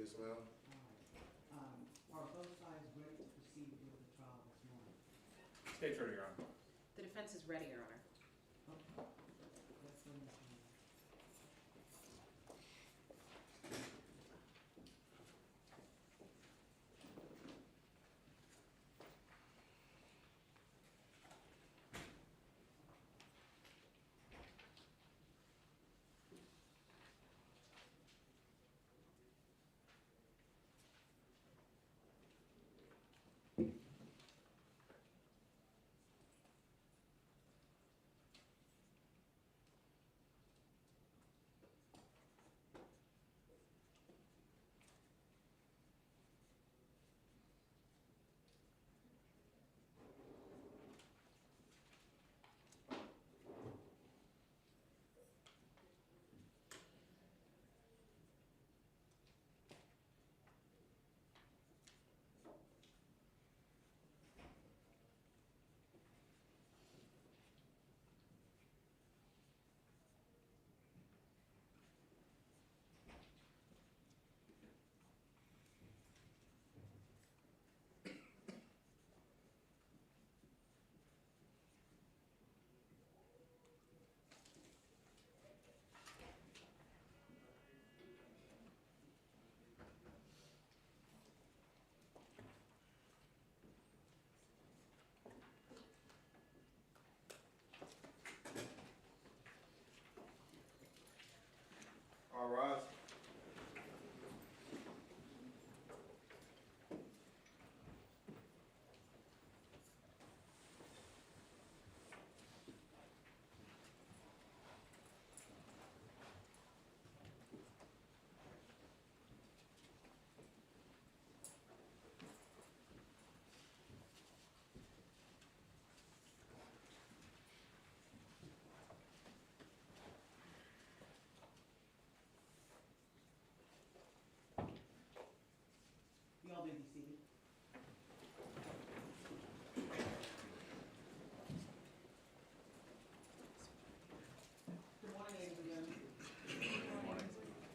Yes, ma'am. All right. Are both sides ready to proceed with the trial this morning? State's ready, Your Honor. The defense is ready, Your Honor. Okay. Let's go next one. All rise. You all may be seated. Good morning, ladies and gentlemen.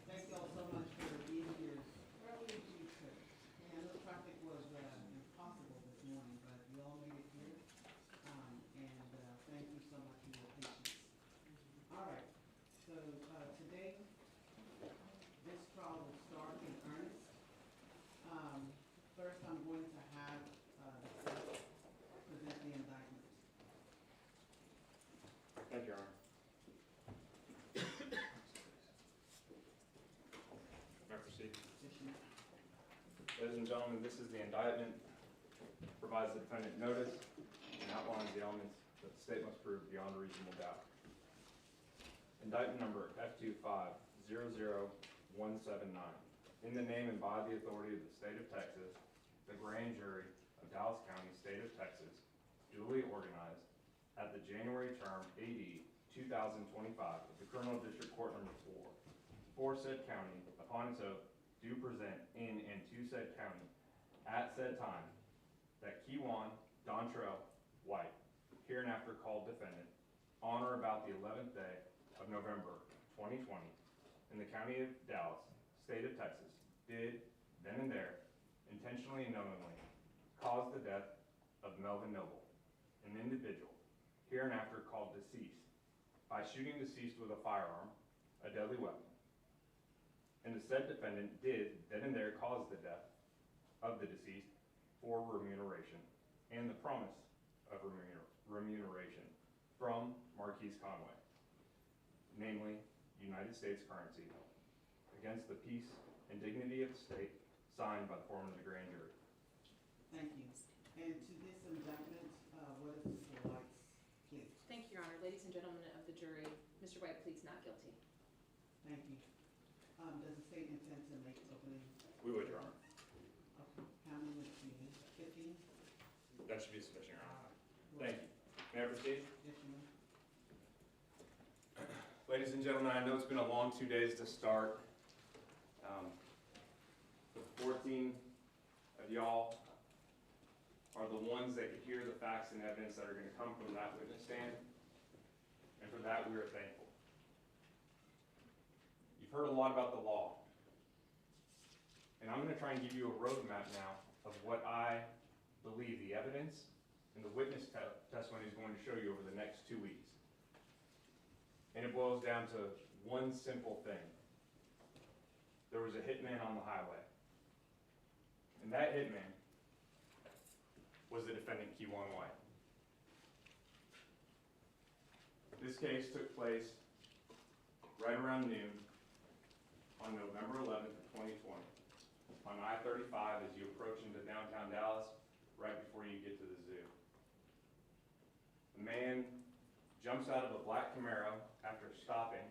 Thank you all so much for being here early as you could. And I know traffic was impossible this morning, but you all made it here. Thank you so much for your patience. All right, so today, this trial will start in earnest. First, I'm going to have the clerk present the indictment. Thank you, Your Honor. May I proceed? Yes, ma'am. Ladies and gentlemen, this is the indictment. Provides the defendant notice and outlines the elements that the state must prove beyond a reasonable doubt. Indictment number F2500179. In the name and by the authority of the state of Texas, the grand jury of Dallas County, state of Texas, duly organized at the January term AD 2025 of the Criminal District Court number 4 for said county, upon its oath, do present in and to said county at said time that Kewan Dontrell White, hereinafter called defendant, on or about the 11th day of November 2020 in the county of Dallas, state of Texas, did, then and there, intentionally and knowingly, cause the death of Melvin Noble, an individual, hereinafter called deceased, by shooting deceased with a firearm, a deadly weapon. And the said defendant did, then and there, cause the death of the deceased for remuneration, and the promise of remuneration from Marquise Conway, namely United States currency, against the peace and dignity of the state, signed by the foreman of the grand jury. Thank you. And to this indictment, what is Mr. White's plea? Thank you, Your Honor. Ladies and gentlemen of the jury, Mr. White pleads not guilty. Thank you. Does the state intend to make opening? We would, Your Honor. Okay. How many minutes do you need? 15? That should be sufficient, Your Honor. Thank you. May I proceed? Yes, ma'am. Ladies and gentlemen, I know it's been a long 2 days to start. The 14 of y'all are the ones that could hear the facts and evidence that are going to come from that witness stand, and for that we are thankful. You've heard a lot about the law. And I'm gonna try and give you a roadmap now of what I believe the evidence and the witness testimony is going to show you over the next 2 weeks. And it boils down to one simple thing. There was a hitman on the highway. And that hitman was the defendant, Keywan White. This case took place right around noon on November 11th of 2020 on I-35 as you approach into downtown Dallas, right before you get to the zoo. A man jumps out of a black Camaro after stopping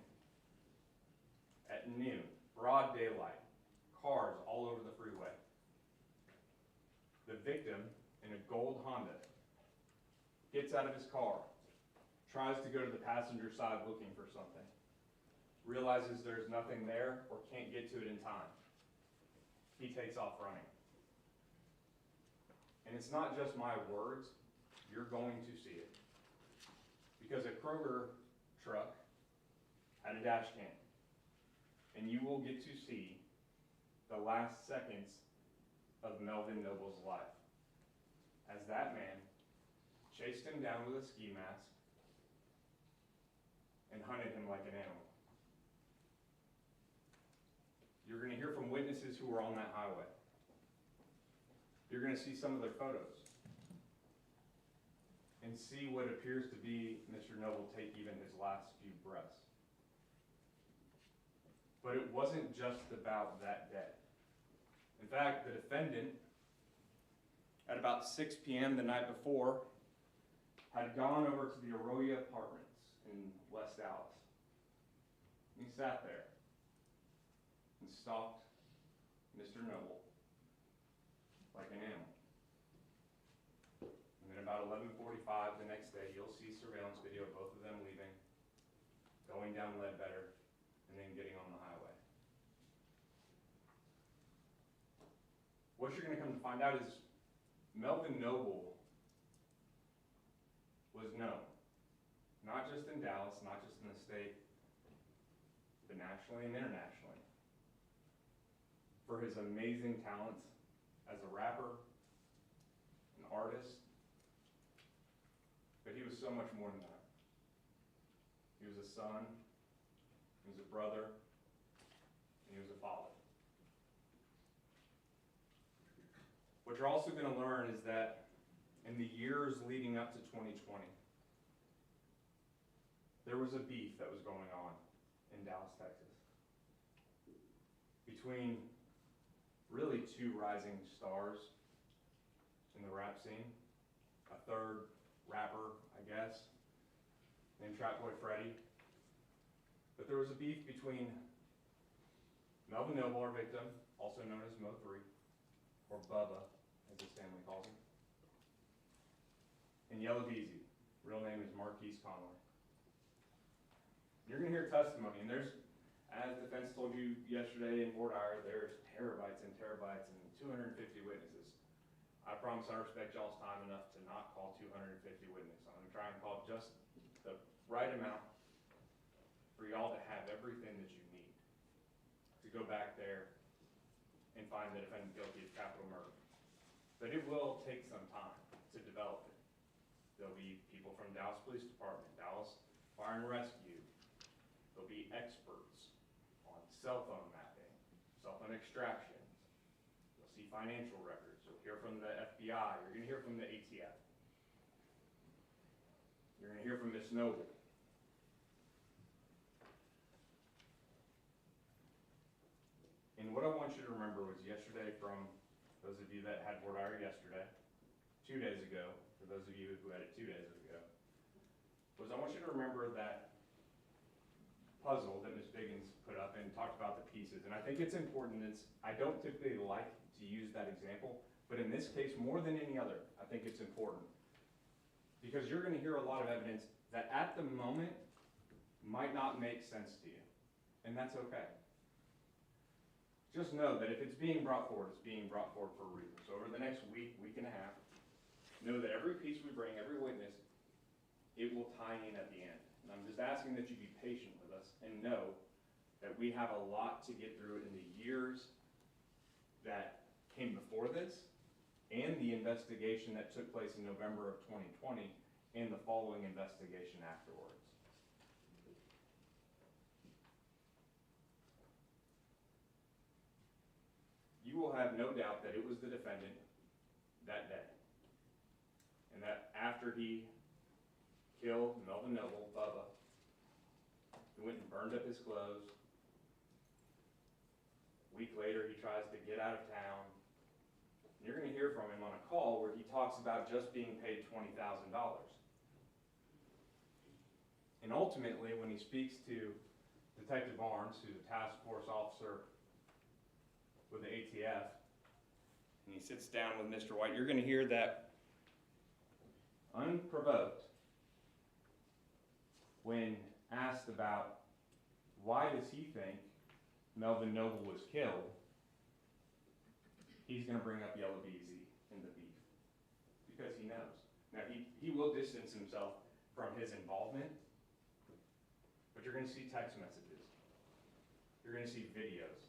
at noon, broad daylight, cars all over the freeway. The victim, in a gold Honda, gets out of his car, tries to go to the passenger side looking for something, realizes there's nothing there or can't get to it in time. He takes off running. And it's not just my words, you're going to see it. Because a Kroger truck had a dash cam. And you will get to see the last seconds of Melvin Noble's life. As that man chased him down with a ski mask and hunted him like an animal. You're going to hear from witnesses who were on that highway. You're going to see some of their photos and see what appears to be Mr. Noble take even his last few breaths. But it wasn't just about that day. In fact, the defendant, at about 6 p.m. the night before, had gone over to the Arroyo Apartments in West Dallas. He sat there and stalked Mr. Noble like an animal. And then about 11:45 the next day, you'll see surveillance video of both of them leaving, going down Ledbetter, and then getting on the highway. What you're going to come to find out is Melvin Noble was known, not just in Dallas, not just in the state, but nationally and internationally, for his amazing talents as a rapper, an artist, but he was so much more than that. He was a son, he was a brother, and he was a father. What you're also going to learn is that in the years leading up to 2020, there was a beef that was going on in Dallas, Texas, between really two rising stars in the rap scene, a third rapper, I guess, named Trap Boy Freddy. But there was a beef between Melvin Noble, our victim, also known as Mo3, or Bubba, as his family calls him, and Yellow Beezy. Real name is Marquise Conway. You're going to hear testimony, and there's, as defense told you yesterday in Fort Ire, there's terabytes and terabytes and 250 witnesses. I promise I respect y'all's time enough to not call 250 witnesses. I'm going to try and call just the right amount for y'all to have everything that you need to go back there and find the defendant guilty of capital murder. But it will take some time to develop it. There'll be people from Dallas Police Department, Dallas Fire and Rescue. There'll be experts on cell phone mapping, cell phone extractions. You'll see financial records. You'll hear from the FBI. You're going to hear from the ATF. You're going to hear from Ms. Noble. And what I want you to remember was yesterday, from those of you that had Fort Ire yesterday, 2 days ago, for those of you who had it 2 days ago, was I want you to remember that puzzle that Ms. Biggins put up and talked about the pieces. And I think it's important. I don't typically like to use that example, but in this case, more than any other, I think it's important. Because you're going to hear a lot of evidence that at the moment might not make sense to you. And that's okay. Just know that if it's being brought forward, it's being brought forward for a reason. So over the next week, week and a half, know that every piece we bring, every witness, it will tie in at the end. And I'm just asking that you be patient with us and know that we have a lot to get through in the years that came before this, and the investigation that took place in November of 2020, and the following investigation afterwards. You will have no doubt that it was the defendant that day. And that after he killed Melvin Noble, Bubba, he went and burned up his clothes. A week later, he tries to get out of town. And you're going to hear from him on a call where he talks about just being paid $20,000. And ultimately, when he speaks to Detective Barnes, who's a task force officer with the ATF, and he sits down with Mr. White, you're going to hear that unprovoked, when asked about why does he think Melvin Noble was killed, he's going to bring up Yellow Beezy and the beef, because he knows. Now, he will distance himself from his involvement, but you're going to see text messages. You're going to see videos.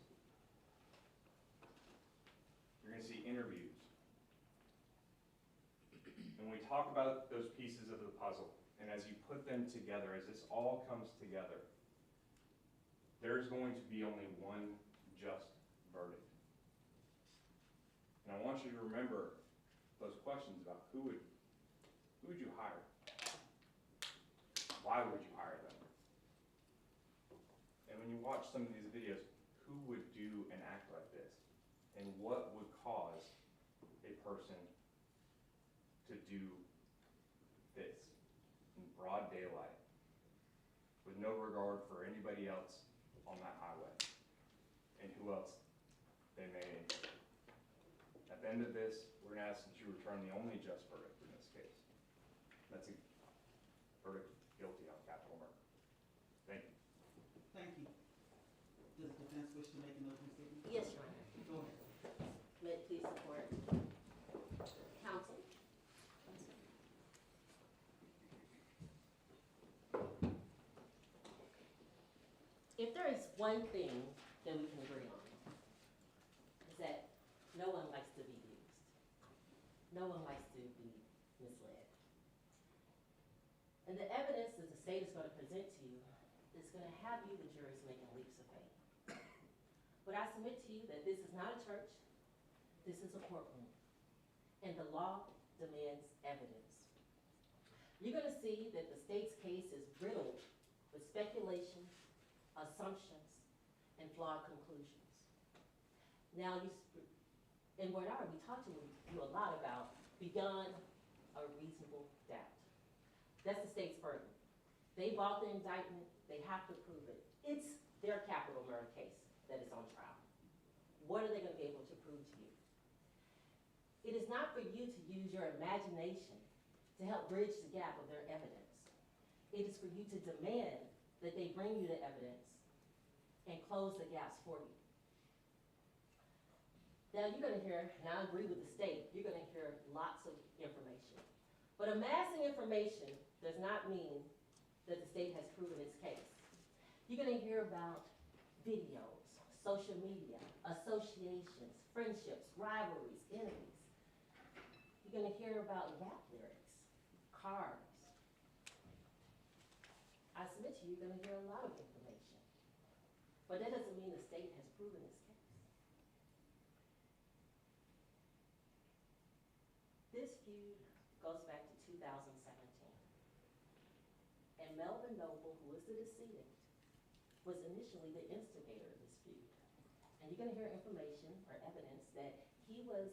You're going to see interviews. And when we talk about those pieces of the puzzle, and as you put them together, as this all comes together, there's going to be only one just verdict. And I want you to remember those questions about who would you hire? Why would you hire them? And when you watch some of these videos, who would do an act like this? And what would cause a person to do this in broad daylight with no regard for anybody else on that highway and who else they may injure? At the end of this, we're going to ask that you return the only just verdict in this case. That's a verdict guilty on capital murder. Thank you. Thank you. Does the defense wish to make an opening statement? Yes, Your Honor. Go ahead. May it please support. Counsel. If there is one thing that we can agree on, is that no one likes to be used. No one likes to be misled. And the evidence that the state is going to present to you is going to have you, the jurors, making leaps of faith. But I submit to you that this is not a church, this is a courtroom, and the law demands evidence. You're going to see that the state's case is riddled with speculation, assumptions, and flawed conclusions. Now, in Word R, we talked to you a lot about beyond a reasonable doubt. That's the state's burden. They bought the indictment, they have to prove it. It's their capital murder case that is on trial. What are they going to be able to prove to you? It is not for you to use your imagination to help bridge the gap of their evidence. It is for you to demand that they bring you the evidence and close the gaps for you. Now you're going to hear, and I agree with the state, you're going to hear lots of information. But amassing information does not mean that the state has proven its case. You're going to hear about videos, social media, associations, friendships, rivalries, enemies. You're going to hear about rap lyrics, cars. I submit to you, you're going to hear a lot of information. But that doesn't mean the state has proven its case. This feud goes back to 2017. And Melvin Noble, who was the decedent, was initially the instigator of this feud. And you're going to hear information or evidence that he was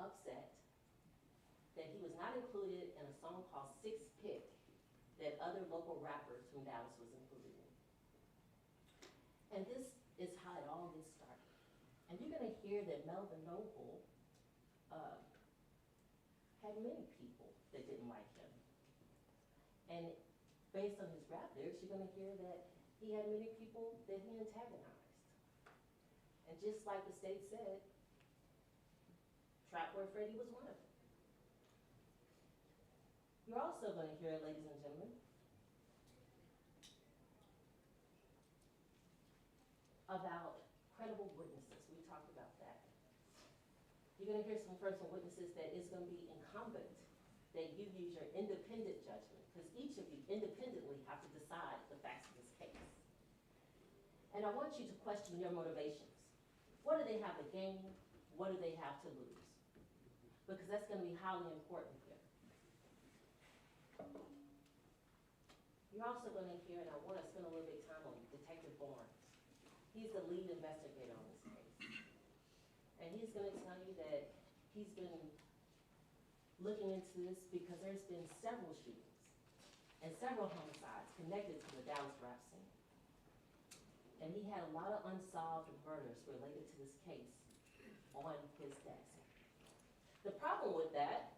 upset that he was not included in a song called Six Pick that other local rappers from Dallas was included in. And this is how it all gets started. And you're going to hear that Melvin Noble had many people that didn't like him. And based on his rap lyrics, you're going to hear that he had many people that he antagonized. And just like the state said, Trap Boy Freddy was one of them. You're also going to hear, ladies and gentlemen, about credible witnesses. We talked about that. You're gonna hear from some witnesses that it's gonna be incumbent that you use your independent judgment, because each of you independently have to decide the facts of this case. And I want you to question your motivations. What do they have to gain? What do they have to lose? Because that's gonna be highly important here. You're also gonna hear, and I wanna spend a little bit of time on Detective Barnes. He's the lead investigator on this case. And he's gonna tell you that he's been looking into this because there's been several shootings and several homicides connected to the Dallas rap scene. And he had a lot of unsolved murders related to this case on his desk. The problem with that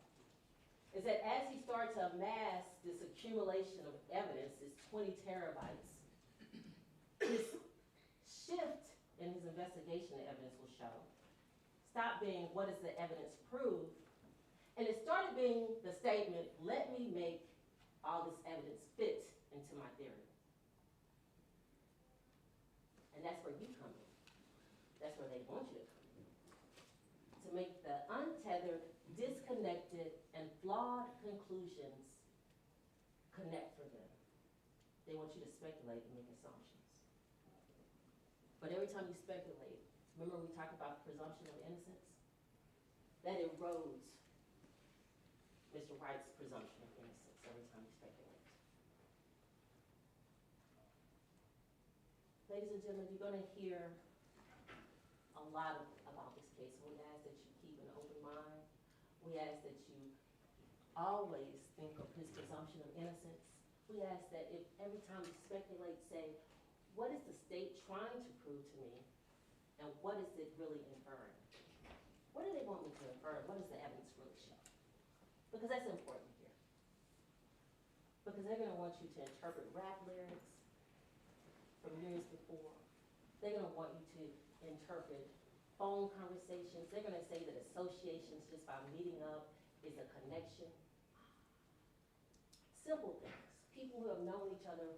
is that as he started to amass this accumulation of evidence, this 20 terabytes, his shift in his investigation of evidence will show stopped being what does the evidence prove, and it started being the statement, let me make all this evidence fit into my theory. And that's where you come in. That's where they want you to come in. To make the untethered, disconnected, and flawed conclusions connect for them. They want you to speculate and make assumptions. But every time you speculate, remember we talked about the presumption of innocence? That erodes Mr. Wright's presumption of innocence every time you speculate. Ladies and gentlemen, you're gonna hear a lot about this case. We ask that you keep an open mind. We ask that you always think of his presumption of innocence. We ask that if every time you speculate, say, what is the state trying to prove to me, and what is it really inferring? What do they want me to infer? What does the evidence really show? Because that's important here. Because they're gonna want you to interpret rap lyrics from years before. They're gonna want you to interpret phone conversations. They're gonna say that associations just by meeting up is a connection. Simple things. People who have known each other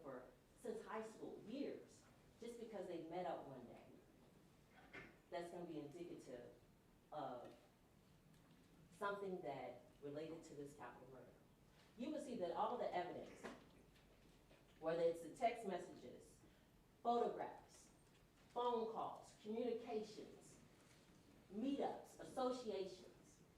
since high school, years, just because they met up one day. That's gonna be indicative of something that related to this capital murder. You will see that all the evidence, whether it's the text messages, photographs, phone calls, communications, meetups, associations,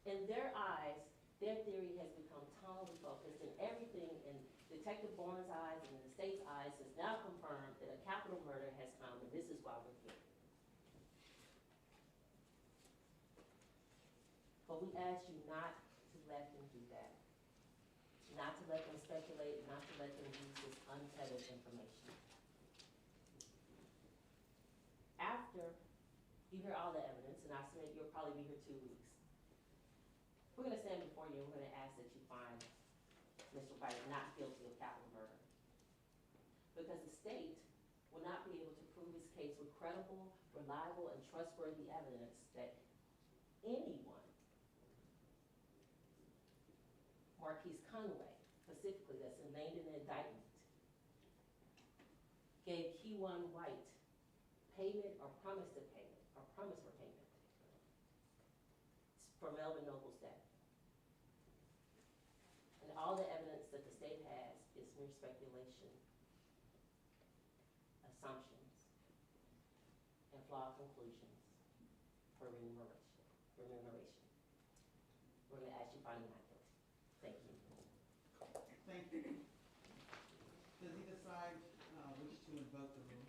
in their eyes, their theory has become totally focused, and everything in Detective Barnes' eyes and in the state's eyes has now confirmed that a capital murder has come, and this is why we're here. But we ask you not to let them do that. Not to let them speculate, not to let them use this untethered information. After you hear all the evidence, and I submit you'll probably be here 2 weeks, we're gonna stand before you and we're gonna ask that you find Mr. White not guilty of capital murder. Because the state will not be able to prove his case with credible, reliable, and trustworthy evidence that anyone, Marquise Conway, specifically that's named in the indictment, gave Keyone White payment or promise for payment for Melvin Noble's death. And all the evidence that the state has is mere speculation, assumptions, and flawed conclusions for remuneration. We're gonna ask you to find him not guilty. Thank you. Thank you. Does he decide which to invoke the rule?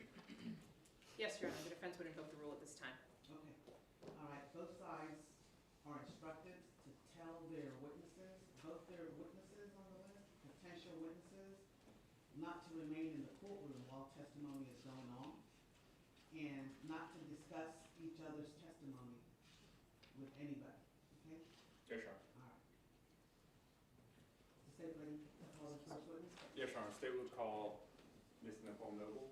Yes, Your Honor, the defense would invoke the rule at this time. Okay. All right, both sides are instructed to tell their witnesses, both their witnesses on the list, potential witnesses, not to remain in the courtroom while testimony is going on, and not to discuss each other's testimony with anybody, okay? Yes, Your Honor. All right. The state ready to call the first witness? Yes, Your Honor. State would call Ms. Nicole Noble.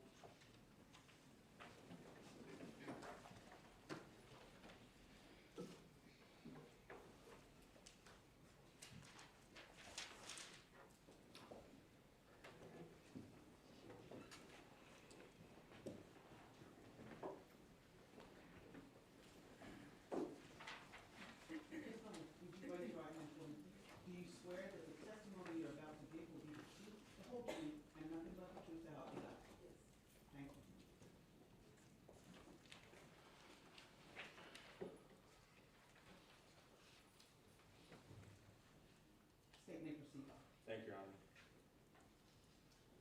Thank you, Your Honor.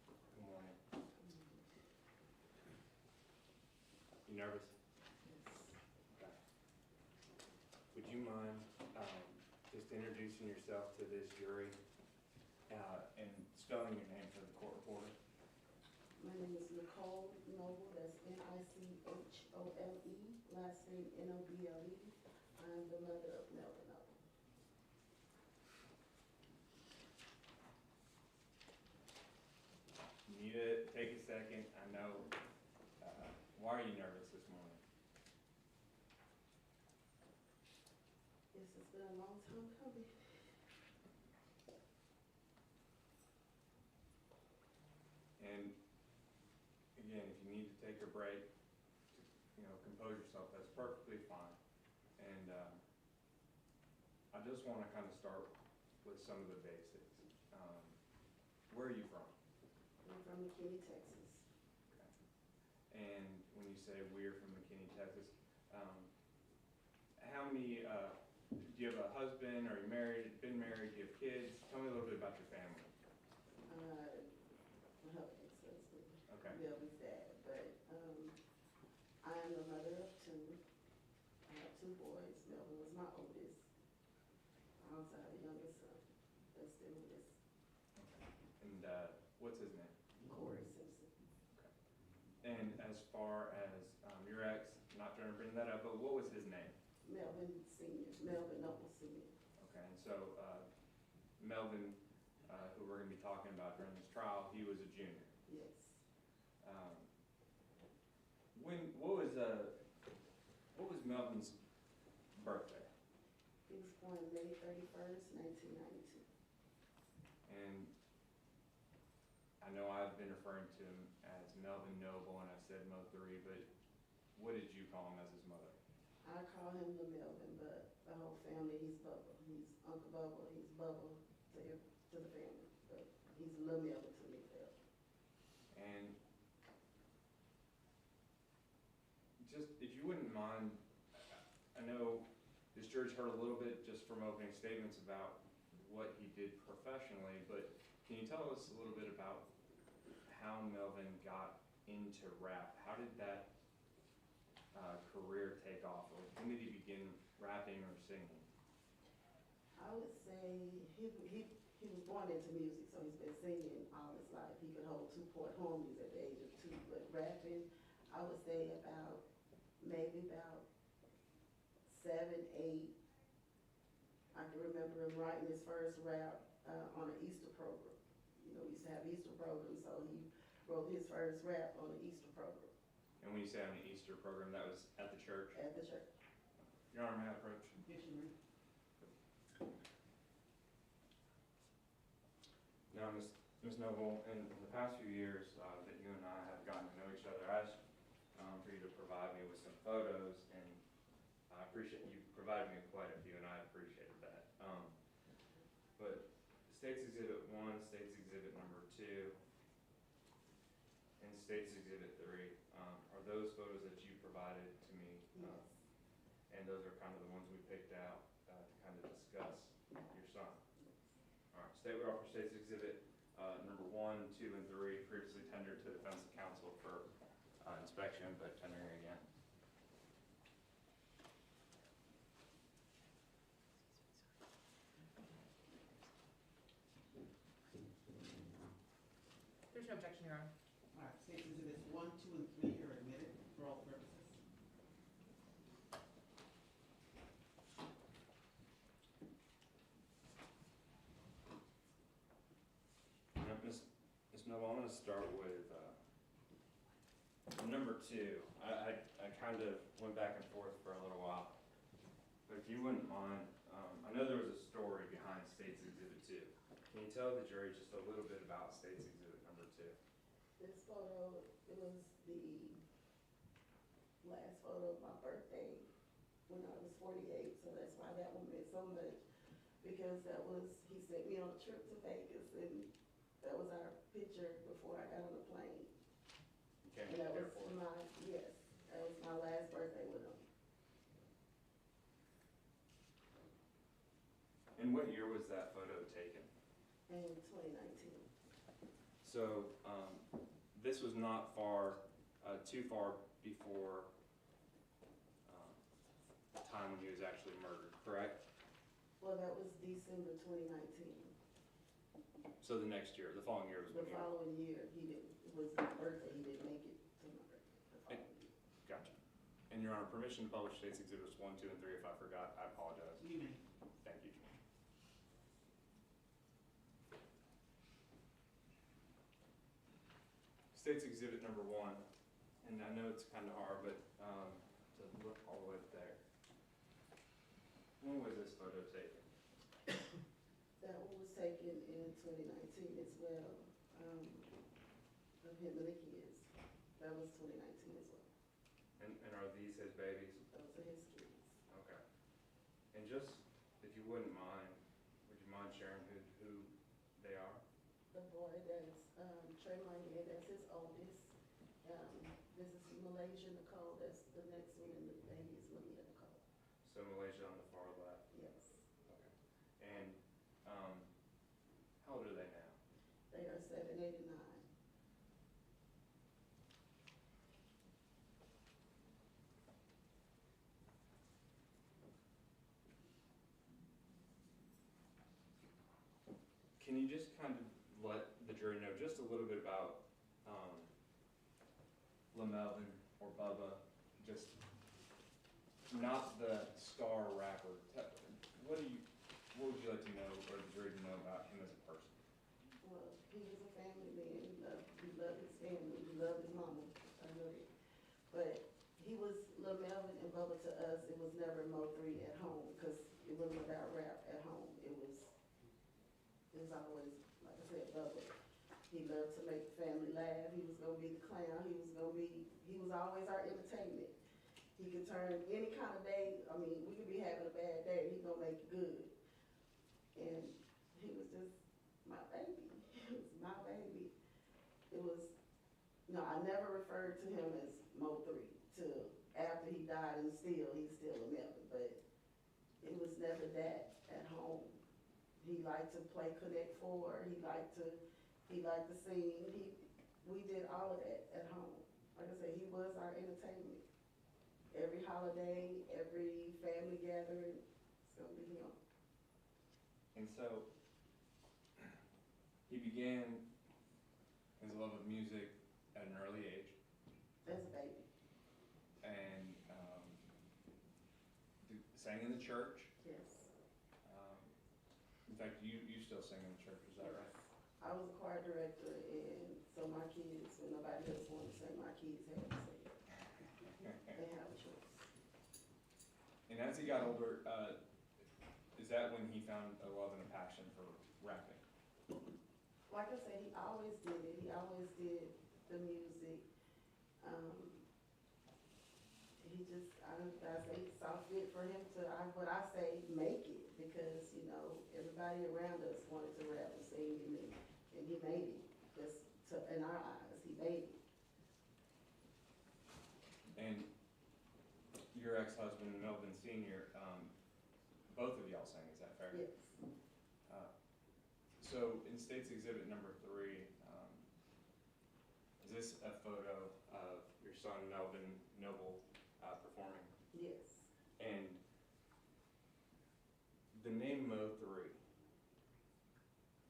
Good morning. You nervous? Okay. Would you mind just introducing yourself to this jury and spelling your name for the court reporter? My name is Nicole Noble, that's Nichole, last name Noble. I'm the mother of Melvin Noble. You need to take a second. I know. Why are you nervous this morning? This has been a long time coming. And again, if you need to take a break, compose yourself, that's perfectly fine. And I just want to kind of start with some of the basics. Where are you from? I'm from McKinney, Texas. And when you say we're from McKinney, Texas, how many, do you have a husband? Are you married? Been married? Do you have kids? Tell me a little bit about your family. My ex-husband, Okay. Melvin's dad, but I am the mother of two. I have two boys. Melvin was my oldest. I also have a younger son that's still with us, And what's his name? Corey Simpson. And as far as your ex, not trying to bring that up, but what was his name? Melvin Senior, Melvin Noble Senior. Okay, and so Melvin, who we're going to be talking about during this trial, he was a junior. Yes. What was Melvin's birthday? He was born May 31st, 1992. And I know I've been referring to him as Melvin Noble, and I said Mo3, but what did you call him as his mother? I call him the Melvin, but the whole family, he's Bubba. He's Uncle Bubba, he's Bubba to the family, but he's Lil Melvin to me, Phil. And just, if you wouldn't mind, I know this jury's heard a little bit just from opening statements about what he did professionally, but can you tell us a little bit about how Melvin got into rap? How did that career take off? Or when did he begin rapping or singing? I would say he was born into music, so he's been singing all his life. He could hold 2-part harmonies at the age of 2, but rapping, I would say maybe about 7, 8. I can remember him writing his first rap on an Easter program. We used to have Easter programs, so he wrote his first rap on an Easter program. And when you say on the Easter program, that was at the church? At the church. Your Honor, may I approach? Missionary. Now, Ms. Noble, in the past few years that you and I have gotten to know each other, I asked for you to provide me with some photos, and I appreciate you provided me with quite a few, and I appreciated that. But State's Exhibit 1, State's Exhibit number 2, and State's Exhibit 3 are those photos that you provided to me, Yes. and those are kind of the ones we picked out to kind of discuss your son. All right, State would offer State's Exhibit number 1, 2, and 3, previously tendered to defense counsel for inspection, but tendering again. There's no objection, Your Honor. All right, State's Exhibits 1, 2, and 3 are admitted for all purposes. Ms. Noble, I'm going to start with number 2. I kind of went back and forth for a little while, but if you wouldn't mind, I know there was a story behind State's Exhibit 2. Can you tell the jury just a little bit about State's Exhibit number 2? This photo, it was the last photo of my birthday when I was 48, so that's why that one meant so much. Because he sent me on a trip to Vegas, and that was our picture before I got on the plane. You came And to that the was airport. that was my last birthday with him. And what year was that photo taken? in 2019. So, this was not too far before, the time when he was actually murdered, correct? Well, that was December 2019. So the next year, the following year was The when he, following year, it was my birthday, he didn't make it to my birthday the following year. gotcha. And Your Honor, permission to publish State's Exhibits 1, 2, and 3, if I forgot, I apologize. You may. Thank you. State's Exhibit number 1, and I know it's kind of hard, but to look all the way up there. When was this photo taken? That one was taken in 2019 as well, of him and the kids. That was 2019 as well. And are these his babies? Those are his kids. Okay. And just, if you wouldn't mind, would you mind sharing who they are? The boy that's Trey Moynihan, that's his oldest. This is Malaysia Nicole, that's the next one, and the baby is Malia Nicole. So Malaysia on the far left. Yes, Okay. And how old are they now? they are 7, 8, and 9. Can you just kind of let the jury know just a little bit about LaMelvin or Bubba, just not the star rapper. What would you like to know, or the jury to know about him as a person? Well, he was a family man, he loved his family, he loved his mama, I know that. But he was Lil Melvin and Bubba to us, it was never Mo3 at home, because it wasn't about rap at home. It was always, like I said, Bubba. He loved to make the family laugh, he was gonna be the clown, he was always our entertainment. He could turn any kind of day, I mean, we could be having a bad day, he gonna make it good. And he was just my baby, he was my baby. It was, no, I never referred to him as Mo3 till after he died, and he's still a Melvin, but it was never that at home. He liked to play Connect Four, he liked to sing, we did all of that at home. Like I said, he was our entertainment. Every holiday, every family gathering, it's gonna be him. And so, he began his love of music at an early age, As a baby, and sang in the church. yes. In fact, you still sing in the church, is that right? I was a choir director, and so my kids, when nobody else wanted to sing, my kids had to sing. They have a choice. And as he got older, is that when he found a love and a passion for rapping? Like I said, he always did it. He always did the music. He just, I say, saw fit for him to, what I say, make it, because, you know, everybody around us wanted to rap and sing, and he made it. Just in our eyes, he made it. And your ex-husband, Melvin Sr., both of y'all sang, is that fair? Yes. So in State's Exhibit number 3, is this a photo of your son Melvin Noble performing? Yes. And the name Mo3,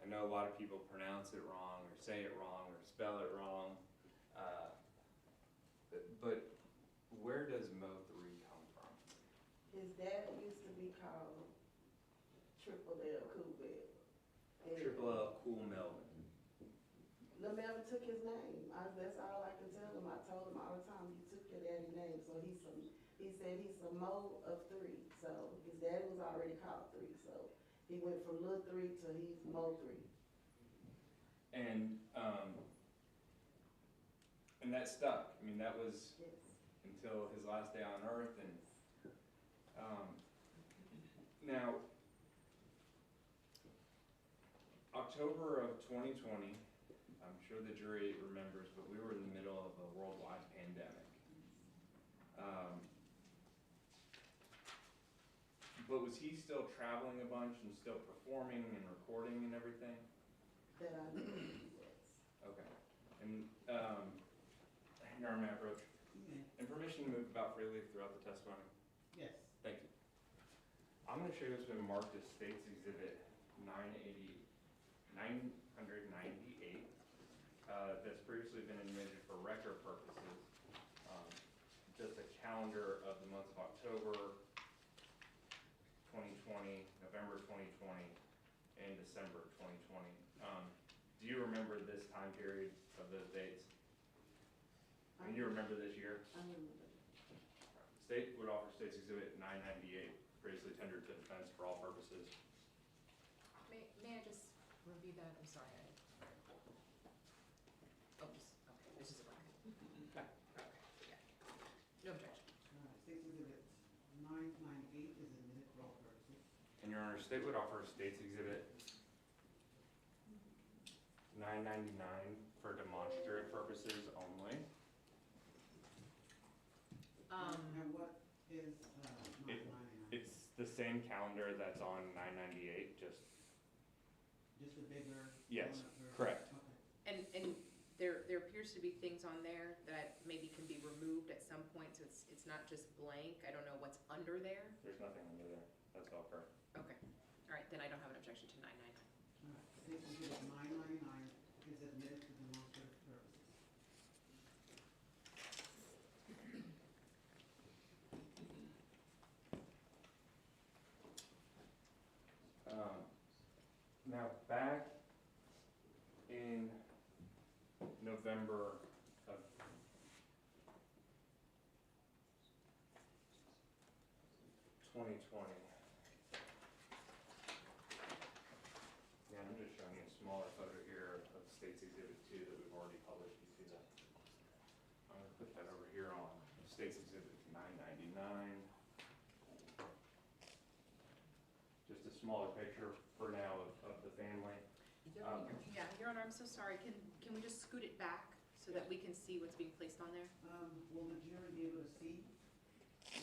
I know a lot of people pronounce it wrong, or say it wrong, or spell it wrong, but where does Mo3 come from? His dad used to be called Triple L Cool Bell. Triple L Cool Melvin. Lil Melvin took his name. That's all I can tell him. I told him all the time, you took your daddy's name. So he said he's a Mo of 3. So his daddy was already called 3. So he went from Lil 3 to he's Mo 3. And that stuck. I mean, that was Yes. until his last day on earth. And now, October of 2020, I'm sure the jury remembers, but we were in the middle of a worldwide pandemic. But was he still traveling a bunch and still performing and recording and everything? that I know he was. Okay. And, Your Honor, may I approach? Okay. And permission to move about freely throughout the testimony? Yes. Thank you. I'm gonna show you what's been marked as State's Exhibit 998, that's previously been admitted for record purposes. Just a calendar of the months of October 2020, November 2020, and December 2020. Do you remember this time period of those dates? And you remember this year? I remember. State would offer State's Exhibit 998, previously tendered to defense for all purposes. May I just review that? I'm sorry. Okay, this is a blank. Okay, yeah. No objection. All right, State's Exhibit 998 is admitted for all purposes. And Your Honor, State would offer State's Exhibit 999 for demonstrative purposes only. And what is, 999? It's the same calendar that's on 998, just, Just a bigger? Yes, version? correct. Okay. And there appears to be things on there that maybe can be removed at some point, so it's not just blank. I don't know what's under there. there's nothing under there. That's all correct. Okay, all right, then I don't have an objection to 999. All right, State's Exhibit 999 is admitted for demonstrative purposes. Now, back in November of 2020. Yeah, I'm just showing you a smaller photo here of State's Exhibit 2 that we've already published. You see that? I'm gonna put that over here on State's Exhibit 999. Just a smaller picture for now of the family. Yeah, Your Honor, I'm so sorry. Can we just scoot it back so that we can see what's being placed on there? Will the jury be able to see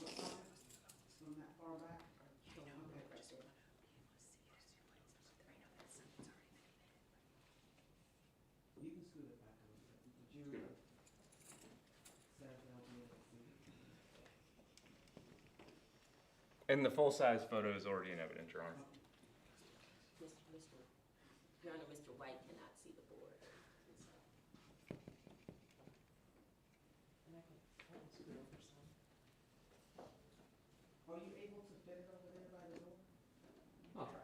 what's on it from that far back? I know, Okay. I just want to be able to see it. I know that something's already been admitted. You can scoot it back a little bit. The jury Scoot it. says they'll be able to see it. And the full-size photo is already in evidence, Your Honor. Your Honor, Mr. White cannot see the board. And I can scoot over some. Are you able to fit it over there by the door? I'll try.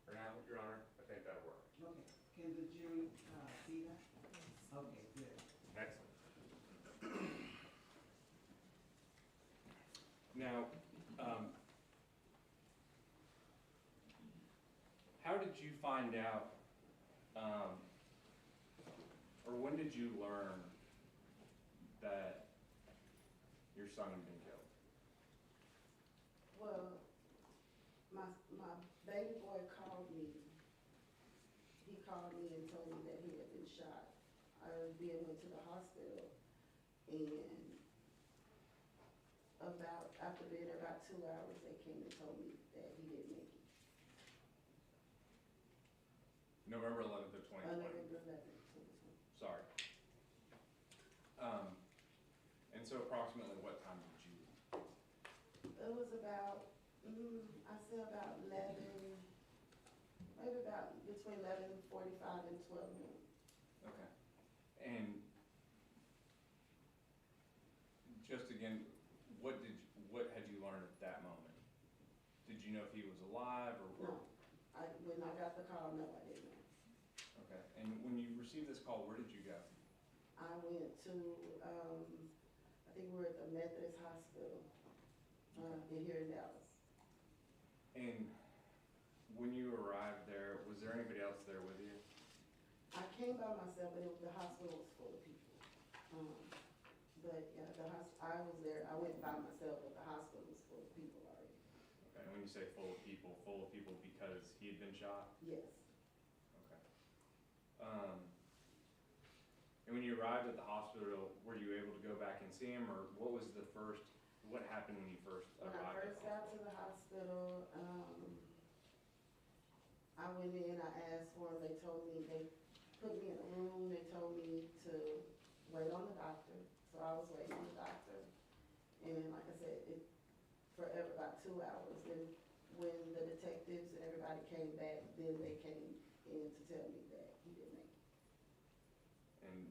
For now, Your Honor, I think that'll work. Okay, can the jury, see that? Okay, good. Excellent. Now, how did you find out, or when did you learn that your son had been killed? Well, my baby boy called me. He called me and told me that he had been shot. I then went to the hospital, and after being there about 2 hours, they came and told me that he didn't make it. November 11th of 2020. November 11th, 2020. Sorry. And so approximately what time did you? It was about, I say about 11, maybe about between 11:45 and 12 noon. Okay. And just again, what had you learned at that moment? Did you know if he was alive or? No, when I got the call, no, I didn't know. Okay. And when you received this call, where did you go? I went to, I think we were at the Methodist Hospital, here in Dallas. And when you arrived there, was there anybody else there with you? I came by myself, but the hospital was full of people. But yeah, I was there, I went by myself, but the hospital was full of people already. Okay. And when you say full of people because he had been shot? Yes. Okay. And when you arrived at the hospital, were you able to go back and see him, or what was the first, what happened when you first When I arrived at first the got hospital? to the hospital, I went in, I asked for them, they told me, they put me in a room, they told me to wait on the doctor, so I was waiting on the doctor. And like I said, it forever, about 2 hours, then when the detectives and everybody came back, then they came in to tell me that he didn't make it. And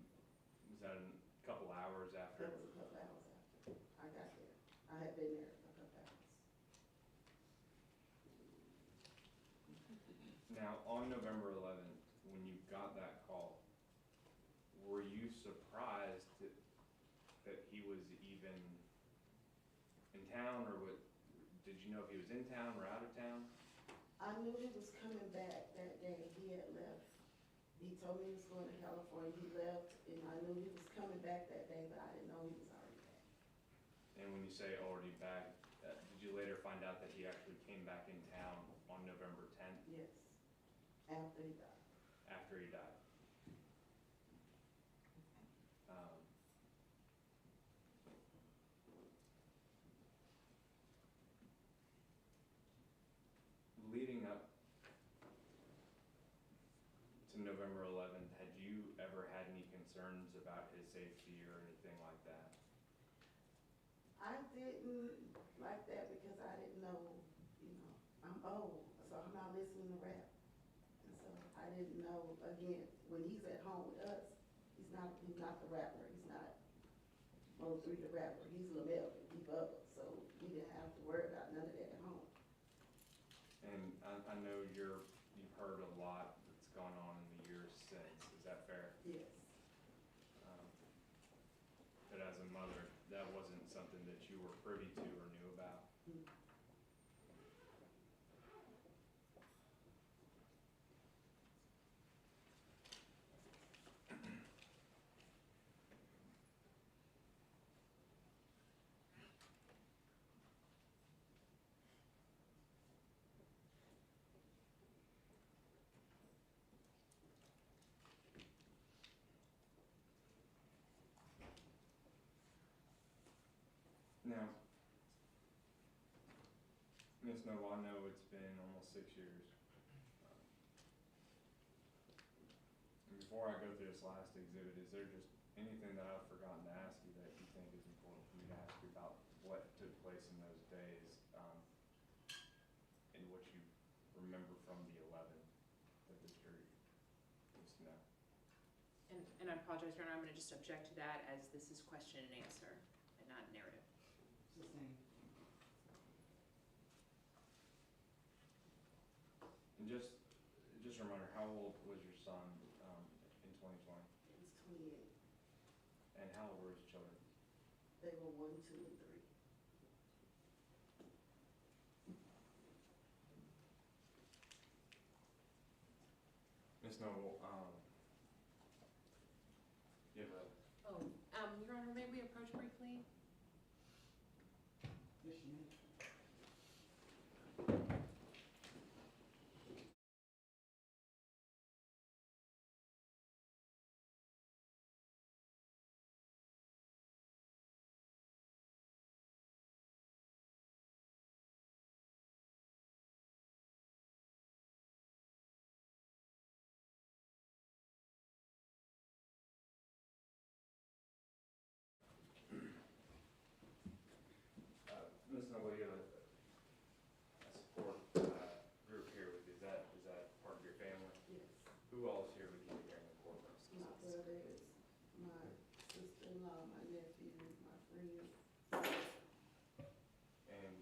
was that a couple hours after? That was a couple hours after I got there. I had been there a couple hours. Now, on November 11th, when you got that call, were you surprised that he was even in town, or did you know if he was in town or out of town? I knew he was coming back that day. He had left. He told me he was going to California. He left, and I knew he was coming back that day, but I didn't know he was already back. And when you say already back, did you later find out that he actually came back in town on November 10th Yes, after he died. after he died? Leading up to November 11th, had you ever had any concerns about his safety or anything like that? I didn't like that because I didn't know, I'm old, so I'm not listening to rap. And so I didn't know, again, when he's at home with us, he's not the rapper. He's not Mo3 the rapper. He's Lamel, he Bubba. So we didn't have to worry about none of that at home. And I know you've heard a lot that's gone on in the years since, is that fair? Yes. But as a mother, that wasn't something that you were privy to or knew about? Now, Ms. Noble, I know it's been almost 6 years. And before I go through this last exhibit, is there just anything that I've forgotten to ask you that you think is important for me to ask you about what took place in those days, and what you remember from the 11th that the jury needs to know? And I apologize, Your Honor, I'm gonna just object to that, as this is question and answer and not narrative. It's the same. And just a reminder, how old was your son in 2020? It was 28. And how old were his children? They were 1, 2, and 3. Ms. Noble, you have a, Oh, Your Honor, may we approach briefly? Yes, you may. Ms. Noble, you have a support group here with you. Is that part of your family? Yes. Who all is here with you during the court? My brothers, my sister-in-law, my nephew, my friend. And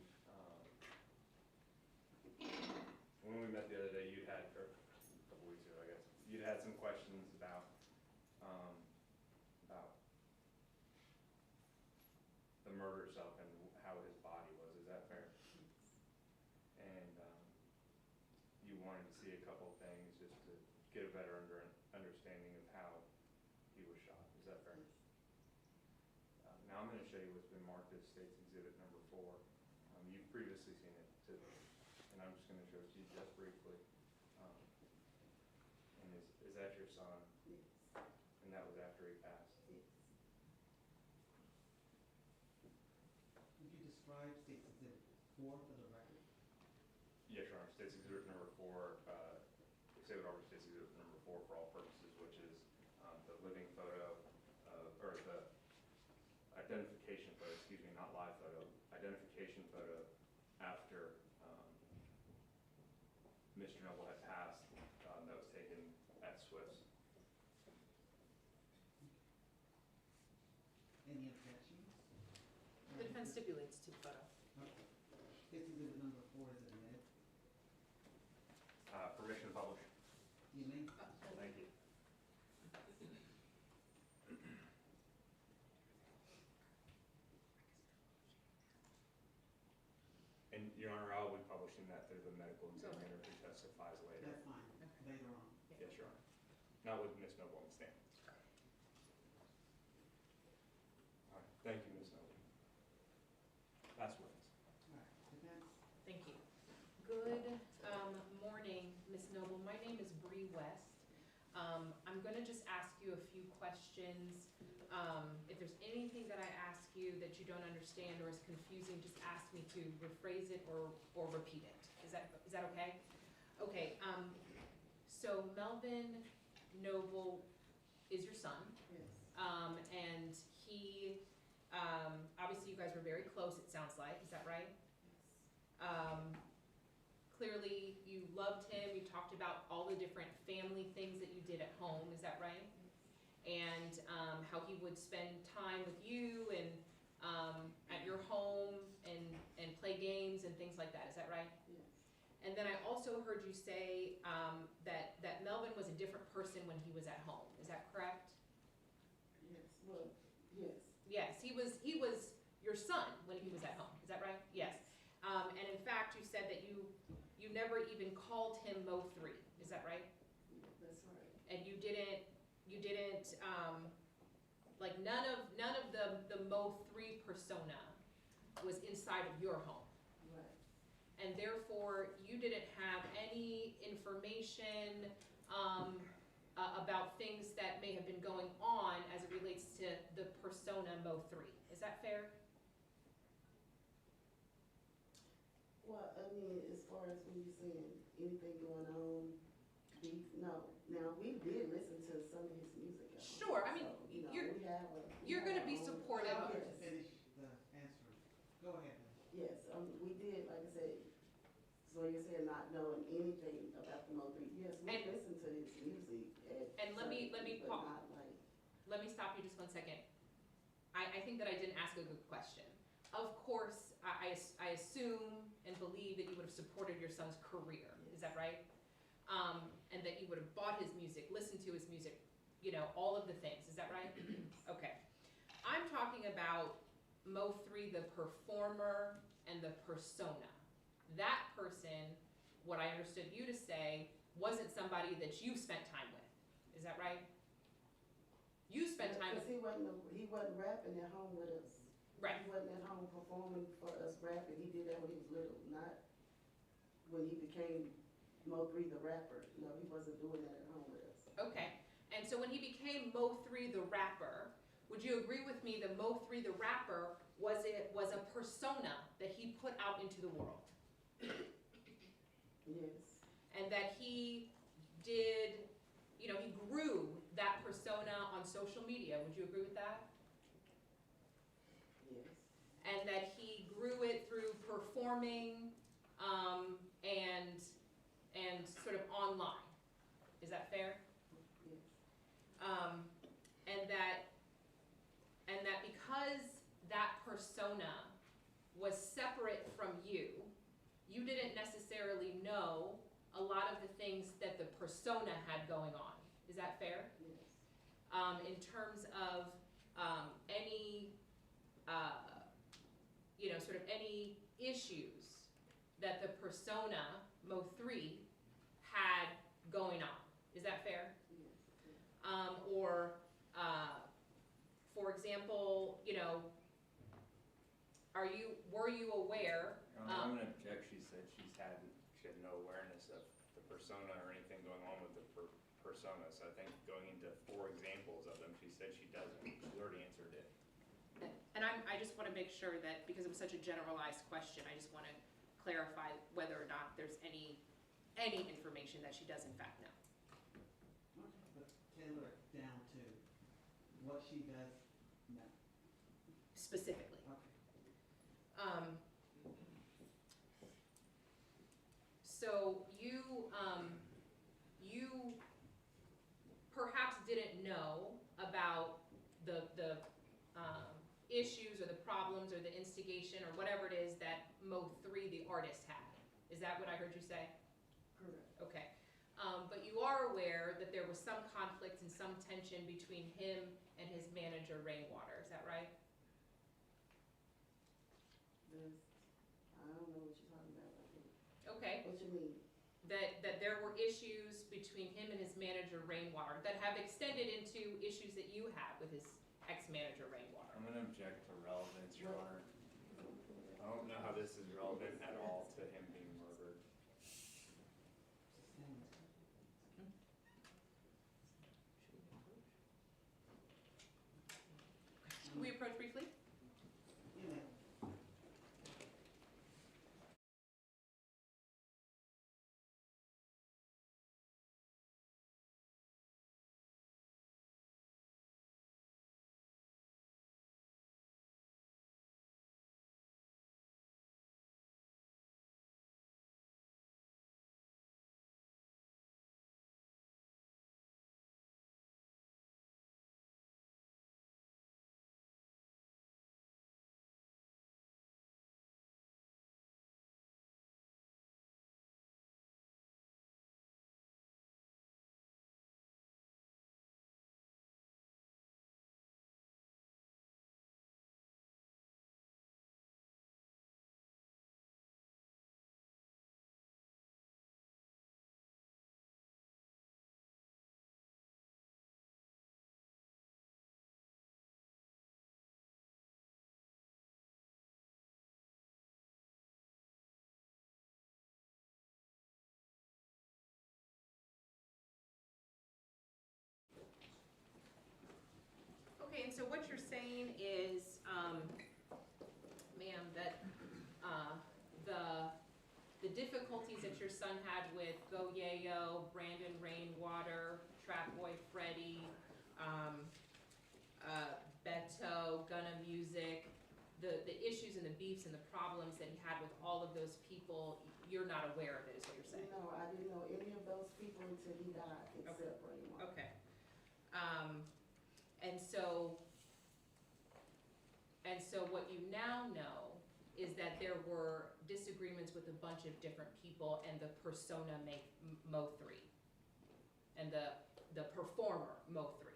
when we met the other day, or a couple weeks ago, I guess, you'd had some questions about the murder itself and how his body was. Is that fair? And you wanted to see a couple of things just to get a better understanding of how he was shot. Is that fair? Now I'm going to show you what's been marked as State's Exhibit number 4. You've previously seen it too, and I'm just going to show it to you just briefly. And is that your son? Yes. And that was after he passed? States Exhibit 4 for the record. Yes, Your Honor, State's Exhibit number 4, Exhibit over State's Exhibit number 4 for all purposes, which is the living photo, or the identification photo, excuse me, not live photo, identification photo after Mr. Noble had passed, that was taken at Swift's. Any objections? The defense stipulates to the photo. Okay. State's Exhibit number 4 is admitted. Permission to publish. You may. Thank you. And Your Honor, I'll be publishing that through the medical examiner who testifies later. That's fine, later on. Yes, Your Honor. Not with Ms. Noble on the stand. All right, thank you, Ms. Noble. Last witness. All right, defense. Thank you. Good morning, Ms. Noble. My name is Bree West. I'm going to just ask you a few questions. If there's anything that I ask you that you don't understand or is confusing, just ask me to rephrase it or repeat it. Is that okay? Okay. So Melvin Noble is your son, Yes. and he obviously you guys were very close. It sounds like. Is that right? Clearly, you loved him. You talked about all the different family things that you did at home. Is that right? And how he would spend time with you and at your home and play games and things like that. Is that right? Yes. And then I also heard you say that Melvin was a different person when he was at home. Is that correct? Yes. Well, yes. Yes, he was your son when he was at home. Is that right? Yes. And in fact, you said that you never even called him Mo3. Is that right? That's right. And you didn't like none of the Mo3 persona was inside of your home. Right. And therefore, you didn't have any information about things that may have been going on as it relates to the persona Mo3. Is that fair? Well, I mean, as far as when you're saying anything going on, no. Now, we did listen to some of his music. Sure, I mean, so, you know, you're- we have you're gonna be supportive. Allow her to Yes. finish the answer. Go ahead. Yes, we did, like I said, so you're saying not knowing anything about the Mo3. Yes, we And- listened to his music. And let me but pause. not like, Let me stop you just 1 second. I think that I didn't ask a good question. Of course, I assume and believe that you would have supported your son's career. Is that right? And that you would have bought his music, listened to his music, you know, all of the things. Is that right? Okay. I'm talking about Mo3, the performer and the persona. That person, what I understood you to say, wasn't somebody that you spent time with. Is that right? You spent time with, because he wasn't rapping at home with us. right. He wasn't at home performing for us rapping. He did that when he was little, not when he became Mo3 the rapper. No, he wasn't doing that at home with us. Okay, and so when he became Mo3 the rapper, would you agree with me that Mo3 the rapper was a persona that he put out into the world? Yes. And that he did, you know, he grew that persona on social media, would you agree with that? Yes. And that he grew it through performing, and sort of online, is that fair? Yes. And that because that persona was separate from you, you didn't necessarily know a lot of the things that the persona had going on. Is that fair? Yes. In terms of any, you know, sort of any issues that the persona, Mo3, had going on. Is that fair? Yes. For example, you know, were you aware? I'm gonna object. She said she had no awareness of the persona or anything going on with the persona. So I think going into 4 examples of them, she said she doesn't. She's already answered it. And I just wanna make sure that, because it was such a generalized question, I just wanna clarify whether or not there's any information that she does in fact know. Okay, but tailor it down to what she does know. Specifically. Okay. So you perhaps didn't know about the issues or the problems or the instigation or whatever it is that Mo3, the artist, had. Is that what I heard you say? Correct. Okay. But you are aware that there was some conflict and some tension between him and his manager, Rainwater. Is that right? I don't know what you're talking about. I think. Okay. What you mean? That there were issues between him and his manager, Rainwater, that have extended into issues that you have with his ex-manager, Rainwater. I'm gonna object to relevance, Your Honor. I don't know how this is relevant at all to him being murdered. Can we approach briefly? You know, Okay, and so what you're saying is, ma'am, that the difficulties that your son had with Go Yayo, Brandon Rainwater, Trap Boy Freddy, Beto, Gunna Music, the issues and the beefs and the problems that he had with all of those people, you're not aware of it, is what you're saying? No, I didn't know any of those people until he died, except Raymond. Okay. And so what you now know is that there were disagreements with a bunch of different people and the persona Mo3 and the performer Mo3.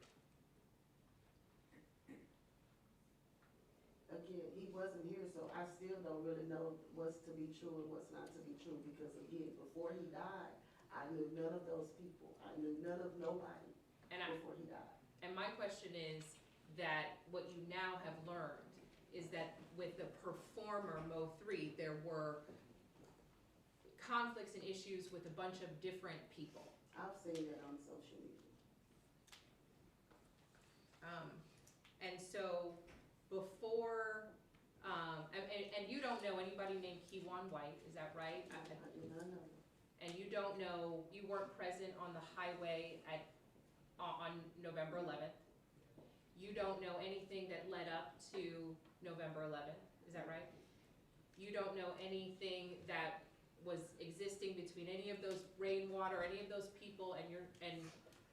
Again, he wasn't here, so I still don't really know what's to be true and what's not to be true, because again, before he died, I knew none of those people. I knew none of nobody before he died. And my question is that what you now have learned is that with the performer Mo3, there were conflicts and issues with a bunch of different people. I've seen that on social media. And so before, and you don't know anybody named Kiwan White, is that right? I do not know. And you don't know, you weren't present on the highway on November 11th. You don't know anything that led up to November 11th, is that right? You don't know anything that was existing between any of those Rainwater, any of those people and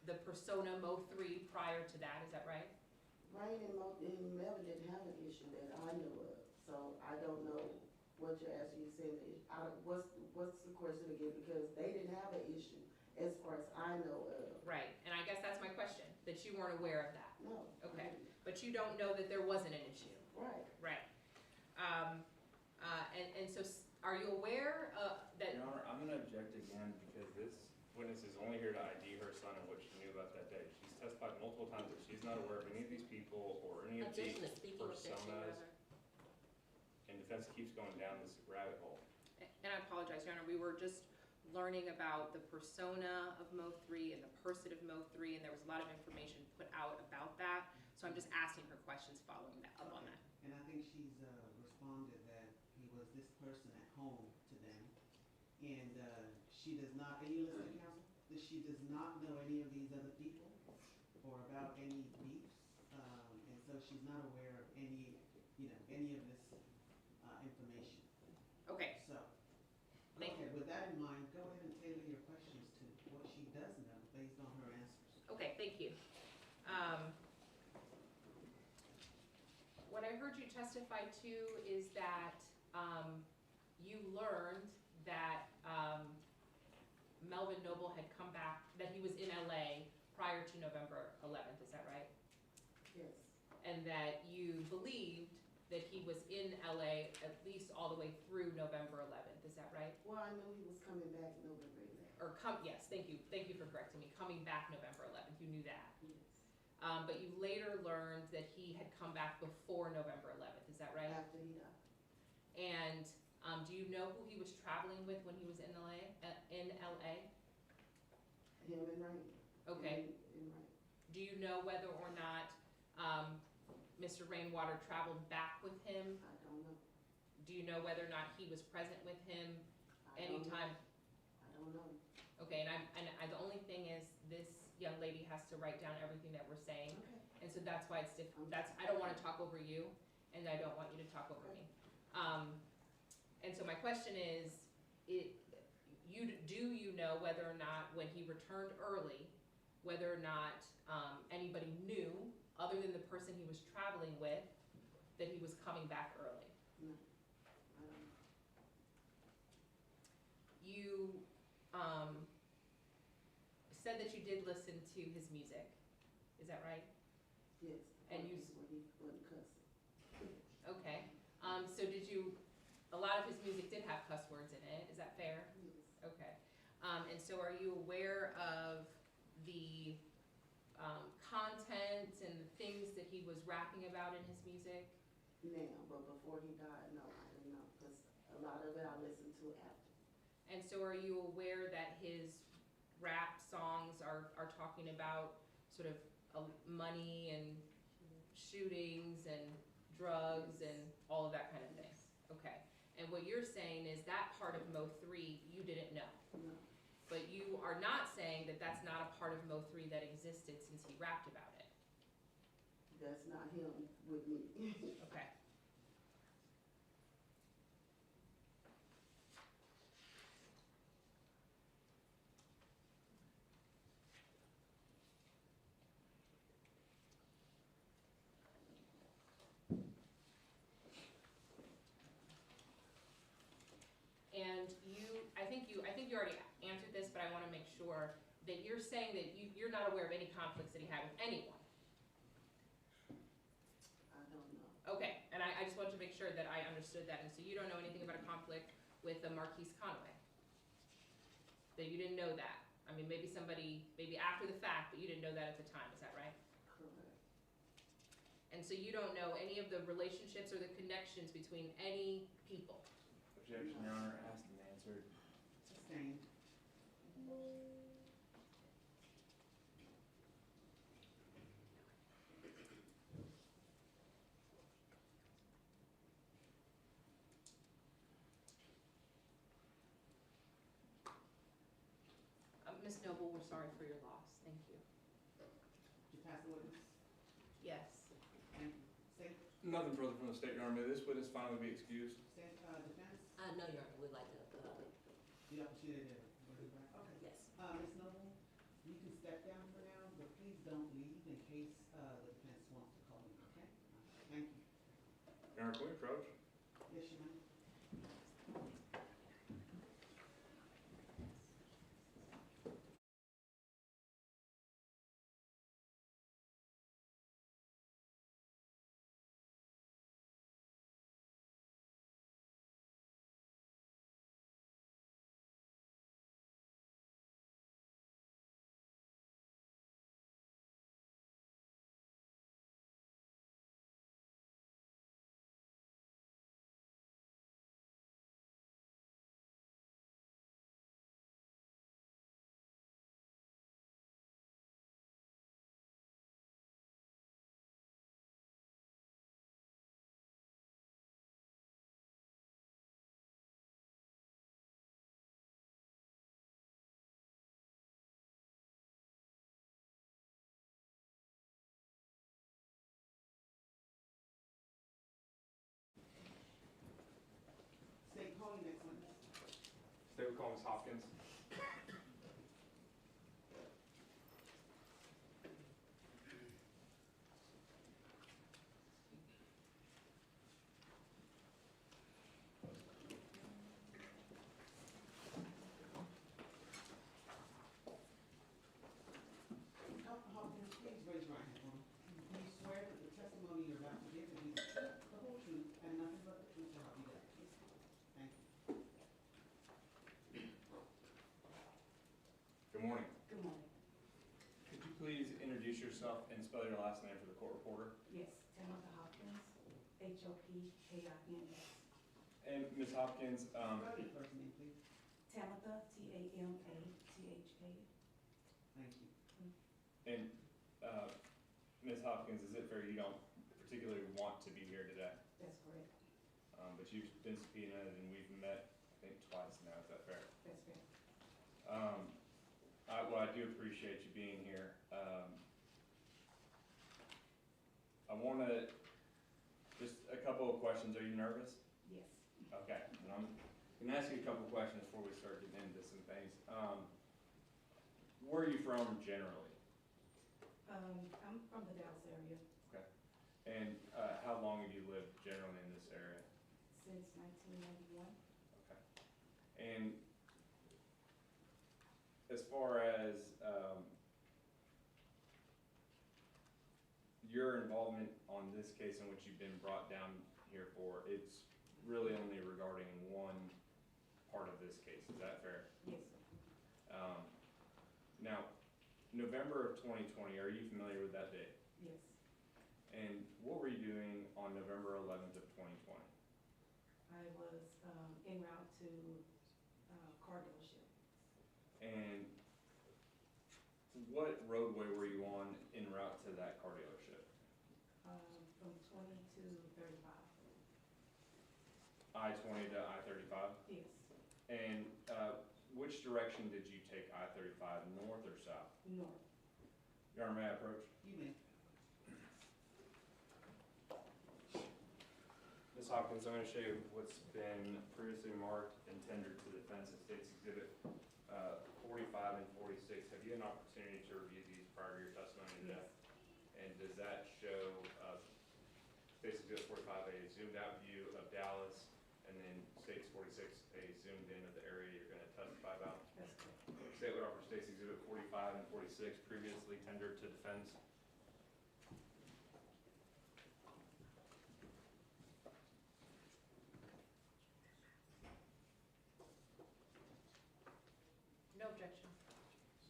the persona Mo3 prior to that, is that right? Rain and Melvin didn't have an issue that I know of, so I don't know what you're asking. You said, what's the question again? Because they didn't have an issue as far as I know of. Right, and I guess that's my question, that you weren't aware of that. No. Okay, but you don't know that there wasn't an issue. Right. Right. And so are you aware that? Your Honor, I'm gonna object again because this witness is only here to ID her son and what she knew about that day. She's testified multiple times that she's not aware of any of these people or any of the Objection to speaking, objection, personas. rather. And defense keeps going down this rabbit hole. And I apologize, Your Honor, we were just learning about the persona of Mo3 and the person of Mo3, and there was a lot of information put out about that. So I'm just asking her questions following that, up on that. And I think she's responded that he was this person at home to them. And she does not, are you listening, counsel? That she does not know any of these other people or about any beefs. And so she's not aware of any, any of this information. Okay, So, thank you. okay, with that in mind, go ahead and tailor your questions to what she does know based on her answers. Okay, thank you. What I heard you testify to is that you learned that Melvin Noble had come back, that he was in LA prior to November 11th, is that right? Yes, And that you believed that he was in LA at least all the way through November 11th, is that right? well, I knew he was coming back November 11th. Or yes, thank you for correcting me, coming back November 11th, you knew that. Yes, But you later learned that he had come back before November 11th, is that right? after he died. And do you know who he was traveling with when he was in LA? Him and Rain. Okay. And Rain. Do you know whether or not Mr. Rainwater traveled back with him? I don't know. Do you know whether or not he was present with him I don't know. anytime? I don't know. Okay, and the only thing is, this young lady has to write down everything that we're saying, Okay. and so that's why it's I don't want to talk over you, and I don't want you to talk over me. And so my question is, do you know whether or not when he returned early, whether or not anybody knew, other than the person he was traveling with, that he was coming back early? No, I don't know. You said that you did listen to his music, is that right? Yes. And you when he wasn't cussing. Okay, so a lot of his music did have cuss words in it, is that fair? Yes. Okay, and so are you aware of the content and the things that he was rapping about in his music? Now, but before he died, no, I didn't know, because a lot of it I listened to after. And so are you aware that his rap songs are talking about sort of money and shootings and drugs and all of that kind of thing? Okay, and what you're saying is that part of Mo 3 you didn't know, No, but you are not saying that that's not a part of Mo 3 that existed since he rapped about it. that's not him with me. Okay. And I think you already answered this, but I want to make sure that you're saying that you're not aware of any conflicts that he had with anyone. I don't know. Okay, and I just wanted to make sure that I understood that, and so you don't know anything about a conflict with Marquise Conway? That you didn't know that? I mean, maybe after the fact, but you didn't know that at the time, is that right? Correct. And so you don't know any of the relationships or the connections between any people? Objection, Your Honor, asked and answered. Sustained. Ms. Noble, we're sorry for your loss, thank you. Did you pass the witness? Yes. Thank you. State, Nothing further from the state, Your Honor. May this witness finally be excused? defense? No, Your Honor, we'd like to, The opportunity to bring it back. Okay. yes. Ms. Noble, you can step down for now, but please don't leave in case the defense wants to call you, okay? Thank you. Your Honor, can we approach? Yes, you may. please introduce yourself and spell your last name for the court reporter? Yes, Tamatha Hopkins, Hopkins. And Ms. Hopkins, Spell your first name, please. Tamatha, Tamatha. Thank you. and, Ms. Hopkins, is it fair you don't particularly want to be here today? That's correct, But you've been subpoenaed and we've met, I think, twice now, is that fair? that's correct. Well, I do appreciate you being here. I wanna, just a couple of questions, are you nervous? Yes, Okay, and I'm gonna ask you a couple of questions before we start getting into some things. Where are you from generally? I'm from the Dallas area And how long have you lived generally in this area? since 1991. Okay. And as far as your involvement on this case in which you've been brought down here for, it's really only regarding one part of this case, is that fair? Yes, Now, November of 2020, are you familiar with that date? yes. And what were you doing on November 11th of 2020? I was en route to car dealership, And what roadway were you on en route to that car dealership? from 20 to 35. I-20 to I-35? Yes, And which direction did you take I-35, north or south? north. Your Honor, may I approach? You may. Ms. Hopkins, I'm gonna show you what's been previously marked and tendered to the defense as State's Exhibit 45 and 46. Have you had an opportunity to review these prior to your testimony today? Yes, And does that show State's Exhibit 45, a zoomed out view of Dallas, and then State's 46, a zoomed in of the area you're gonna testify about? that's correct. State would offer State's Exhibit 45 and 46 previously tendered to defense. No objection.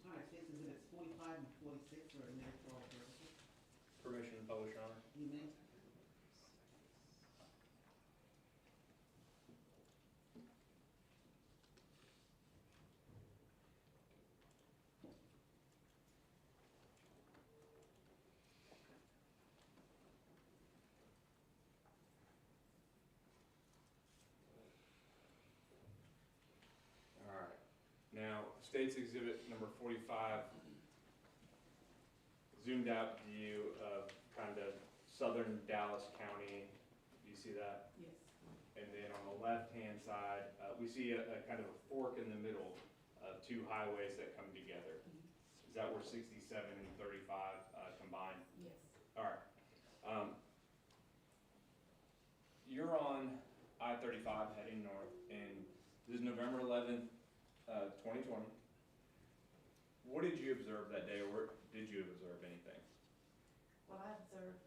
All right, State's Exhibits 45 and 46 are admitted for all purposes. Permission to publish, Your Honor. You may. All right. Now, State's Exhibit number 45, zoomed out view of kind of southern Dallas County. Do you see that? Yes, And then on the left-hand side, we see a kind of a fork in the middle of two highways that come together. Is that where 67 and 35 combine? yes, All right. You're on I-35 heading north, and this is November 11th, 2020. What did you observe that day, or did you observe anything? well, I observed,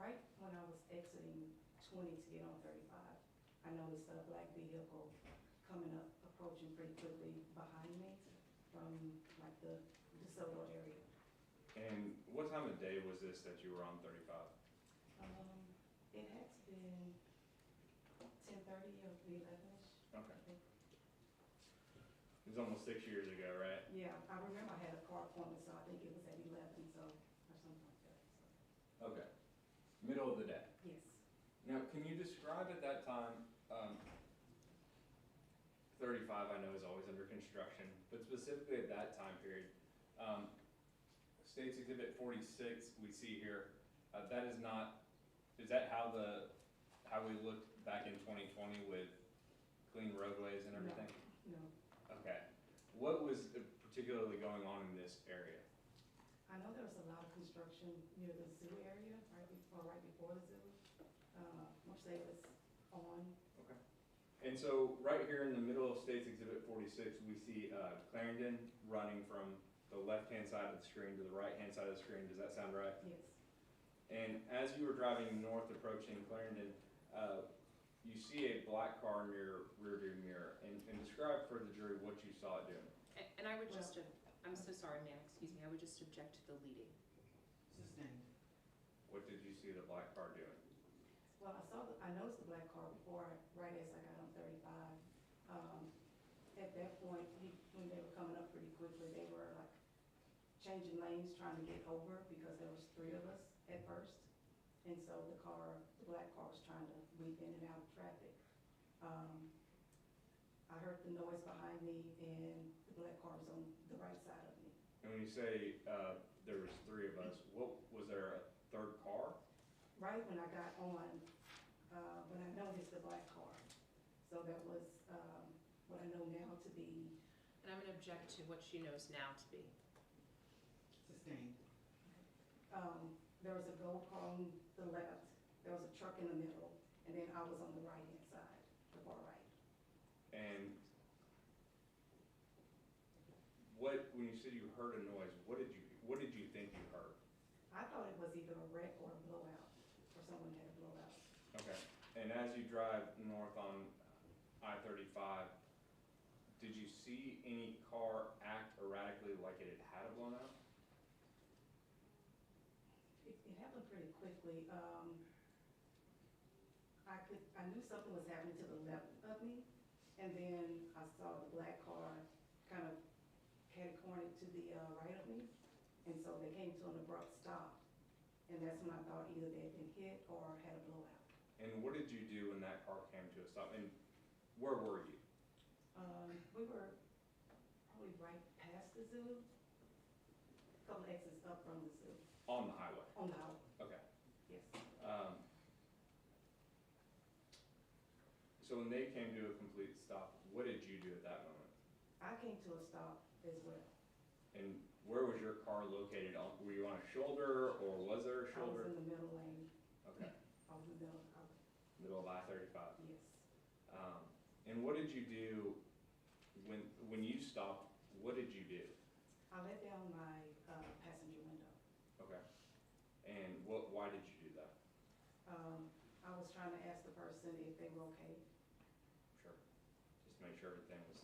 right when I was exiting 20 to get on 35, I noticed a black vehicle coming up, approaching pretty quickly behind me from like the DeSoto area. And what time of day was this that you were on 35? It had to been 10:30 or 11ish. Okay. It was almost 6 years ago, right? Yeah, I remember I had a car appointment, so I think it was at 11, so, or something like that, so, Okay. Middle of the day. yes. Now, can you describe at that time, 35 I know is always under construction, but specifically at that time period, State's Exhibit 46 we see here, that is not, is that how we looked back in 2020 with clean roadways and everything? No, Okay. What was particularly going on in this area? I know there was a lot of construction near the zoo area, right before the zoo, which they was on. Okay. And so, right here in the middle of State's Exhibit 46, we see Clarendon running from the left-hand side of the screen to the right-hand side of the screen. Does that sound right? Yes. And as you were driving north approaching Clarendon, you see a black car in your rearview mirror. And describe for the jury what you saw it doing. And I would just, I'm so sorry, ma'am, excuse excuse me, I would just object to the leading. Sustained. What did you see the black car doing? Well, I noticed the black car before, right as I got on 35. At that point, when they were coming up pretty quickly, they were like changing lanes, trying to get over, because there was 3 of us at first. And so the black car was trying to weave in and out of traffic. I heard the noise behind me, and the black car was on the right side of me. And when you say, there was 3 of us, was there a third car? Right when I got on, when I noticed the black car. So that was what I know now to be, And I'm gonna object to what she knows now to be. Sustained. there was a gold car on the left, there was a truck in the middle, and then I was on the right-hand side, the far right. And when you said you heard a noise, what did you think you heard? I thought it was either a wreck or a blowout, or someone had a blowout. Okay. And as you drive north on I-35, did you see any car act erratically like it had a blown out? It happened pretty quickly. I knew something was happening to the left of me, and then I saw the black car kind of catty-cornered to the right of me, and so they came to an abrupt stop, and that's when I thought either they had been hit or had a blowout. And what did you do when that car came to a stop? And where were you? We were probably right past the zoo, a couple exits up from the zoo, On the highway? on the highway, Okay. yes. So when they came to a complete stop, what did you do at that moment? I came to a stop as well. And where was your car located? Were you on a shoulder, or was there a I was shoulder? in the middle lane, Okay, I was in the middle, middle of I-35. yes. And what did you do when you stopped? What did you do? I let down my passenger window. Okay. And why did you do that? I was trying to ask the person if they were okay. Sure. Just to make sure everything was.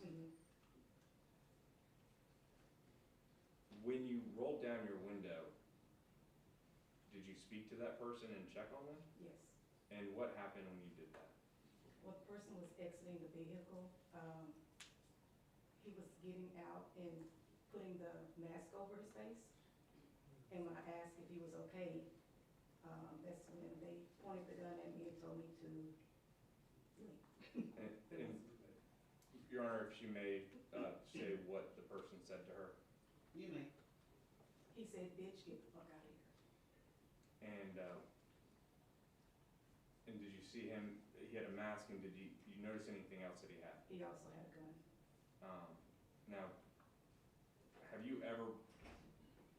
When you rolled down your window, did you speak to that person and check on them? Yes. And what happened when you did that? Well, the person was exiting the vehicle. He was getting out and putting the mask over his face. And when I asked if he was okay, that's when they pointed the gun at me and told me to leave. And Your Honor, if you may say what the person said to her. You may. He said, "Bitch, get the fuck out of here." And did you see him? He had a mask, and did you notice anything else that he had? He also had a gun. Now, have you ever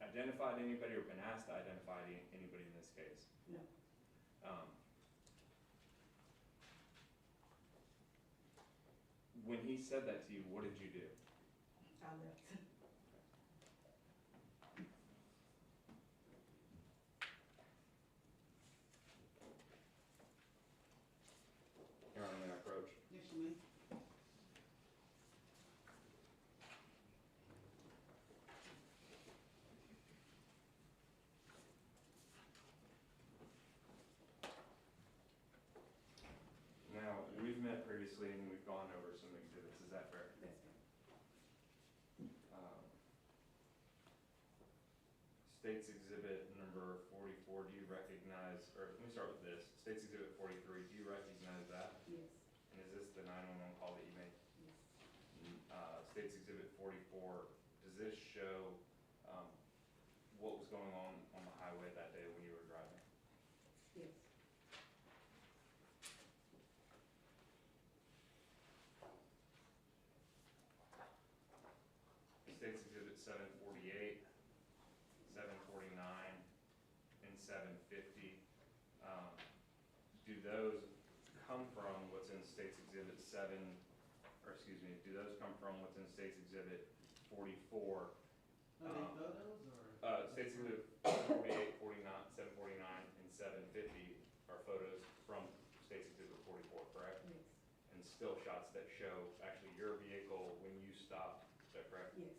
identified anybody or been asked to identify anybody in this case? No. When he said that to you, what did you do? I left. Your Honor, may I approach? Yes, you may. Now, we've met previously and we've gone over some exhibits, is that fair? That's it. State's Exhibit number 44, do you recognize, or let me start with this. State's Exhibit 43, do you recognize that? Yes. And is this the 911 call that you made? Yes. State's Exhibit 44, does this show what was going on the highway that day when you were driving? Yes. State's Exhibit 748, 749, and 750. Do those come from what's in State's Exhibit 7, or excuse me, do those come from what's in State's Exhibit 44? Are they photos or? State's Exhibit 748, 49, 749, and 750 are photos from State's Exhibit 44, correct? Yes. And still shots that show actually your vehicle when you stopped, is that correct? Yes.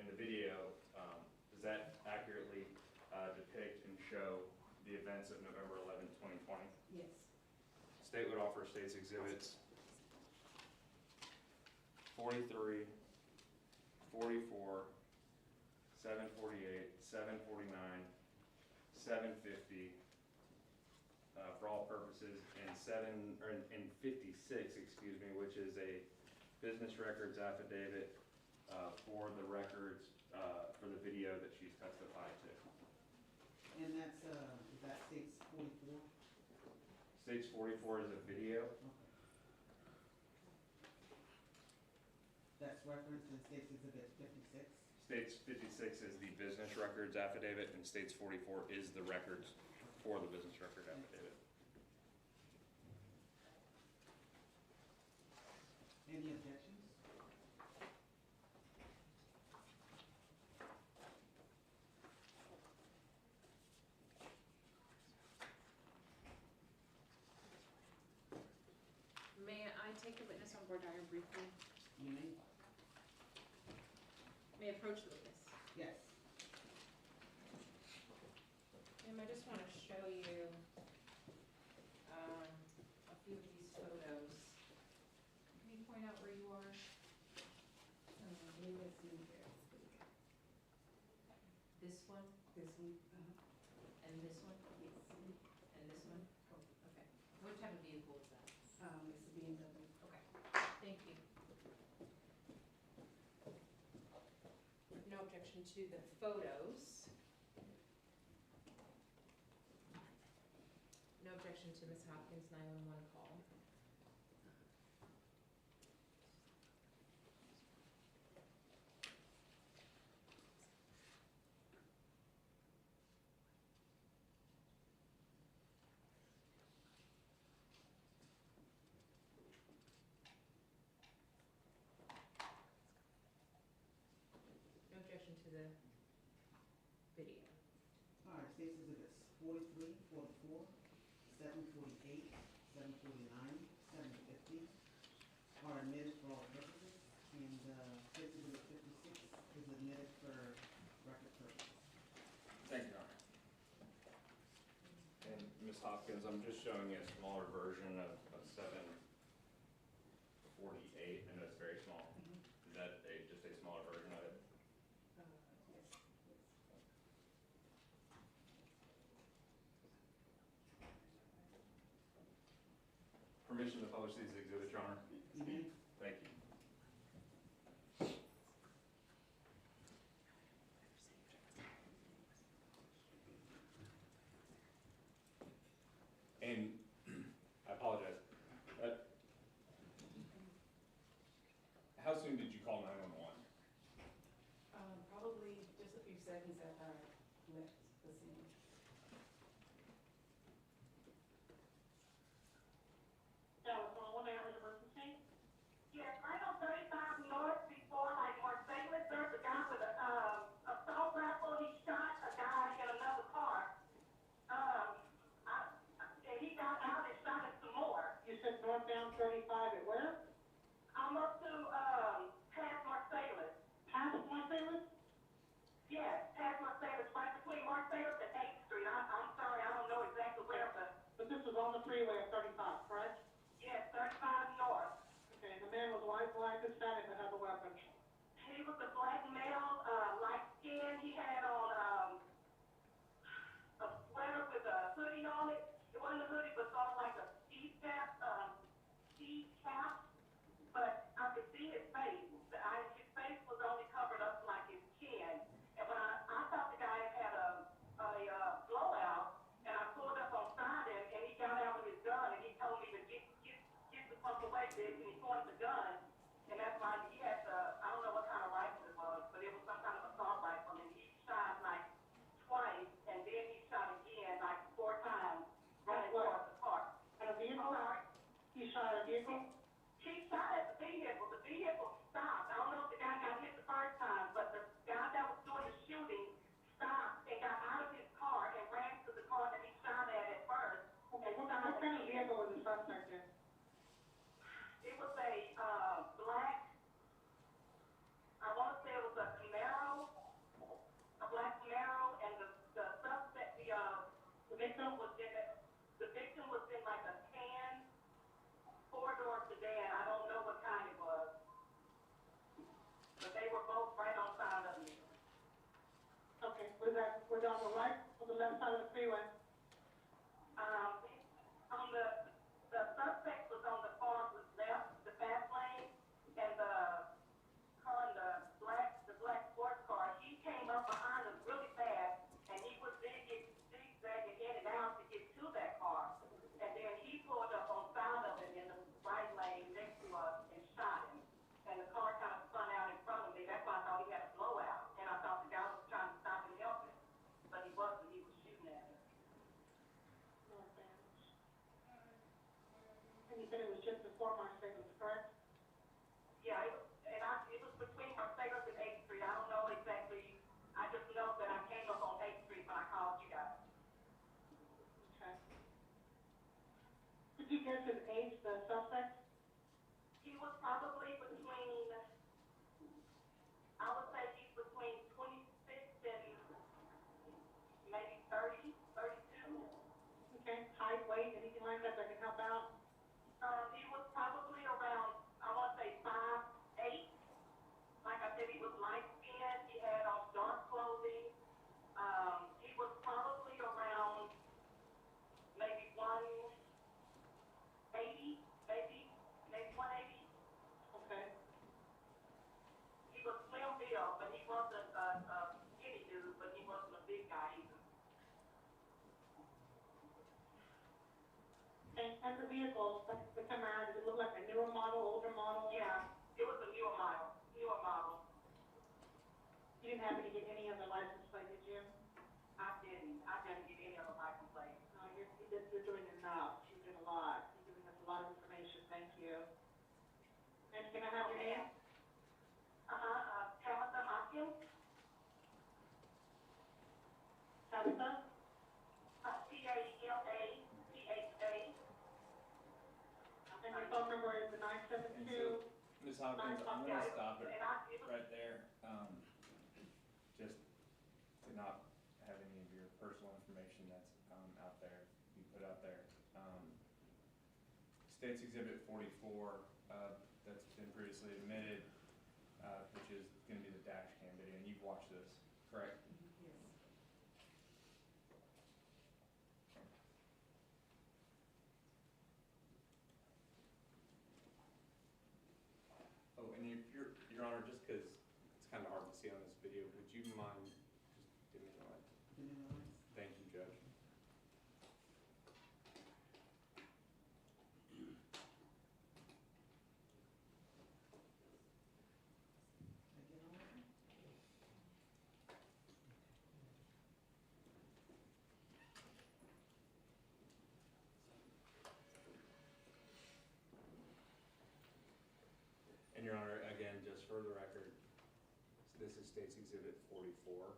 In the video, does State would offer state's exhibits 43, 44, 748, 749, 750, for all purposes, and 56, excuse me, which is a business records affidavit, for the records, for the video that she's testified to. And that's, is that states 44? States 44 is a video. Okay. That's referenced in states exhibit 56? States 56 is the business records affidavit, and states 44 is the records for the business record affidavit. Any objections? May I take the witness on board diary briefly? You may? May I approach the witness? Yes. Ma'am, I just want to show you a few of these photos. Can you point out where you are? This one, This one, and this one, yes, and this one? Oh, okay. What type of vehicle is that? it's a BMW. Okay, thank you. No objection to the photos. No objection to Ms. Hopkins' 911 call. No objection to the video. All right, states exhibits 43, 44, 748, 749, 750 are admitted for all purposes, and states exhibit 56 is admitted for record purposes. Thank you, Your Honor. And Ms. Hopkins, I'm just showing you a smaller version of 748. I know it's very small. Is that just a smaller version of it? Yes, yes. Permission to publish these exhibits, Your Honor? You may? Thank you. And I apologize. How soon did you call 911? Probably just a few seconds after I left the scene. Telephone, what area emergency? Yes, right on 35 North before like Marcellus, there's a guy with a assault rifle. He shot a guy in another car. And he got out and shot at some more. You said northbound 35 at where? I'm up to past Marcellus. Past Marcellus? Yes, past Marcellus, right between Marcellus and 8th Street. I'm sorry, I don't know exactly where, but this is on the freeway of 35, correct? Yes, 35 North. Okay, the man was white, black, Hispanic, and had a weapon. He was a black male, light skin. He had on a sweater with a hoodie on it. It wasn't a hoodie, but sort of like a ski cap, but I could see his face. His face was only covered up like his chin. And when I thought the guy had a blowout, and I pulled up on side him, and he got out with his gun, and he told me to get the fuck away, bitch, and he pointed the gun. And that's why he had I don't know what kind of rifle it was, but it was some kind of assault rifle, and he shot like twice, and then he shot again like 4 times right towards the car. And a vehicle? He shot a vehicle? He shot at the vehicle. The vehicle stopped. I don't know if the guy got hit the first time, but the guy that was doing the shooting stopped and got out of his car and ran to the car that he shot at first. Okay, what kind of vehicle was the suspect in? It was a black, I want to say it was a Camaro, a black Camaro, and the suspect, the victim was in like a tan was that, was on the right or the left side of the freeway? On the suspect was on the far left, the fast lane, and the car in the black sports car, he came up behind us really fast, and he was zigzagging in and out to get to that car. And then he pulled up on side of it in the right lane next to us and shot him. And the car kind of spun out in front of me, that's why I thought he had a blowout, and I thought the guy was trying to stop and help him, but he wasn't, he was shooting at him. And you said it was just before Marcellus, correct? Yeah, it was between Marcellus and 8th Street. I don't know exactly. I just know that I came up on 8th Street when I called you guys. Okay. Did you guess his age, the suspect? He was probably between, I would say he's between 26 and maybe 30, 32. Okay. Height, weight, anything like that can help out? He was probably around, I want to say 5'8". Like I said, he was light skinned, he had on dark clothing. He was probably around maybe 180, maybe 180. Okay. He was slim built, but he wasn't a skinny dude, but he wasn't a big guy either. And the vehicle, the Camaro, does it look like a newer model, older model? Yeah, it was a newer model. You didn't happen to get any other license plate, did you? I didn't get any other license plate. No, you're doing enough. You're doing a lot. You're giving us a lot of information. Thank you. And can I have your name? Tabitha Hopkins. Tabitha? T-A-L-A-T-H-A. And your phone number is the 972. Ms. Hopkins, I'm gonna stop it right there. Just to not have any of your personal information that's, out there, you put out there. State's Exhibit 44, that's been previously admitted, which is gonna be the dash cam video, and you've watched this, correct? Yes. Oh, and if Your Honor, just because it's kind of hard to see on this video, would you mind just giving me the light? Thank you, Judge. And Your Honor, again, just for the record, this is State's Exhibit 44.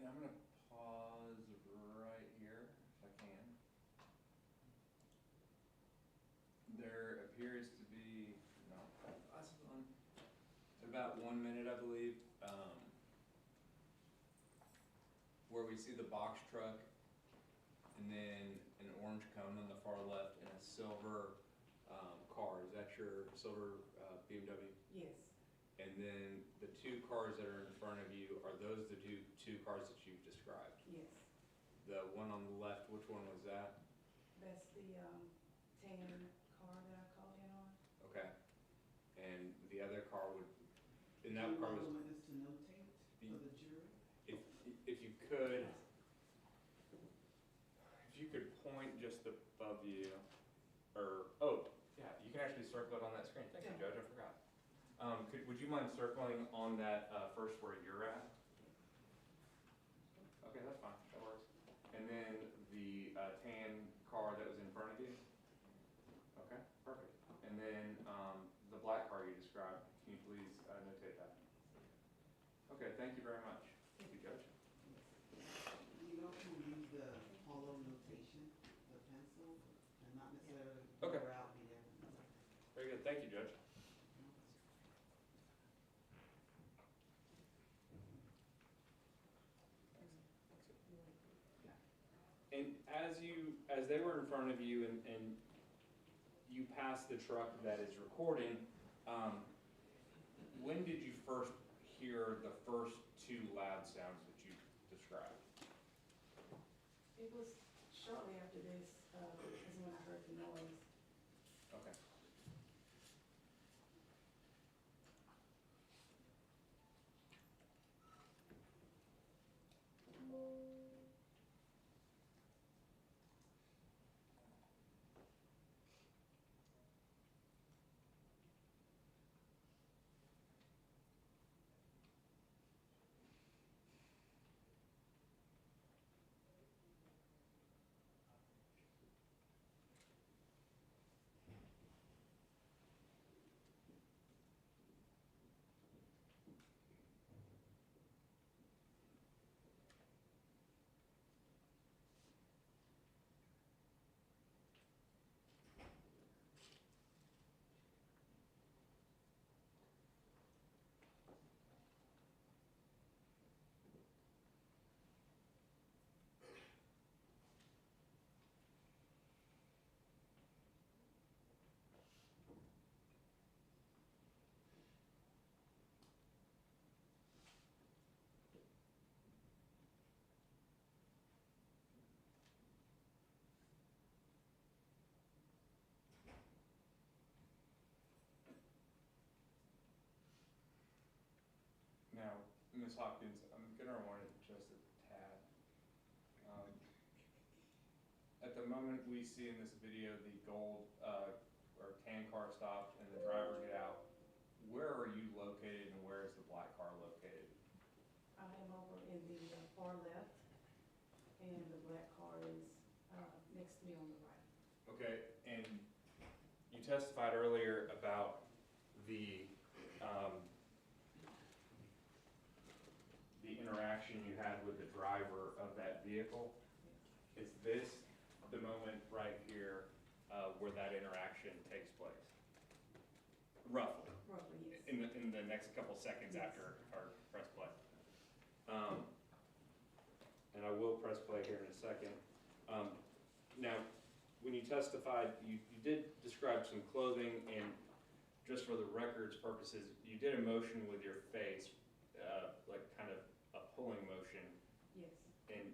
And I'm gonna pause right here, if I can. There appears to be, no, glasses on, about 1 minute, I believe. where we see the box truck and then an orange cone on the far left and a silver, car. Is that your silver, BMW? Yes, And then the two cars that are in front of you, are those the two cars that you've described? yes. The one on the left, which one was that? That's the, tan car that I called in on. Okay. And the other car would, and Do that you car was, want us to notate for the jury? if you could, if you could point just above you, or, oh, yeah, you can actually circle it on that screen. Thank you, Judge, I forgot. Would you mind circling on that, first where you're at? Okay, that's fine, that works. And then the, tan car that was in front of you? Okay, perfect. And then, the black car you described, can you please, notate that? Okay, thank you very much. Thank you, Judge. You know, can use the hollow notation, the pencil, and not necessarily Okay. go out the end. Very good, thank you, Judge. And as they were in front of you and you passed the truck that is recording, when did you first hear the first two loud sounds that you described? It was shortly after this, is when I heard the noise. Okay. Now, Ms. Hopkins, I'm gonna rewind it just a tad. At the moment, we see in this video the gold, or tan car stop and the driver get out. Where are you located and where is the black car located? I am over in the far left, and the black car is, next to me on the right. Okay, and you testified earlier about the interaction you had with the driver of that vehicle. Is this the moment right here where that interaction takes place? Roughly, Roughly, yes. in the next couple seconds Yes. after our press play. And I will press play here in a second. Now, when you testified, you did describe some clothing, and just for the record's purposes, you did a motion with your face, like kind of a pulling motion. Yes, And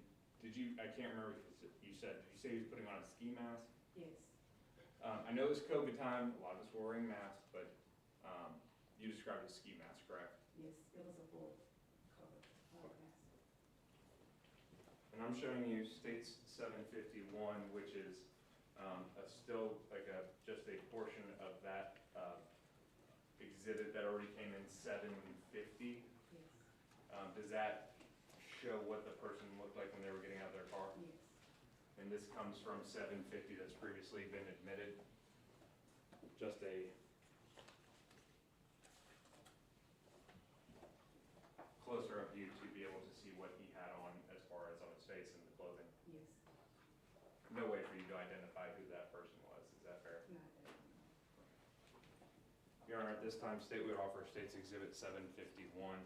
did you, I can't remember if you said, did you say he was putting on a ski mask? yes, I know it's COVID time, a lot of us were wearing masks, but you described it as ski mask, correct? yes, it was a full cover, mask. And I'm showing you states 751, which is still like just a portion of that exhibit that already came in 750. Yes, Does that show what the person looked like when they were getting out of their car? yes, And this comes from 750 that's previously been admitted. Just a closer up view to be able to see what he had on as far as on his face and the clothing. yes, No way for you to identify who that person was, is that fair? not that. Your Honor, at this time, State would offer State's Exhibit 751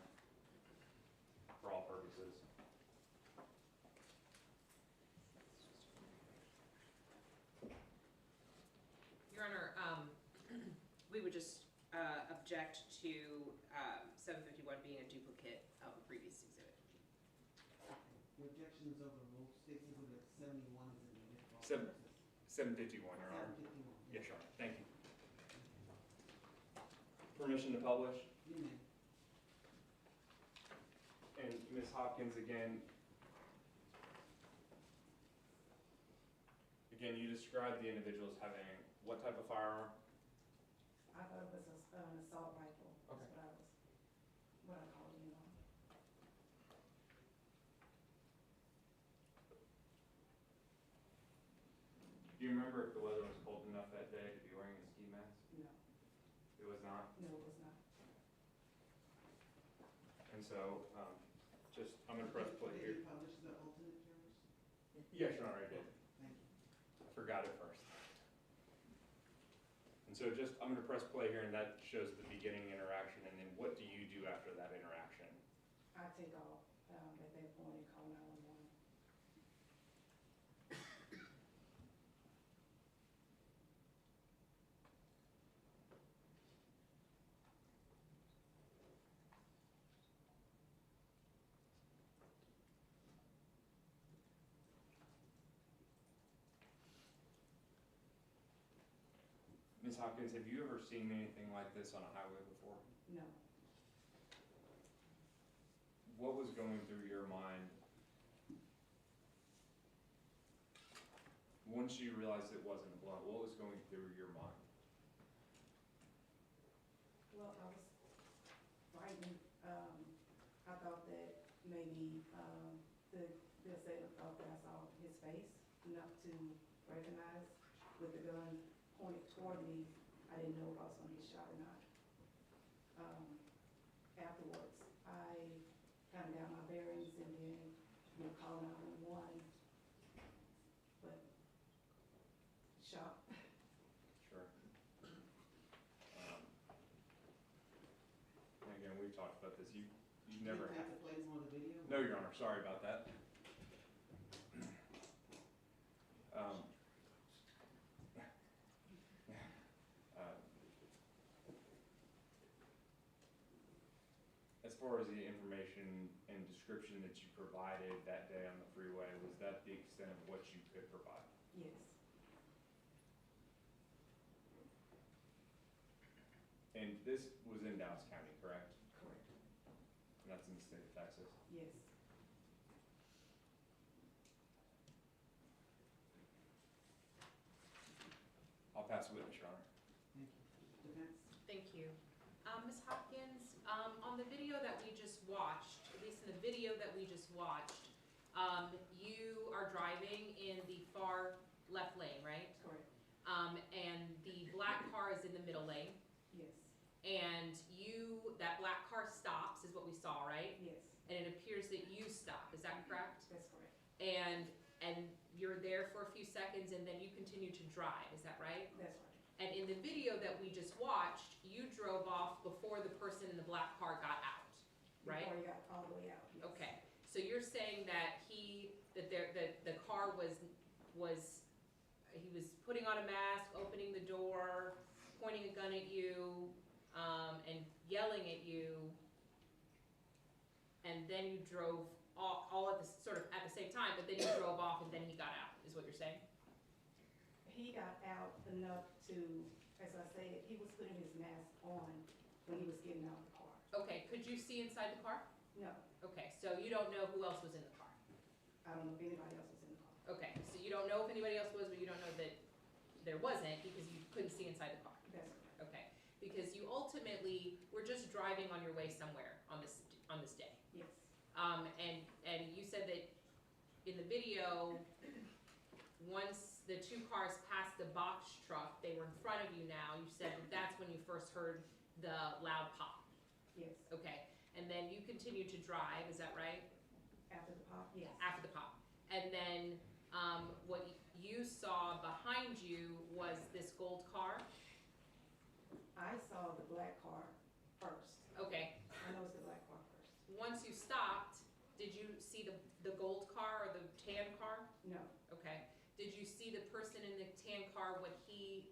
for all purposes. to, 751 being a duplicate of a previous exhibit. The objection is overruled. State's Exhibit 71 is in the mid-fall. Seven- 751, Your Honor. 751. Yes, Your Honor, thank you. Permission to publish? You may. And Ms. Hopkins, again, you described the individual as having what type of firearm? I thought it was an assault rifle. Okay. That's what I called it on. Do you remember if the weather was cold enough that day to be wearing a ski mask? No, It was not? no, it was not. And so, I'm gonna press play here. Did you publish the alternate jurors? Yes, Your Honor, I did. Thank you. I forgot it first. And so I'm gonna press play here, and that shows the beginning interaction, and then what do you do after that interaction? I take off, at that point and call 911. Ms. Hopkins, have you ever seen anything like this on a highway before? No, What was going through your mind once you realized it wasn't a blunt? What was going through your mind? well, I was frightened. I thought that maybe, the assailant thought that I saw his face enough to recognize with the gun pointed toward me. I didn't know if I was gonna get shot or not. Afterwards, I kind of got my bearings and then, called 911. But shocked. Sure. And again, we've talked about this. You've never Did you had. have to play more of the video? No, Your Honor, sorry about that. Um, uh, As far as the information and description that you provided that day on the freeway, was that the extent of what you could provide? Yes, And this was in Dallas County, correct? correct. And that's in the state of Texas? Yes. I'll pass the witness, Your Honor. Thank you. Defense? Thank you. Ms. Hopkins, on the video that we just watched, at least in the video that we just watched, you are driving in the far left lane, right? Correct. And the black car is in the middle lane, Yes. and that black car stops, is what we saw, right? Yes. And it appears that you stop, is that correct? That's correct. And you're there for a few seconds, and then you continue to drive, is that right? That's right. And in the video that we just watched, you drove off before the person in the black car got out, right? Before he got all the way out. Yes. Okay, so you're saying that the car he was putting on a mask, opening the door, pointing a gun at you, and yelling at you, and then you drove all at the same time, but then you drove off and then he got out, is what you're saying? He got out enough to, as I said, he was putting his mask on when he was getting out of the car. Okay, could you see inside the car? No, Okay, so you don't know who else was in the car? I don't know if anybody else was in the car. Okay, so you don't know if anybody else was, but you don't know that there wasn't because you couldn't see inside the car? That's correct. Okay, because you ultimately were just driving on your way somewhere on this day. Yes. And you said that in the video, once the two cars passed the box truck, they were in front of you now, you said that that's when you first heard the loud pop. Yes. Okay, and then you continued to drive, is that right? After the pop, yes. After the pop. And then, what you saw behind you was this gold car? I saw the black car first. Okay, I noticed the black car first. once you stopped, did you see the gold car or the tan car? No, Okay. Did you see the person in the tan car, what he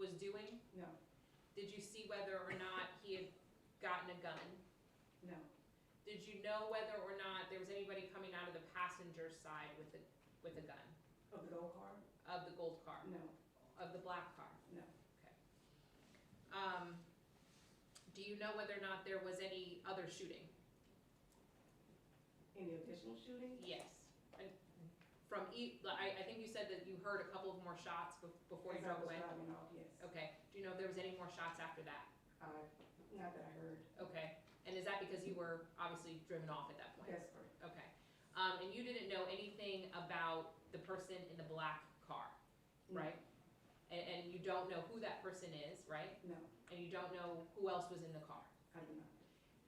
was doing? no, Did you see whether or not he had gotten a gun? No, Did you know whether or not there was anybody coming out of the passenger side with a gun? of the gold car? Of the gold car? No, Of the black car? no, Do you know whether or not there was any other shooting? any additional shooting? Yes. And from I think you said that you heard a couple of more shots before you As I drove was away? driving off, yes. Okay. Do you know if there was any more shots after that? Not that I heard, Okay. And is that because you were obviously driven off at that point? that's correct. Okay. And you didn't know anything about the person in the black car, No. right? And you don't know who that person is, right? No, And you don't know who else was in the car? I do not,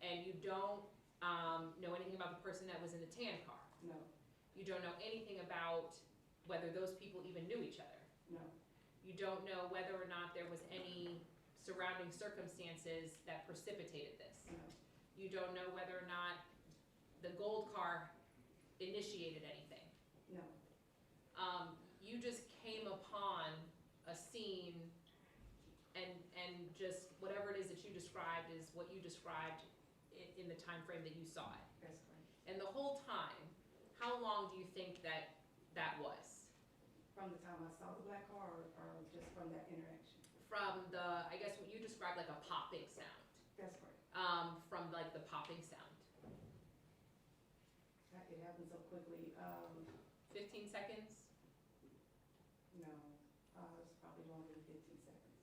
And you don't know anything about the person that was in the tan car? no, You don't know anything about whether those people even knew each other? no, You don't know whether or not there was any surrounding circumstances that precipitated this? no, You don't know whether or not the gold car initiated anything? no, You just came upon a scene and just whatever it is that you described is what you described in the time frame that you saw it. that's correct. And the whole time, how long do you think that was? From the time I saw the black car or just from that interaction? From the, I guess what you described like a popping sound, That's correct. from like the popping sound. It happened so quickly, 15 seconds? no, it's probably longer than 15 seconds.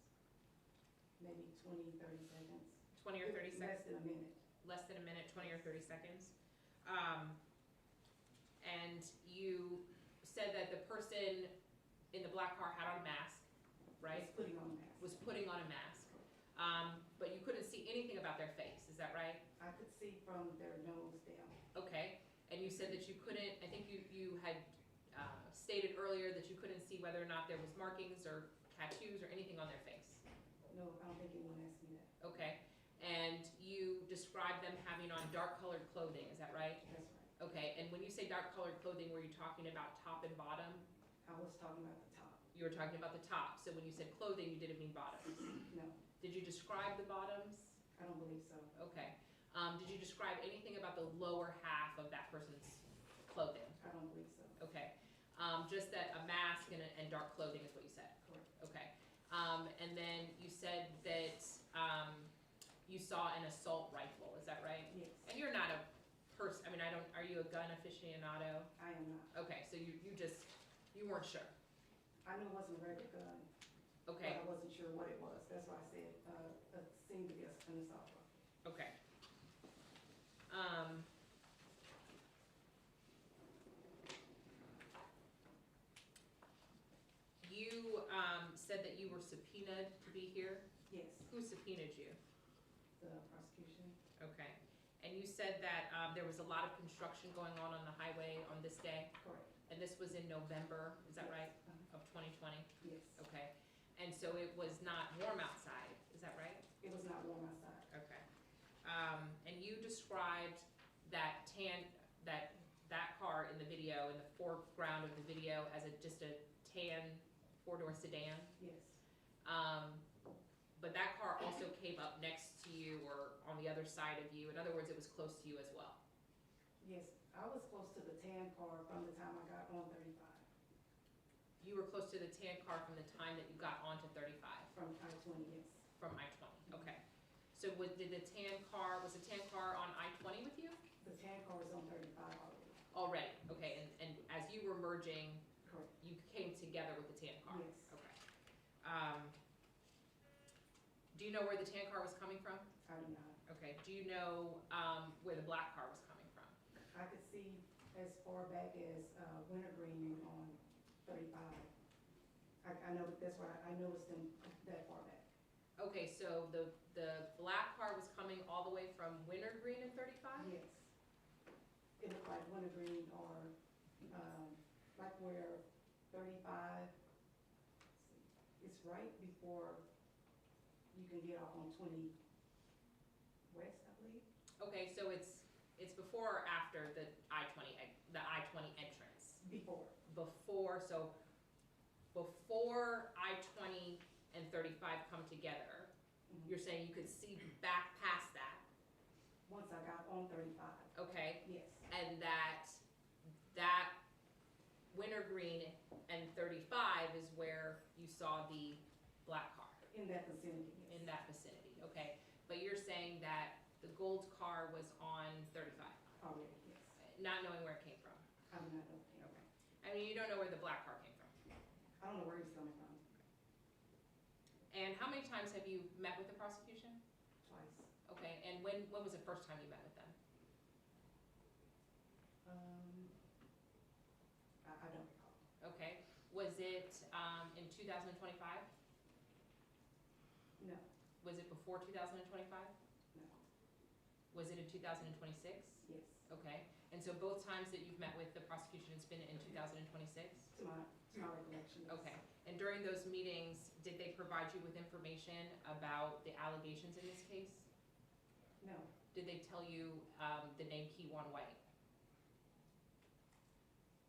Maybe 20, 30 seconds. 20 or 30 seconds? Less than a minute. Less than a minute, 20 or 30 seconds. And you said that the person in the black car had on a mask, right? Just putting on a mask. Was putting on a mask. But you couldn't see anything about their face, is that right? I could see from their nose down. Okay. And you said that you couldn't, I think you had stated earlier that you couldn't see whether or not there was markings or tattoos or anything on their face. No, I don't think anyone asked me that. Okay. And you described them having on dark colored clothing, is that right? That's right. Okay. And when you say dark colored clothing, were you talking about top and bottom? I was talking about the top. You were talking about the top. So when you said clothing, you didn't mean bottoms. No, Did you describe the bottoms? I don't believe so. Okay. Did you describe anything about the lower half of that person's clothing? I don't believe so. Okay. Just that a mask and dark clothing is what you said? Correct. Okay. And then you said that you saw an assault rifle, is that right? Yes, And you're not a person, I mean, are you a gun aficionado? I am not. Okay, so you weren't sure? I knew it wasn't a regular gun, Okay, but I wasn't sure what it was. That's why I said, it seemed to be an assault rifle. okay. You said that you were subpoenaed to be here. Yes, Who subpoenaed you? the prosecution. Okay. And you said that there was a lot of construction going on the highway on this day, Correct. and this was in November, is that right, Uh-huh. of 2020? Yes. Okay. And so it was not warm outside, is that right? It was not warm outside. Okay. And you described that that car in the video, in the foreground of the video, as just a tan four-door sedan. Yes, But that car also came up next to you or on the other side of you. In other words, it was close to you as well. yes. I was close to the tan car from the time I got on 35, You were close to the tan car from the time that you got onto 35 from I-20, yes. from I-20. Okay. So was the tan car on I-20 with you? The tan car was on 35 already. Already, okay. And as you were merging, Correct. you came together with the tan car? Yes. Okay. Do you know where the tan car was coming from? I do not. Okay. Do you know where the black car was coming from? I could see as far back as Wintergreen on 35. I know, that's why I noticed them that far back. Okay, so the black car was coming all the way from Wintergreen in 35? Yes. It looked like Wintergreen or, like where 35, it's right before you can get off on 20 West, I believe. Okay, so it's before or after the I-20 entrance? Before. So before I-20 and 35 come together, Mhm. you're saying you could see back past that on 35, okay? yes, And that wintergreen and 35 is where you saw the black car, in that vicinity, yes. in that vicinity, okay? But you're saying that the gold car was on 35, Already, yes. not knowing where it came from? I do not know. Okay. I mean, you don't know where the black car came from. I don't know where he's coming from, And how many times have you met with the prosecution? twice. Okay, and when was the first time you met with them? I don't recall. Okay, was it in 2025? No, Was it before 2025? no, Was it in 2026? yes, Okay, and so both times that you've met with the prosecution, it's been in 2026? to my recollection, yes. Okay, and during those meetings, did they provide you with information about the allegations in this case? No, Did they tell you the name Keywan White?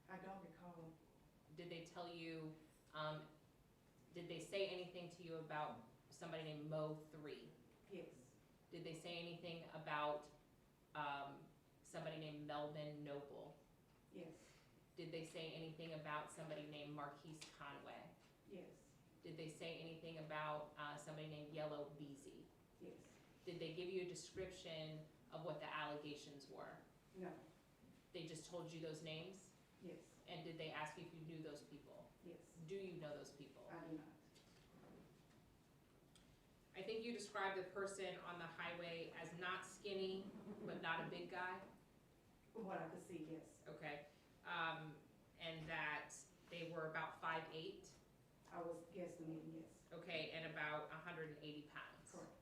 I don't recall. Did they tell you, did they say anything to you about somebody named Mo 3? Yes, Did they say anything about somebody named Melvin Noble? yes, Did they say anything about somebody named Marquise Conway? yes, Did they say anything about somebody named Yellow Beezy? yes, Did they give you a description of what the allegations were? no, They just told you those names? yes, And did they ask you if you knew those people? yes, Do you know those people? I do not. I think you described the person on the highway as not skinny, but not a big guy, From what I could see, yes, okay? And that they were about 5'8", I was guesstimating, yes, okay, and about 180 pounds. correct.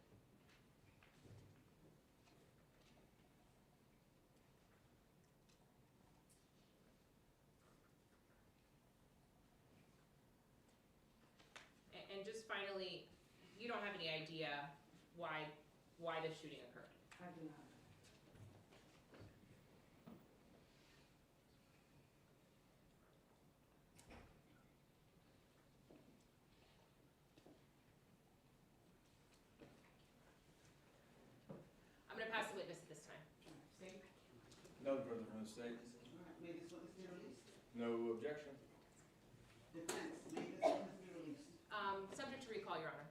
And just finally, you don't have any idea why the shooting occurred? I do not. I'm gonna pass the witness at this time. State, Nothing further from the state. all right, may this witness be released? No objection. Defense, may this witness be released? Subject to recall, Your Honor.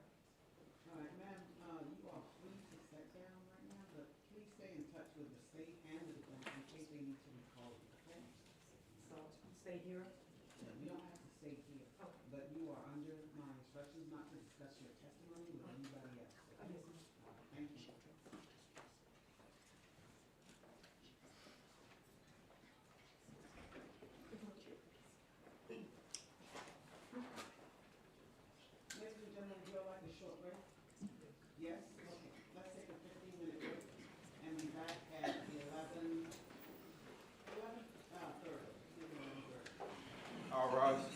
All right, ma'am, you are free to sit down right now, but please stay in touch with the state and the defense in case they need to recall you, okay? So, stay here? You don't have to stay here, Okay. but you are under my instructions not to discuss your testimony with anybody else. Yes, ma'am. All right, thank you. Ladies and gentlemen, would you all like a short break? Yes? Okay, let's take a 15-minute break and be back at 11:30. All rise.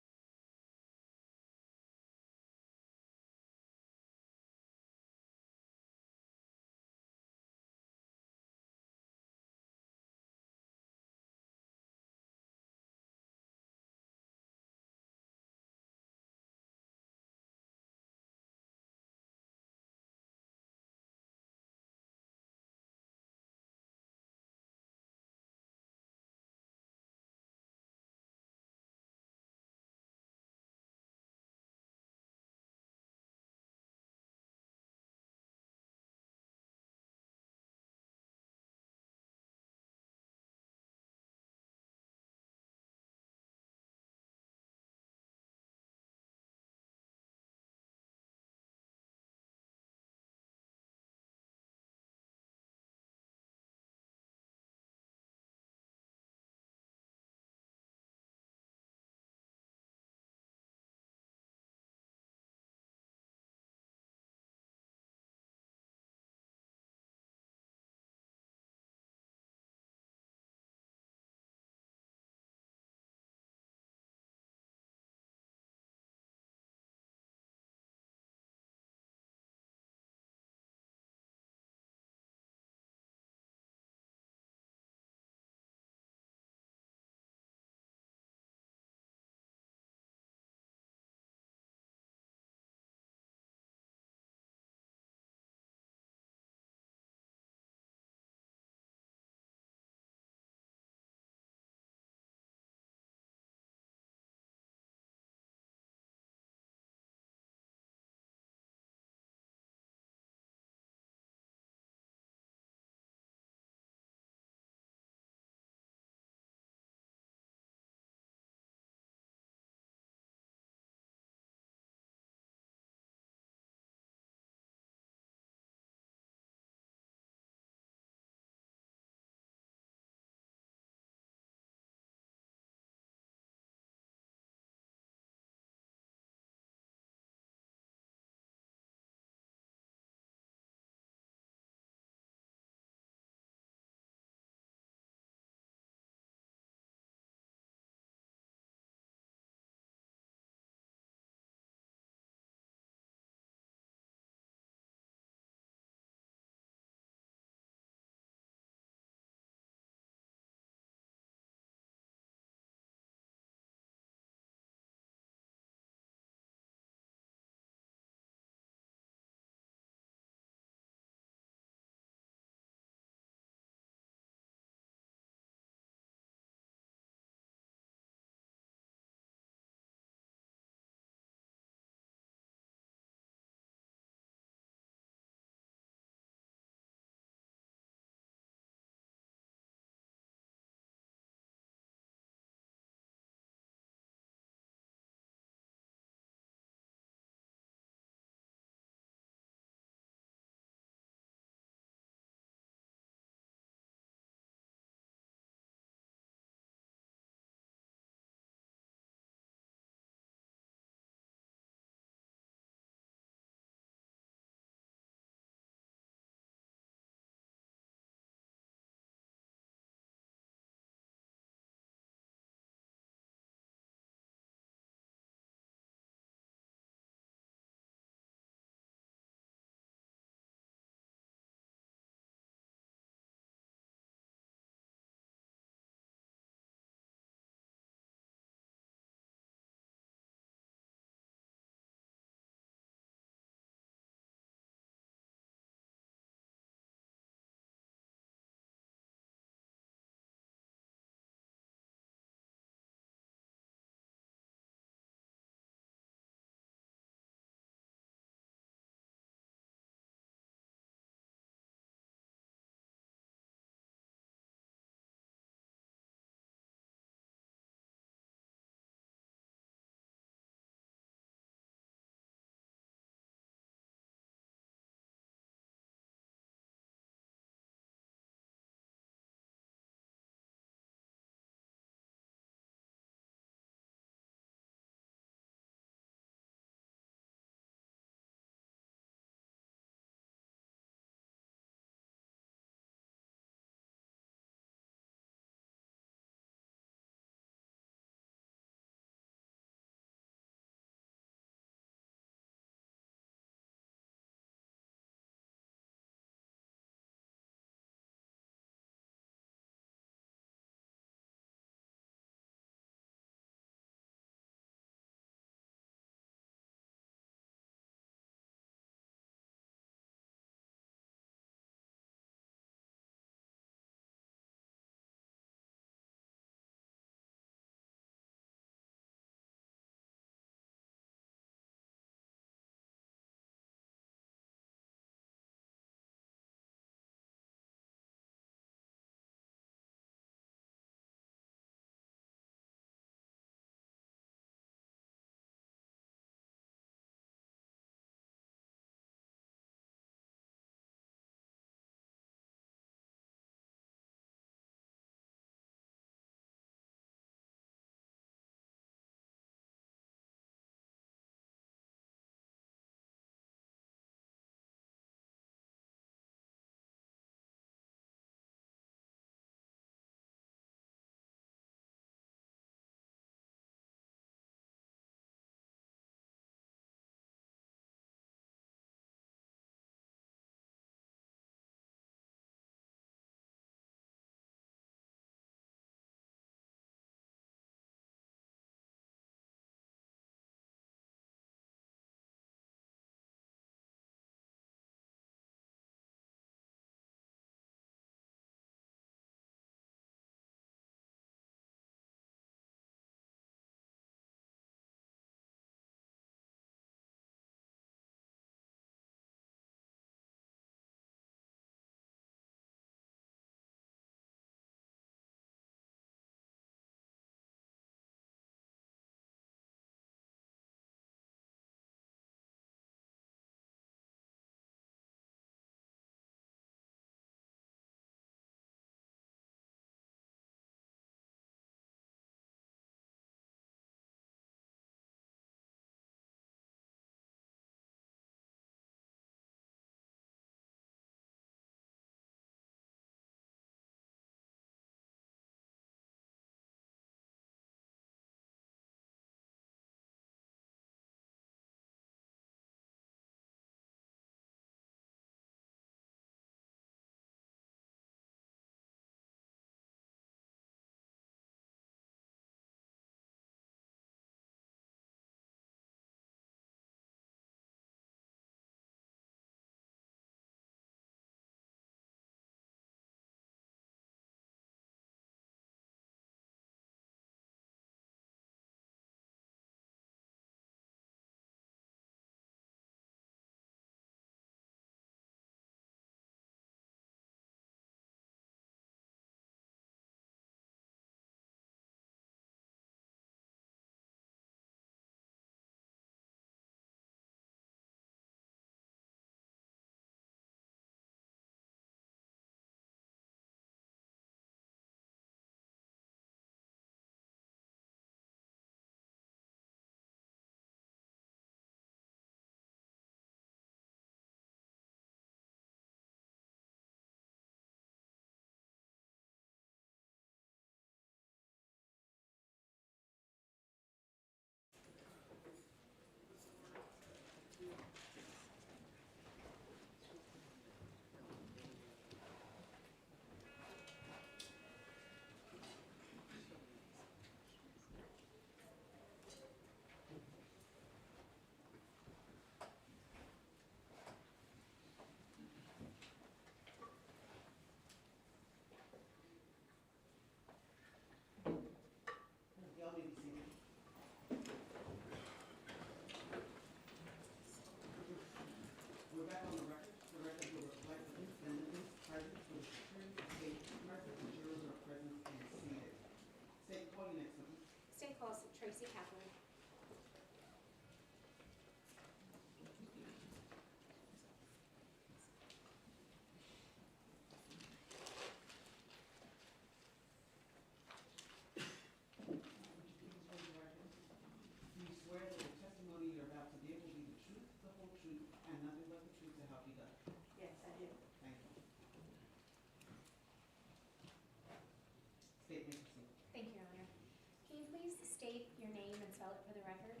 state your name and spell it for the record?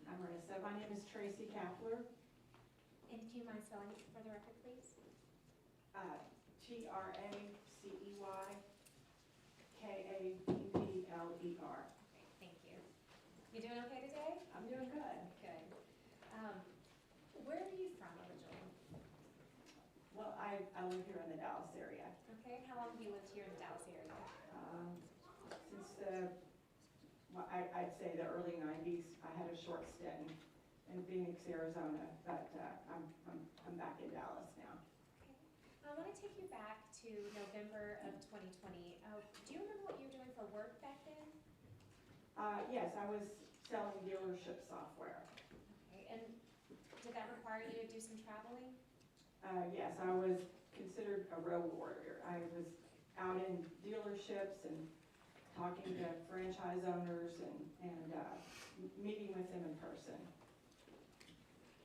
I'm Marissa. My name is Tracy Kapler. And do you mind spelling it for the record, please? Traceeppeler. Okay, thank you. You doing okay today? I'm doing good. Good. Where are you from originally? Well, I live here in the Dallas area. Okay, how long have you lived here in the Dallas area? Since I'd say the early 90s. I had a short stint in Phoenix, Arizona, but I'm back in Dallas now. Okay. I want to take you back to November of 2020. Do you remember what you were doing for work back then? Yes, I was selling dealership software. Okay, and did that require you to do some traveling? Yes, I was considered a road warrior. I was out in dealerships and talking to franchise owners and meeting with them in person.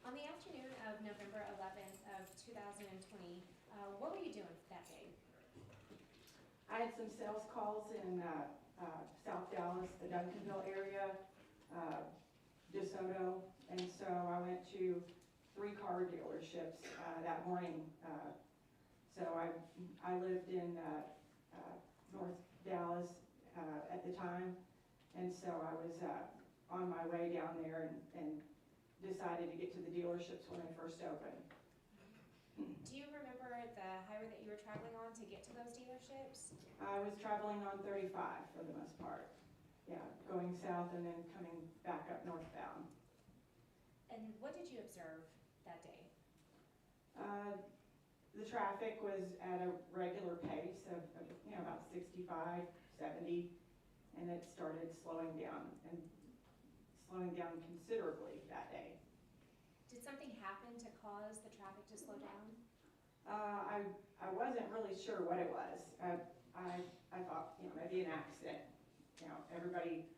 On the afternoon of November 11th of 2020, what were you doing that day? I had some sales calls in South Dallas, the Duncanville area, DeSoto, and so I went to 3 car dealerships that morning. So I lived in North Dallas at the time, and so I was on my way down there and decided to get to the dealerships when they first opened. Do you remember the highway that you were traveling on to get to those dealerships? I was traveling on 35 for the most part. Yeah, going south and then coming back up northbound. And what did you observe that day? The traffic was at a regular pace of about 65, 70, and it started slowing down considerably that day. Did something happen to cause the traffic to slow down? I wasn't really sure what it was. I thought, maybe an accident. Everybody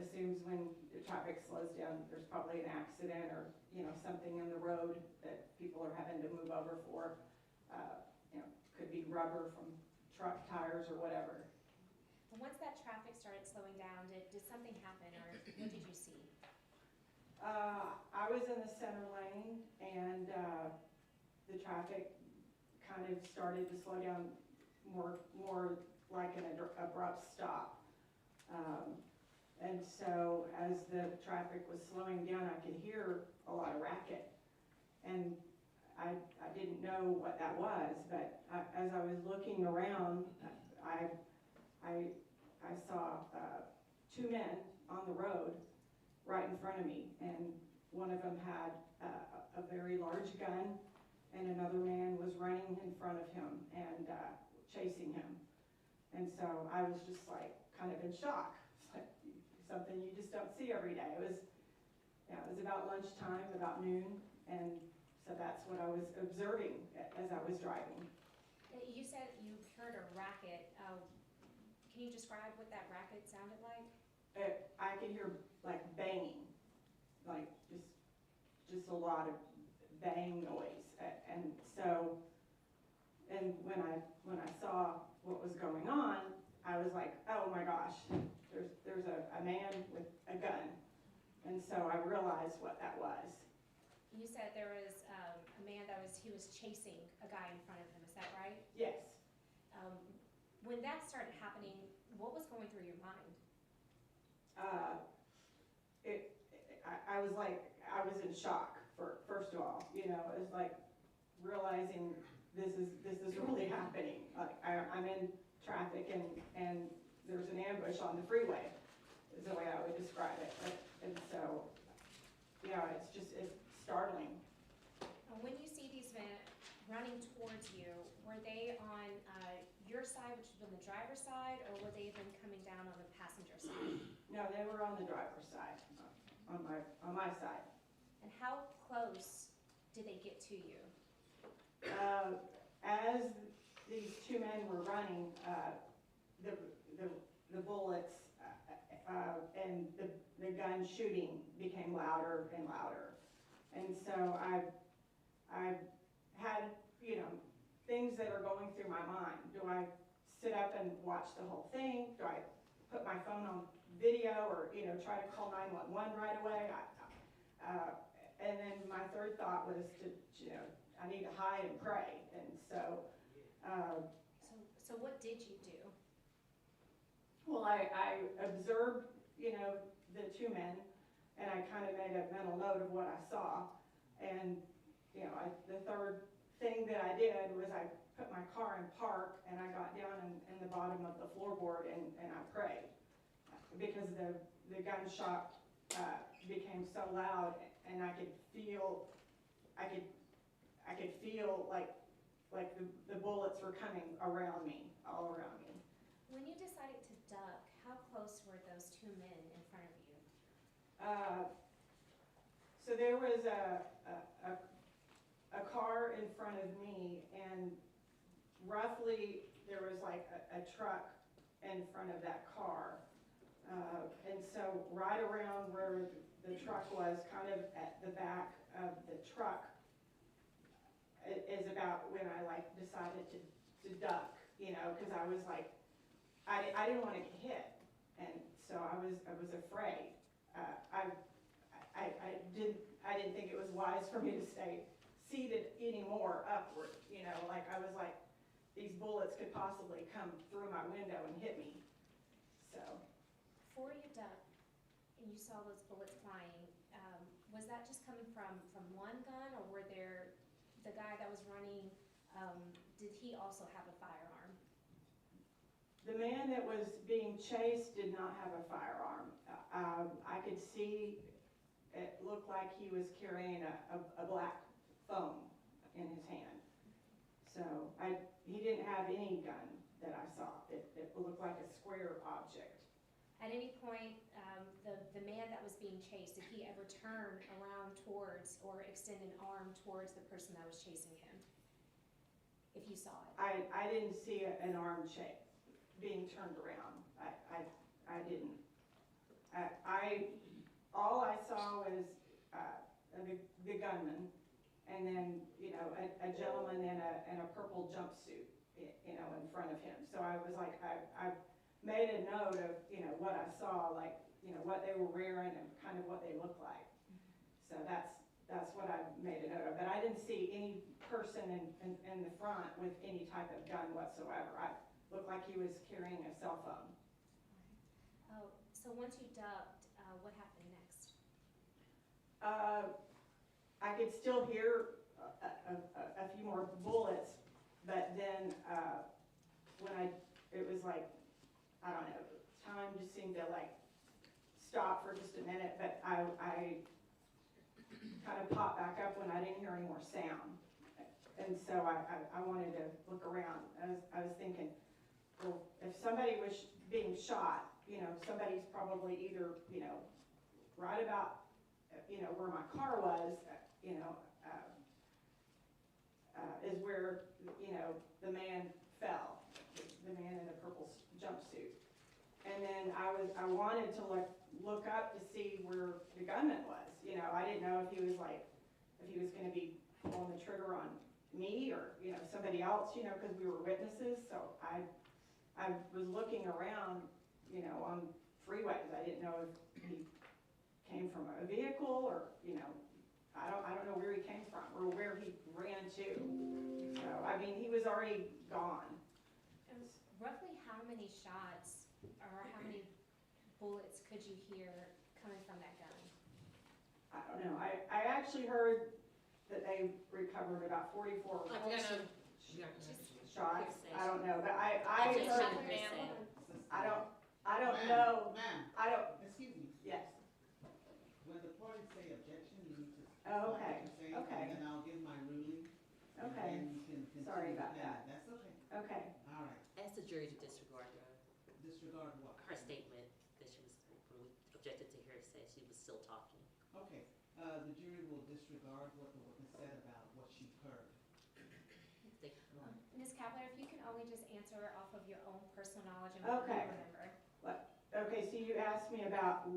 assumes when the traffic slows down, there's probably an accident or, something in the road that people are having to move over for. Could be rubber from truck tires or whatever. And once that traffic started slowing down, did something happen or what did you see? I was in the center lane and the traffic kind of started to slow down more like an abrupt stop. And so as the traffic was slowing down, I could hear a lot of racket. And I didn't know what that was, but as I was looking around, I saw 2 men on the road right in front of me, and one of them had a very large gun, and another man was running in front of him and chasing him. And so I was just like kind of in shock. It's like something you just don't see every day. It was about lunchtime, about noon, and so that's what I was observing as I was driving. You said you heard a racket. Can you describe what that racket sounded like? I could hear like banging, like just a lot of bang noise. And so, and when I saw what was going on, I was like, oh my gosh, there's a man with a gun. And so I realized what that was. You said there was a man he was chasing a guy in front of him, is that right? Yes. When that started happening, what was going through your mind? I was in shock first of all, it was like realizing this is really happening. Like I'm in traffic and there's an ambush on the freeway, is the way I would describe it. And so, it's startling. When you see these men running towards you, were they on your side, which was on the driver's side, or were they even coming down on the passenger side? No, they were on the driver's side, on my side. And how close did they get to you? As these 2 men were running, the bullets and the gun shooting became louder and louder. And so I had, things that are going through my mind. Do I sit up and watch the whole thing? Do I put my phone on video or, you know, try to call 911 right away. And then my third thought was to, you know, I need to hide and pray. And so, So what did you do? well, I observed, you know, the two men, and I kind of made a mental note of what I saw. And, you know, the third thing that I did was I put my car in park, and I got down in the bottom of the floorboard and I prayed. Because the gunshot became so loud, and I could feel like the bullets were coming around me, all around me. When you decided to duck, how close were those two men in front of you? So there was a car in front of me, and roughly there was like a truck in front of that car. And so right around where the truck was, kind of at the back of the truck, is about when I like decided to duck, you know, because I was like, I didn't want to get hit, and so I was afraid. I didn't think it was wise for me to stay seated anymore upward, you know, like I was like, these bullets could possibly come through my window and hit me, so. Before you ducked and you saw those bullets flying, was that just coming from one gun, or were there, the guy that was running, did he also have a firearm? The man that was being chased did not have a firearm. I could see it looked like he was carrying a black phone in his hand. So he didn't have any gun that I saw. It looked like a square object. At any point, the man that was being chased, did he ever turn around towards or extend an arm towards the person that was chasing him? If you saw it. I didn't see an arm being turned around. I didn't. All I saw was the gunman, and then, you know, a gentleman in a purple jumpsuit, you know, in front of him. So I was like, I made a note of, you know, what I saw, like, you know, what they were wearing and kind of what they looked like. So that's what I made a note of. But I didn't see any person in the front with any type of gun whatsoever. I looked like he was carrying a cell phone. Oh, so once you ducked, what happened next? I could still hear a few more bullets, but then it was like, I don't know, time just seemed to like stop for just a minute, but I kind of popped back up when I didn't hear any more sound. And so I wanted to look around. I was thinking, well, if somebody was being shot, you know, somebody's probably either, you know, right about, you know, where my car was, you know, is where, you know, the man fell, the man in the purple jumpsuit. And then I wanted to look up to see where the gunman was. You know, I didn't know if he was going to be pulling the trigger on me or, you know, somebody else, you know, because we were witnesses. So I was looking around, you know, on freeways. I didn't know if he came from a vehicle or, you know, I don't know where he came from or where he ran to. So, I mean, he was already gone. And roughly how many shots or how many bullets could you hear coming from that gun? I don't know. I actually heard that they recovered about 44 shots. I don't know, but I heard, I don't know. Ma'am, I don't, excuse me. yes. When the parties say objection, you need to. Oh, okay, stop what you're saying, okay. And then I'll give my ruling. Okay. And then you can continue. Sorry about with that. That's okay. Okay. All right. Ask the jury to disregard Disregard what? her statement that she was, when we objected to her, say she was still talking. Okay, the jury will disregard what the witness said about what she heard. They- Go ahead. Ms. Kapler, if you can only just answer off of your own personal knowledge and what Okay. you remember. Okay, so you asked me about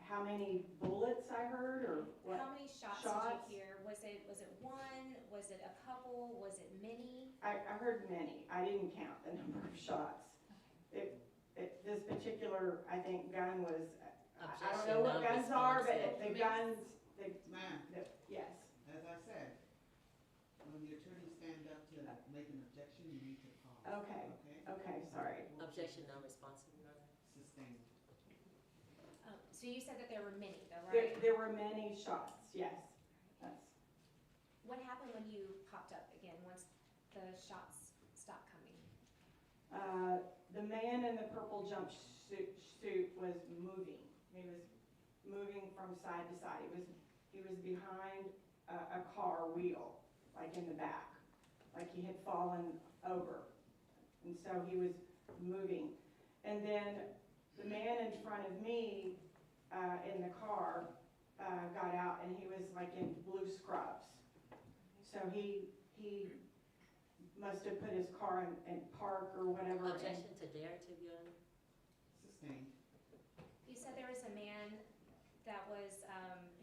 how many bullets I heard or what? How many shots Shots? did you hear? Was it one? Was it a couple? Was it many? I heard many. I didn't count the number of shots. Okay. this particular, I think, gun was, I don't Objection, know what guns are, but non-responsive. the guns, Ma'am, yes. as I said, when the attorney stand up to make an objection, you need to pause. Okay, Okay? okay, sorry. Objection non-responsive, Your Honor. Sustained. So you said that there were many though, There, right? there were many shots, yes. That's, What happened when you popped up again, once the shots stopped coming? the man in the purple jumpsuit was moving. He was moving from side to side. He was behind a car wheel, like in the back, like he had fallen over. And so he was moving. And then the man in front of me, in the car, got out and he was like in blue scrubs. So he must have put his car in park or whatever. and- Objection to narrative, Your Honor. Sustained. You said there was a man that was,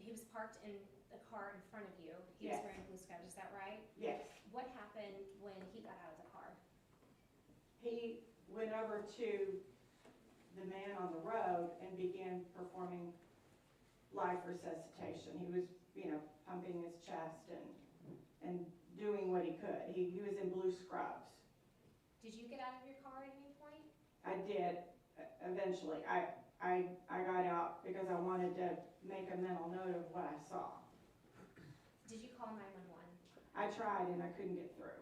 he was parked in the car in front of you. He was Yes. wearing blue scrubs, is that right? Yes. What happened when he got out of the car? He went over to the man on the road and began performing life resuscitation. He was, pumping his chest and doing what he could. He was in blue scrubs. Did you get out of your car at any point? I did, eventually. I got out because I wanted to make a mental note of what I saw. Did you call 911? I tried and I couldn't get through.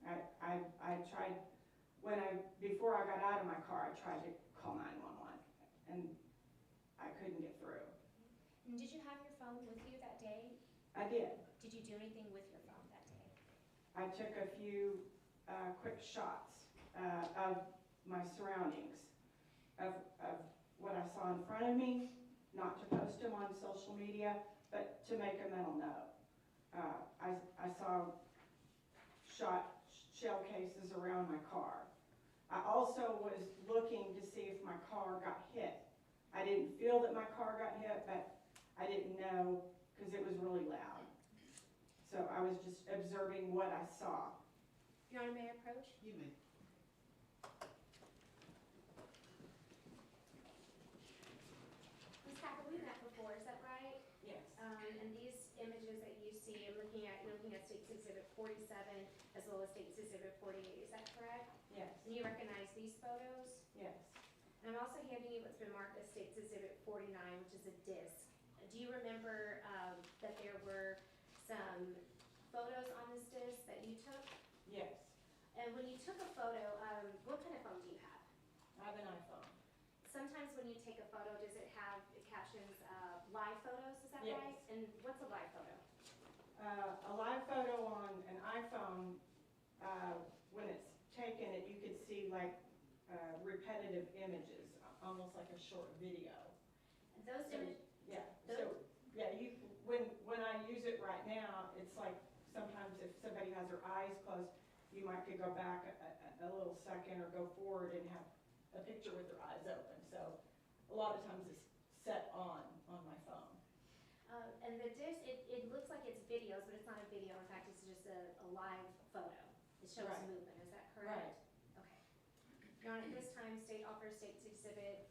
I tried, before I got out of my car, I tried to call 911 and I couldn't get through. And did you have your phone with you that day? I did. Did you do anything with your phone that day? I took a few quick shots of my surroundings, of what I saw in front of me, not to post them on social media, but to make a mental note. I saw shell cases around my car. I also was looking to see if my car got hit. I didn't feel that my car got hit, but I didn't know because it was really loud. So I was just observing what I saw. Your Honor, may I approach? You may. Ms. Packer, we met before, is that right? Yes. And these images that you see, you're looking at State's Exhibit 47 as well as State's Exhibit 48, is that correct? Yes. And you recognize these photos? Yes. And I'm also handing you what's been marked as State's Exhibit 49, which is a disc. Do you remember that there were some photos on this disc that you took? Yes. And when you took a photo, what kind of phone do you have? I have an iPhone. Sometimes when you take a photo, does it have, it captions live photos, is that Yes. right? And what's a live photo? A live photo on an iPhone, when it's taken, you could see like repetitive images, almost like a short video. And those So, images, yeah, so, yeah, when I use it right now, it's like sometimes if somebody has their eyes closed, you might could go back a little second or go forward and have a picture with their eyes open. So a lot of times it's set on my phone. and the disc, it looks like it's videos, but it's not a video. In fact, it's just a live photo. It shows Right. movement, is that correct? Okay. Your Honor, at this time, State offers State's Exhibit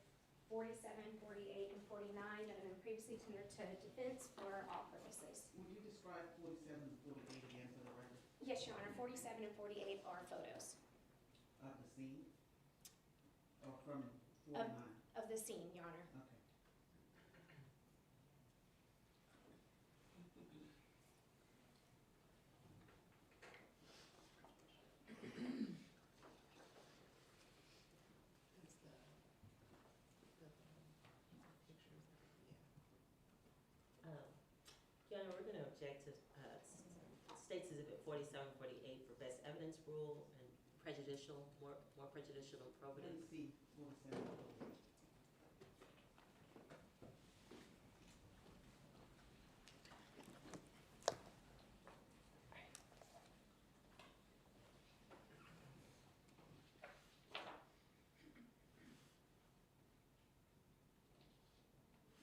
47, 48, and 49 that have been previously tendered to defense for all purposes. Would you describe 47 and 48 again for the record Yes, Your Honor, 47 and 48 are photos of the scene? Or from 49? of the scene, Your Honor. Okay. Your Honor, we're going to object to State's Exhibit 47, 48 for best evidence rule and prejudicial, more prejudicial than Let probative. me see 47 and 48.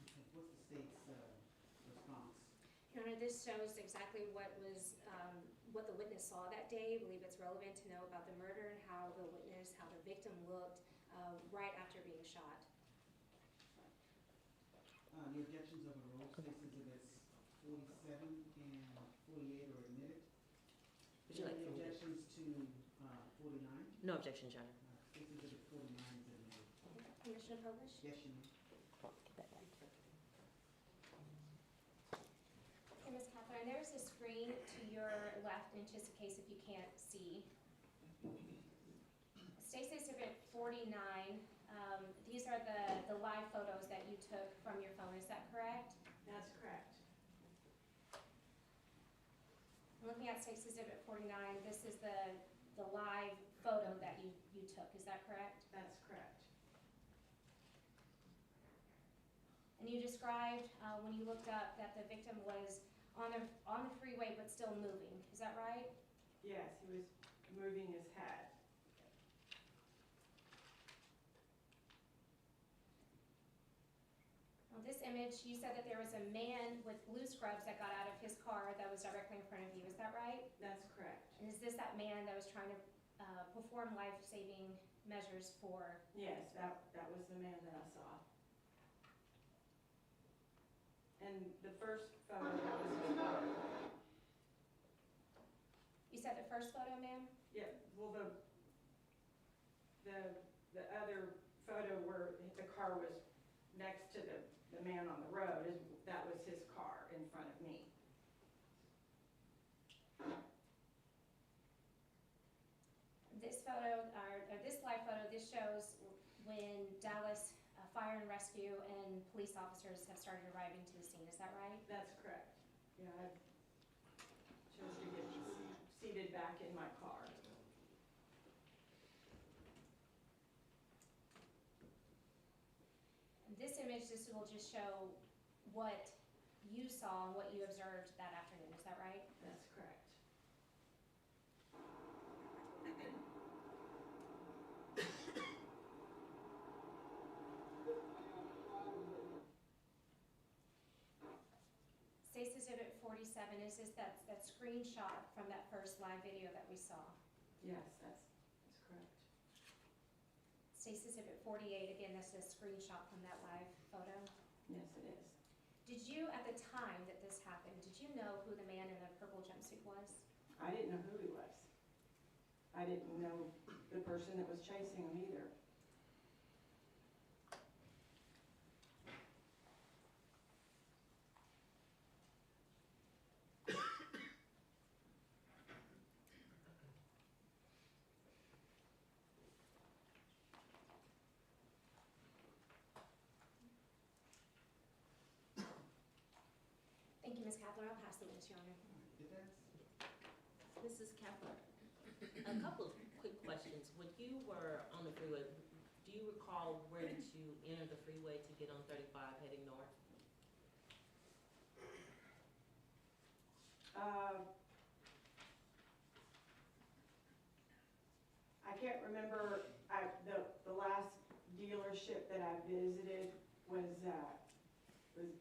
Okay, what's the state's response? Your Honor, this shows exactly what what the witness saw that day. I believe it's relevant to know about the murder and how the witness, how the victim looked. right after being shot? The objections overruled, State's Exhibits 47 and 48 are admitted. Would you like Any for me to- objections to 49? No objection, Your Honor. State's Exhibit 49 is admitted. Commissioner Polish? Yes, you may. Okay, Ms. Catherine, there's a screen to your left, in just in case if you can't see. State's Exhibit 49, these are the live photos that you took from your phone, is that correct? That's correct. Looking at State's Exhibit 49, this is the live photo that you took, is that correct? That's correct. And you described, when you looked up, that the victim was on the freeway but still moving, is that right? Yes, he was moving his head. On this image, you said that there was a man with blue scrubs that got out of his car that was directly in front of you, is that right? That's correct. And is this that man that was trying to perform life-saving measures for? Yes, that was the man that I saw. And the first photo, that was his car. You said the first photo, ma'am? Yeah, well, the other photo where the car was next to the man on the road, that was his car in front of me. This photo, or this live photo, this shows when Dallas Fire and Rescue and police officers have started arriving to the scene, is that right? That's correct. Yeah, I chose to get seated back in my car. This image, this will just show what you saw and what you observed that afternoon, is that right? That's correct. State's Exhibit 47, is this that screenshot from that first live video that we saw? Yes, that's correct. State's Exhibit 48, again, that's a screenshot from that live photo. Yes, it is. Did you, at the time that this happened, did you know who the man in the purple jumpsuit was? I didn't know who he was. I didn't know the person that was chasing him either. Thank you, Ms. Kaplan. I'll pass the witness, Your Honor. Defense? Mrs. Kaplan, a couple of quick questions. When you were on the freeway, do you recall where did you enter the freeway to get on 35 heading north? I can't remember, the last dealership that I visited was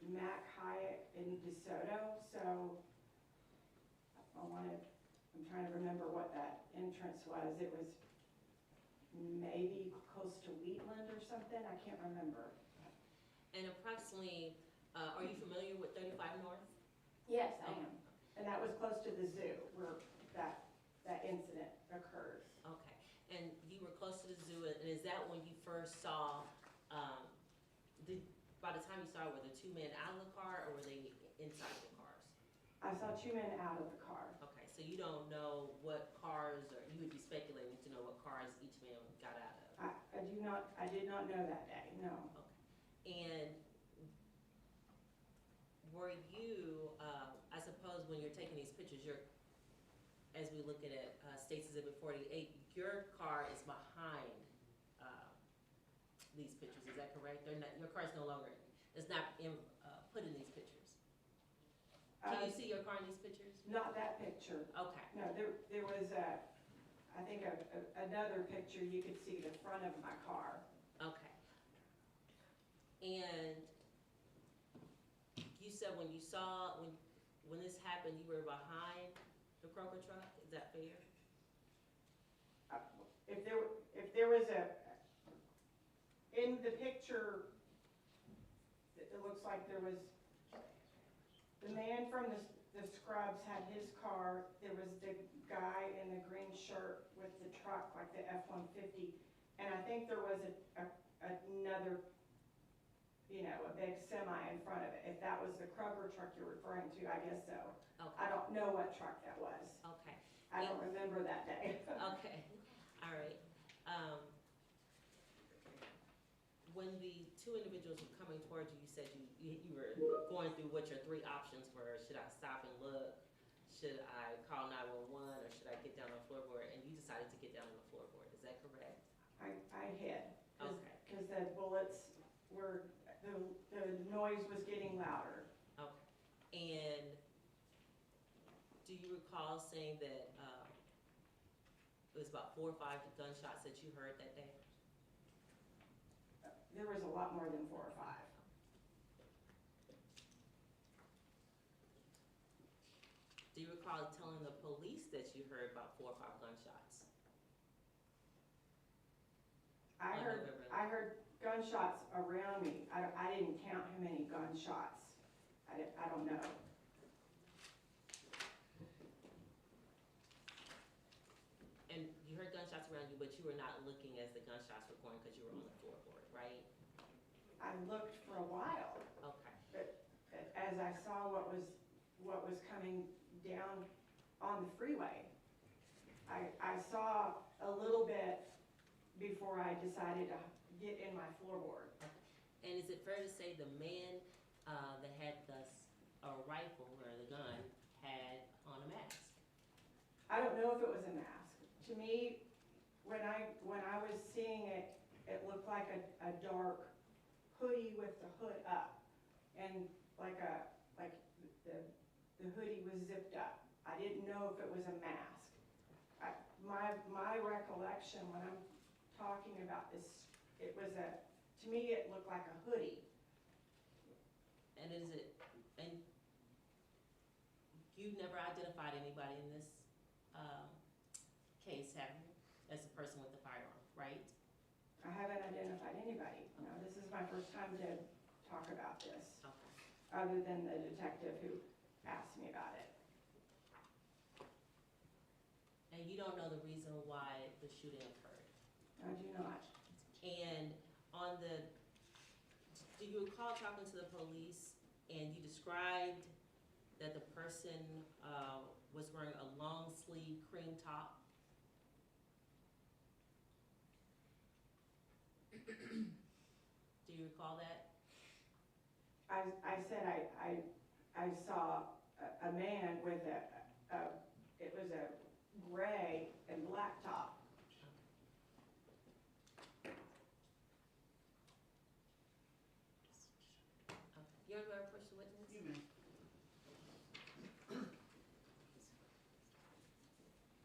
Mac Hyatt in DeSoto, so I'm trying to remember what that entrance was. It was maybe close to Wheatland or something, I can't remember. And approximately, are you familiar with 35 north? Yes, I am. And that was close to the zoo where that incident occurred. Okay, and you were close to the zoo, and is that when you first saw, by the time you saw, were the two men out of the car, or were they inside the cars? I saw two men out of the car. Okay, so you don't know what cars, or you would be speculating to know what cars each man got out of? I did not know that day, no. And were you, I suppose when you're taking these pictures, as we look at it, State's Exhibit 48, your car is behind these pictures, is that correct? Your car's no longer, it's not put in these pictures. Can you see your car in these pictures? Not that picture. Okay. No, there was I think another picture, you could see the front of my car. Okay. And you said when you saw, when this happened, you were behind the Kroger truck, is that fair? If there was a, in the picture, it looks like there was, the man from the Scrubs had his car, there was the guy in the green shirt with the truck, like the F-150, and I think there was another, you know, a big semi in front of it. If that was the Kroger truck you're referring to, I guess so. I Okay, don't know what truck that was. okay, I don't remember that day. okay, all right. When the two individuals were coming towards you, you said you were going through what your three options were. Should I stop and look? Should I call 911, or should I get down on the floorboard? And you decided to get down on the floorboard, is that correct? I hid. Okay. Because the bullets were, the noise was getting louder. Okay. And do you recall saying that it was about 4 or 5 gunshots that you heard that day? There was a lot more than 4 or 5. Do you recall telling the police that you heard about 4 or 5 gunshots? I heard gunshots around me. I didn't count how many gunshots. I don't know. And you heard gunshots around you, but you were not looking as the gunshots were going because you were on the floorboard, right? I looked for a while, Okay. but as I saw what was coming down on the freeway, I saw a little bit before I decided to get in my floorboard. And is it fair to say the man that had a rifle or the gun had on a mask? I don't know if it was a mask. To me, when I was seeing it, it looked like a dark hoodie with the hood up, and like the hoodie was zipped up. I didn't know if it was a mask. My recollection when I'm talking about this, to me it looked like a hoodie. And and you never identified anybody in this case, have you, as the person with the firearm, right? I haven't identified anybody. No, this is my first time to talk about this, Okay. other than the detective who asked me about it. And you don't know the reason why the shooting occurred? I do not. And do you recall talking to the police and you described that the person was wearing a long sleeve cream top? Do you recall that? I said I saw a man with it was a gray and black top. Okay. You're the right person witness? You may.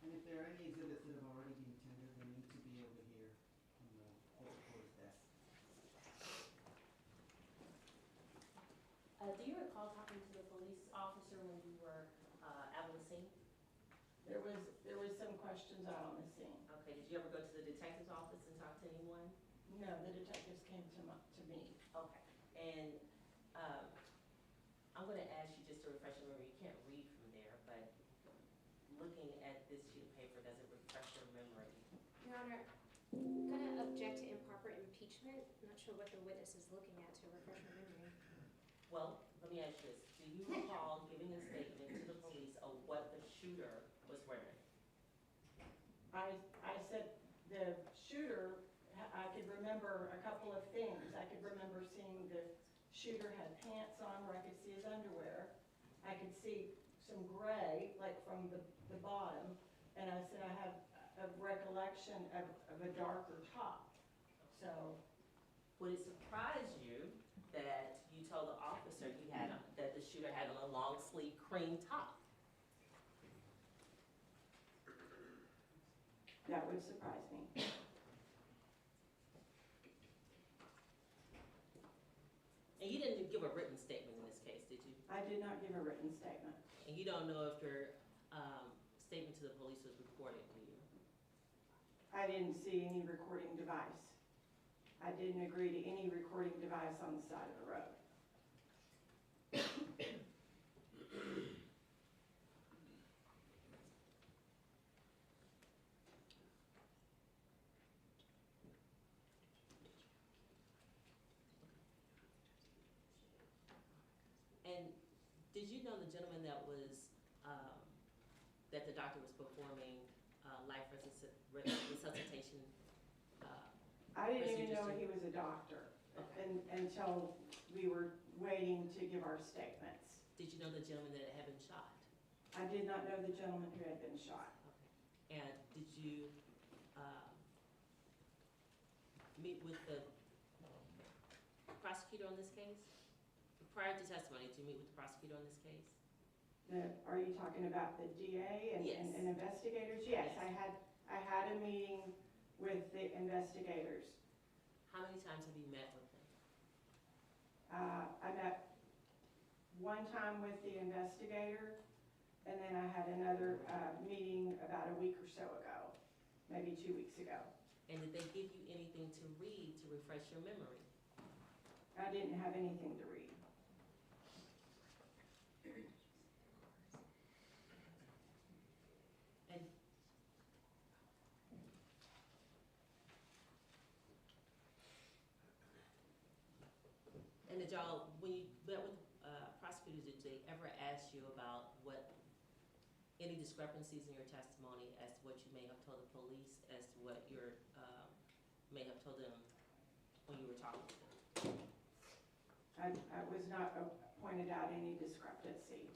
And if there are any exhibits that have already been tendered, they need to be over here on the court reporter's desk. Do you recall talking to the police officer when you were out on the scene? There was some questions out on the scene. Okay, did you ever go to the detective's office and talk to anyone? No, the detectives came to me. Okay, and I'm gonna ask you just to refresh your memory, you can't read from there, but looking at this sheet of paper, does it refresh your memory? Your Honor, I'm gonna object to improper impeachment. I'm not sure what the witness is looking at to refresh her memory. Well, let me ask you this, do you recall giving a statement to the police of what the shooter was wearing? I said the shooter, I could remember a couple of things. I could remember seeing the shooter had pants on where I could see his underwear. I could see some gray, like from the bottom, and I said I have a recollection of a darker top. So, Would it surprise you that you told the officer that the shooter had on a long sleeve cream top? that would surprise me. And you didn't give a written statement in this case, did you? I did not give a written statement. And you don't know if your statement to the police was recorded, do you? I didn't see any recording device. I didn't agree to any recording device on the side of the road. And did you know the gentleman that was, that the doctor was performing life resuscitation? I didn't even know Procedures he was a doctor Okay. until we were waiting to give our statements. Did you know the gentleman that had been shot? I did not know the gentleman who had been shot. Okay. And did you meet with the prosecutor on this case? Prior to testimony, did you meet with the prosecutor on this case? Are you talking about the DA and Yes. and investigators? Yes, I had a meeting with the investigators. How many times have you met with them? I met one time with the investigator, and then I had another meeting about a week or so ago, maybe 2 weeks ago. And did they give you anything to read to refresh your memory? I didn't have anything to read. And did y'all, when you met with prosecutors, did they ever ask you about any discrepancies in your testimony as to what you may have told the police, as to what you may have told them when you were talking to them? I was not pointed out any discrepancy.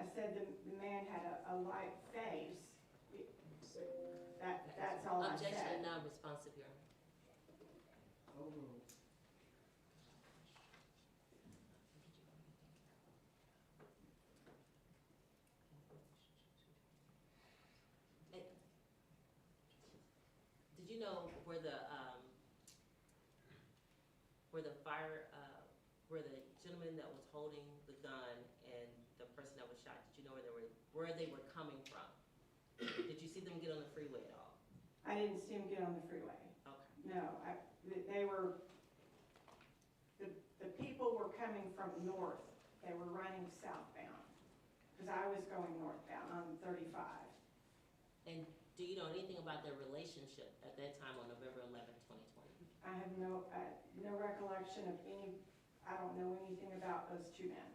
I said the man had a light face. That's all I Objection said. and non-responsive, Your Honor. Overruled. Did you know where the gentleman that was holding the gun and the person that was shot, did you know where they were coming from? Did you see them get on the freeway at all? I didn't see him get on the freeway. Okay. No, they were, the people were coming from north. They were running southbound, because I was going northbound on 35. And do you know anything about their relationship at that time on November 11th, 2020? I have no recollection of any, I don't know anything about those two men.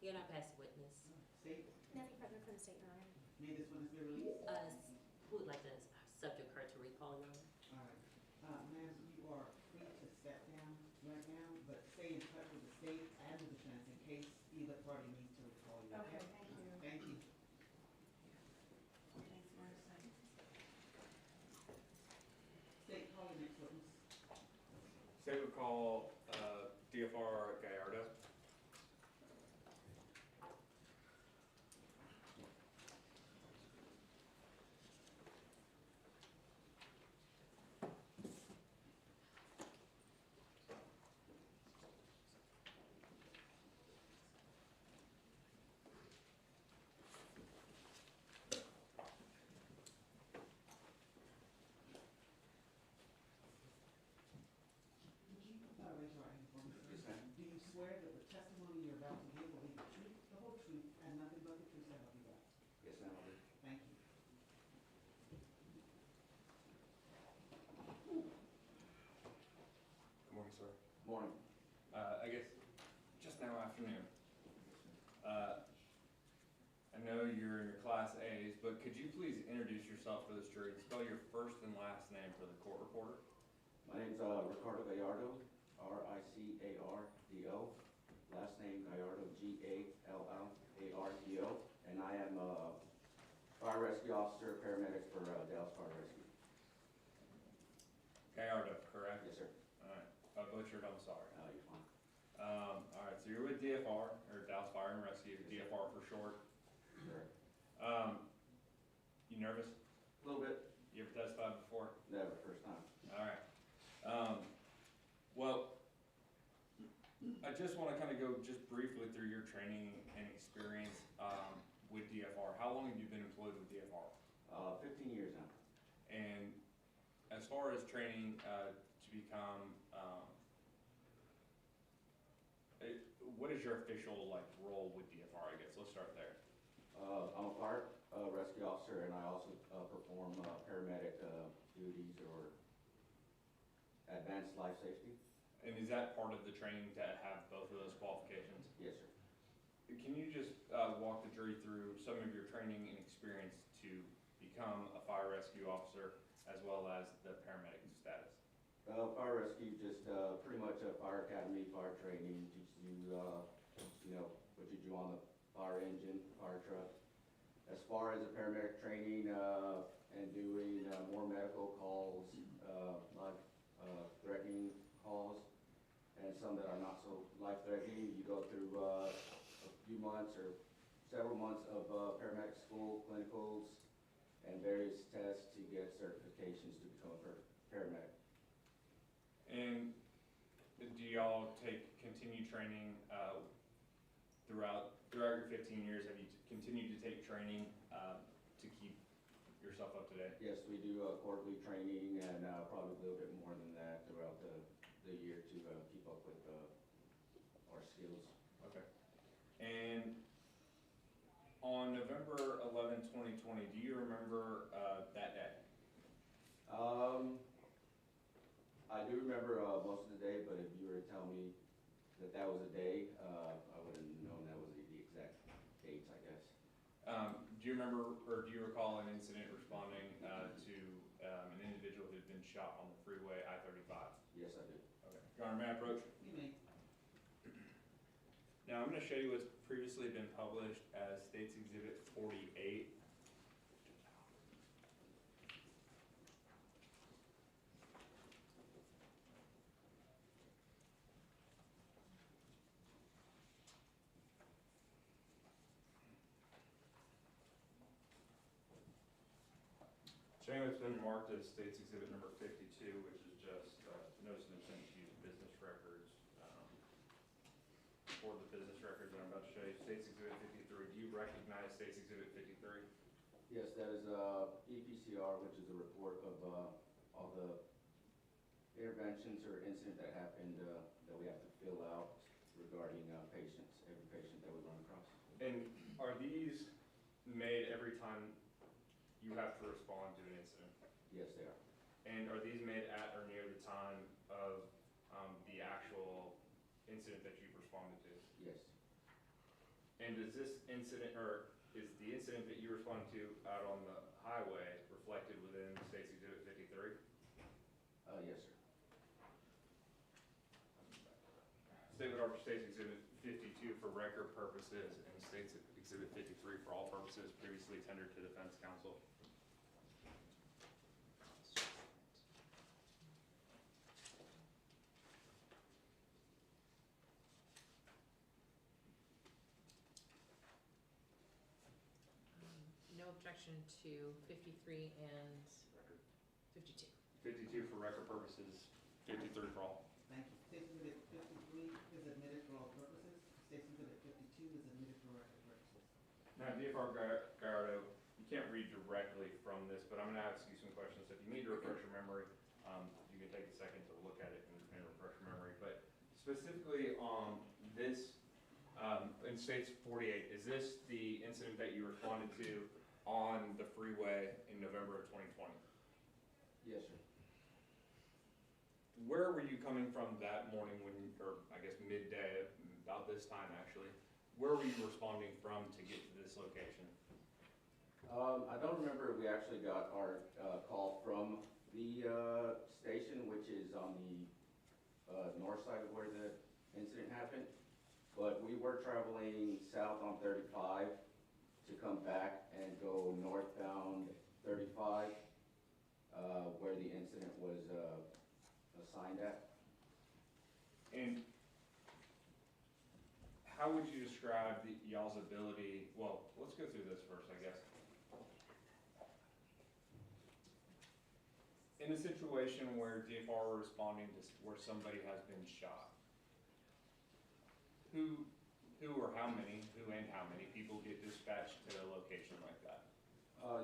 You're not past witness. State, Nothing further from the state, Your Honor. may this witness be released? Who would like to subject her to recall, Your Honor? All right. Ma'am, you are free to step down right now, but stay in touch with the state and the defense in case either party needs to recall you. Okay, thank you. Thank you. Thanks, Marissa. State, call your next witness. State would call DFR Gallardo. Would you raise your right hand for me, sir? Yes, ma'am. Do you swear that the testimony you're about to give will be the truth, the whole truth, and nothing but the truth, so help you God? Yes, ma'am, I do. Thank you. Good morning, sir. Morning. I guess just now afternoon. I know you're in your Class A's, but could you please introduce yourself for this jury and spell your first and last name for the court reporter? My name's Ricardo Gallardo, R-I-C-A-R-D-O. Last name Gallardo, G-A-L-L-A-R-D-O. And I am a fire rescue officer, paramedic for Dallas Fire Rescue. Gallardo, correct? Yes, sir. All right, if I butchered, I'm sorry. You're fine. All right, so you're with DFR, or Dallas Fire and Rescue, DFR for short. Sir. You nervous? A little bit, You ever testified before? never, first time. All right. Well, I just want to kind of go just briefly through your training and experience with DFR. How long have you been employed with DFR? 15 years now. And as far as training to become, what is your official role with DFR? I guess let's start there. I'm a fire rescue officer, and I also perform paramedic duties or advanced life safety. And is that part of the training to have both of those qualifications? Yes, sir. Can you just walk the jury through some of your training and experience to become a fire rescue officer as well as the paramedic status? Fire rescue, just pretty much a fire academy, fire training, teaches you, what you do on the fire engine, fire truck. As far as the paramedic training and doing more medical calls, life-threatening calls, and some that are not so life-threatening, you go through a few months or several months of paramedic school, clinicals, and various tests to get certifications to become a paramedic. And do y'all take continued training throughout your 15 years? Have you continued to take training to keep yourself up to date? Yes, we do quarterly training and probably a little bit more than that throughout the year to keep up with our skills. Okay. And on November 11, 2020, do you remember that day? I do remember most of the day, but if you were to tell me that that was a day, I wouldn't have known that was the exact dates, I guess. Do you remember, or do you recall an incident responding to an individual who'd been shot on the freeway I-35? Yes, I do. Okay. Your Honor, may I approach? You may. Now, I'm going to show you what's previously been published as State's Exhibit 48. Showing what's been marked as State's Exhibit number 52, which is just notice of intent to use business records for the business records that I'm about to show you. State's Exhibit 53. Do you recognize State's Exhibit 53? Yes, that is EPCR, which is a report of all the interventions or incident that happened that we have to fill out regarding patients, every patient that we run across. And are these made every time you have to respond to an incident? Yes, they are. And are these made at or near the time of the actual incident that you've responded to? Yes. And is this incident, or is the incident that you responded to out on the highway reflected within State's Exhibit 53? Yes, sir. State would offer State's Exhibit 52 for record purposes and State's Exhibit 53 for all purposes previously tendered to defense counsel. No objection to 53 and 52. 52 for record purposes, 53 for all. Thank you. State Exhibit 53 is admitted for all purposes. State Exhibit 52 is admitted for record purposes. Now, DFR Gallardo, you can't read directly from this, but I'm going to ask you some questions. If you need to refresh your memory, you can take a second to look at it and refresh your memory. But specifically on this, in States 48, is this the incident that you responded to on the freeway in November of 2020? Yes, sir. Where were you coming from that morning when, or I guess midday, about this time actually, where were you responding from to get to this location? I don't remember if we actually got our call from the station, which is on the north side of where the incident happened, but we were traveling south on 35 to come back and go northbound 35, where the incident was assigned at. And how would you describe y'all's ability, well, let's go through this first, I guess. in a situation where DFR were responding to where somebody has been shot, who or how many, who and how many people get dispatched to a location like that?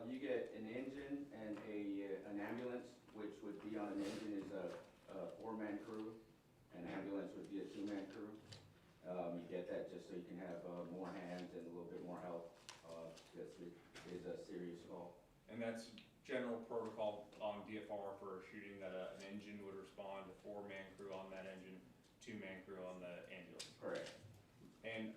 You get an engine and an ambulance, which would be on an engine is a four-man crew. An ambulance would be a two-man crew. You get that just so you can have more hands and a little bit more help. Because it is a serious call. And that's general protocol on DFR for a shooting, that an engine would respond, a four-man crew on that engine, two-man crew on the ambulance. Correct. And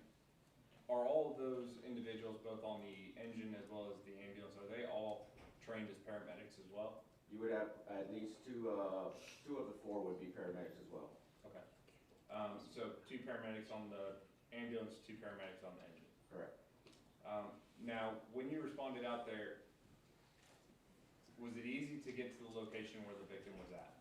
are all of those individuals, both on the engine as well as the ambulance, are they all trained as paramedics as well? You would have at least two of the four would be paramedics as well. Okay. So two paramedics on the ambulance, two paramedics on the engine. Correct. Now, when you responded out there, was it easy to get to the location where the victim was at?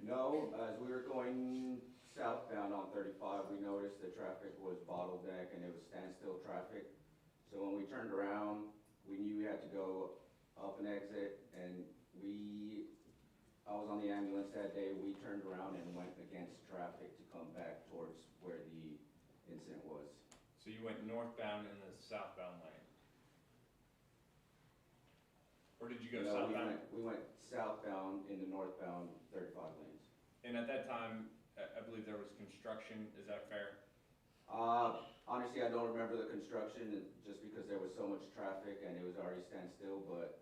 No, as we were going southbound on 35, we noticed the traffic was bottleneck and it was standstill traffic. So when we turned around, we knew we had to go up an exit, and I was on the ambulance that day. We turned around and went against traffic to come back towards where the incident was. So you went northbound in the southbound lane? Or did you go No, southbound? we went southbound in the northbound 35 lanes. And at that time, I believe there was construction, is that fair? Honestly, I don't remember the construction, just because there was so much traffic and it was already standstill, but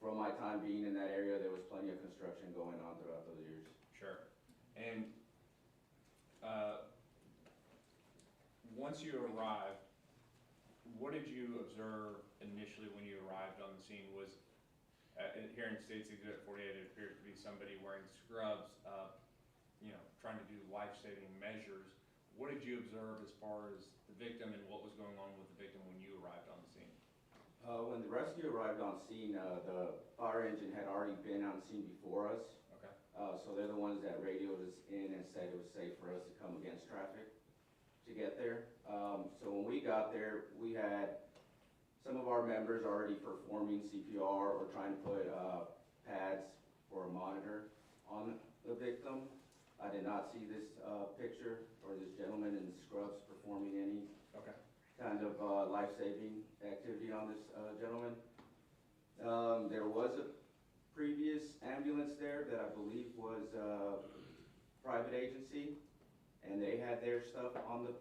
from my time being in that area, there was plenty of construction going on throughout those years. Sure. And once you arrived, what did you observe initially when you arrived on the scene? Was, here in State's Exhibit 48, it appears to be somebody wearing scrubs, trying to do life-saving measures. What did you observe as far as the victim and what was going on with the victim when you arrived on the scene? When the rescue arrived on scene, the fire engine had already been on scene before us. Okay. So they're the ones that radioed us in and said it was safe for us to come against traffic to get there. So when we got there, we had some of our members already performing CPR or trying to put pads for a monitor on the victim. I did not see this picture or this gentleman in scrubs performing any Okay. kind of life-saving activity on this gentleman. There was a previous ambulance there that I believe was a private agency, and they had their stuff on the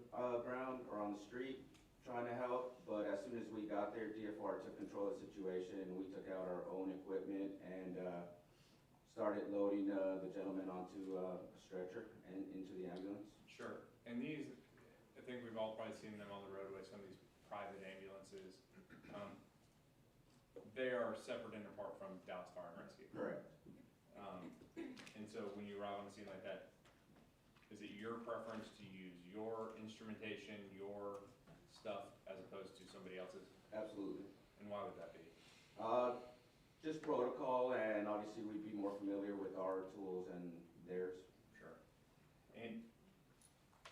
ground or on the street trying to help, but as soon as we got there, DFR took control of the situation, and we took out our own equipment and started loading the gentleman onto a stretcher and into the ambulance. Sure. And these, I think we've all probably seen them on the roadway, some of these private ambulances. They are separate and apart from Dallas Fire and Rescue. Correct. And so when you arrive on a scene like that, is it your preference to use your instrumentation, your stuff, as opposed to somebody else's? Absolutely. And why would that be? Just protocol, and obviously we'd be more familiar with our tools and theirs. Sure. And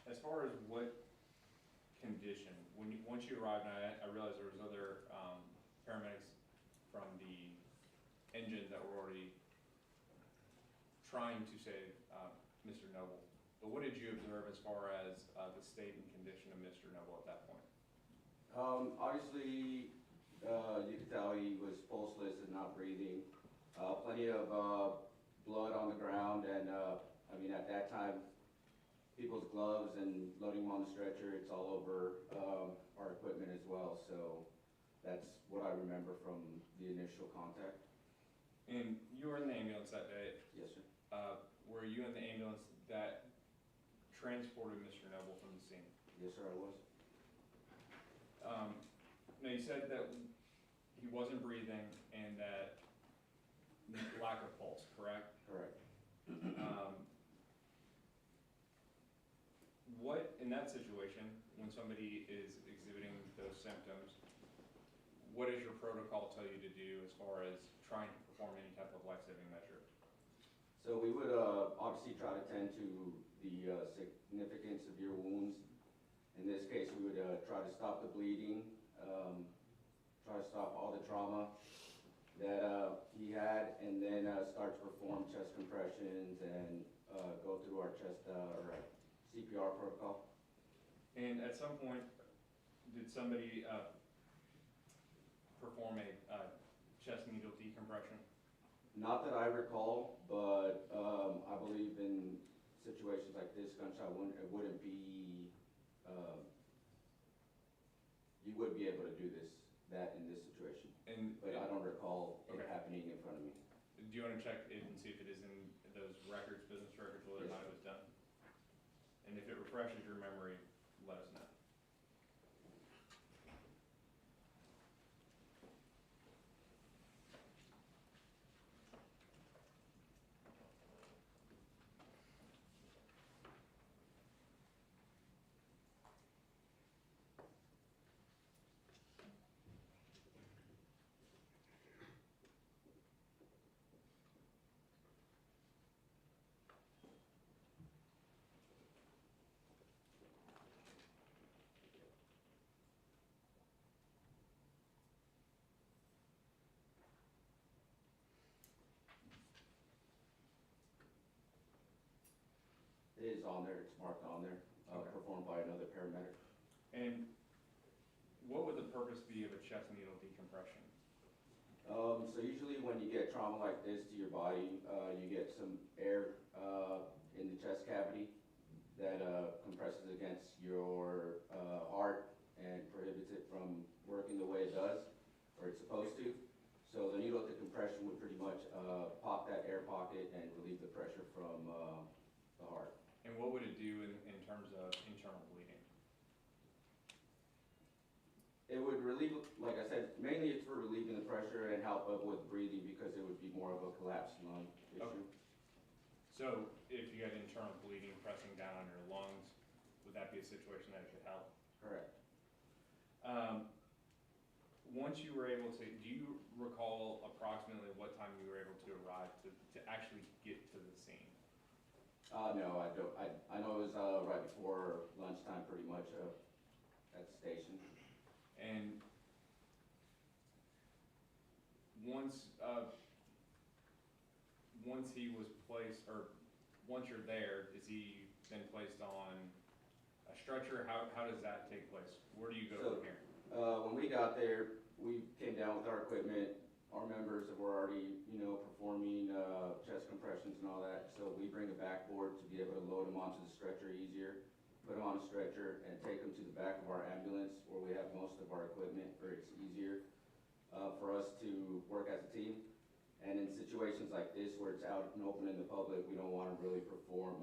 as far as what condition, once you arrived, and I realized there was other paramedics from the engine that were already trying to save Mr. Noble. But what did you observe as far as the state and condition of Mr. Noble at that point? Obviously, you could tell he was pulseless and not breathing. Plenty of blood on the ground, and at that time, people's gloves and loading him on the stretcher, it's all over our equipment as well. So that's what I remember from the initial contact. And you were in the ambulance that day. Yes, sir. Were you in the ambulance that transported Mr. Noble from the scene? Yes, sir, I was. Now, you said that he wasn't breathing and that lack of pulse, correct? Correct. What, in that situation, when somebody is exhibiting those symptoms, what does your protocol tell you to do as far as trying to perform any type of life-saving measure? So we would obviously try to tend to the significant severe wounds. In this case, we would try to stop the bleeding, try to stop all the trauma, that he had, and then start to perform chest compressions and go through our chest or CPR protocol. And at some point, did somebody perform a chest needle decompression? Not that I recall, but I believe in situations like this, gunshot wound, it wouldn't be, you would be able to do that in this situation. And But I don't recall it Okay. happening in front of me. do you want to check it and see if it is in those records, business records, whether or not it was done? And if it refreshes your memory, let us know. It is on there, it's marked on there, Okay. performed by another paramedic. And what would the purpose be of a chest needle decompression? So usually when you get trauma like this to your body, you get some air in the chest cavity that compresses against your heart and prohibits it from working the way it does, or it's supposed to. So the needle decompression would pretty much pop that air pocket and relieve the pressure from the heart. And what would it do in terms of internal bleeding? It would relieve, like I said, mainly it's for relieving the pressure and help with breathing because it would be more of a collapsed lung issue. Okay. So if you had internal bleeding pressing down on your lungs, would that be a situation that could help? Correct. Once you were able to, do you recall approximately what time you were able to arrive to actually get to the scene? No, I don't. I know it was right before lunchtime pretty much at the station. And once he was placed, or once you're there, is he then placed on a stretcher? How does that take place? Where do you go So, from here? When we got there, we came down with our equipment. Our members were already, performing chest compressions and all that. So we bring a backboard to be able to load them onto the stretcher easier, put them on a stretcher, and take them to the back of our ambulance where we have most of our equipment, where it's easier for us to work as a team. And in situations like this, where it's out and open in the public, we don't want to really perform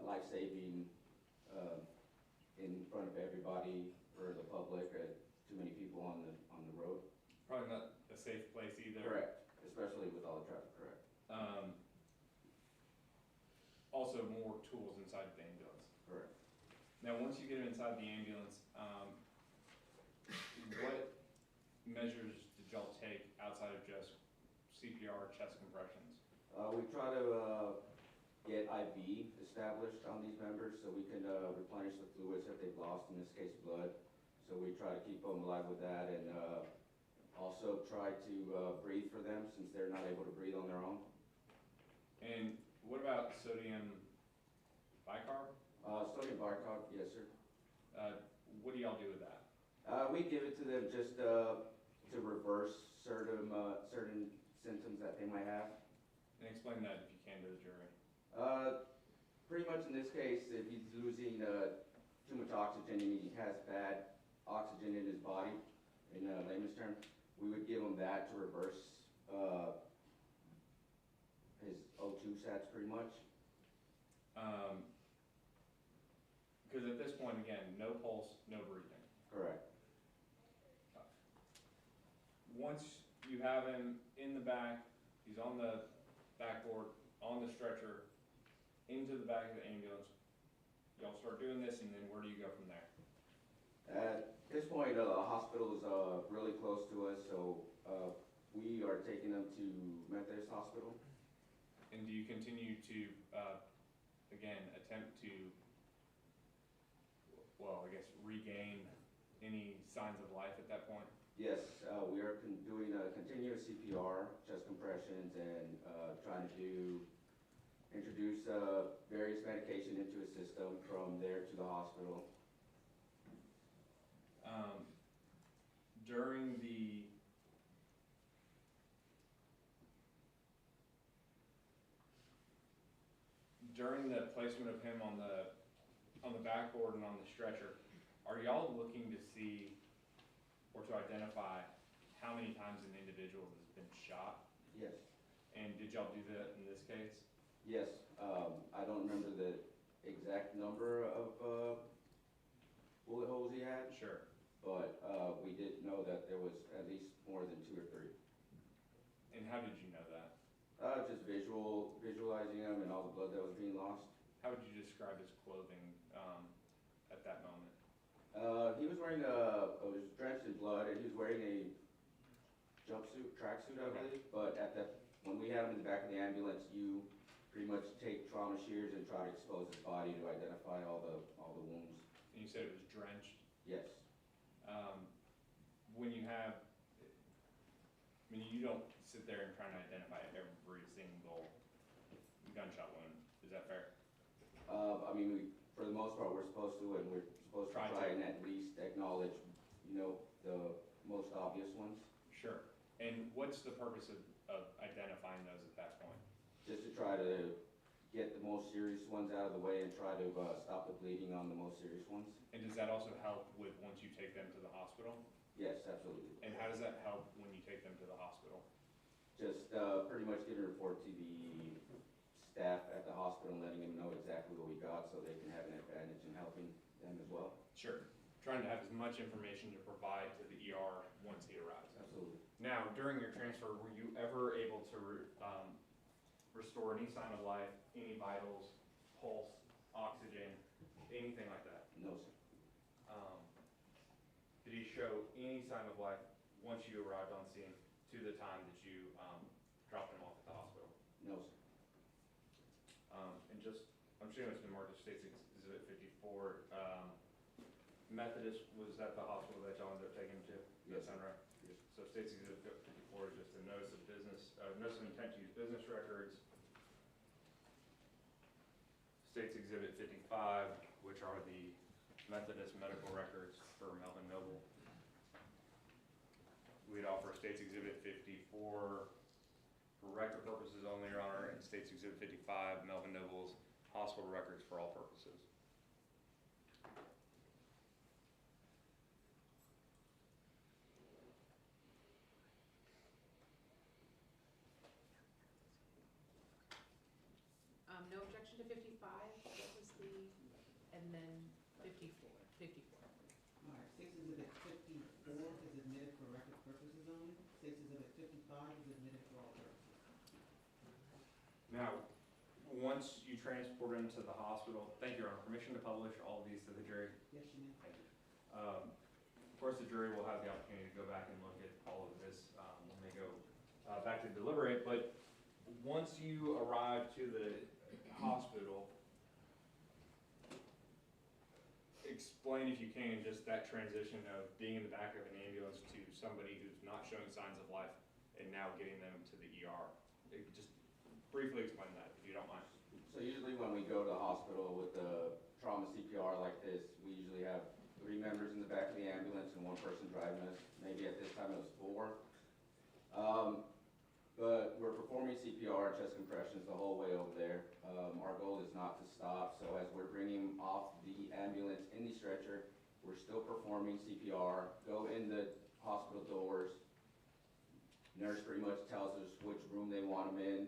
life-saving in front of everybody or the public, or too many people on the road. Probably not a safe place either. Correct, especially with all the traffic, correct. Also, more tools inside the ambulance. Correct. Now, once you get him inside the ambulance, what measures did y'all take outside of just CPR, chest compressions? We try to get IV established on these members so we can replenish the fluids that they've lost, in this case blood. So we try to keep them alive with that, and also try to breathe for them since they're not able to breathe on their own. And what about sodium bicarb? Sodium bicarb, yes, sir. What do y'all do with that? We give it to them just to reverse certain symptoms that they might have. And explain that if you can to the jury. Pretty much in this case, if he's losing too much oxygen and he has bad oxygen in his body, in layman's terms, we would give him that to reverse his O2 sats pretty much. Because at this point, again, no pulse, no breathing. Correct. Once you have him in the back, he's on the backboard, on the stretcher, into the back of the ambulance, y'all start doing this, and then where do you go from there? At this point, the hospital is really close to us, so we are taking them to Methodist Hospital. And do you continue to, again, attempt to, well, I guess, regain any signs of life at that point? Yes, we are doing a continuous CPR, chest compressions, and trying to introduce various medication into his system from there to the hospital. During the placement of him on the backboard and on the stretcher, are y'all looking to see or to identify how many times an individual has been shot? Yes, And did y'all do that in this case? yes. I don't remember the exact number of bullet holes he had, Sure. but we did know that there was at least more than 2 or 3. And how did you know that? Just visualizing him and all the blood that was being lost. How would you describe his clothing at that moment? He was wearing was drenched in blood, and he was wearing a jumpsuit, tracksuit, I Okay. believe. But when we had him in the back of the ambulance, you pretty much take trauma shears and try to expose his body to identify all the wounds. And you said it was drenched. Yes, When you have, I mean, you don't sit there and try to identify every single gunshot wound. Is that fair? I mean, for the most part, we're supposed to, and we're supposed to Try try to. and at least acknowledge, the most obvious ones, Sure. And what's the purpose of identifying those at that point? just to try to get the most serious ones out of the way and try to stop the bleeding on the most serious ones. And does that also help with once you take them to the hospital? Yes, absolutely. And how does that help when you take them to the hospital? Just pretty much getting a report to the staff at the hospital and letting them know exactly what we got so they can have an advantage in helping them as well. Sure. Trying to have as much information to provide to the ER once he arrives. Absolutely. Now, during your transfer, were you ever able to restore any sign of life, any vitals, pulse, oxygen, anything like that? No, sir. Did he show any sign of life once you arrived on scene to the time that you dropped him off at the hospital? No, sir. And just, I'm assuming it's been marked as State's Exhibit 54. Methodist was at the hospital that y'all ended up taking him to? Does that Yes. sound right? Yes. So State's Exhibit 54 is just a notice of business, notice of intent to use business records. State's Exhibit 55, which are the Methodist medical records for Melvin Noble. We'd offer State's Exhibit 54 for record purposes only, Your Honor, and State's Exhibit 55, Melvin Noble's hospital records for all purposes. No objection to 55, what was the, and then 54. All right, State's Exhibit 54 is admitted for record purposes only. State's Exhibit 55 is admitted for all purposes. Now, once you transport him to the hospital, thank you, Your Honor, permission to publish all of these to the jury? Yes, you may. Thank you. Of course, the jury will have the opportunity to go back and look at all of this when they go back to deliberate, but once you arrive to the hospital, explain if you can just that transition of being in the back of an ambulance to somebody who's not showing signs of life and now getting them to the ER. Just briefly explain that, if you don't mind. So usually when we go to the hospital with a trauma CPR like this, we usually have 3 members in the back of the ambulance and 1 person driving us. Maybe at this time it was 4. But we're performing CPR, chest compressions the whole way over there. Our goal is not to stop, so as we're bringing him off the ambulance in the stretcher, we're still performing CPR, go in the hospital doors. Nurse pretty much tells us which room they want him in,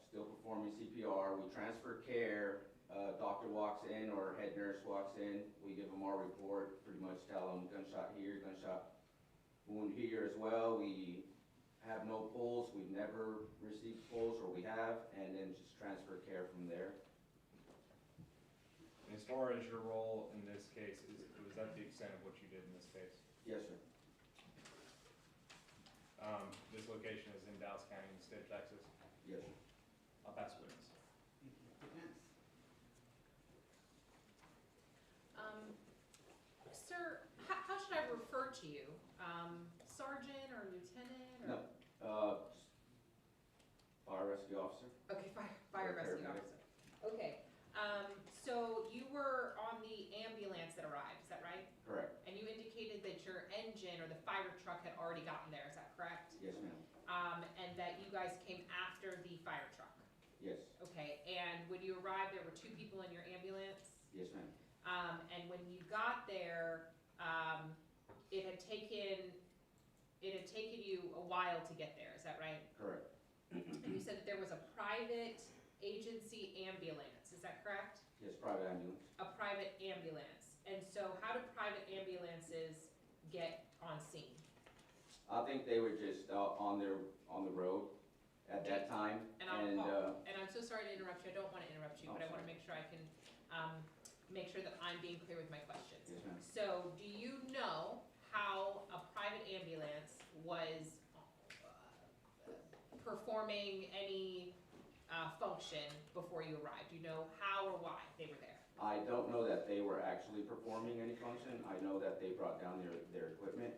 still performing CPR. We transfer care, doctor walks in or head nurse walks in, we give them our report, pretty much tell them gunshot here, gunshot wound here as well. We have no pulls, we've never received pulls, or we have, and then just transfer care from there. And as far as your role in this case, was that the extent of what you did in this case? Yes, sir. This location is in Dallas County in the state of Texas. Yes, sir. I'll pass the witness. Thank you. Defense? Sir, how should I refer to you? sergeant or lieutenant or? No, fire rescue officer. Okay, fire rescue Paramedic. officer. Okay, so you were on the ambulance that arrived, is that right? Correct. And you indicated that your engine or the fire truck had already gotten there, is that correct? Yes, ma'am. And that you guys came after the fire truck? Yes. Okay, and when you arrived, there were 2 people in your ambulance? Yes, ma'am. And when you got there, it had taken you a while to get there, is that right? Correct. And you said that there was a private agency ambulance, is that correct? Yes, private ambulance. A private ambulance. And so how do private ambulances get on scene? I think they were just on the road at that time. And I'm so sorry to interrupt you, I don't wanna interrupt you, Oh, but I wanna sorry. make sure I can, make sure that I'm being clear with my questions. Yes, ma'am. So, do you know how a private ambulance was performing any function before you arrived? Do you know how or why they were there? I don't know that they were actually performing any function. I know that they brought down their equipment.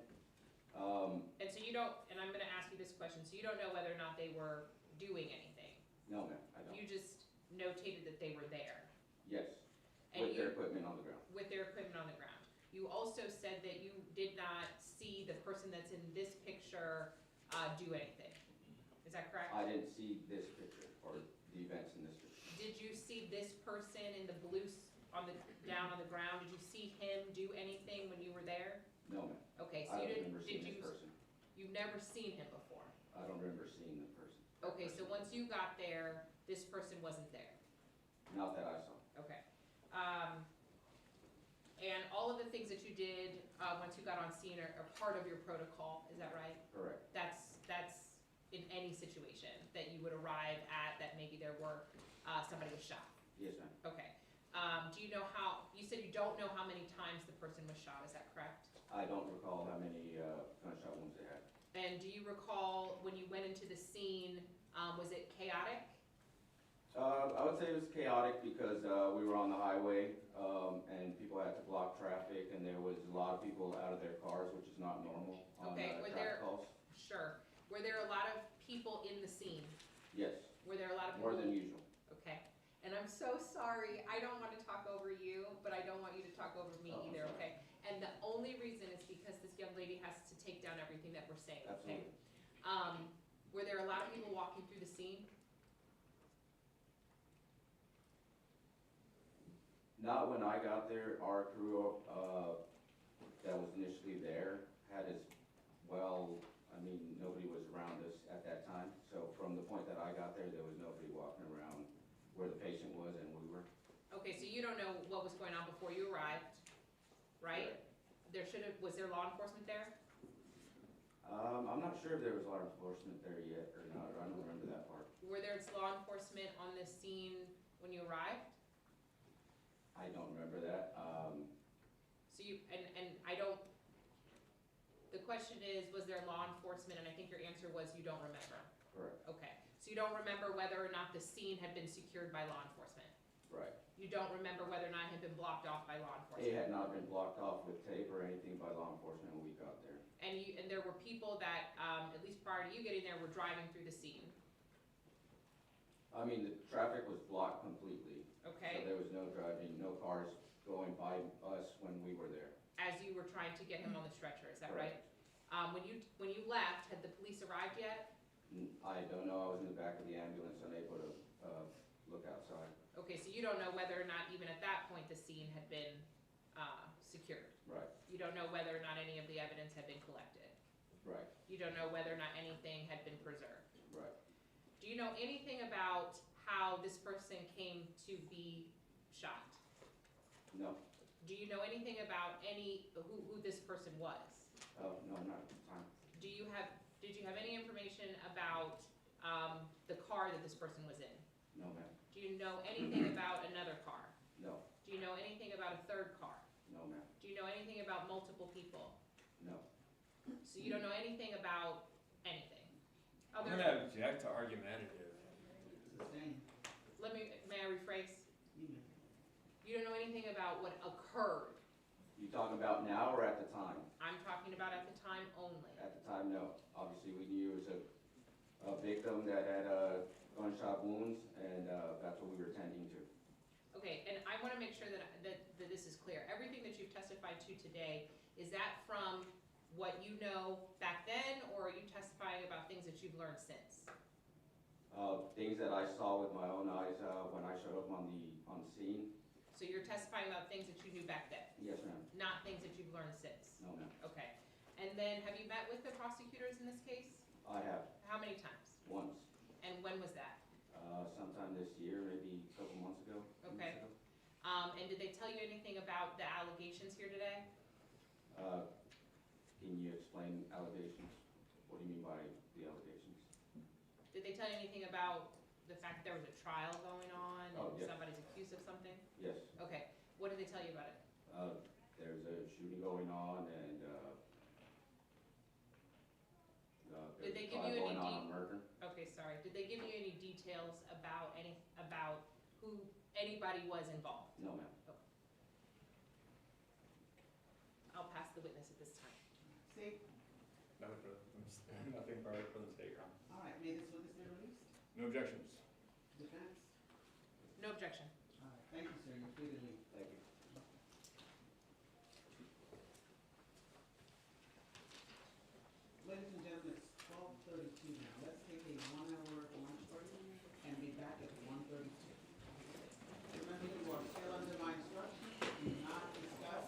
And so you don't, and I'm gonna ask you this question, so you don't know whether or not they were doing anything? No, ma'am, I don't. You just notated that they were there? Yes, And with their you, equipment on the ground. with their equipment on the ground. You also said that you did not see the person that's in this picture do anything. Is that correct? I didn't see this picture or the events in this picture. Did you see this person in the blue, down on the ground, did you see him do anything when you were there? No, ma'am. Okay, so I you don't didn't, remember did seeing you, this person. you've never seen him before? I don't remember seeing the person. Okay, so once you got there, this person wasn't there? Not that I saw. Okay. And all of the things that you did, once you got on scene are part of your protocol, is that right? Correct. That's in any situation that you would arrive at, that maybe there were, somebody was shot? Yes, ma'am. Okay. Do you know you said you don't know how many times the person was shot, is that correct? I don't recall how many gunshot wounds they had. And do you recall when you went into the scene, was it chaotic? I would say it was chaotic because we were on the highway and people had to block traffic and there was a lot of people out of their cars, which is not normal on Okay, were traffic there- calls. Sure. Were there a lot of people in the scene? Yes, Were there a lot of people? more than usual. Okay. And I'm so sorry, I don't want to talk over you, but I don't want you to talk over me Oh, I'm either, sorry. okay? And the only reason is because this young lady has to take down everything that we're saying, okay? Absolutely. Were there a lot of people walking through the scene? Not when I got there. Our crew that was initially there had as well, I mean, nobody was around us at that time. So from the point that I got there was nobody walking around where the patient was and we were. Okay, so you don't know what was going on before you arrived, right? Was there law enforcement there? I'm not sure if there was law enforcement there yet or not. I don't remember that part. Were there law enforcement on this scene when you arrived? I don't remember that. So you, and I don't, the question is, was there law enforcement, and I think your answer was you don't remember. Correct. Okay, so you don't remember whether or not the scene had been secured by law enforcement? Right. You don't remember whether or not it had been blocked off by law It enforcement? had not been blocked off with tape or anything by law enforcement when we got there. And there were people that, at least prior to you getting there, were driving through the scene, I mean, the traffic was blocked completely. okay? So there was no driving, no cars going by us when we were there. As you were trying to get him on the stretcher, is that right? When you left, had the police arrived yet? I don't know, I was in the back of the ambulance, unable to look outside. Okay, so you don't know whether or not even at that point the scene had been secured? Right, You don't know whether or not any of the evidence had been collected? right, You don't know whether or not anything had been preserved? right. Do you know anything about how this person came to be shot? No, Do you know anything about who this person was? no, not at the time. Did you have any information about the car that this person was in? No, ma'am. Do you know anything about another car? No, Do you know anything about a third car? no, ma'am. Do you know anything about multiple people? No. So you don't know anything about anything? I'm Other, gonna object to argumentative. Sustained. may I rephrase? You may. You don't know anything about what occurred? You talking about now or at the time? I'm talking about at the time only. At the time, time, no. Obviously, we knew it was a victim that had gunshot wounds, and that's what we were tending to. Okay, and I wanna make sure that this is clear. Everything that you've testified to today, is that from what you know back then, or are you testifying about things that you've learned since? Things that I saw with my own eyes when I showed up on the scene. So you're testifying about things that you knew back then, Yes, ma'am. not things that you've learned since? No, ma'am. Okay, and then have you met with the prosecutors in this case? I have How many times? once, And when was that? sometime this year, maybe a couple months ago. 2 Okay. weeks ago. And did they tell you anything about the allegations here today? Can you explain allegations? What do you mean by the allegations? Did they tell you anything about the fact that there was a trial going on Oh, and yes. somebody's accused of something? Yes, Okay, what did they tell you about it? there's a shooting going on, and Did there's they a give trial you going any on murder. Okay, sorry. Did they give you any details about who anybody was involved? No, ma'am. I'll pass the witness at this time. See, Nothing further from the state, Your Honor. all right, may this witness be released? No objections. Defense? No objection. All right, thank you, sir, you're free to leave. Thank you. Ladies and gentlemen, it's 12:32 now. Let's take a 1-hour lunch break and be back at 1:32. Remember, you are still under my instructions. Do not discuss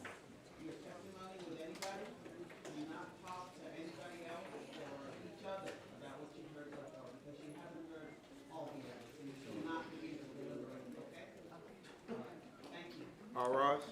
your testimony with anybody. Do not talk to anybody else or each other about what you heard so far, because you haven't heard all the evidence, and you should not begin to deliberate, okay? All right, thank you. All rise.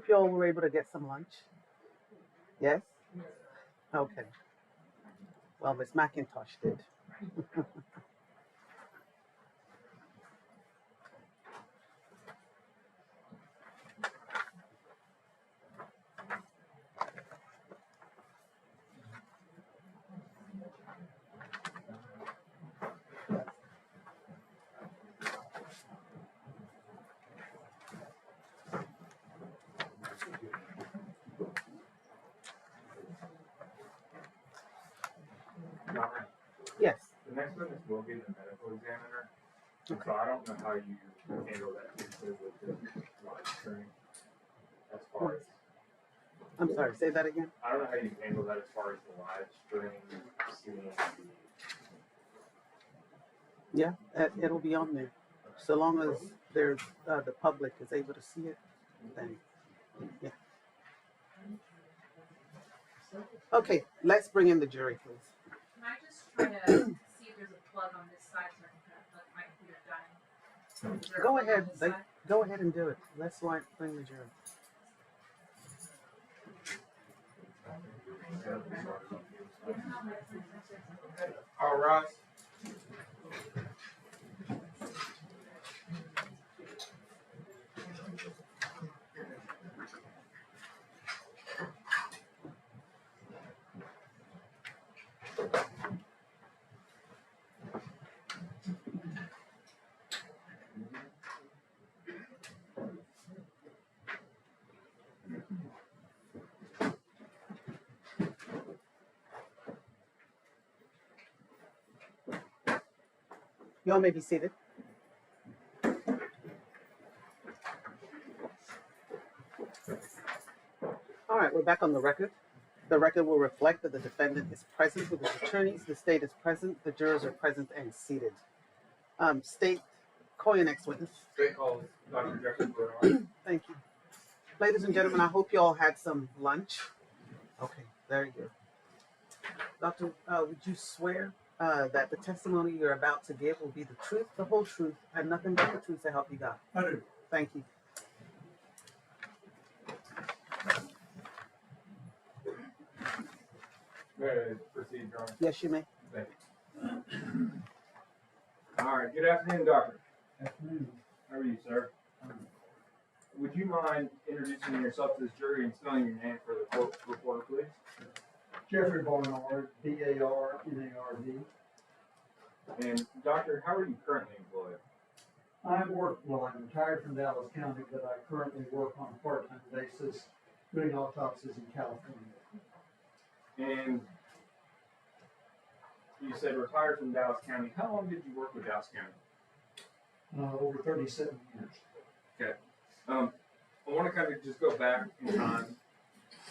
hope you all were able to get some lunch. Yes? Okay. Well, Miss McIntosh did. Donna, Yes. the next witness will be the medical examiner. And so I don't know how you handle that piece with the live stream as far as, I'm sorry, say that again? I don't know how you handle that as far as the live stream, seeing Yeah, it'll be on there. So long as there's, the public is able to see it, then, yeah. Okay, let's bring in the jury, please. Can I just try to see if there's a plug on this side so I can kind of let my computer dying? Is there a Go plug on ahead, this side? go ahead and do it. Let's bring the jury. All right. Y'all may be seated. All right, we're back on the record. The record will reflect that the defendant is present with his attorneys, the state is present, the jurors are present and seated. State, call your next witness. State calls Dr. Jeffrey Bernard. Thank you. Ladies and gentlemen, I hope you all had some lunch. Okay, very good. Doctor, would you swear that the testimony you're about to give will be the truth, the whole truth, and nothing but the truth to help you God? I do. Thank you. Go ahead, proceed, Your Honor. Yes, you may. Thank you. All right, good afternoon, doctor. Afternoon. How are you, sir? Would you mind introducing yourself to this jury and spelling your name for the court reporter, please? Jeffrey Barnard, B-A-R-N-A-R-D. And doctor, how are you currently employed? I'm retired from Dallas County, but I currently work on a part-time basis doing autopsies in California. And you said retired from Dallas County. How long did you work with Dallas County? Over 37 years. Okay. I want to kind of just go back in time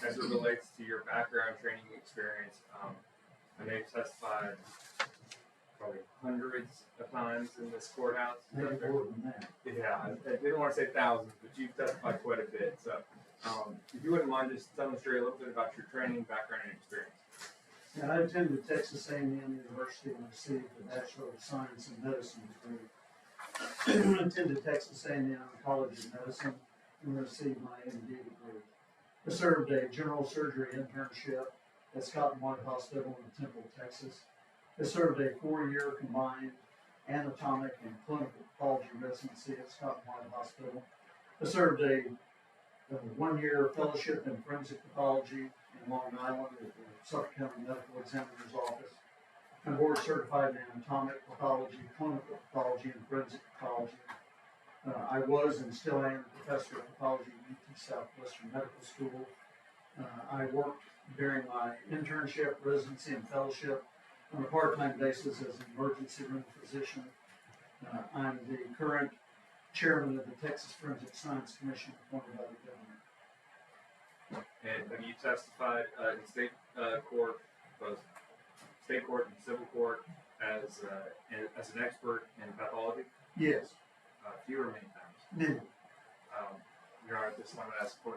as it relates to your background, training experience. I know you've testified probably hundreds of times in this courthouse. Maybe more than that. Yeah, I didn't want to say thousands, but you've testified quite a bit. So if you wouldn't mind just telling the jury a little bit about your training, background, and experience. And I attended Texas A&M University and received a Bachelor of Science in Medicine degree. I attended Texas A&M College of Medicine and received my MD degree. I served a general surgery internship at Scott and White Hospital in Temple, Texas. I served a 4-year combined anatomic and clinical pathology residency at Scott and White Hospital. I served a 1-year fellowship in forensic pathology in Long Island at the Suffolk County Medical Examiner's Office. I'm board certified in anatomic pathology, clinical pathology, and forensic pathology. I was and still am professor of pathology at UT Southwestern Medical School. I worked during my internship, residency, and fellowship on a part-time basis as an emergency room physician. I'm the current chairman of the Texas Forensic Science Commission appointed by the governor. And have you testified in state court, both state court and civil court, as an expert in pathology? Yes. Few or many times? Many. Your Honor, at this time, I ask for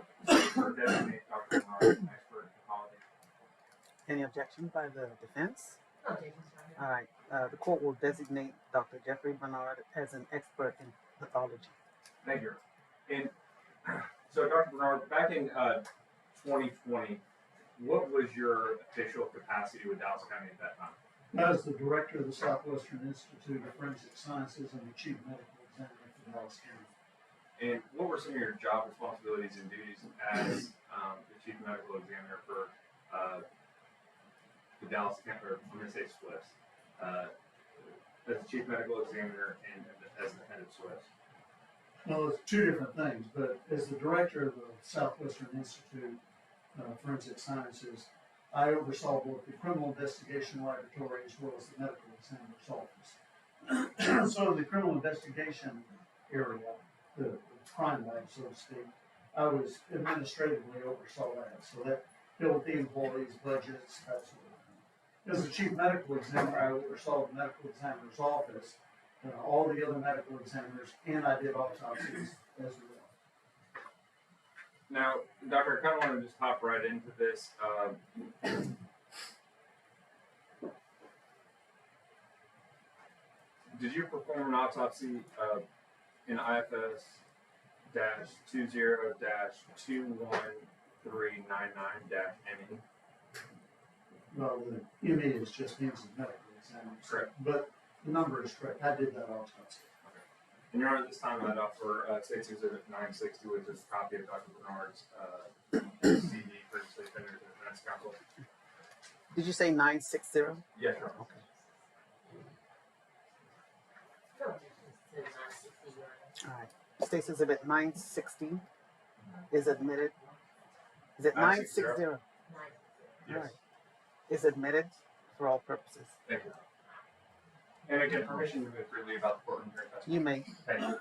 designate Dr. Bernard an expert in pathology. Any objection by the defense? No objections, Your Honor. All right, the court will designate Dr. Jeffrey Bernard as an expert in pathology. Thank you. And So Dr. Bernard, back in 2020, what was your official capacity with Dallas County at that time? I was the director of the Southwestern Institute of Forensic Sciences and the chief medical examiner for Dallas County. And what were some of your job responsibilities and duties as the chief medical examiner for the Dallas County, or I'm going to say SWIFT, as the chief medical examiner and as the head of SWIFT? Well, it's two different things, but as the director of the Southwestern Institute of Forensic Sciences, I oversaw both the criminal investigation laboratory as well as the medical examiner's office. So in the criminal investigation area, the crime lab, so to speak, I was administratively oversaw that. So that dealt with the employees, budgets, that sort of thing. As the chief medical examiner, I oversaw the medical examiner's office, all the other medical examiners, and I did autopsies as well. Now, Doctor, I kind of want to just hop right into this. Did you perform an autopsy in IFS -20-21399-ME? Well, the ME is just means of medical examiner. Correct. But the number is correct. I did that autopsy. And Your Honor, at this time I'd offer State's Exhibit 960, which is a copy of Dr. Bernard's CD previously tendered to the defense counsel. Did you say 960? Yes, Your Honor. Okay. No objections to 960, Your Honor. All right. State's Exhibit 960 is admitted. Is it 960? 960? Yes. All right. Is admitted for all purposes. Thank you. And again, permission to move freely about the courtroom during testimony. You may. Thank you.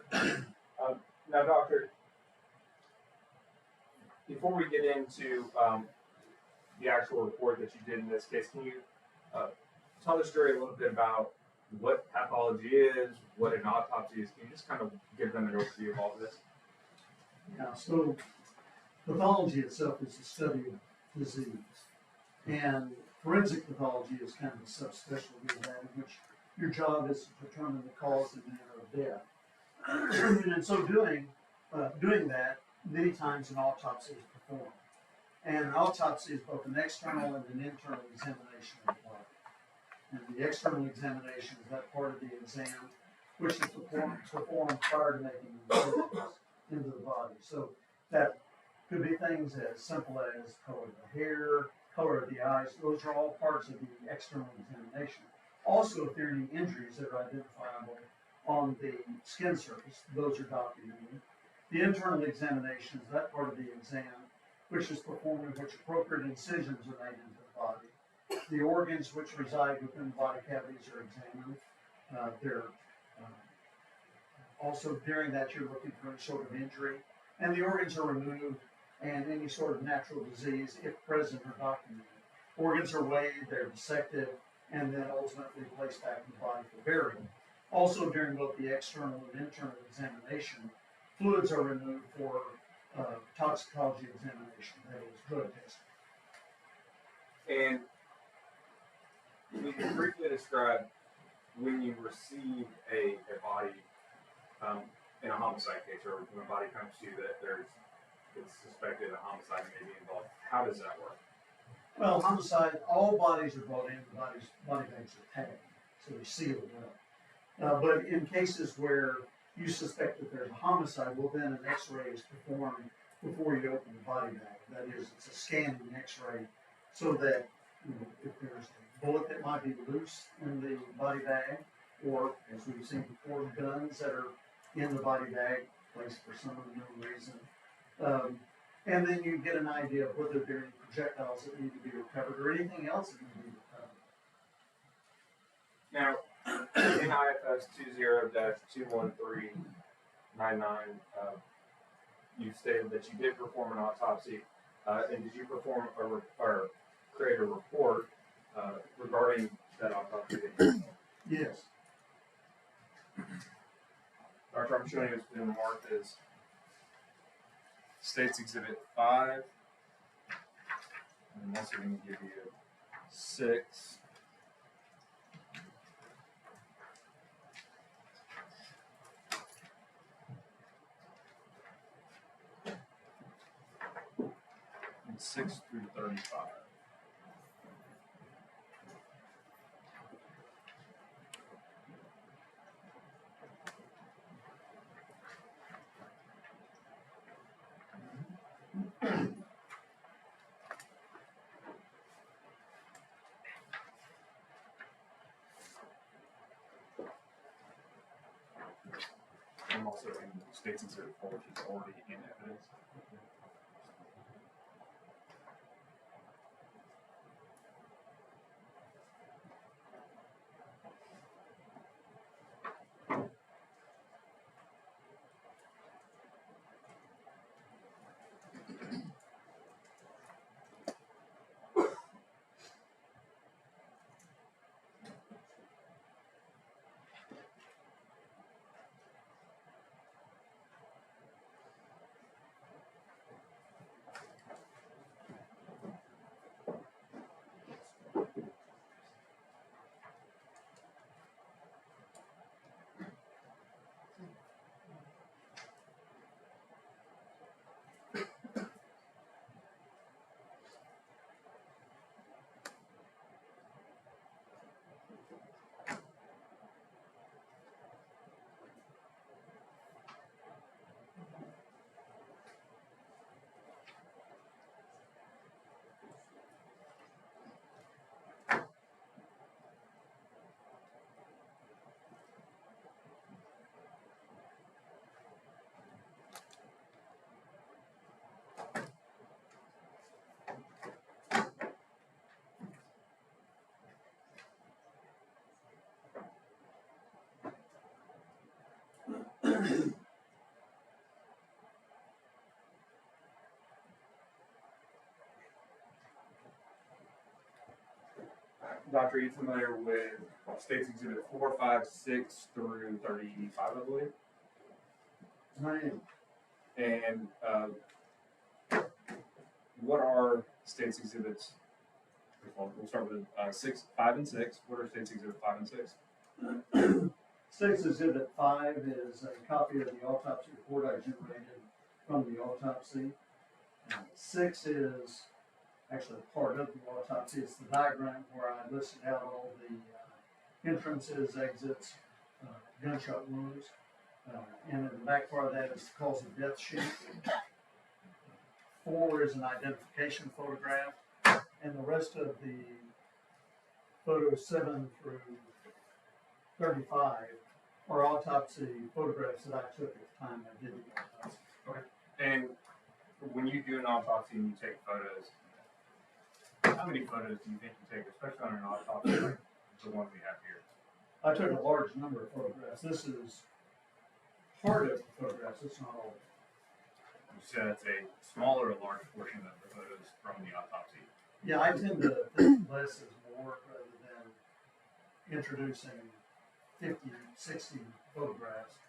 Now, Doctor, before we get into the actual report that you did in this case, can you tell the jury a little bit about what pathology is, what an autopsy is? Can you just kind of give them an overview of all of this? Yeah, so pathology itself is the study of disease. And forensic pathology is kind of a subspecialty of that, in which your job is to determine the cause and manner of death. And in so doing that, many times an autopsy is performed. And an autopsy is both an external and an internal examination of the body. And the external examination is that part of the exam which is performed prior to making incisions into the body. So that could be things as simple as color of the hair, color of the eyes. Those are all parts of the external examination. Also, if there are any injuries that are identifiable on the skin surface, those are documented. The internal examination is that part of the exam which is performed in which appropriate incisions are made into the body. The organs which reside within the body cavities are examined. Also, during that, you're looking for any sort of injury, and the organs are removed, and any sort of natural disease, if present, are documented. Organs are weighed, they're dissected, and then ultimately placed back in the body for burial. Also, during both the external and internal examination, fluids are removed for toxicology examination, that is, drug testing. And we can briefly describe when you receive a body in a homicide case, or when a body comes to you that it's suspected a homicide may be involved. How does that work? Well, homicide, all bodies are brought in, body bags are tagged, so they're sealed up. But in cases where you suspect that there's a homicide, well, then an x-ray is performed before you open the body bag. That is, it's a scanning x-ray, so that if there's a bullet that might be loose in the body bag, or as we've seen before, guns that are in the body bag, placed for some unknown reason. And then you get an idea of whether there are any projectiles that need to be recovered or anything else that need to be recovered. Now, in IFS 20-21399, you stated that you did perform an autopsy, and did you perform or create a report regarding that autopsy? Yes. Doctor, I'm showing you it's been marked as State's Exhibit 5. And I'm also going to give you 6. 6 through 35. I'm also in States Exhibit 4, which is already in evidence. Doctor, are you familiar with States Exhibit 4, 5, 6 through 35, I believe? I am. And what are States Exhibits? We'll start with 5 and 6. What are States Exhibit 5 and 6? States Exhibit 5 is a copy of the autopsy report I generated from the autopsy. 6 is actually part of the autopsy. It's the diagram where I listed out all the entrances, exits, gunshot wounds. And in the back part of that is the cause of death sheet. 4 is an identification photograph. And the rest of the photos 7 through 35 are autopsy photographs that I took at the time I did the autopsy. Okay. And when you do an autopsy and you take photos, how many photos do you think you take, especially on an autopsy like the one we have here? I took a large number of photographs. This is part of the photographs, it's not all. You said it's a smaller or large portion of the photos from the autopsy. Yeah, I tend to think less is more rather than introducing 50, 60 photographs.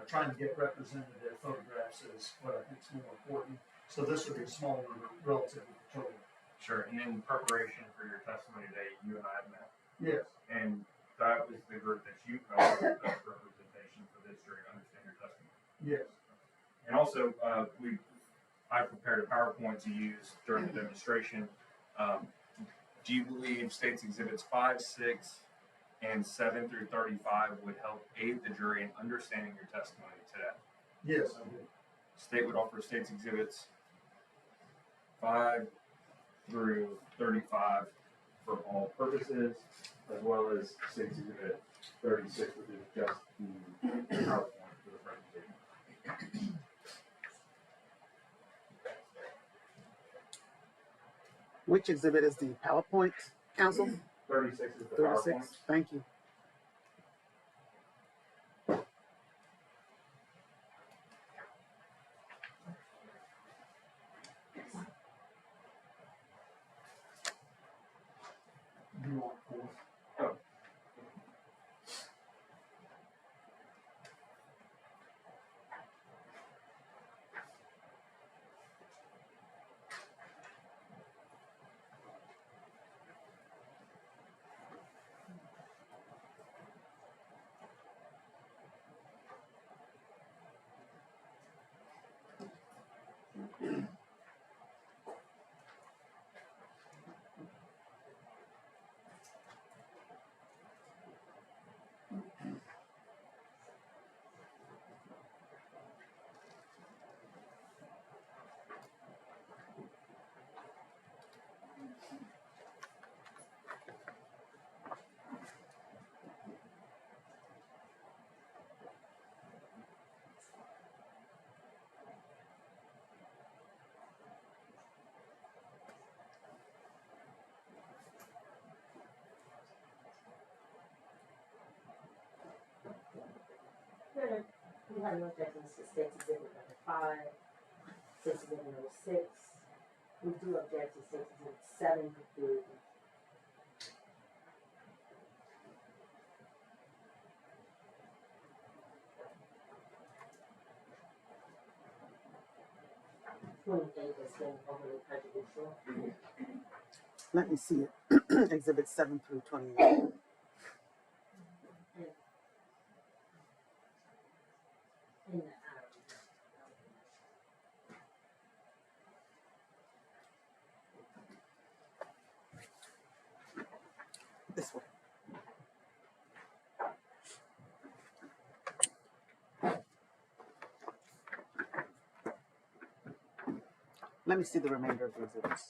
Trying to get representative photographs is what I think is more important. So this would be a small number relative to the total. Sure. And in preparation for your testimony today, you and I have met. Yes. And that was the group that you called as representation for this jury to understand your testimony. Yes. And also, I prepared a PowerPoint to use during the demonstration. Do you believe States Exhibits 5, 6, and 7 through 35 would help aid the jury in understanding your testimony today? Yes, I do. State would offer States Exhibits 5 through 35 for all purposes, as well as States Exhibit 36, which is just the PowerPoint for the presentation. Which exhibit is the PowerPoint, counsel? 36 is the 36, PowerPoint. thank you. Do you want 4? Oh. have no objections to State's Exhibit number 5, State's Exhibit number 6. We do object to State's Exhibit 7 through that's been overly prejudicial. Let me see it. Exhibit 7 through 28. In the, This way. Let me see the remainder of the exhibits.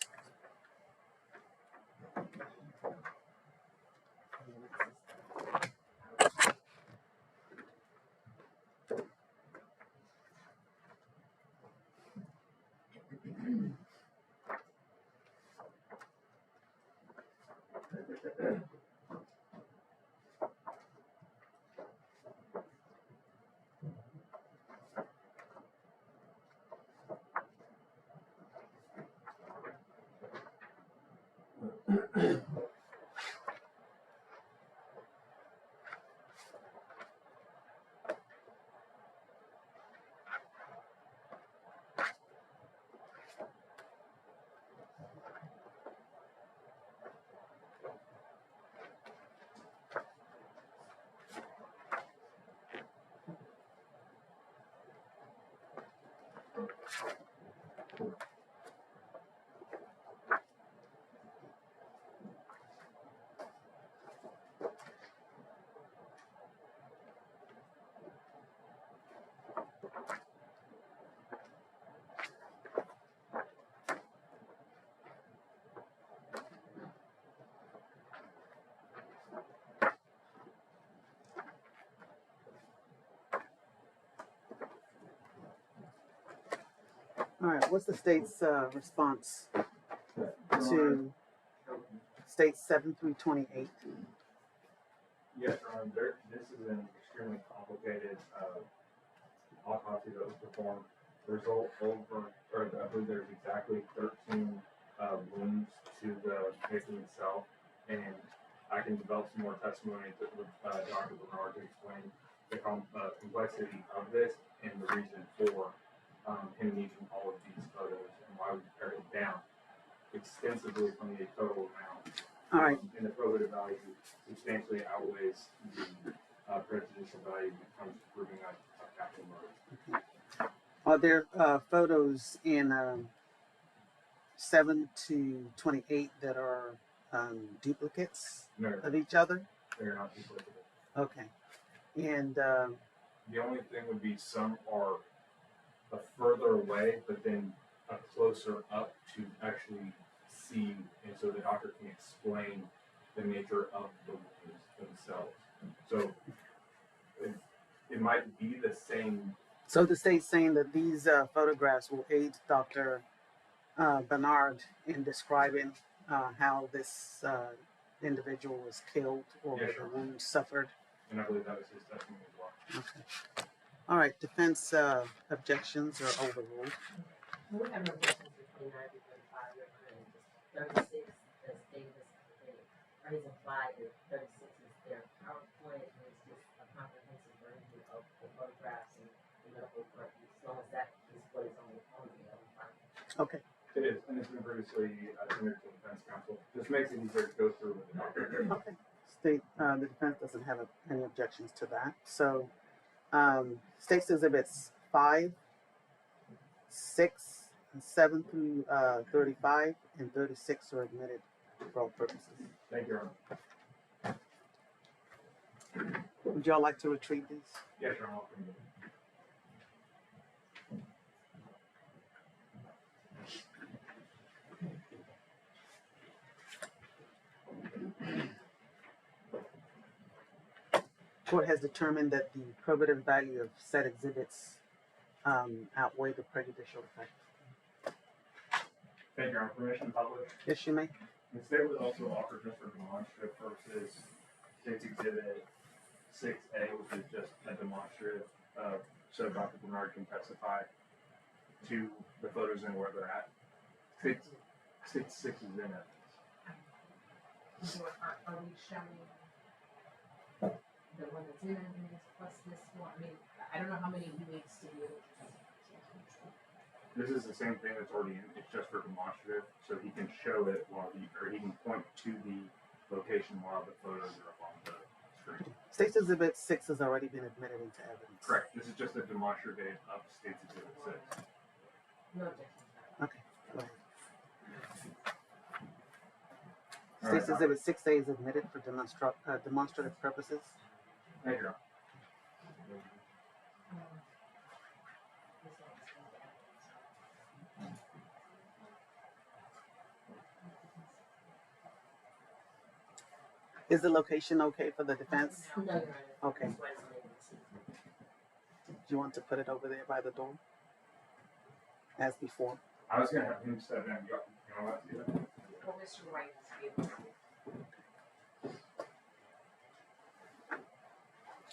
All right, what's the state's response to states 7 through 28? Yes, Your Honor, this is an extremely complicated autopsy that was performed. The result I believe there's exactly 13 wounds to the victim itself, and I can develop some more testimony with Dr. Bernard to explain the complexity of this and the reason for him needing all of these photos and why we pared it down extensively from the total amount. All right. And the probative value substantially outweighs the prejudicial value when it comes to proving a capital murder. Are there photos in 7 to 28 that are duplicates No, of each other? they're not duplicable. Okay. And The only thing would be some are a further away, but then a closer up to actually see, and so the doctor can explain the nature of the wounds themselves. So it might be the same. so the state's saying that these photographs will aid Dr. Bernard in describing how this individual was killed or Yeah, the sure. wounds suffered. And I believe that was his testimony as well. Okay. All right, defense objections are overruled. we have no objections to 29 through 35, Your Honor, and just 36, as Davis, or he's implied that 36 is their PowerPoint, and it's just a comprehensive version of the photographs and the medical report, as long as that is what is on the fine. Okay. It is, and it's been previously submitted to the defense counsel. This makes it easier to go through with the doctor. Okay. State, the defense doesn't have any objections to that. So, state's exhibits 5, 6, and 7 through 35, and 36 are admitted for all purposes. Thank you, Your Honor. Would y'all like to retrieve these? Yes, Your Honor. Court has determined that the probative value of said exhibits outweigh the prejudicial effect. Thank you, Your Honor. Permission to publish. Yes, you may. The state would also offer just for demonstrative purposes, State's Exhibit 6A, which is just a demonstrative so Dr. Bernard can testify to the photos and where they're at. State 6 is in it. So are we showing the one that's in evidence plus this one? I mean, I don't know how many he needs to be able to testify. This is the same thing that's already in, it's just for demonstrative, so he can show it while he can point to the location while the photos are up on the screen. State's Exhibit 6 has already been admitted into evidence. Correct, this is just a demonstrative of State's Exhibit 6. No objection to that. Okay, go ahead. All right, State's Exhibit 6A is admitted for demonstrative purposes. Thank you. Is the location okay for the defense? No, Your Honor. Okay. That's why it's unable to see. Do you want to put it over there by the door? As before? I was gonna have him step in, you know what, do that. Well, Mr. Wright is able to see.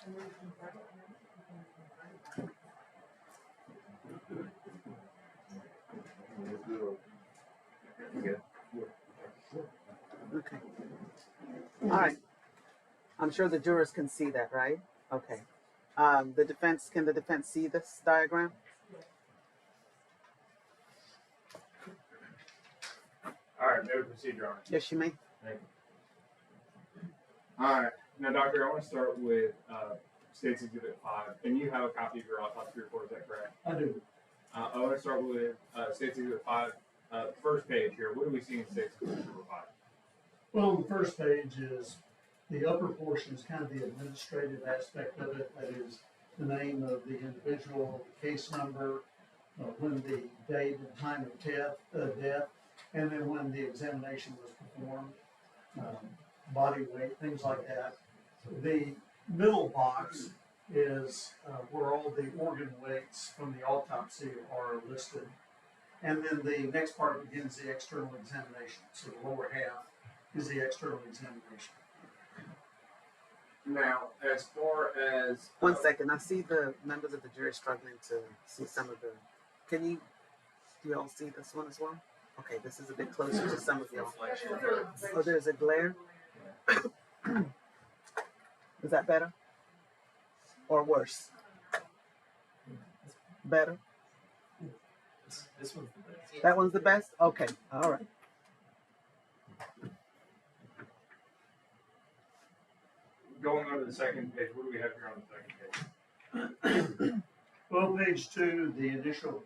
And then you can grab it, and then you can grab it. Good. Okay. All right. I'm sure the jurors can see that, right? Okay. Can the defense see this diagram? All right, may we proceed, Your Honor? Yes, you may. Thank you. All right, now, Doctor, I want to start with State's Exhibit 5, and you have a copy of your autopsy report, is that correct? I do. I want to start with State's Exhibit 5, first page here. What do we see in State's Exhibit 5? Well, on the first page is the upper portion is kind of the administrative aspect of it. That is the name of the individual, the case number, when the date and time of death, and then when the examination was performed, body weight, things like that. The middle box is where all the organ weights from the autopsy are listed. And then the next part begins the external examination. So the lower half is the external examination. Now, as far as... One second. I see the members of the jury struggling to see some of the. Do you all see this one as well? Okay, this is a bit closer to some of y'all. Oh, there's a glare? Is that better? Or worse? Better? This one's the best. That one's the best? Okay, all right. Going on to the second page, what do we have here on the second page? Well, page 2, the initial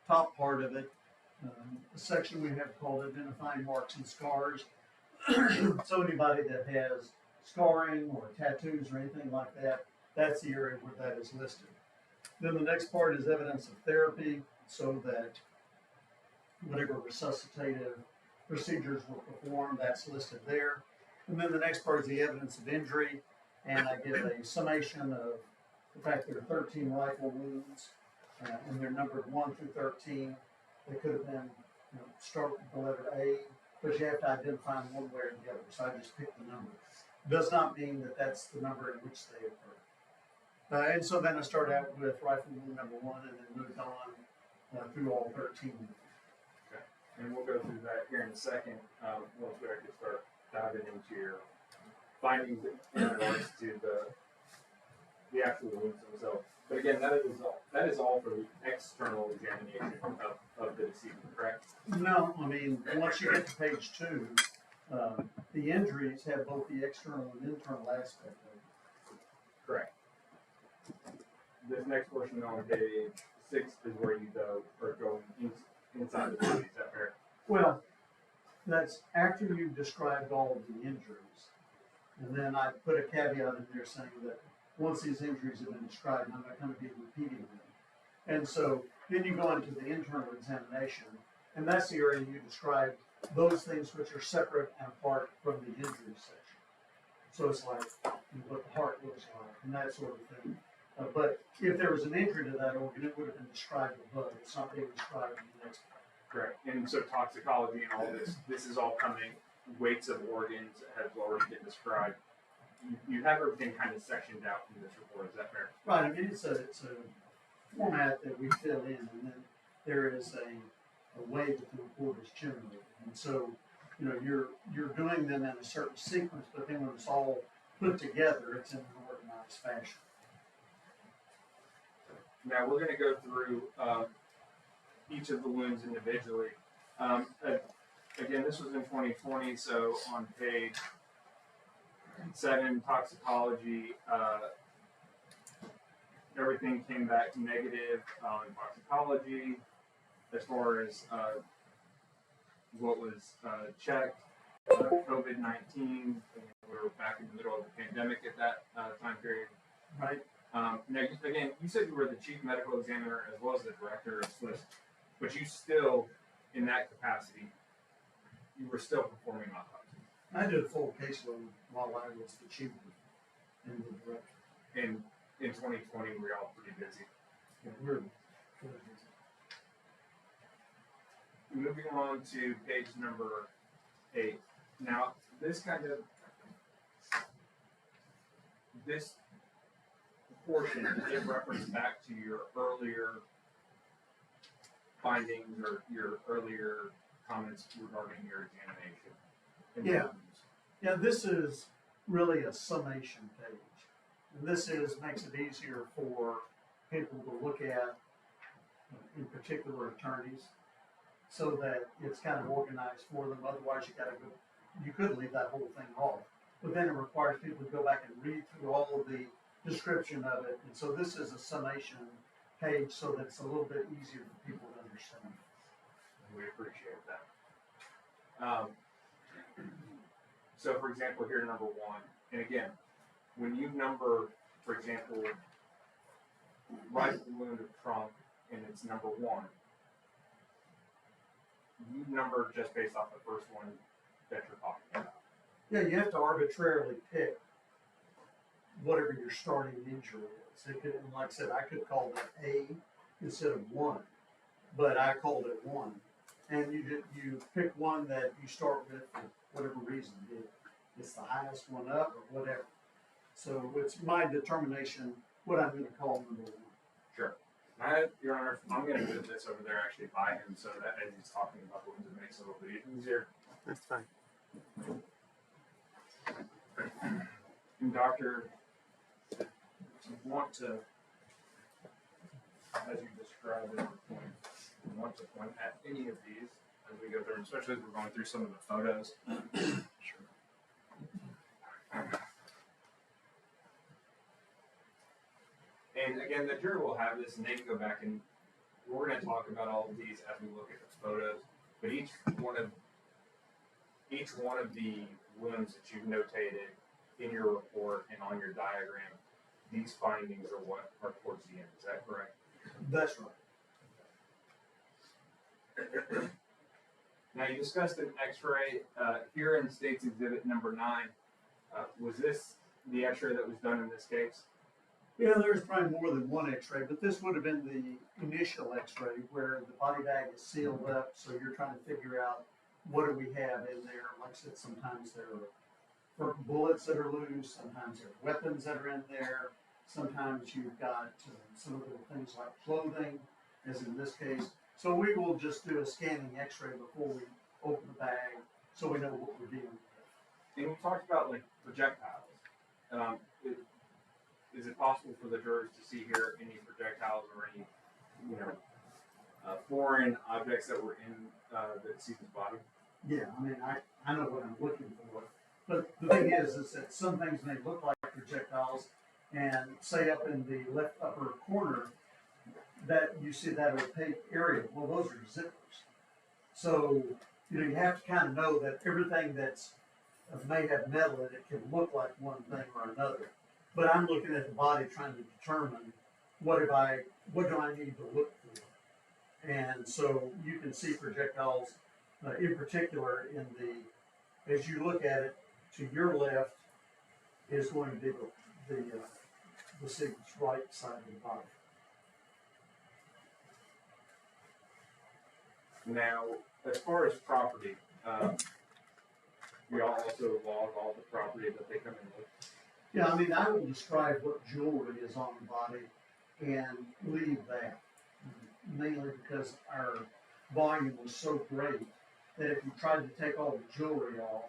top part of it, a section we have called identifying marks and scars. So anybody that has scarring or tattoos or anything like that, that's the area where that is listed. Then the next part is evidence of therapy, so that whatever resuscitative procedures were performed, that's listed there. And then the next part is the evidence of injury, and I give a summation of the fact there are 13 rifle wounds, and they're numbered 1 through 13. They could have been, start with the letter A, but you have to identify them one way or the other. So I just picked the number. Does not mean that that's the number in which they occur. And so then I start out with rifle wound number 1, and then moved on through all 13. Okay. And we'll go through that here in a second, once we actually start diving into your findings in regards to the actual wounds themselves. But again, that is all for the external examination of the decedent, correct? No, I mean, once you get to page 2, the injuries have both the external and internal aspect of it. Correct. This next portion on page 6 is where you go inside the body, is that fair? Well, that's after you've described all of the injuries. And then I put a caveat in there saying that once these injuries have been described, I'm not going to be repeating them. And so then you go into the internal examination, and that's the area you describe those things which are separate and apart from the injury section. So it's like what the heart looks like and that sort of thing. But if there was an injury to that organ, it would have been described above. It's not being described in the next part. Correct. And so toxicology and all this is all coming, weights of organs has already been described you have everything kind of sectioned out in this report, is that fair? Right, I mean, it's a format that we fill in, and then there is a way that the report is generated. And so, you know, you're doing them in a certain sequence, but then when it's all put together, it's in an organized fashion. Now, we're gonna go through, each of the wounds individually. Again, this was in 2020, so on page 7, toxicology, everything came back negative on toxicology as far as what was checked. COVID-19, we were back in the middle of the pandemic at that time period. Right? Now, again, you said you were the chief medical examiner as well as the director of SLIS, but you still, in that capacity, you were still performing autopsies. I did a full caseload while I was the chief and the director. And in 2020, we were all pretty busy. Yeah, we're fully busy. Moving on to page number 8. Now, this portion is reference back to your earlier findings or your earlier comments regarding your examination. Yeah. Yeah, this is really a summation page. And this makes it easier for people to look at, in particular attorneys, so that it's kind of organized for them. Otherwise, you could leave that whole thing off. But then it requires people to go back and read through all of the description of it. And so this is a summation page so that it's a little bit easier for people to understand. We appreciate that. So, for example, here number 1, and again, when you number, for example, right wound of trunk and it's number 1, you number just based off the first one that you're talking about. Yeah, you have to arbitrarily pick whatever your starting injury is. It could, like I said, I could call that A instead of 1, but I called it 1. And you pick one that you start with for whatever reason. It's the highest one up or whatever. So it's my determination what I'm going to call number 1. Sure. Your Honor, I'm going to move this over there actually by him so that as he's talking about the wounds, it makes it a little bit easier. That's fine. And Doctor, if you want to, as you described it, you want to point at any of these as we go through, especially as we're going through some of the photos. Sure. And again, the jury will have this, and they can go back and we're going to talk about all of these as we look at the photos. But each one of the wounds that you've notated in your report and on your diagram, these findings are what are towards the end. Is that correct? That's right. Now, you discussed an X-ray here in State's Exhibit number 9. Was this the X-ray that was done in this case? Yeah, there's probably more than one X-ray, but this would have been the initial X-ray where the body bag is sealed up, so you're trying to figure out what do we have in there. Like I said, sometimes there are bullets that are loose, sometimes there are weapons that are in there, sometimes you've got some of the things like clothing, as in this case. So we will just do a scanning X-ray before we open the bag, so we know what we're dealing with. And we talked about like projectiles. Is it possible for the jurors to see here any projectiles or any, foreign objects that were in the decedent's body? Yeah, I mean, I know what I'm looking for. But the thing is that some things may look like projectiles, and say up in the left upper corner, that you see that opaque area. Well, those are zippers. So, you have to kind of know that everything that's may have metal in it can look like one thing or another. But I'm looking at the body trying to determine what do I need to look for. And so you can see projectiles in particular as you look at it, to your left is going to be the decedent's right side of the body. Now, as far as property, we all also log all the property that they come in with. Yeah, I mean, I would describe what jewelry is on the body and leave that. Mainly because our volume was so great that if you tried to take all the jewelry off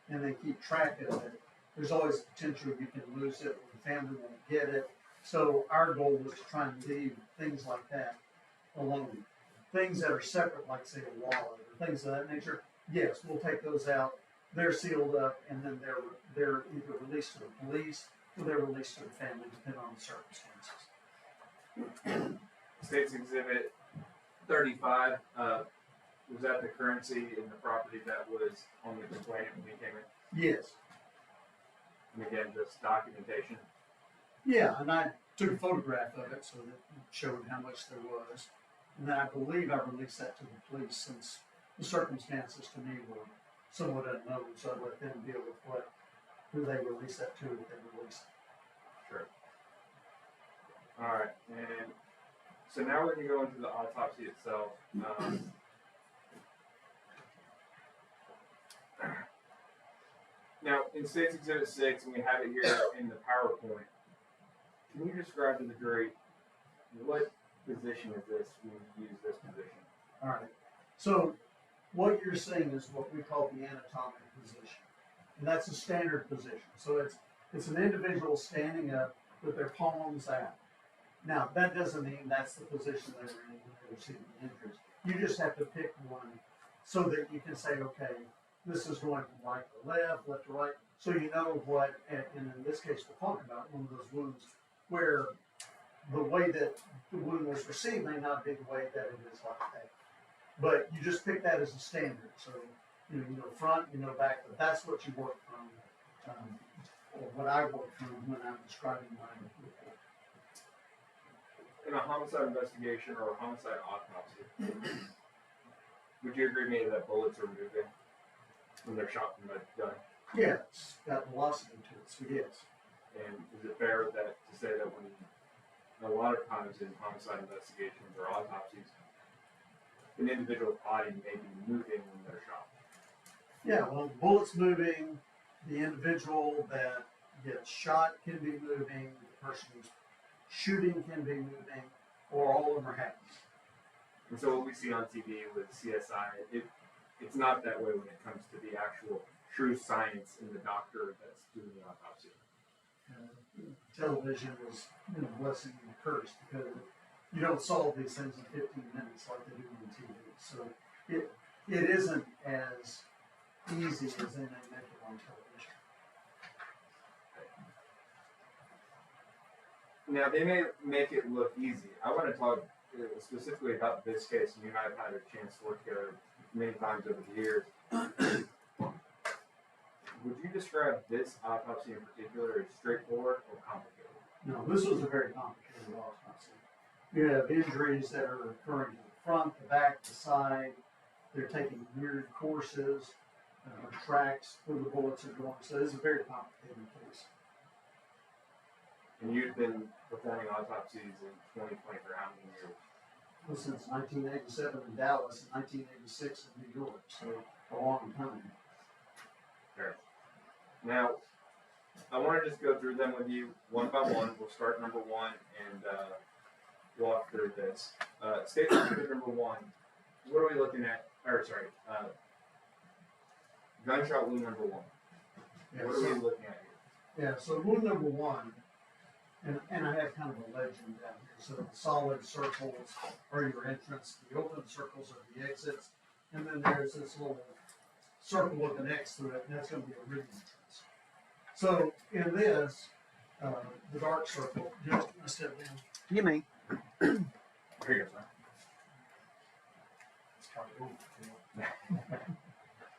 and then keep track of it, there's always potential you can lose it or the family won't get it. So our goal was to try and leave things like that alone. Things that are separate, like say a wallet or things of that nature, yes, we'll take those out. They're sealed up and then they're either released to the police or they're released to the family, depending on the circumstances. State's Exhibit 35, was that the currency in the property that was on the complaint when we came in? Yes. And again, just documentation. Yeah, and I took a photograph of it so that it showed how much there was. And then I believe I released that to the police since the circumstances to me were somewhat unknown, so I let them deal with who they released that to if they released it. Sure. All right, and so now we're going to go into the autopsy itself. Now, in State's Exhibit 6, and we have it here in the PowerPoint, can you describe to the jury what position is this when you use this position? All right. So what you're seeing is what we call the anatomic position. And that's a standard position. So it's an individual standing up with their palms out. Now, that doesn't mean that's the position they were in when they received the injuries. You just have to pick one so that you can say, okay, this is going from right to left to right. So you know what, and in this case, we'll talk about one of those wounds where the way that the wound was received may not be the way that it is like that. But you just pick that as a standard. So, you know front, you know back, but that's what you work from, or what I work from when I'm describing my report. In a homicide investigation or a homicide autopsy, would you agree with me that bullets are moving when they're shot from a gun? Yeah, it's got velocity to it, so yes. And is it fair that to say that when a lot of times in homicide investigations or autopsies, an individual's body may be moving when they're shot? Yeah, well, the bullet's moving, the individual that gets shot can be moving, the person who's shooting can be moving, or all of them are happening. And so what we see on TV with CSI, it's not that way when it comes to the actual true science in the doctor that's doing the autopsy. Television is, blessing and a curse because you don't solve these things in 15 minutes like they do on TV. So it isn't as easy as they may make it on television. Now, they may make it look easy. I want to talk specifically about this case, and you and I have had a chance to work together many times over the years. Would you describe this autopsy in particular as straightforward or complicated? No, this was a very complicated autopsy. You have injuries that are occurring to the front, the back, the side. They're taking weird courses, tracks where the bullets are going. So this is a very complicated case. And you've been performing autopsies in 2020 for how many years? Well, since 1987 in Dallas and 1986 in New York, so a long time. Sure. Now, I want to just go through them with you one by one. We'll start number one and walk through this. State Exhibit number one. What are we looking at? Gunshot wound number one. Yeah, What are we looking at here? Yeah, so wound number one, and I have kind of a legend down here. So the solid circles are your entrance, the open circles are the exits, and then there's this little circle with an X through it, and that's going to be a written entrance. So in this, the dark circle, just I step down. You may. Here you go, sir. It's kind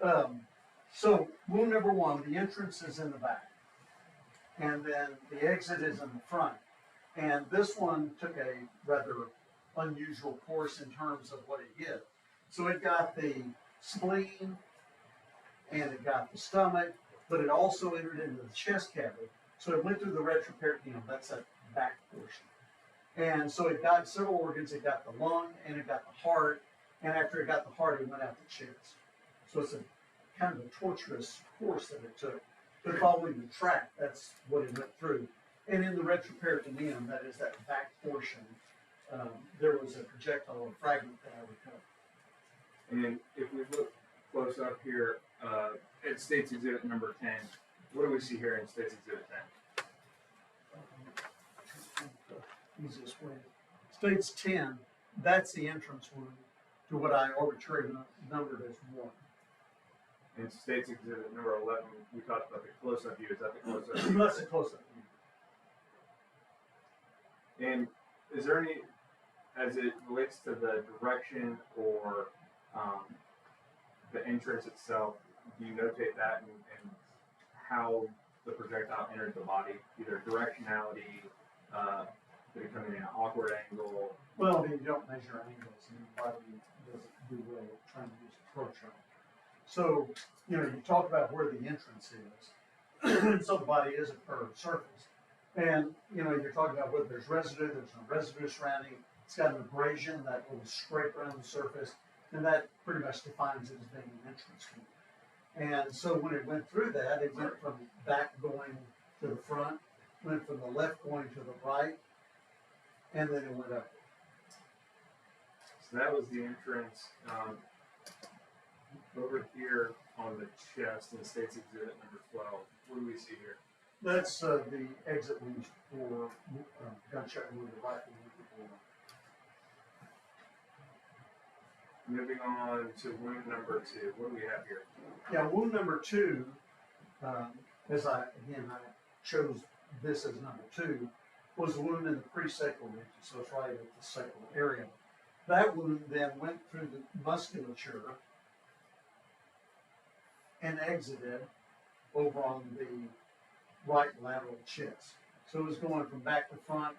of old. So wound number one, the entrance is in the back. And then the exit is in the front. And this one took a rather unusual course in terms of what it did. So it got the spleen and it got the stomach, but it also entered into the chest cavity. So it went through the retroperitoneum, that's that back portion. And so it got several organs, it got the lung and it got the heart, and after it got the heart, it went out the chest. So it's a kind of a torturous course that it took But following the track, that's what it went through. And in the retroperitoneum, that is that back portion, there was a projectile or fragment that I recovered. And then if we look close up here, at State's Exhibit number 10, what do we see here in State's Exhibit 10? Easiest way. States 10, that's the entrance wound to what I arbitrarily numbered as 1. In State's Exhibit number 11, we talked about the close-up view. Is that the close-up view? That's a close-up view. And is there any, as it relates to the direction or the entrance itself, do you notate that and how the projectile entered the body, either directionality, did it come in an awkward angle? Well, you don't measure angles, and the body doesn't do well at trying to use a protractor. So, you talk about where the entrance is. So the body is a curved surface. And, you're talking about whether there's residue, there's no residue surrounding. It's got an abrasion, that little scrape around the surface, and that pretty much defines it as being an entrance wound. And so when it went through that, it went from back going to the front, went from the left going to the right, and then it went up. So that was the entrance. Over here on the chest in State's Exhibit number 12, what do we see here? That's the exit wound for gunshot wound or rifle wound. Moving on to wound number 2, what do we have here? Yeah, wound number 2, as I chose this as number 2, was a wound in the presacral region, so it's right at the sacral area. That wound then went through the musculature and exited over on the right lateral chest. So it was going from back to front,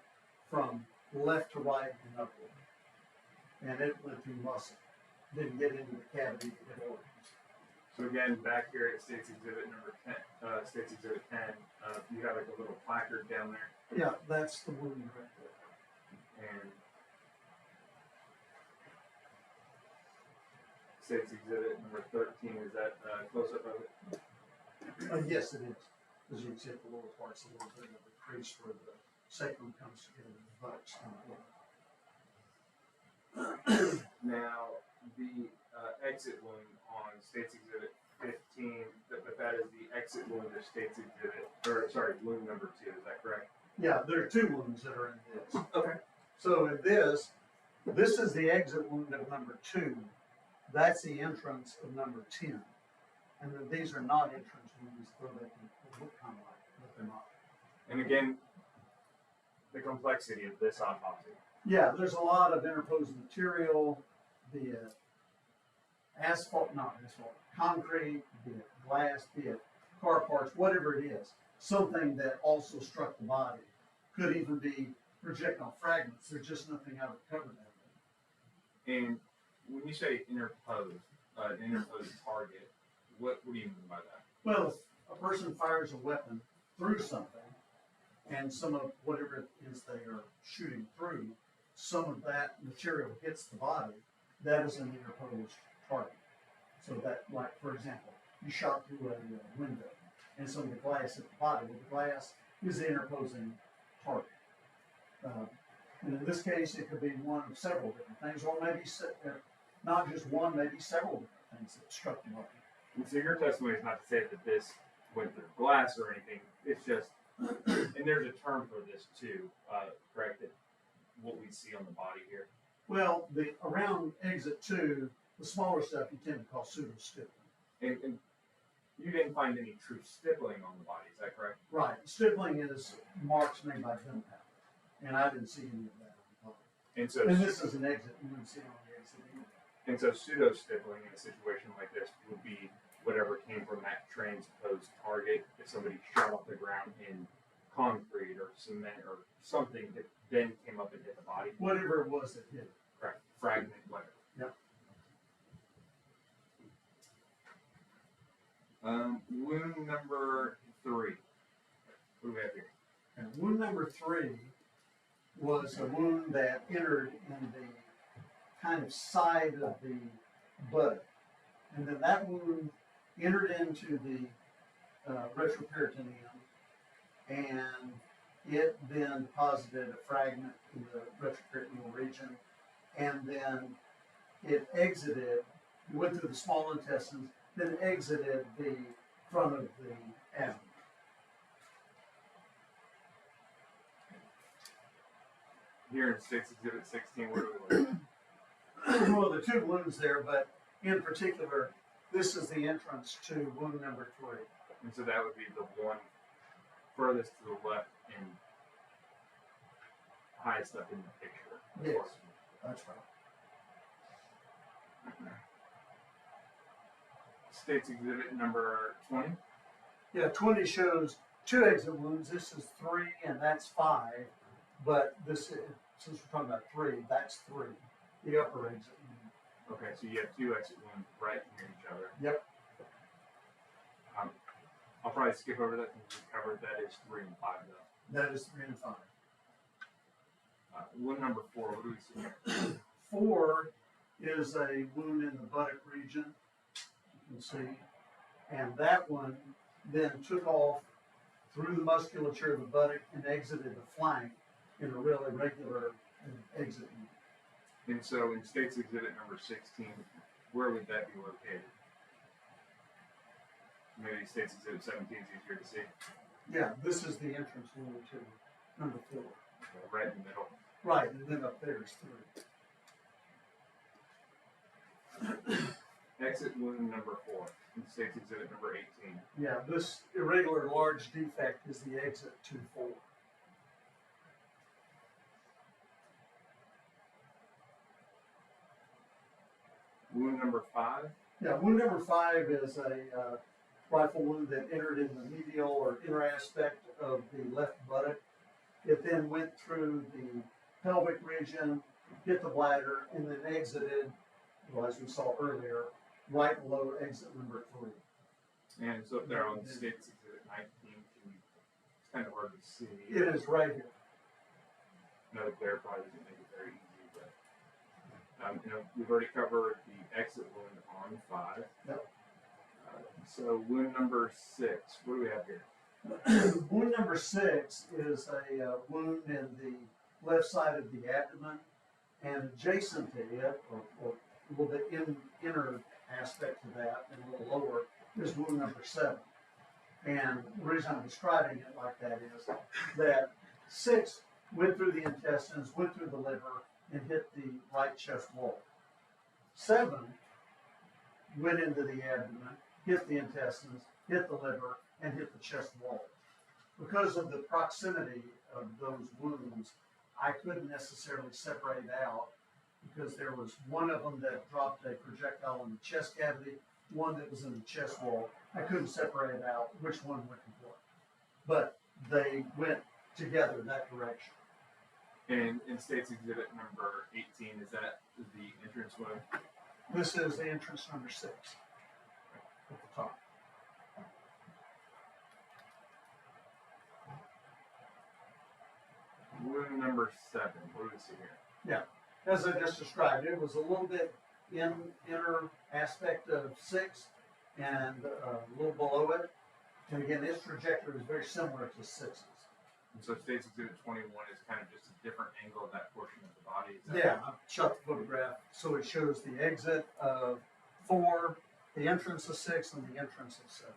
from left to right and upward. And it went through muscle. Didn't get into the cavity to hit organs. So again, back here at State's Exhibit number 10, State's Exhibit 10, you have like a little placard down there. Yeah, that's the wound right there. And State's Exhibit number 13, is that close up of it? Yes, it is. As you can see, the lower part's a little bit of a crease where the sacrum comes together and the buttocks come together. Now, the exit wound on State's Exhibit 15, but that is the exit wound of State's Exhibit, or sorry, wound number 2, is that correct? Yeah, there are 2 wounds that are in this. Okay. So in this is the exit wound of number 2. That's the entrance of number 10. And then these are not entrance wounds, though they can look kind of like, but they're not. And again, the complexity of this autopsy. Yeah, there's a lot of interposed material, be it concrete, be it glass, be it car parts, whatever it is. Something that also struck the body. Could even be projectile fragments. There's just nothing I recovered out of it. And when you say interposed, an interposed target, what do you mean by that? Well, if a person fires a weapon through something, and some of whatever it is they are shooting through, some of that material hits the body, that is an interposed target. So that, like, for example, you shot through a window, and some of the glass hit the body. Well, the glass is the interposing target. And in this case, it could be one of several different things, or maybe not just one, maybe several different things that struck the body. And so your testimony is not to say that this went through glass or anything. It's just, and there's a term for this too, correct? That what we see on the body here. Well, around exit 2, the smaller stuff you tend to call pseudo-stippling. And you didn't find any true stippling on the body, is that correct? Right. Stippling is marks made by gunpowder, and I didn't see any of that on the body. And so, And this is an exit. You wouldn't see it on the exit either. and so pseudo-stippling in a situation like this would be whatever came from that transposed target. If somebody shot off the ground in concrete or cement or something that then came up and hit the body. Whatever it was that hit it. Correct. Fragment, whatever. Yep. Wound number 3. What do we have here? And wound number 3 was a wound that entered in the kind of side of the buttock. And then that wound entered into the retroperitoneum, and it then deposited a fragment in the retroperitoneal region, and then it exited, went through the small intestines, then exited the front of the abdomen. Here in States Exhibit 16, where do we look? Well, the two wounds there, but in particular, this is the entrance to wound number 3. And so that would be the one furthest to the left and highest up in the picture. Yes, that's right. States Exhibit number 20. Yeah, 20 shows 2 exit wounds. This is 3 and that's 5. But this, since we're talking about 3, that's 3. The upper exit wound. Okay, so you have 2 exit wounds right near each other. Yep. I'll probably skip over that since we covered that is 3 and 5 though. That is 3 and 5. Wound number 4, what do we see here? 4 is a wound in the buttock region, you can see. And that one then took off through the musculature of the buttock and exited the flank in a real irregular exit wound. And so in States Exhibit number 16, where would that be located? Maybe States Exhibit 17 is easier to see. Yeah, this is the entrance wound to number 4. Right in the middle. Right, and then up there is 3. Exit wound number 4 in States Exhibit number 18. Yeah, this irregular large defect is the exit to 4. Wound number 5. Yeah, wound number 5 is a rifle wound that entered in the medial or inner aspect of the left buttock. It then went through the pelvic region, hit the bladder, and then exited, well, as we saw earlier, right below exit number 3. And it's up there on States Exhibit 19. It's kind of hard to see. It is right here. Another glare probably doesn't make it very easy, but we've already covered the exit wound on 5. Yep. So wound number 6, what do we have here? Wound number 6 is a wound in the left side of the abdomen, and adjacent to it, or a little bit inner aspect to that, and a little lower, is wound number 7. And the reason I'm describing it like that is that 6 went through the intestines, went through the liver, and hit the right chest wall. 7 went into the abdomen, hit the intestines, hit the liver, and hit the chest wall. Because of the proximity of those wounds, I couldn't necessarily separate out, because there was one of them that dropped a projectile in the chest cavity, one that was in the chest wall. I couldn't separate out which one went to what. But they went together that direction. And in States Exhibit number 18, is that the entrance wound? This is the entrance number 6 at the top. Wound number 7, what do we see here? Yeah, as I just described, it was a little bit inner aspect of 6 and a little below it. And again, its trajectory is very similar to 6's. And so States Exhibit 21 is kind of just a different angle of that portion of the body. Is that Yeah, I've shot the photograph so it shows the exit of 4, the entrance of 6, and the entrance of 7.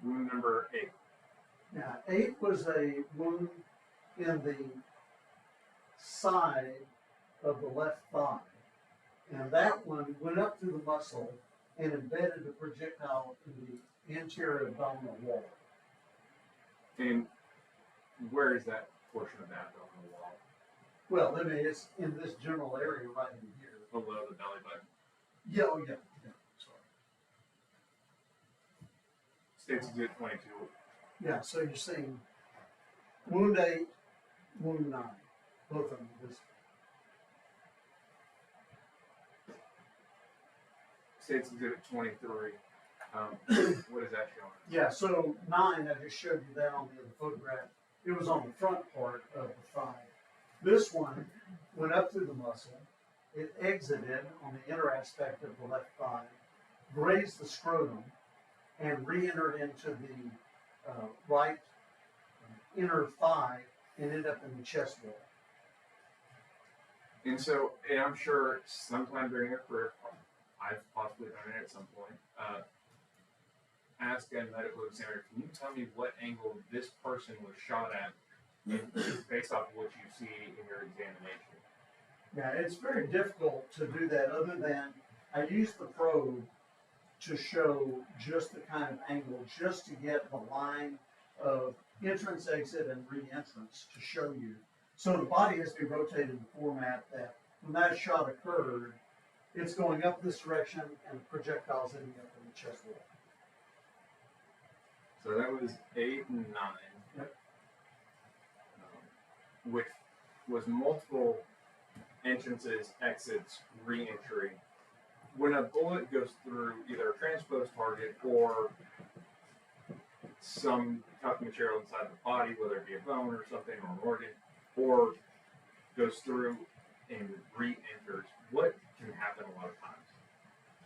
Wound number 8. Now, 8 was a wound in the side of the left thigh, and that one went up through the muscle and embedded a projectile in the anterior abdominal wall. And where is that portion of the abdominal wall? Well, I mean, it's in this general area right in here. Below the belly button. Yeah, oh yeah, sorry. States Exhibit 22. Yeah, so you're seeing wound 8, wound 9, both of them. States Exhibit 23. What is that showing? Yeah, so 9, I just showed you that on the other photograph. It was on the front part of the thigh. This one went up through the muscle, it exited on the inner aspect of the left thigh, grazed the scrotum, and re-entered into the right inner thigh and ended up in the chest wall. And so, and I'm sure sometime during your career, I've possibly done it at some point, ask a medical examiner, can you tell me what angle this person was shot at based off of what you see in your examination? Yeah, it's very difficult to do that other than I use the probe to show just the kind of angle, just to get the line of entrance, exit, and re-entrance to show you. So the body has to be rotated in the format that when that shot occurred, it's going up this direction and the projectile's ending up in the chest wall. So that was 8 and 9. Yep. Which was multiple entrances, exits, re-entry. When a bullet goes through either a transposed target or some tough material inside the body, whether it be a bone or something or an organ, or goes through and re-enters, what can happen a lot of times?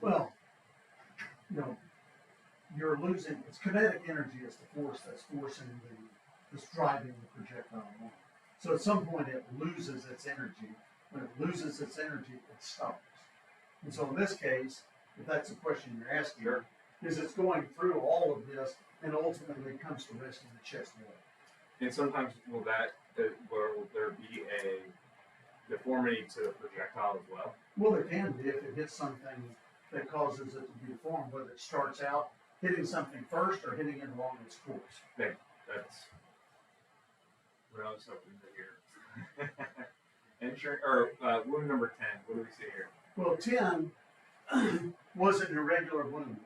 Well, you're losing, it's kinetic energy is the force that's forcing that's driving the projectile along. So at some point it loses its energy. When it loses its energy, it stops. And so in this case, if that's the question you're asking, Sure. is it's going through all of this and ultimately comes to rest in the chest wall. And sometimes will there be a deformity to the projectile as well? Well, there can be if it hits something that causes it to be deformed, whether it starts out hitting something first or hitting it along its course. That's what I was hoping to hear. Wound number 10, what do we see here? Well, 10 was an irregular wound,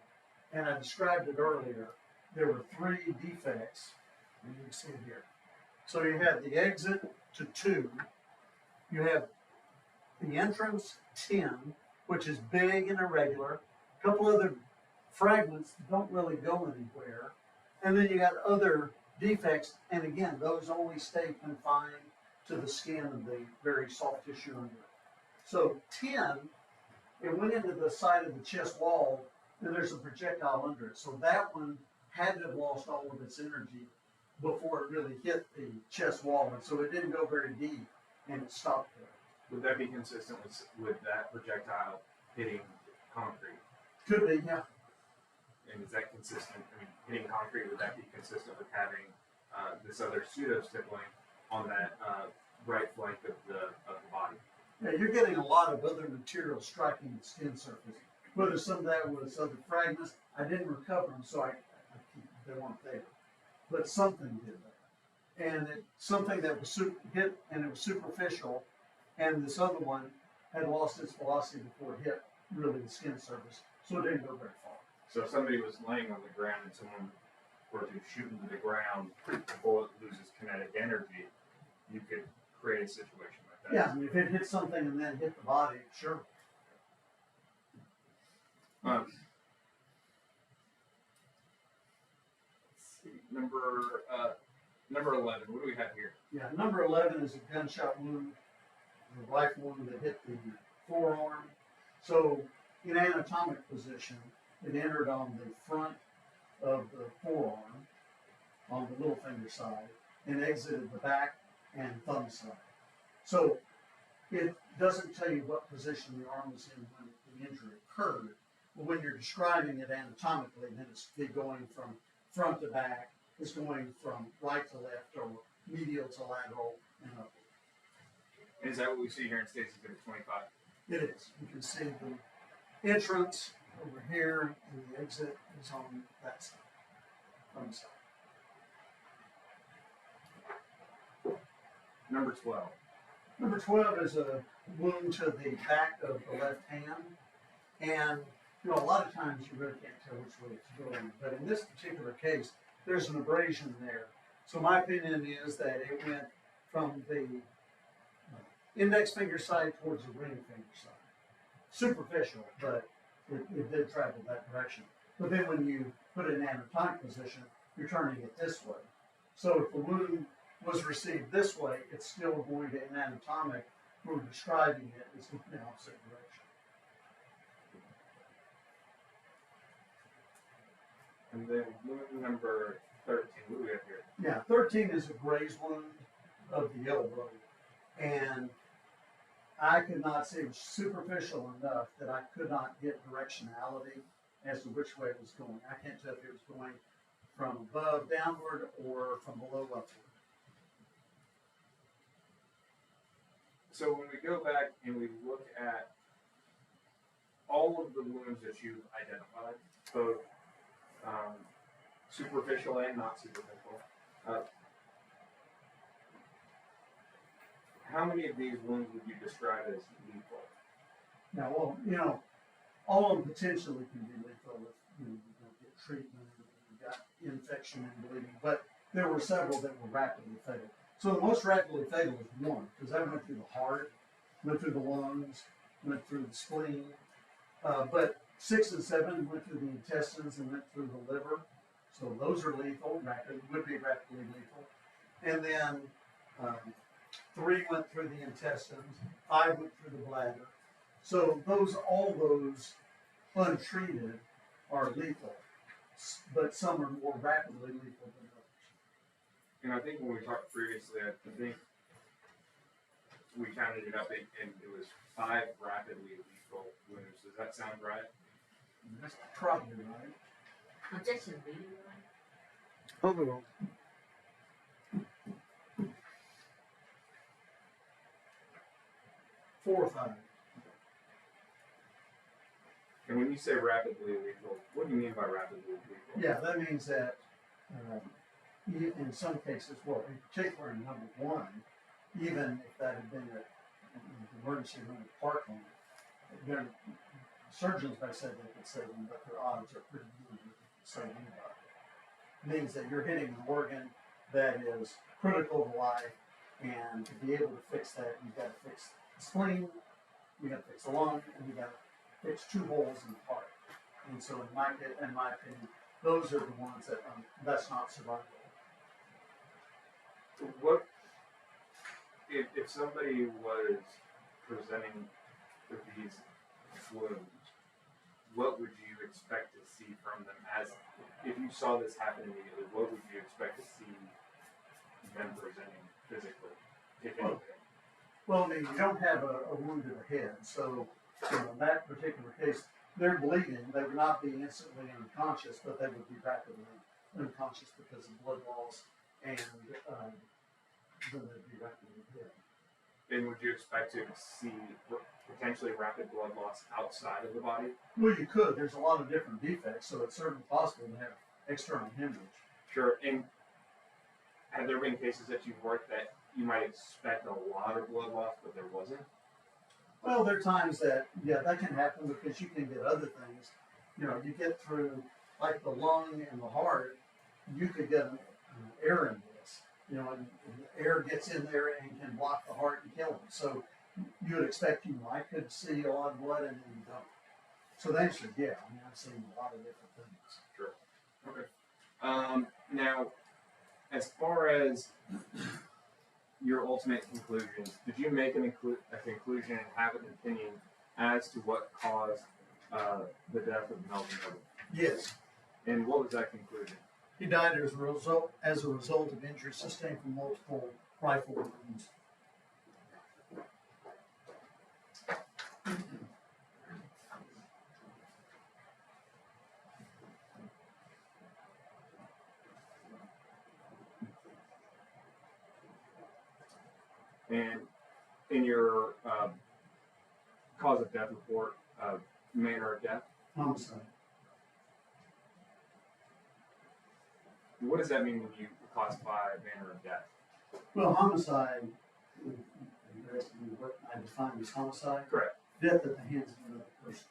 and I described it earlier. There were 3 defects, and you can see it here. So you had the exit to 2, you have the entrance 10, which is big and irregular, a couple other fragments that don't really go anywhere, and then you got other defects, and again, those only stay confined to the skin and the very soft tissue under it. So 10, it went into the side of the chest wall, and there's a projectile under it. So that one had to have lost all of its energy before it really hit the chest wall, and so it didn't go very deep, and it stopped there. Would that be consistent with that projectile hitting concrete? Could be, yeah. And is that consistent, hitting concrete, would that be consistent with having this other pseudo-stippling on that right flank of the body? Yeah, you're getting a lot of other material striking the skin surface. Whether some of that was other fragments, I didn't recover them, so they weren't there. But something did that. And something that was hit, and it was superficial, and this other one had lost its velocity before it hit really the skin surface, so it didn't go very far. So if somebody was laying on the ground and someone were to shoot into the ground, the bullet loses kinetic energy, you could create a situation like that. Yeah, I mean, if it hit something and then hit the body, sure. Let's see, number 11, what do we have here? Yeah, number 11 is a gunshot wound, a rifle wound that hit the forearm. So in anatomic position, it entered on the front of the forearm, on the little finger side, and exited the back and thumb side. So it doesn't tell you what position the arm was in when the injury occurred, but when you're describing it anatomically, then it's going from front to back, it's going from right to left, or medial to lateral, and up. Is that what we see here in State's Exhibit 25? It is. You can see the entrance over here, and the exit is on that side, front side. Number 12. Number 12 is a wound to the back of the left hand, and a lot of times you really can't tell which way it's going, but in this particular case, there's an abrasion there. So my opinion is that it went from the index finger side towards the ring finger side. Superficial, but it did travel that direction. But then when you put it in anatomic position, you're turning it this way. So if the wound was received this way, it's still going to, in anatomic, we're describing it, it's going the opposite direction. And then wound number 13, what do we have here? Yeah, 13 is a grazed wound of the elbow, and I could not see, it was superficial enough that I could not get directionality as to which way it was going. I can't tell if it was going from above downward or from below upward. So when we go back and we look at all of the wounds that you've identified, both superficial and not superficial, how many of these wounds would you describe as lethal? Now, well, you know, all of them potentially can be lethal if you don't get treatment, you got infection and bleeding, but there were several that were rapidly fatal. So the most rapidly fatal was one, because that went through the heart, went through the lungs, went through the spleen, but 6 and 7 went through the intestines and went through the liver. So those are lethal, would be rapidly lethal. And then 3 went through the intestines, 5 went through the bladder. So all those untreated are lethal, but some are more rapidly lethal than others. And I think when we talked previously, I think we counted it up and it was 5 rapidly lethal wounds. Does that sound right? That's probably right. Objection, reading right? Overall. 4 or 5. And when you say rapidly lethal, what do you mean by rapidly lethal? Yeah, that means that in some cases, well, in particular in number 1, even if that had been an emergency room at Parkland, then surgeons may say they could save them, but their odds are pretty good to save anybody. It means that you're hitting an organ that is critical to life, and to be able to fix that, you've got to fix the spleen, you got to fix the lung, and you got to fix 2 holes in the heart. And so in my opinion, those are the ones that that's not survivable. What if somebody was presenting with these wounds, what would you expect to see from them? As if you saw this happen immediately, what would you expect to see them presenting physically, if anything? Well, I mean, you don't have a wound to the head, so in that particular case, they're bleeding. They would not be instantly unconscious, but they would be rapidly unconscious because of blood loss, and then they'd be rapidly dead. And would you expect to see potentially rapid blood loss outside of the body? Well, you could. There's a lot of different defects, so it's certainly possible to have external hemorrhage. Sure. And have there been cases that you've worked that you might expect a lot of blood loss, but there wasn't? Well, there are times that, yeah, that can happen because you can get other things. You know, you get through, like the lung and the heart, you could get an air embolus, you know, and the air gets in there and can block the heart and kill them. So you would expect I could see a lot of blood and then you don't. So the answer is yeah. I mean, I've seen a lot of different things. Sure. Okay. Now, as far as your ultimate conclusions, did you make a conclusion and have an opinion as to what caused the death of Melvin Noble? Yes. And what was that conclusion? He died as a result of injuries sustained from multiple rifle wounds. And in your cause of death report, manner of death, Homicide. what does that mean when you classify manner of death? Well, homicide, you're asking me what I define as homicide? Correct. Death at the hands of another person.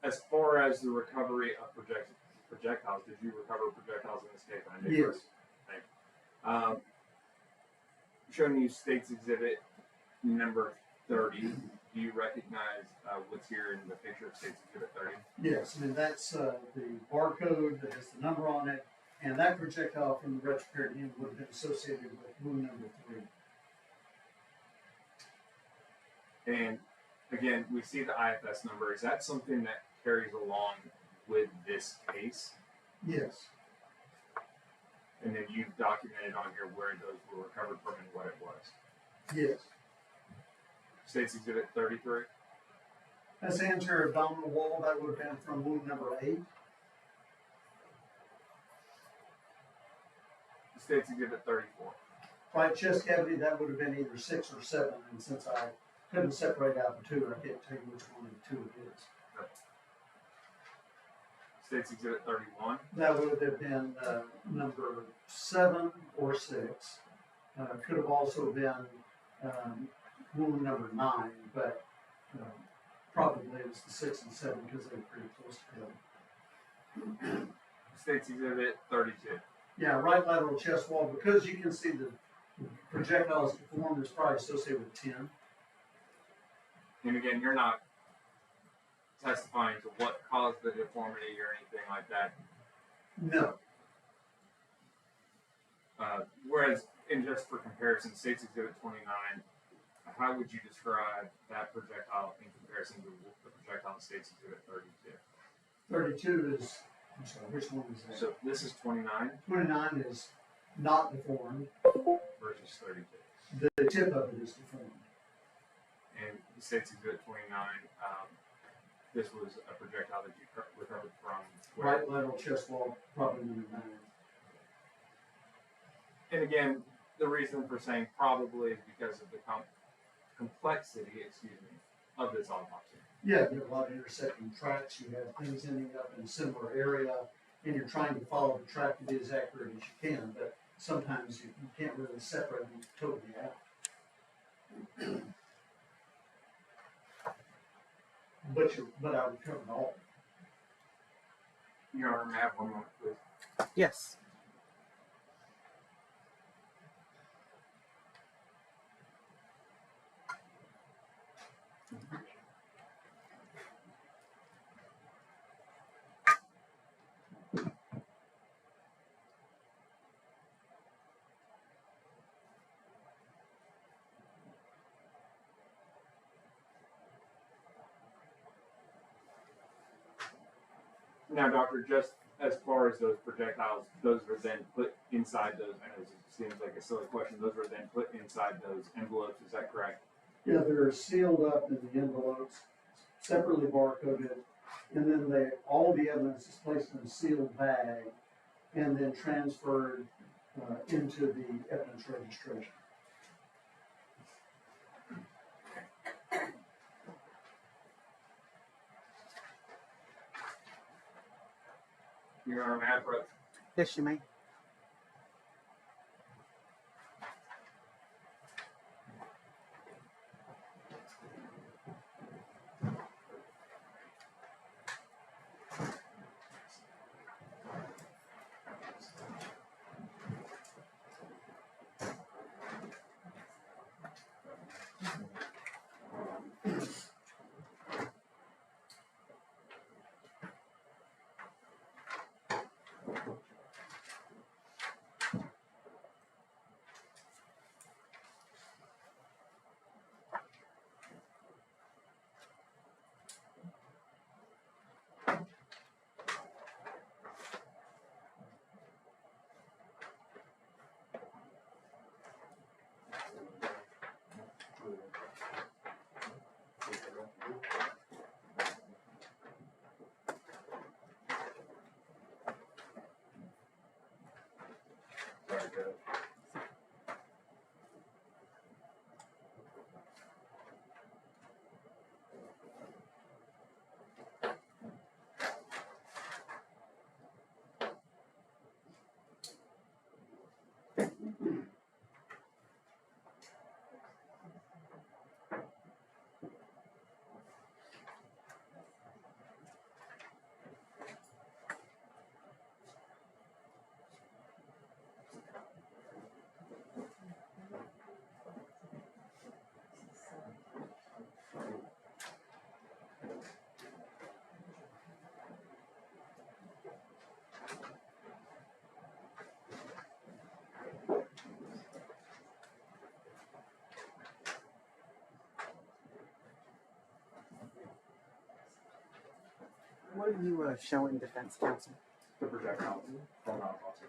As far as the recovery of projectiles, did you recover projectiles in this case? I did. Yes. Thank you. Showing you State's Exhibit number 30. Do you recognize what's here in the picture of State's Exhibit 30? Yes, and that's the barcode that has the number on it, And that projectile from the retroperitoneum would have been associated with wound number 3. And again, we see the IFS number. Is that something that carries along with this case? Yes. And then you've documented on here where those were recovered from and what it was. Yes. State's Exhibit 33. That's anterior abdominal wall. That would have been from wound number 8. State's Exhibit 34. Right chest cavity, that would have been either 6 or 7. And since I couldn't separate out the 2, I can't tell you which one of the 2 it is. State's Exhibit 31. That would have been number 7 or 6. Could have also been wound number 9, but probably it was the 6 and 7 because they were pretty close together. State's Exhibit 32. Yeah, right lateral chest wall, because you can see the projectile is deformed, is probably associated with 10. And again, you're not testifying to what caused the deformity or anything like that. No. Whereas, and just for comparison, State's Exhibit 29, how would you describe that projectile in comparison to the projectile in State's Exhibit 32? 32 is, I'm sorry, which one is that? So this is 29 29 is not deformed. versus 32. The tip of it is deformed. And the State's Exhibit 29, this was a projectile that you recovered from where? Right lateral chest wall, probably number 9. And again, the reason for saying probably is because of the complexity, of this autopsy. Yeah, you have a lot of intersecting tracks, you have things ending up in a similar area, and you're trying to follow the track to be as accurate as you can, but sometimes you can't really separate them totally out. But I recovered all. Your Honor, may I have one moment, please? Yes. Now, Doctor, just as far as those projectiles, those were then put inside those, I know this seems like a silly question, those were then put inside those envelopes, is that correct? Yeah, they're sealed up in the envelopes, separately barcoded, and then all the evidence is placed in a sealed bag and then transferred into the evidence registration. Your Honor, may I approach? Yes, you may. Sorry, Judge. What are you showing defense counsel? The projectile from an autopsy.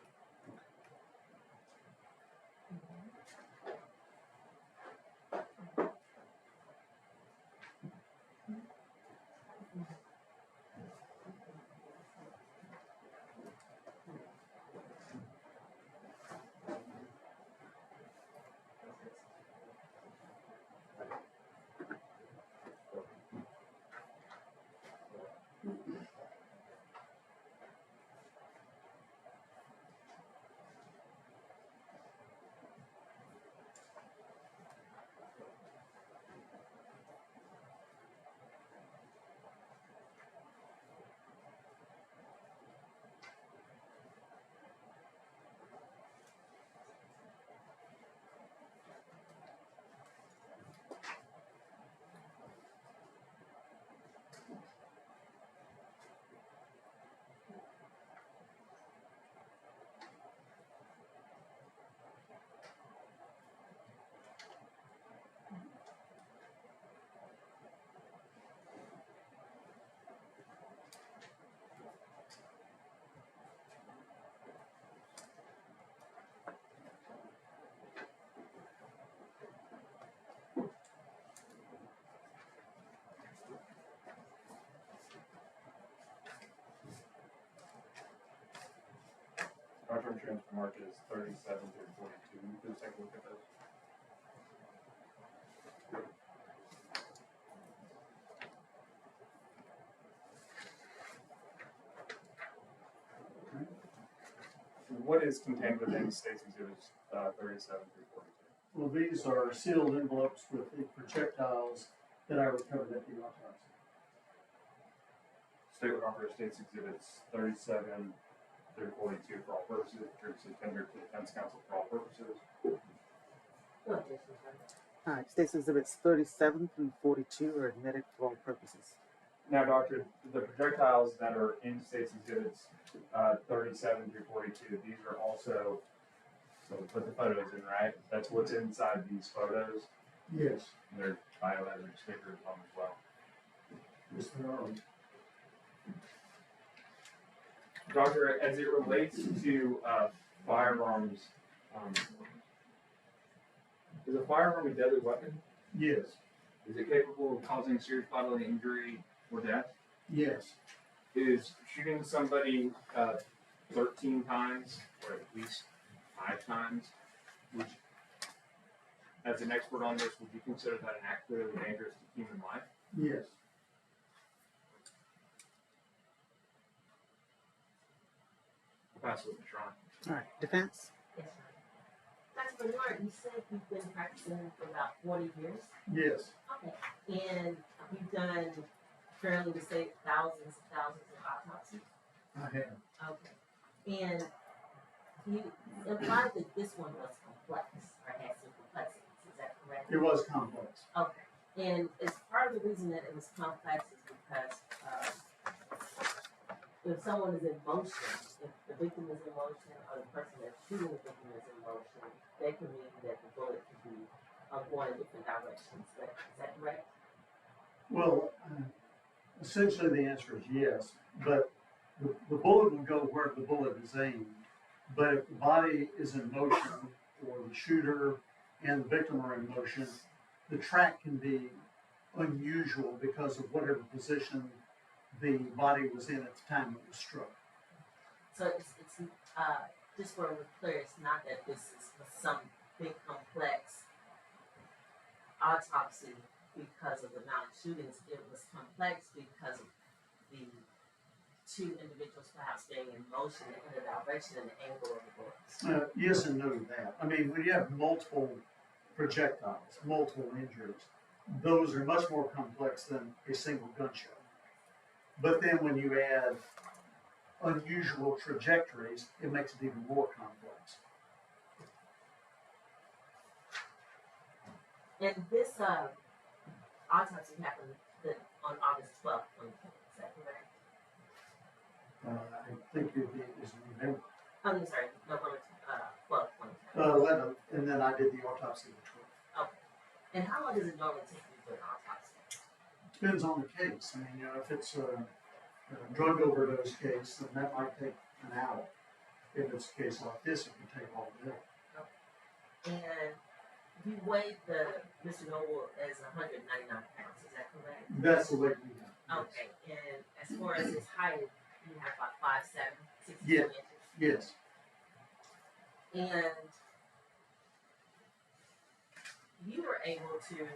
Dr. Insurance marches 37 through 42. Please take a look at those. What is contained within State's Exhibits 37 through 42? Well, these are sealed envelopes with the projectiles that I recovered at the autopsy. State would offer State's Exhibits 37 through 42 for all purposes, previously tendered to defense counsel for all purposes. Go ahead, Jason. All right, State's Exhibits 37 through 42 are admitted for all purposes. Now, Doctor, the projectiles that are in State's Exhibits 37 through 42, these are also, so we put the photos in, right? That's what's inside these photos. Yes, And they're biohazard stickers on as well. yes, there are. Doctor, as it relates to firearms, is a firearm a deadly weapon? Yes, Is it capable of causing serious bodily injury or death? yes, Is shooting somebody 13 times, or at least 5 times, would you, as an expert on this, would you consider that an act clearly dangerous to human life? yes. I'll pass it with Sharon. All right, defense? Yes, sir. Dr. Bernard, you said you've been practicing for about 40 years? Yes, Okay. And you've done fairly to say thousands of autopsies? I have. Okay. And you implied that this one was complex, or had some complexities, is that correct? It was complex. Okay. And is part of the reason that it was complex is because, if someone is in motion, if the victim is in motion, or the person that's shooting the victim is in motion, that can mean that the bullet could be going in different directions. Is that correct? Well, essentially the answer is yes, but the bullet will go where the bullet is aimed. But if the body is in motion, or the shooter and the victim are in motion, the track can be unusual because of whatever position the body was in at the time it was struck. So it's just so we're clear, it's not that this is some big complex autopsy because of the amount of shootings. It was complex because of the two individuals perhaps being in motion in the direction and the angle of the bullets. Yes and no to that. I mean, when you have multiple projectiles, multiple injuries, those are much more complex than a single gunshot. But then when you add unusual trajectories, it makes it even more complex. And this autopsy happened on August 12th, 2020, is that correct? I think it is November. I'm sorry, November 12th, 2020. 11th, and then I did the autopsy the 12th. Okay. And how long does it normally take you for an autopsy? Depends on the case. I mean, if it's drug overdose case, then that might take an hour. If it's a case like this, it could take all day. And you weighed Mr. Noble as 199 pounds, is that correct? That's the way we have. Okay, and as far as his height, you have about 5'7", 62 Yeah. inches. Yes. And you were able to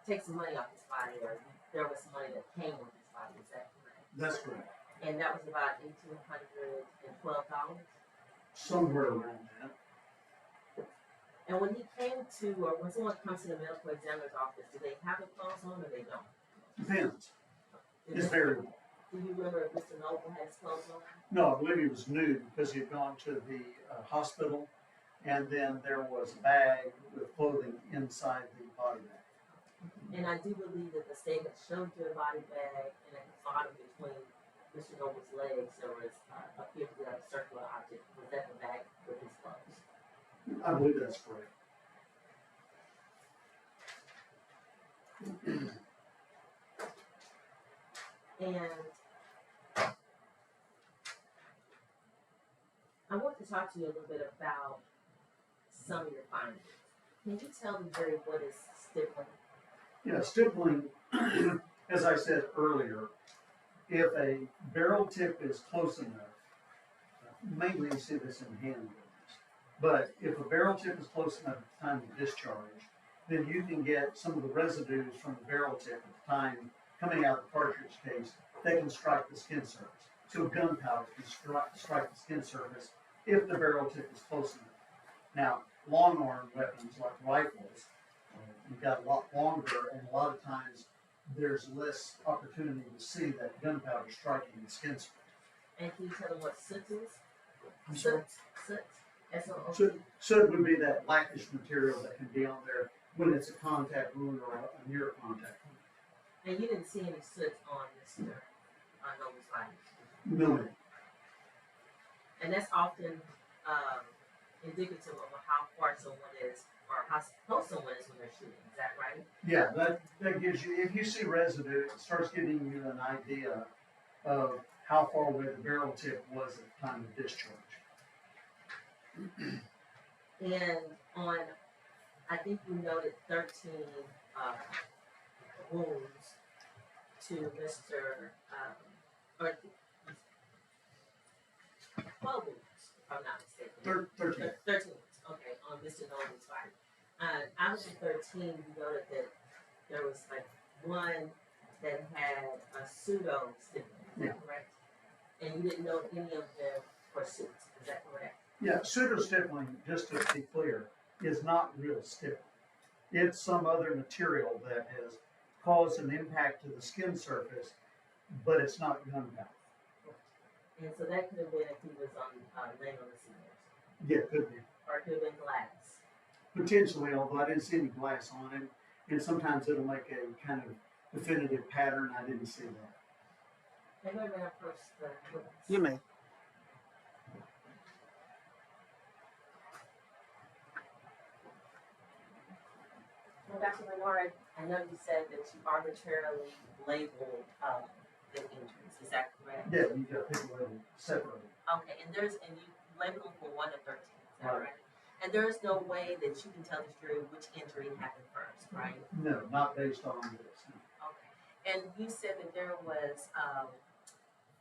take some money off his body, or there was some money that came with his body, is that correct? That's correct. And that was about $1,812. Somewhere around that. And when he came to, or when someone comes to the medical examiner's office, do they have the clothes on or they don't? Depends. Do It's they- variable. Do you remember if Mr. Noble had his clothes on? No, I believe he was nude because he had gone to the hospital, and then there was a bag with clothing inside the body bag. And I do believe that the statement showed you a body bag, and at the bottom between Mr. Noble's legs, there was appeared to be like a circular object. Was that the bag with his clothes? I believe that's correct. And I want to talk to you a little bit about some of your findings. Can you tell the jury what is stippling? Yeah, stippling, as I said earlier, if a barrel tip is close enough, mainly you see this in handguns, but if a barrel tip is close enough at the time of discharge, then you can get some of the residues from the barrel tip at the time coming out of the cartridge case that can strike the skin surface. So gunpowder can strike the skin surface if the barrel tip is close enough. Now, long arm weapons like rifles, you've got a lot longer, and a lot of times there's less opportunity to see that gunpowder striking the skin surface. And can you tell them what soot is? I'm sorry? Soot. S-O-O-T. Soot would be that blackish material that can be on there when it's a contact wound or a near contact wound. And you didn't see any soot on Mr. Noble's body. No. And that's often indicative of how far someone is, or how close someone is when they're shooting. Is that right? Yeah, that gives you, if you see residue, it starts giving you an idea of how far away the barrel tip was at the time of discharge. And on, I think you noted 13 wounds to Mr. Or 12 wounds, if I'm not mistaken. 13. 13 wounds, okay, on Mr. Noble's body. Out of the 13, you noted that there was like one that had a pseudo stiffening, is that correct? And you didn't know any of them were suits, is that correct? Yeah, pseudo stippling, just to be clear, is not real stippling. It's some other material that has caused an impact to the skin surface, but it's not gunpowder. And so that could have been if he was on laying on the cement, Yeah, could be. or it could have been glass. Potentially, although I didn't see any glass on it, and sometimes it'll make a kind of definitive pattern. I didn't see that. Maybe I'm gonna approach the witness. You may. Well, Dr. Lenore, I know you said that you arbitrarily labeled the injuries, is that correct? Yeah, you got people that are separated. Okay, and you labeled them from 1 to 13, is that Right. right? And there is no way that you can tell the jury which injury happened first, right? No, not based on this. No. Okay. And you said that there was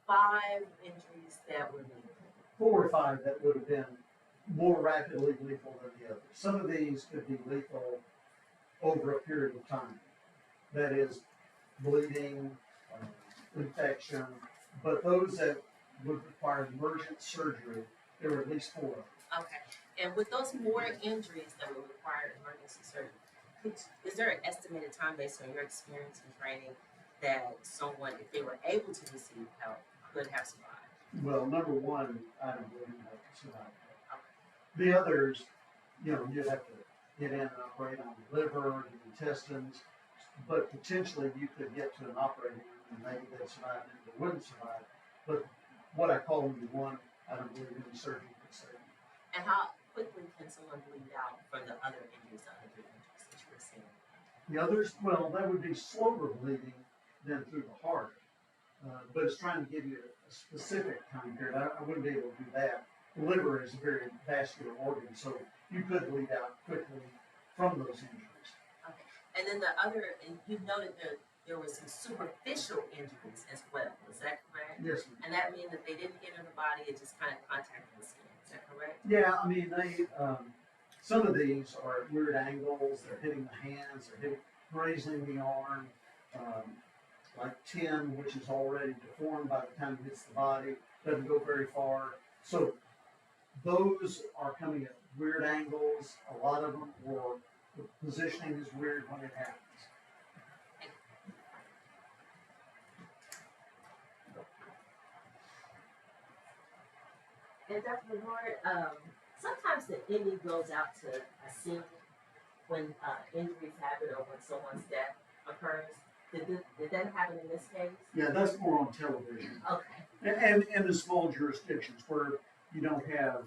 5 injuries that were lethal. 4 or 5 that would have been more rapidly lethal than the others. Some of these could be lethal over a period of time. That is, bleeding, infection, but those that would require emergent surgery, there were at least 4 of them. Okay. And with those 4 injuries that would require emergency surgery, is there an estimated time based on your experience and training that someone, if they were able to receive help, could have survived? Well, number 1, I don't believe you have to survive that. The others, you'd have to get in and operate on the liver, the intestines, but potentially you could get to an operating room and maybe they'd survive and they wouldn't survive. But what I call number 1, I don't believe any surgeon could save. And how quickly can someone bleed out for the other injuries, the other 3 injuries that you were seeing? The others, well, that would be slower bleeding than through the heart, but it's trying to give you a specific time period. I wouldn't be able to do that. The liver is a very vascular organ, so you could bleed out quickly from those injuries. Okay. And then the other, and you noted that there were some superficial injuries as well. Is that correct? Yes, ma'am. And that means that they didn't enter the body, it just kind of contacted the skin. Is that correct? Yeah, I mean, some of these are at weird angles. They're hitting the hands, they're grazing the arm. Like 10, which is already deformed by the time it hits the body, doesn't go very far. So those are coming at weird angles, a lot of them, or the positioning is weird when it happens. And Dr. Bernard, sometimes the ME goes out to a scene when injuries happen or when someone's death occurs. Did that happen in this case? Yeah, that's more on television. Okay. And in the small jurisdictions where you don't have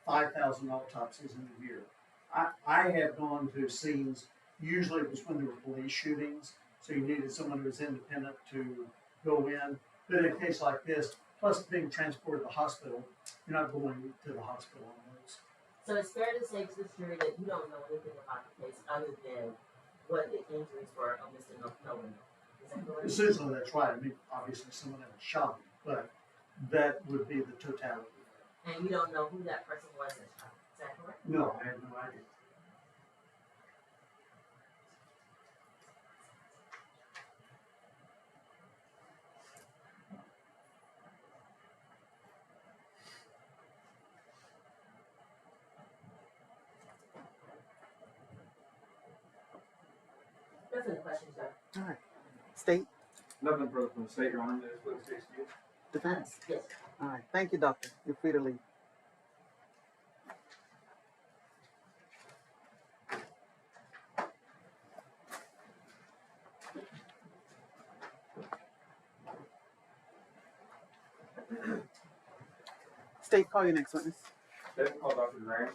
5,000 autopsies in a year. I have gone to scenes, usually it was when there were police shootings, so you needed someone who was independent to go in. But in a case like this, plus being transported to the hospital, you're not going to the hospital on those. So it's fair to say to this jury that you don't know anything about the case other than what the injuries were of Mr. Nolan. Is that correct? Essentially, that's right. I mean, obviously someone had shot him, but that would be the totality. And you don't know who that person was that shot him. Is that correct? No, I have no idea. That's the question, sir. All right. State, Nothing further from the state, Your Honor. This was excused. defense. Yes. All right. Thank you, doctor. You're free to leave. State, call your next witness. State, call Dr. Graham.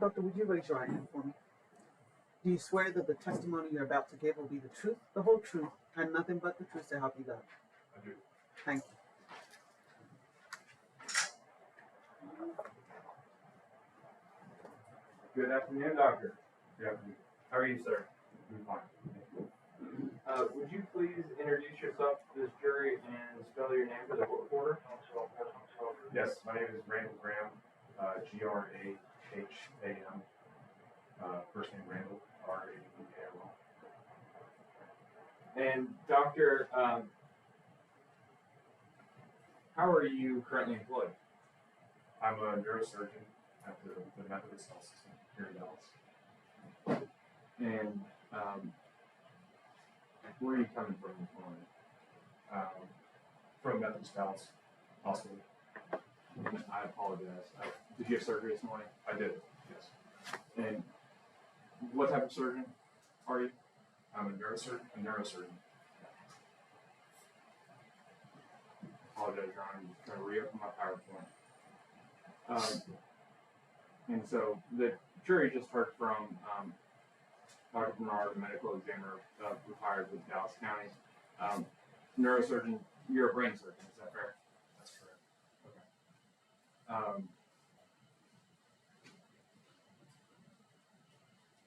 Doctor, would you raise your right hand for me? Do you swear that the testimony you're about to give will be the truth, the whole truth, and nothing but the truth to help you God? I do. Thank you. Good afternoon, doctor. Good afternoon. How are you, sir? I'm fine. Would you please introduce yourself to this jury and spell your name for the court reporter? Yes, my name is Randall Graham, Graham. First name Randall, R-A-D-A-L-L. And doctor, how are you currently employed? I'm a neurosurgeon at the Methodist Health System here in Dallas. And where are you coming from this morning? From Methodist Dallas Hospital. I apologize. Did you have surgery this morning? I did, yes. And what type of surgeon are you? I'm a neurosurgeon. Apologize, Your Honor. I'm just trying to re-open my PowerPoint. And so the jury just heard from Dr. Bernard, the medical examiner retired with Dallas County. Neurosurgeon, you're a brain surgeon, is that fair? That's correct. Okay.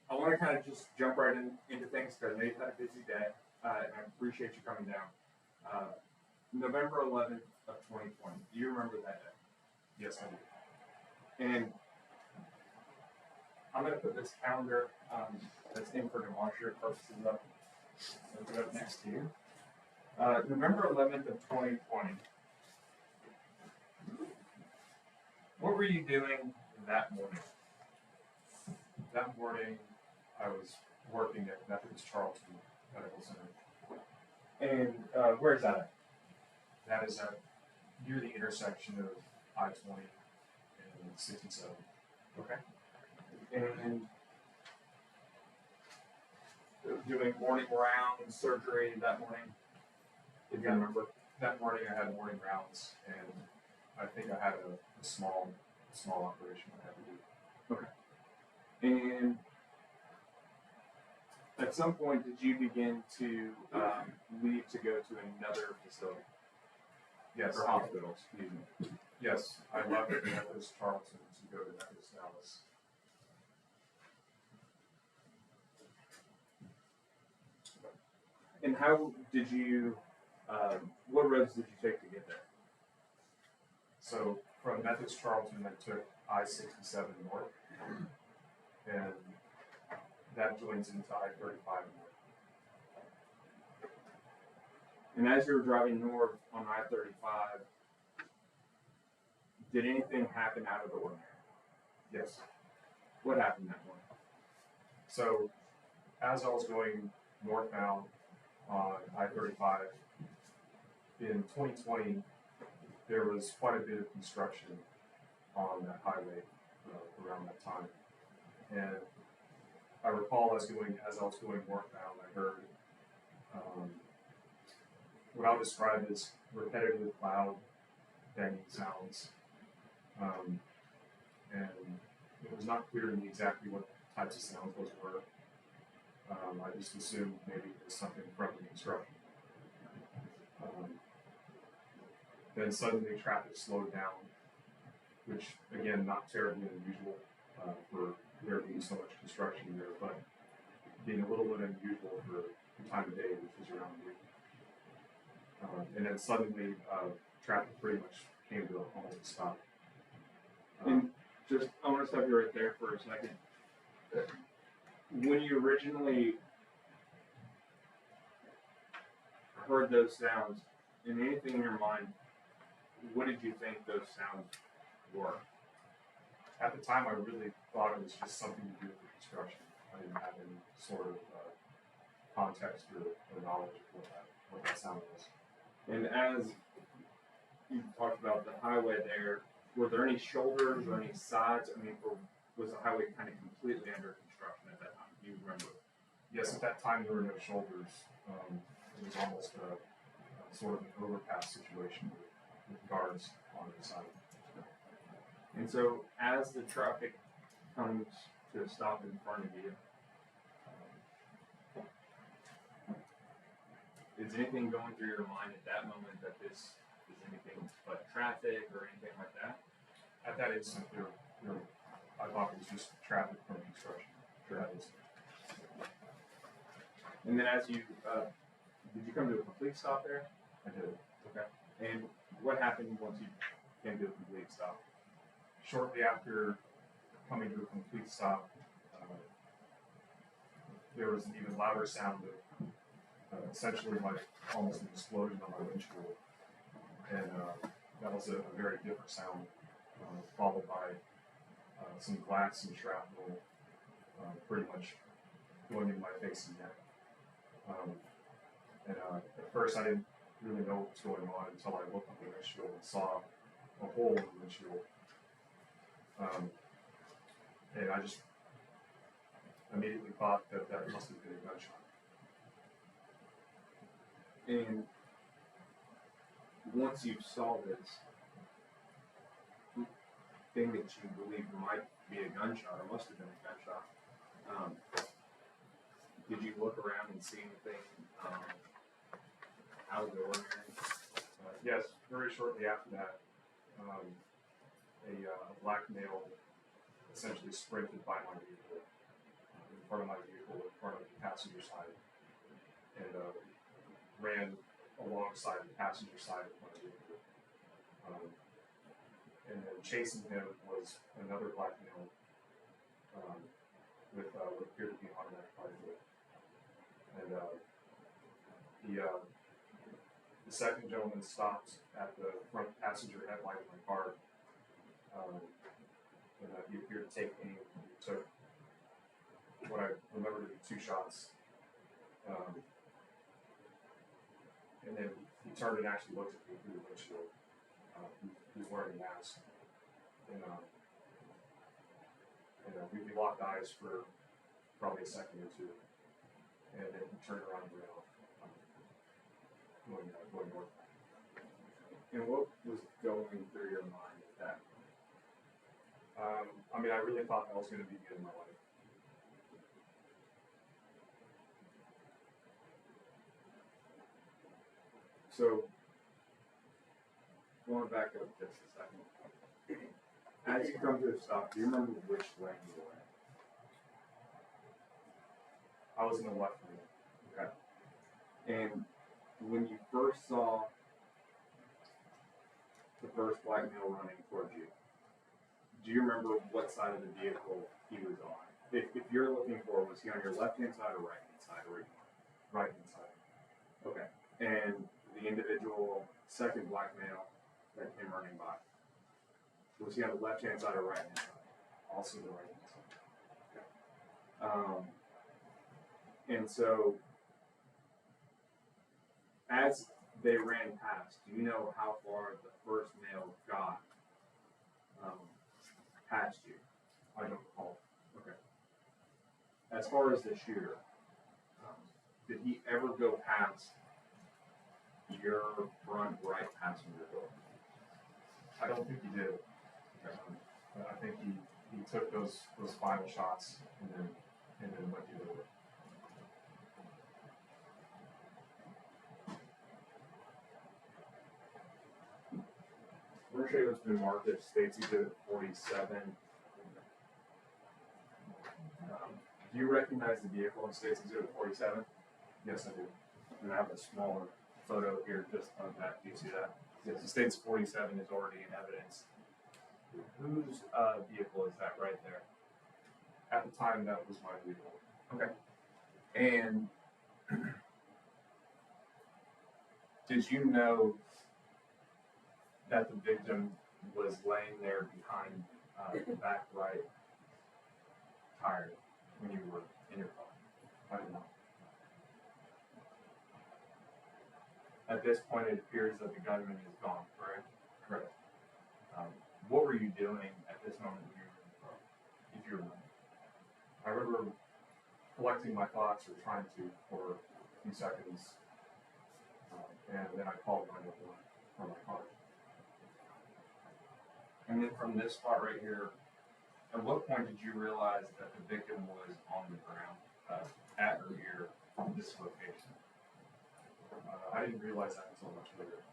I want to kind of just jump right into things because I know you've had a busy day, and I appreciate you coming down. November 11th of 2020, do you remember that day? Yes, I do. And I'm going to put this calendar that's in for demonstrative purposes up next to you. November 11th of 2020. What were you doing that morning? That morning, I was working at Methodist Charleston Medical Center. And where's that at? That is at near the intersection of I-20 and 67. Okay. And doing morning rounds, surgery that morning. If you remember, that morning I had morning rounds, and I think I had a small operation I had to do. Okay. And at some point, did you begin to leave to go to another facility? Yes. Or hospital, excuse me. Yes, I left Methodist Charlton to go to Methodist Dallas. And how did you, what roads did you take to get there? So from Methodist Charlton, I took I-67 north, and that joins into I-35 north. And as you were driving north on I-35, did anything happen out of the ordinary? Yes. What happened that morning? So as I was going northbound on I-35, in 2020, there was quite a bit of construction on that highway around that time. And I recall as I was going northbound, I heard what I'll describe as repetitive, loud, banging sounds. And it was not clear to me exactly what types of sounds those were. I just assumed maybe it was something from the construction. Then suddenly traffic slowed down, which again, not terribly unusual for there being so much construction there, but being a little bit unusual for the time of day, which was around noon. And then suddenly traffic pretty much came to almost a stop. And just, I want to stop you right there for a second. When you originally heard those sounds, in anything in your mind, what did you think those sounds were? At the time, I really thought it was just something to do with the construction. I didn't have any sort of context or knowledge of what that sound was. And as you talked about the highway there, were there any shoulders or any sides? I mean, was the highway kind of completely under construction at that time? Do you remember? Yes, at that time there were no shoulders. It was almost a sort of an overpass situation with guards on the side. And so, as the traffic comes to a stop in front of you, is anything going through your mind at that moment that this is anything but traffic or anything like that? At that instant, I thought it was just traffic from construction. Sure. And then as you, did you come to a complete stop there? I did. Okay. And what happened once you came to a complete stop? Shortly after coming to a complete stop, there was an even louder sound of essentially like almost an explosion on my windshield. And that was a very different sound, followed by some glass and shrapnel pretty much going in my face and neck. At first I didn't really know what was going on until I looked up the windshield and saw a hole in the windshield. And I just immediately thought that must have been a gunshot. And once you saw this thing that you believed might be a gunshot, or must have been a gunshot, did you look around and see anything out of the ordinary? Yes, very shortly after that, a black male essentially sprinted by my vehicle, in front of my vehicle, in front of the passenger side, and ran alongside the passenger side of my vehicle. And then chasing him was another black male with what appeared to be an automatic rifle. And the second gentleman stopped at the front passenger headlight of my car. And he appeared to take aim. He took what I remember to be 2 shots. turned and actually looked at me through the windshield. He was wearing a mask. And we locked eyes for probably a second or two. And then he turned around and ran off, going north. And what was going through your mind at that? I mean, I really thought that was going to be the end of my life. So, going back up just a second. As you come to a stop, do you remember which lane you were in? I was in the left lane. Okay. And when you first saw the first black male running towards you, do you remember what side of the vehicle he was on? If you're looking for, was he on your left-hand side or right-hand side, or Right-hand side. okay. And the individual, second black male that came running by, was he on the left-hand side or right-hand side? Also the right-hand side. And so, as they ran past, do you know how far the first male got past you? I don't recall. Okay. As far as the shooter, did he ever go past your front right passenger door? I don't think he did. I think he took those final shots and then went the other way. We're going to show you what's been marked as States Exhibit 47. Do you recognize the vehicle in States Exhibit 47? Yes, I do. And I have a smaller photo here just on that. Do you see that? Yes. The States 47 is already in evidence. Whose vehicle is that right there? At the time, that was my vehicle. Okay. And did you know that the victim was laying there behind the back right tire when you were in your car? I did not. At this point, it appears that the gunman is gone, correct? Correct. What were you doing at this moment when you were in the car, if you remember? I remember collecting my thoughts or trying to for a few seconds, and then I called 911 from my car. And then from this spot right here, at what point did you realize that the victim was on the ground at or near this location? I didn't realize that until much later.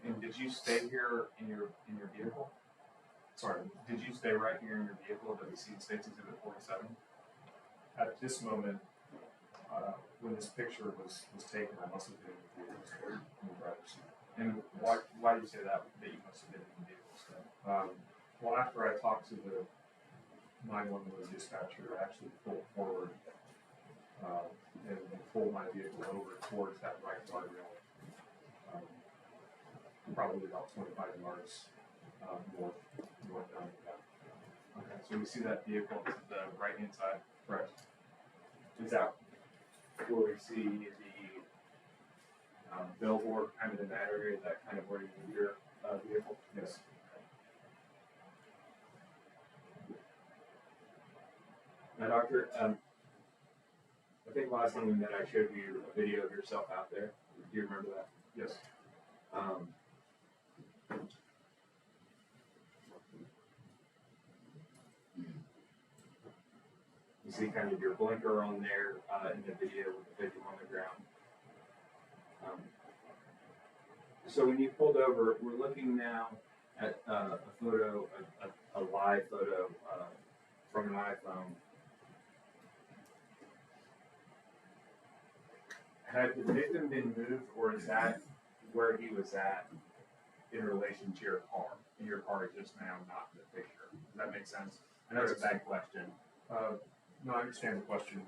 And did you stay here in your vehicle? Sorry. Did you stay right here in your vehicle that we see in States Exhibit 47? At this moment, when this picture was taken, I must have been in the vehicle in the driver's seat. And why do you say that you must have been in the vehicle still? Well, after I talked to the 911 dispatcher, I actually pulled forward and pulled my vehicle over towards that right guardrail, probably about 25 yards north down the path. Okay, so we see that vehicle to the right-hand side. Correct. Is that where we see the billboard kind of in that area? Is that kind of where you move your vehicle? Yes. Now, Doctor, I think last time we met, I showed you a video of yourself out there. Do you remember that? Yes. You see kind of your blinker on there in the video with the victim on the ground. So when you pulled over, we're looking now at a photo, a live photo from an iPhone. Had the victim been moved, or is that where he was at in relation to your car? And your car is just now not in the picture. Does that make sense? I know it's a bad question. No, I understand the question.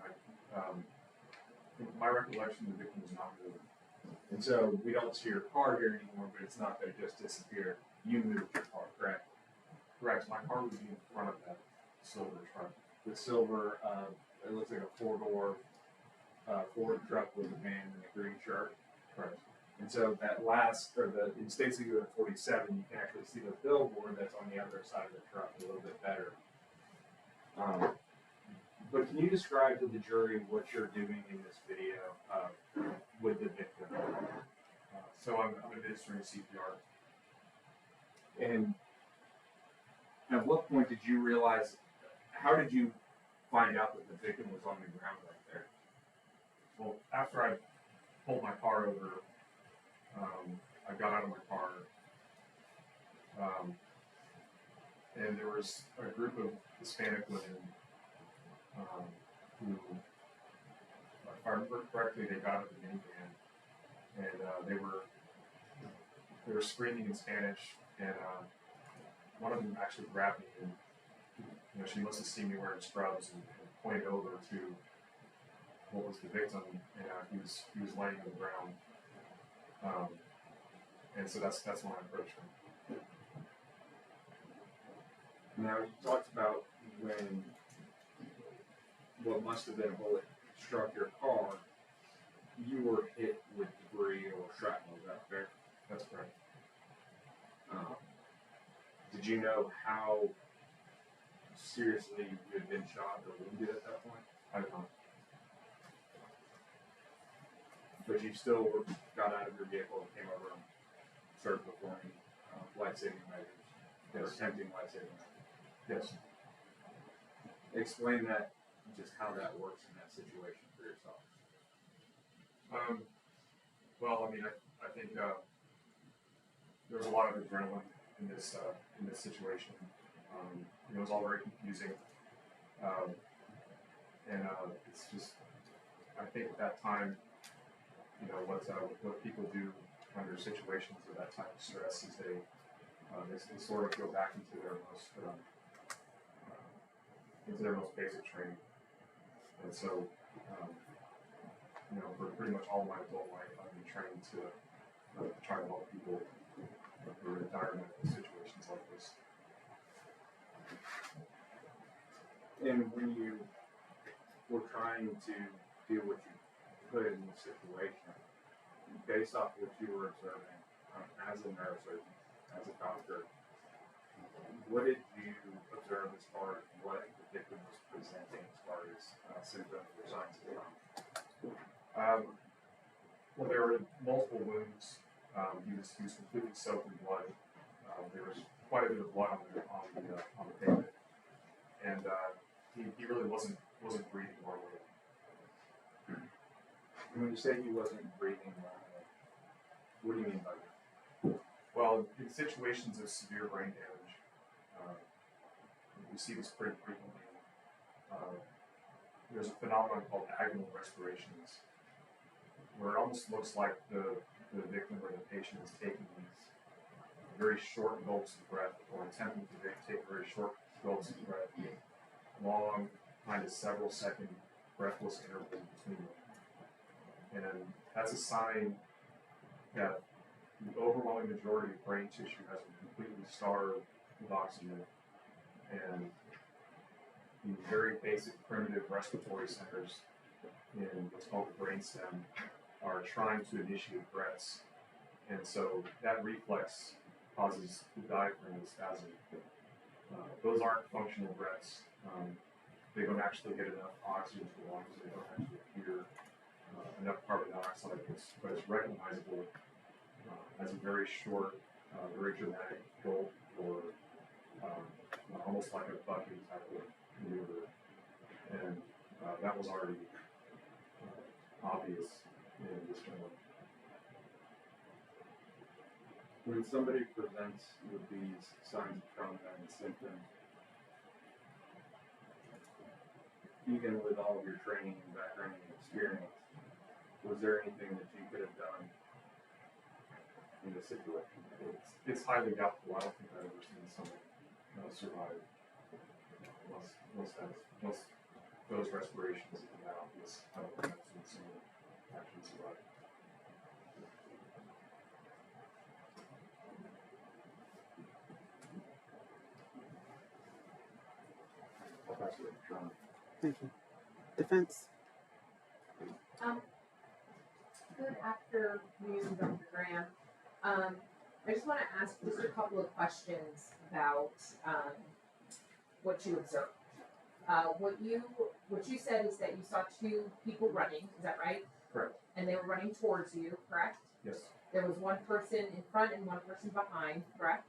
My recollection, the victim was not moved. And so we don't see your car here anymore, but it's not that it just disappeared. You moved your car, correct? Correct. My car would be in front of that silver truck. The silver, it looks like a four-door Ford truck with a van and a green shirt. Correct. And so that last, or in State Secret 47, you can actually see the billboard that's on the other side of the truck a little bit better. But can you describe to the jury what you're doing in this video with the victim? So I'm administering CPR. And at what point did you realize, how did you find out that the victim was on the ground right there? Well, after I pulled my car over, I got out of my car, and there was a group of Hispanic women who, if I remember correctly, they got out of the minivan, and they were screaming in Spanish, and one of them actually grabbed me, and she must have seen me wearing scrubs and pointed over to what was the victim, and he was laying on the ground. And so that's when I approached him. Now, you talked about when what must have been a bullet struck your car, you were hit with debris or shrapnel, is that fair? That's correct. Did you know how seriously you had been shot or wounded at that point? I did not. But you still got out of your vehicle and came over and started performing life-saving measures, or attempting life-saving measures. Yes. Explain that, just how that works in that situation for yourself. Well, I mean, I think there was a lot of adrenaline in this situation. It was all very confusing, and it's just, I think at that time, what people do under situations of that type of stress is they sort of go back into their most basic training. And so, for pretty much all my adult life, I've been trained to try to help people who are in dire medical situations like this. And when you were trying to do what you could in the situation, based off what you were observing as a neurosurgeon, as a doctor, what did you observe as far as what the victim was presenting as far as symptoms or signs of trauma? Well, there were multiple wounds. He was completely soaked in blood. There was quite a bit of blood on the pavement, and he really wasn't breathing normally. When you say he wasn't breathing normally, what do you mean by that? Well, in situations of severe brain damage, we see this pretty frequently. There's a phenomenon called agonal respirations, where it almost looks like the victim or the patient is taking these very short gulps of breath, or attempting to take very short gulps of breath, long, kind of several second breathless intervals between them. And that's a sign that the overwhelming majority of brain tissue has been completely starved of oxygen, and the very basic primitive respiratory centers in what's called the brainstem are trying to initiate breaths. And so that reflex causes the diaphragm to spasm. Those aren't functional breaths. They don't actually get enough oxygen to the lungs. They don't actually hear enough carbon dioxide, but it's recognizable as a very short, very dramatic gulp, or almost like a bucking type of maneuver. And that was already obvious in this gentleman. When somebody presents with these signs of trauma and symptoms, even with all of your training and background and experience, was there anything that you could have done in this situation? It's highly doubtful. I don't think I've ever seen someone survive once those respirations have been obvious. I don't think I've seen someone actually survive. I'll pass it over to John. Thank you. Defense? Good afternoon, Dr. Graham. I just want to ask just a couple of questions about what you observed. What you said is that you saw two people running, is that right? Correct. And they were running towards you, correct? Yes, There was one person in front and one person behind, correct?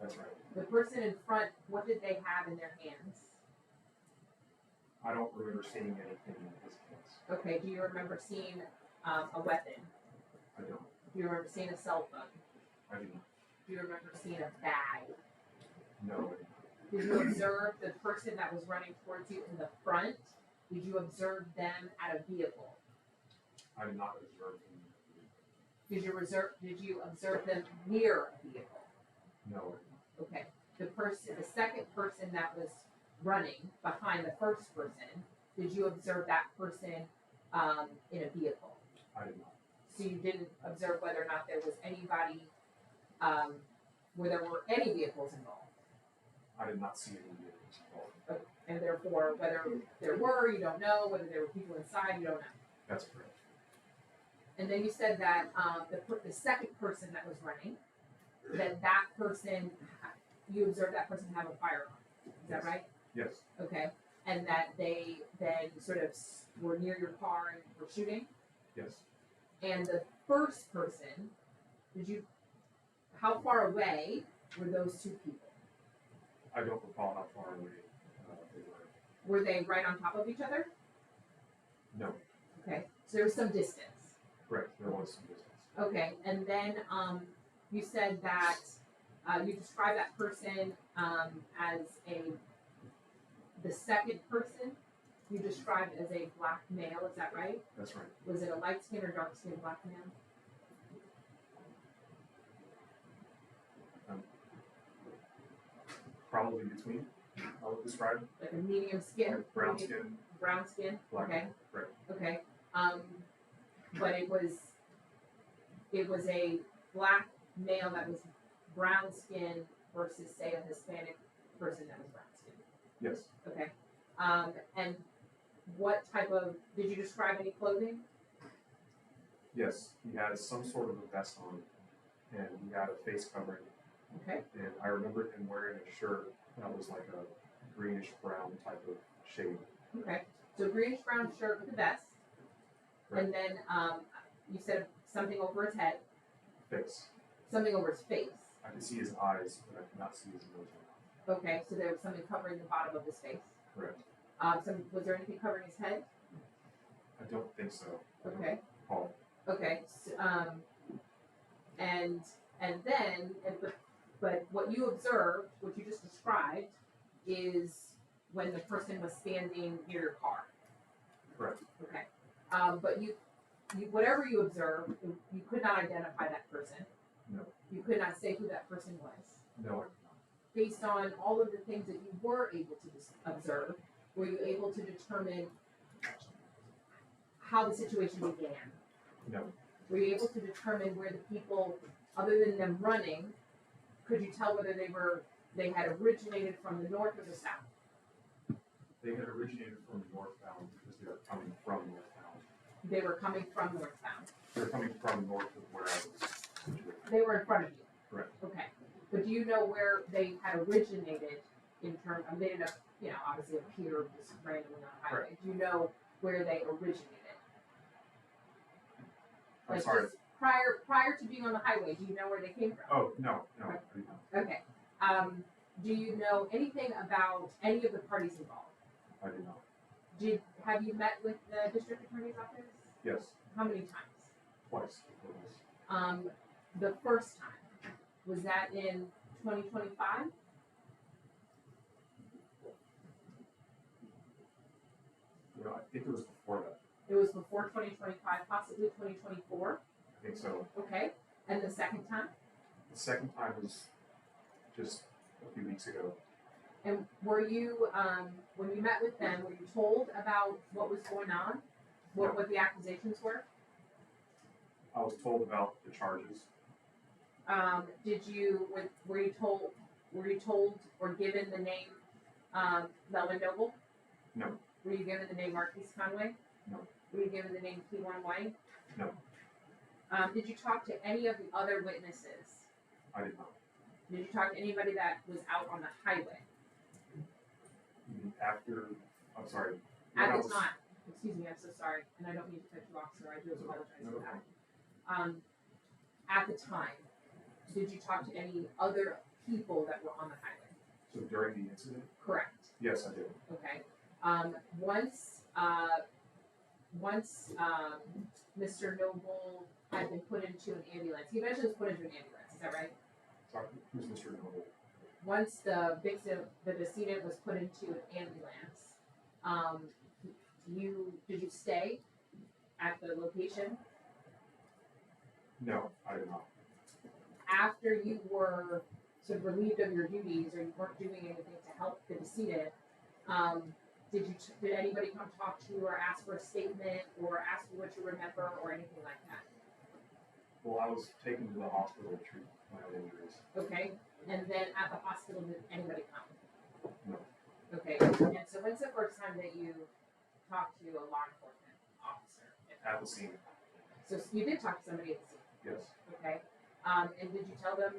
that's right. The person in front, what did they have in their hands? I don't remember seeing anything in his hands. Okay, do you remember seeing a weapon? I don't. Do you remember seeing a cell phone? I do not. Do you remember seeing a bag? No, Did you observe the person that was running towards you in the front? Did you observe them at a vehicle? I did not observe him. Did you observe them near a vehicle? No, Okay. The second person that was running behind the first person, did you observe that person in a vehicle? I did not. So you didn't observe whether or not there was anybody, where there were any vehicles involved? I did not see any vehicles involved. And therefore, whether there were, you don't know, whether there were people inside, you don't know. That's correct. And then you said that the second person that was running, that person, you observed that person have a firearm. Is that right? Yes, Okay. And that they then sort of were near your car and were shooting? yes. And the first person, how far away were those two people? I don't recall how far away they were. Were they right on top of each other? No, Okay. So there was some distance. correct. There was some distance. Okay, and then you said that you described that person as the second person you described as a black male, is that right? That's right. Was it a light skinned or dark skinned black male? Probably between, I would describe. Like a medium skin? Brown medium- skin, Brown skin? black, Okay, correct. okay. But it was a black male that was brown skin versus say a Hispanic person that was brown skin. Yes, Okay. And what type of, did you describe any clothing? yes. He had some sort of a vest on and he had a face covering. Okay. And I remember him wearing a shirt that was like a greenish brown type of shade. Okay. So greenish brown shirt with a vest. Right. And then you said something over his head, Face. something over his face. I could see his eyes, but I could not see his nose or mouth. Okay. So there was something covering the bottom of his face. Correct. Was there anything covering his head? I don't think so. I don't Okay. recall. Okay. But what you observed, what you just described, is when the person was standing near your car. Correct. Okay. But you whatever you observed, you could not identify that person. No. You could not say who that person was. No, I did not. Based on all of the things that you were able to observe, were you able to determine how the situation began? No, Were you able to determine where the people, other than them running, could you tell whether they had originated from the north or the south? they had originated from northbound because they were coming from northbound. They were coming from northbound. They were coming from north of where I was situated. They were in front of you. Correct. Okay. But do you know where they had originated in terms, they didn't, obviously appear just randomly on the highway. Do you know where they originated? I'm Like sorry. just prior to being on the highway, do you know where they came from? Oh, no, I did not. Okay. Do you know anything about any of the parties involved? I did not. Have you met with the district attorney's office? Yes, How many times? twice. before this. The first time, was that in 2025? I think it was before that. It was before 2025, possibly 2024? I think so. Okay. And the second time? The second time was just a few weeks ago. And were you, when you met with them, were you told about what was going on? What the accusations were? I was told about the charges. Were you told or given the name, Melvin Noble? No. Were you given the name Marquise Conway? No. Were you given the name Keywan White? No. Did you talk to any of the other witnesses? I did not. Did you talk to anybody that was out on the highway After, I'm sorry. when I at the was- time? Excuse me, I'm so sorry, and I don't mean to cut you off, sir, I do apologize No, for no that. At the time, did you talk to any other people that were on the highway? So during the incident, Correct, yes, I did. okay. Once Mr. Noble had been put into an ambulance, he eventually was put into an ambulance, is that right? Sorry, who's Mr. Noble? Once the victim, the decedent was put into an ambulance, did you stay at the location? No, I did not. After you were sort of relieved of your duties or you weren't doing anything to help the decedent, did anybody come talk to you or ask for a statement or ask you what you remember or anything like that? Well, I was taken to the hospital to treat my own injuries. Okay, and then at the hospital, did anybody come? No. Okay, and so when's the first time that you talked to a law enforcement officer? At the scene, So you did talk to somebody at the scene, yes. okay? And did you tell them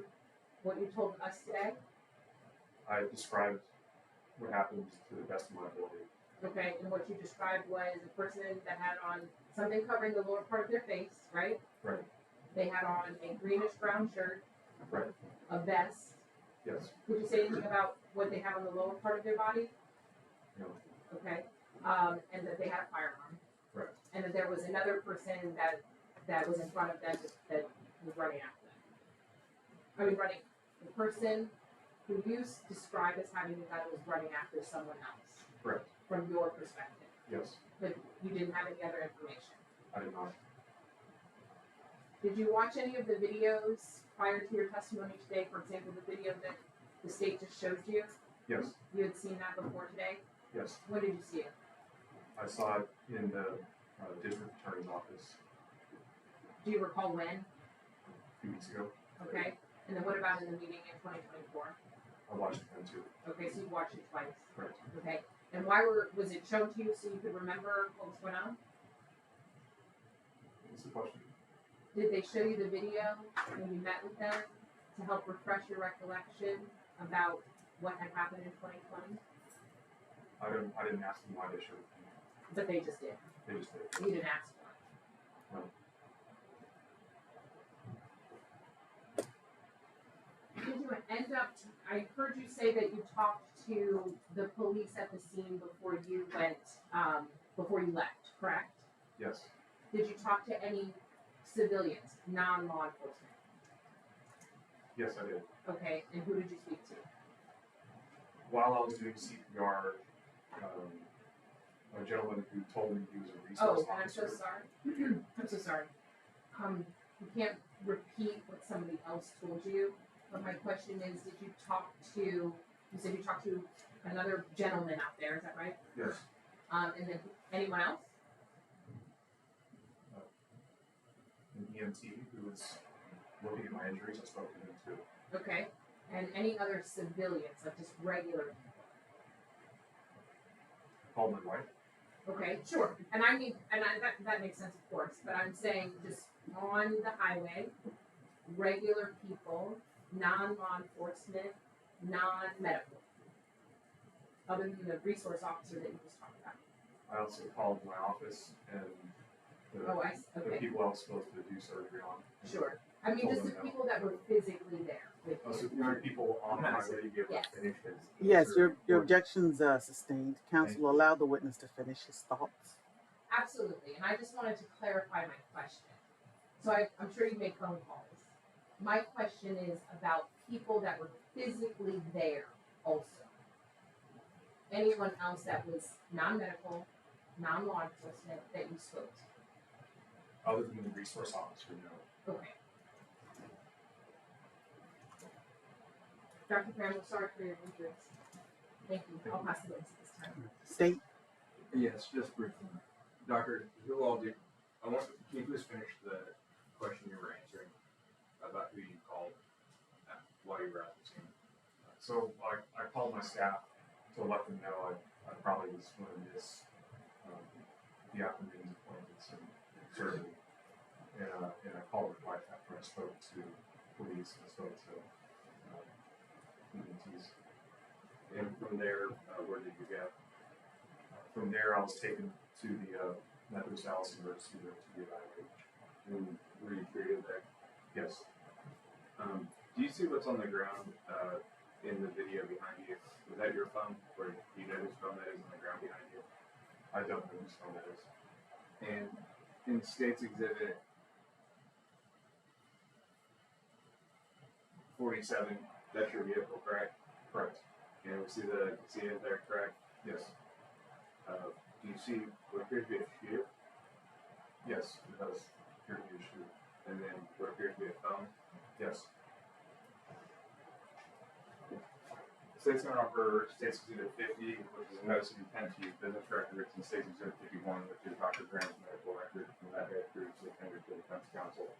what you told us today? I described what happened to the best of my ability. Okay, and what you described was a person that had on something covering the lower part of their face, right? Right. They had on a greenish brown shirt, Right. a vest. Yes. Did you say anything about what they had on the lower part of their body? No. Okay, and that they had a firearm. Right. And that there was another person that was in front of them that was running after them. The person who you described as having the gun was running after someone else, Correct. from your perspective, Yes. but you didn't have any other information. I did not. Did you watch any of the videos prior to your testimony today? For example, the video that the state just showed you? Yes. You had seen that before today? Yes. When did you see it? I saw it in the district attorney's office Do you recall when? a few weeks ago. Okay, and then what about in the meeting in 2024? I watched it then too. Okay, so you watched it twice. Correct. Okay, and why was it shown to you so you could remember what was going on? What's the question? Did they show you the video when you met with them to help refresh your recollection about what had happened in 2020? I didn't ask them why they showed it to me. But they just did. They just did. You didn't ask for it. No. Did you end up, I heard you say that you talked to the police at the scene before you left, correct? Yes. Did you talk to any civilians, non-law enforcement? Yes, I did. Okay, and who did you speak to? While I was doing CPR, a gentleman who told me he was a resource Oh, and I'm so officer. sorry. I'm so sorry. You can't repeat what somebody else told you, but my question is, did you talk to, you said you talked to another gentleman out there, is that right? Yes. And then anyone else? An EMT who was looking at my injuries. I spoke to him too. Okay, and any other civilians, like just regular people? Called my wife. Okay, sure, and I mean, that makes sense, of course, but I'm saying just on the highway, regular people, non-law enforcement, non-medical, other than the resource officer that you just talked about. I also called my office and Oh, the okay, people I was supposed to do surgery on. sure. I mean, Told just the them no. people that were physically there with Oh, so you. there are people on the highway to be able Yes. to finish his. Yes, your surgery. objection's sustained. Counsel will allow the witness to finish his thoughts. Absolutely, and I just wanted to clarify my question. So I'm sure you make phone calls. My question is about people that were physically there also. Anyone else that was non-medical, non-law enforcement that you spoke to? Other than the resource officer, no. Okay. Dr. Graham, I'm sorry for your injuries. Thank you. I'll pass the witness this time. State. Yes, just briefly. Doctor, who all did, can you please finish the question you were answering about who you called while you were at the scene? So I called my staff to let them know I probably was going to miss the afternoon's appointments and surgery. and I called my wife after I spoke to police and spoke to EMTs. And from there, where did you go? From there, I was taken to the Methodist Dallas Emergency Room to be evaluated. And were you treated there? Yes, Do you see what's on the ground in the video behind you? Was that your phone? Or do you know whose phone that is on the ground behind you? I don't know whose phone that is. And in State's Exhibit 47, that's your vehicle, correct? Correct. And we see it there, correct? Yes. Do you see what appears to be a shoe? Yes, it does appear to be a shoe. And then what appears to be a phone? Yes. State's going to offer State's Exhibit 50, which is a notice of intent to use business records, and State's Exhibit 51, which is Dr. Graham's medical record from that day previously tendered to the defense counsel.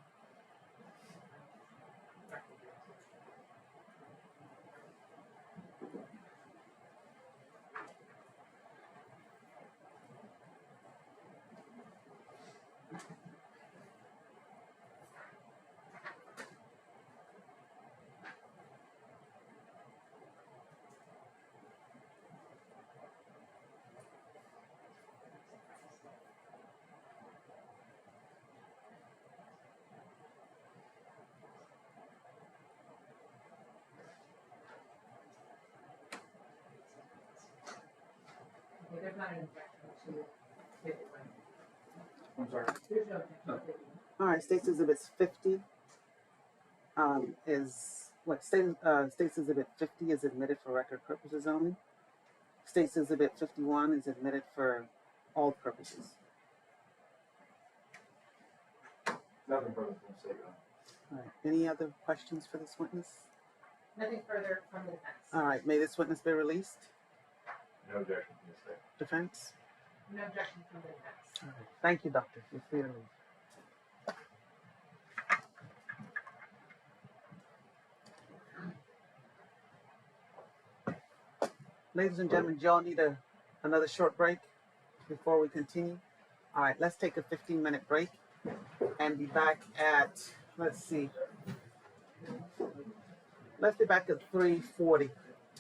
Okay, there's not an objection to it, right? I'm sorry. There's no objection to it. All right, State's Exhibit 50 State's Exhibit 50 is admitted for record purposes only. State's Exhibit 51 is admitted for all purposes. Nothing further from the state. All right, any other questions for this witness? Nothing further from the defense. All right, may this witness be released? No objection from the state. Defense? No objection from the defense. All right, thank you, doctor. You're free to leave. Ladies and gentlemen, do y'all need another short break before we continue? All right, let's take a 15-minute break and be back at, let's see. Let's be back at 3:40.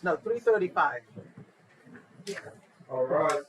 No, 3:35. All right.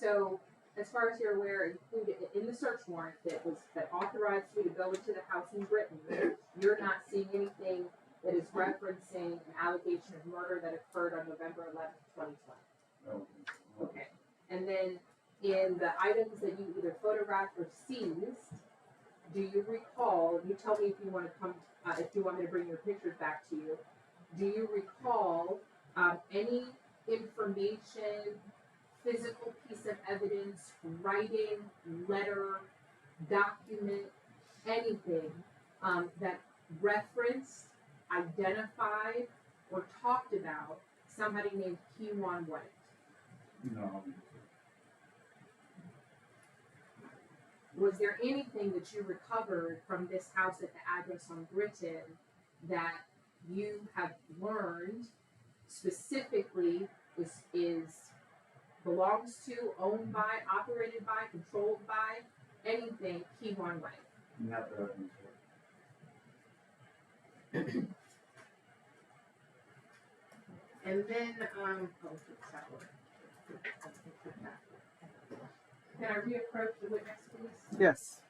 so as far as you're aware, included in the search warrant that authorized you to go into the house in Britain, you're not seeing anything that is referencing an allegation of murder that occurred on November 11th, 2020. Okay. And then in the items that you either photographed or seized, do you recall, you tell me if you want to come, if you want me to bring your pictures back to you, do you recall any information, physical piece of evidence, writing, letter, document, anything that referenced, identified, or talked about somebody named Kewan White? No. Was there anything that you recovered from this house at the address on Britain that you have learned specifically is belongs to, owned by, operated by, controlled by, anything Kewan White? Not that I can say. And then, can I reapproach the witness, please? Yes.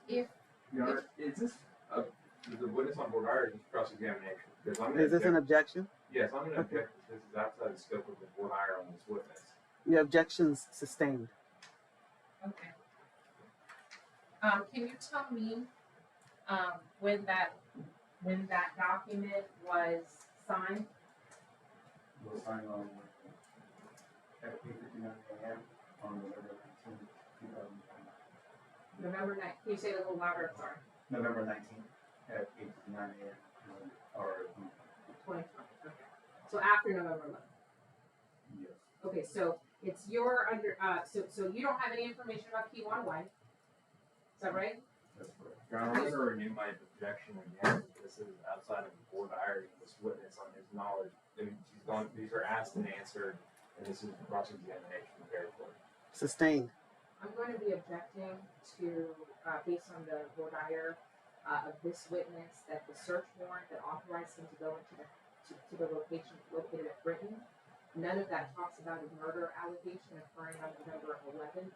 If Your Honor, is this the witness on board hire or is this cross-examination? Because I'm gonna Is this an object- objection? Yes, I'm gonna object that this is outside the scope of the board hire on this witness. Your objection's sustained. Okay. Can you tell me, when that document was signed? Was signed on at 8:59 a.m. on November 19th, 2020. November 9th, can you say it a little louder, sorry? November 19th at 8:59 a.m. Or 2020, okay. So after November 11th? yes. Okay, so it's your so you don't have any information about Kewan White, is that right? That's correct. Your Honor, I'm gonna renew my objection again. This is outside of the board hiring this witness on his knowledge. And these are asked and answered, and this is cross-examination, therefore. Sustained. I'm going to be objecting to, based on the voir dire of this witness, that the search warrant that authorized him to go into to the location located at Britain, none of that talks about a murder allegation occurring on November 11th,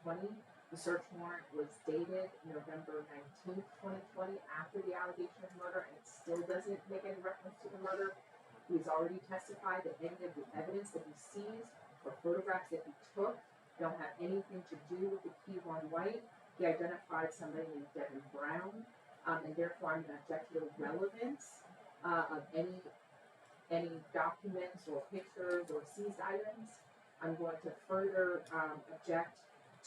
2020. The search warrant was dated November 19th, 2020, after the allegation of murder, and it still doesn't make any reference to the murder. He's already testified that any of the evidence that he seized or photographs that he took don't have anything to do with the Kewan White. He identified somebody named Devin Brown, and therefore I'm going to object to the relevance of any documents or pictures or seized items. I'm going to further object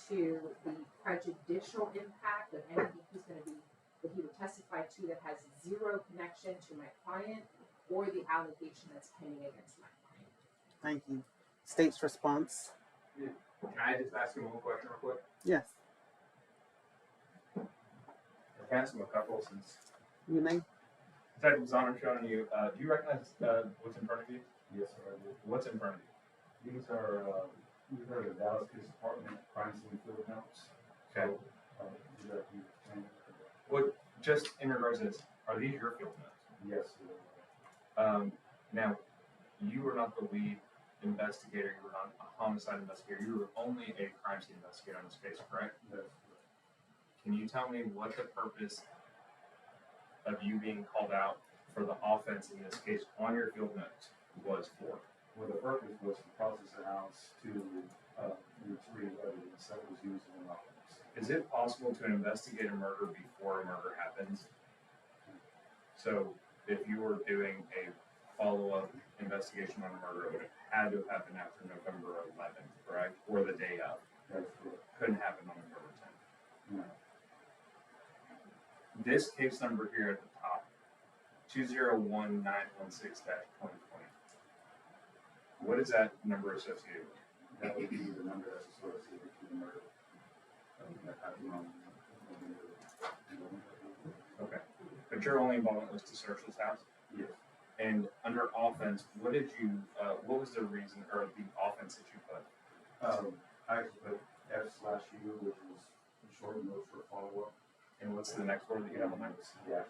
to the prejudicial impact of anything that he would testify to that has zero connection to my client or the allegation that's pending against my client. Thank you. State's response? Can I just ask him one question real quick? Yes. I can ask him a couple since You may. Detective Zahn, I'm showing you. Do you recognize what's in front of you? Yes, sir. I do. What's in front of you? These are the Dallas Police Department crime scene field notes. Okay. So, you got you can- What, just in regards to this, are these your field notes? yes. Now, you were not the lead investigator, you were not a homicide investigator, you were only a crime scene investigator on this case, correct? That's Can you tell me what the purpose of you being called out for the offense in this case on your field notes was for? well, the purpose was to process the house to retrieve evidence that was used in the offense. Is it possible to investigate a murder before a murder happens? So if you were doing a follow-up investigation on a murder, it would have had to have happened after November 11th, correct? Or the day of? That's correct. Couldn't happen on November 10th. No. This case number here at the top, 201916-2020. What is that number associated with? That would be the number that's associated with the murder. That happened on Okay. But your only involvement was to search this house? yes. And under offense, what was the reason or the offense that you put? I actually put F/U, which was a short note for follow-up. And what's the next word that you have on there? Yeah,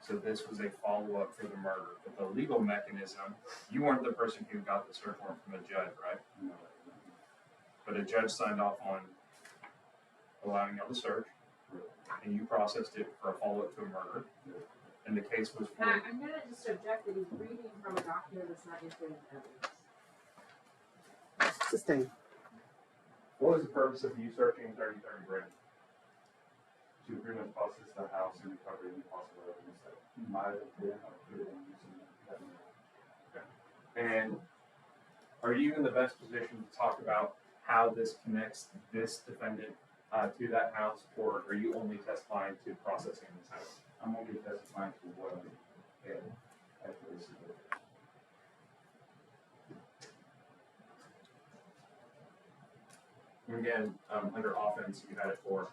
So this was a follow-up for the murder. But the legal mechanism, you weren't the person who got the search warrant from a judge, right? No. But a judge signed off on allowing y'all to search, and you processed it for a follow-up to a murder. And the case was for, Matt, I'm gonna just object that he's reading from a document that's not entering evidence. Sustain. what was the purpose of you searching 3030 Brandon? To pretty much process the house and recover any possible evidence that might have been or could have been using that money. And are you in the best position to talk about how this connects this defendant to that house, or are you only testifying to processing this house? I'm only testifying to what I had after this event. And again, under offense, you had it for,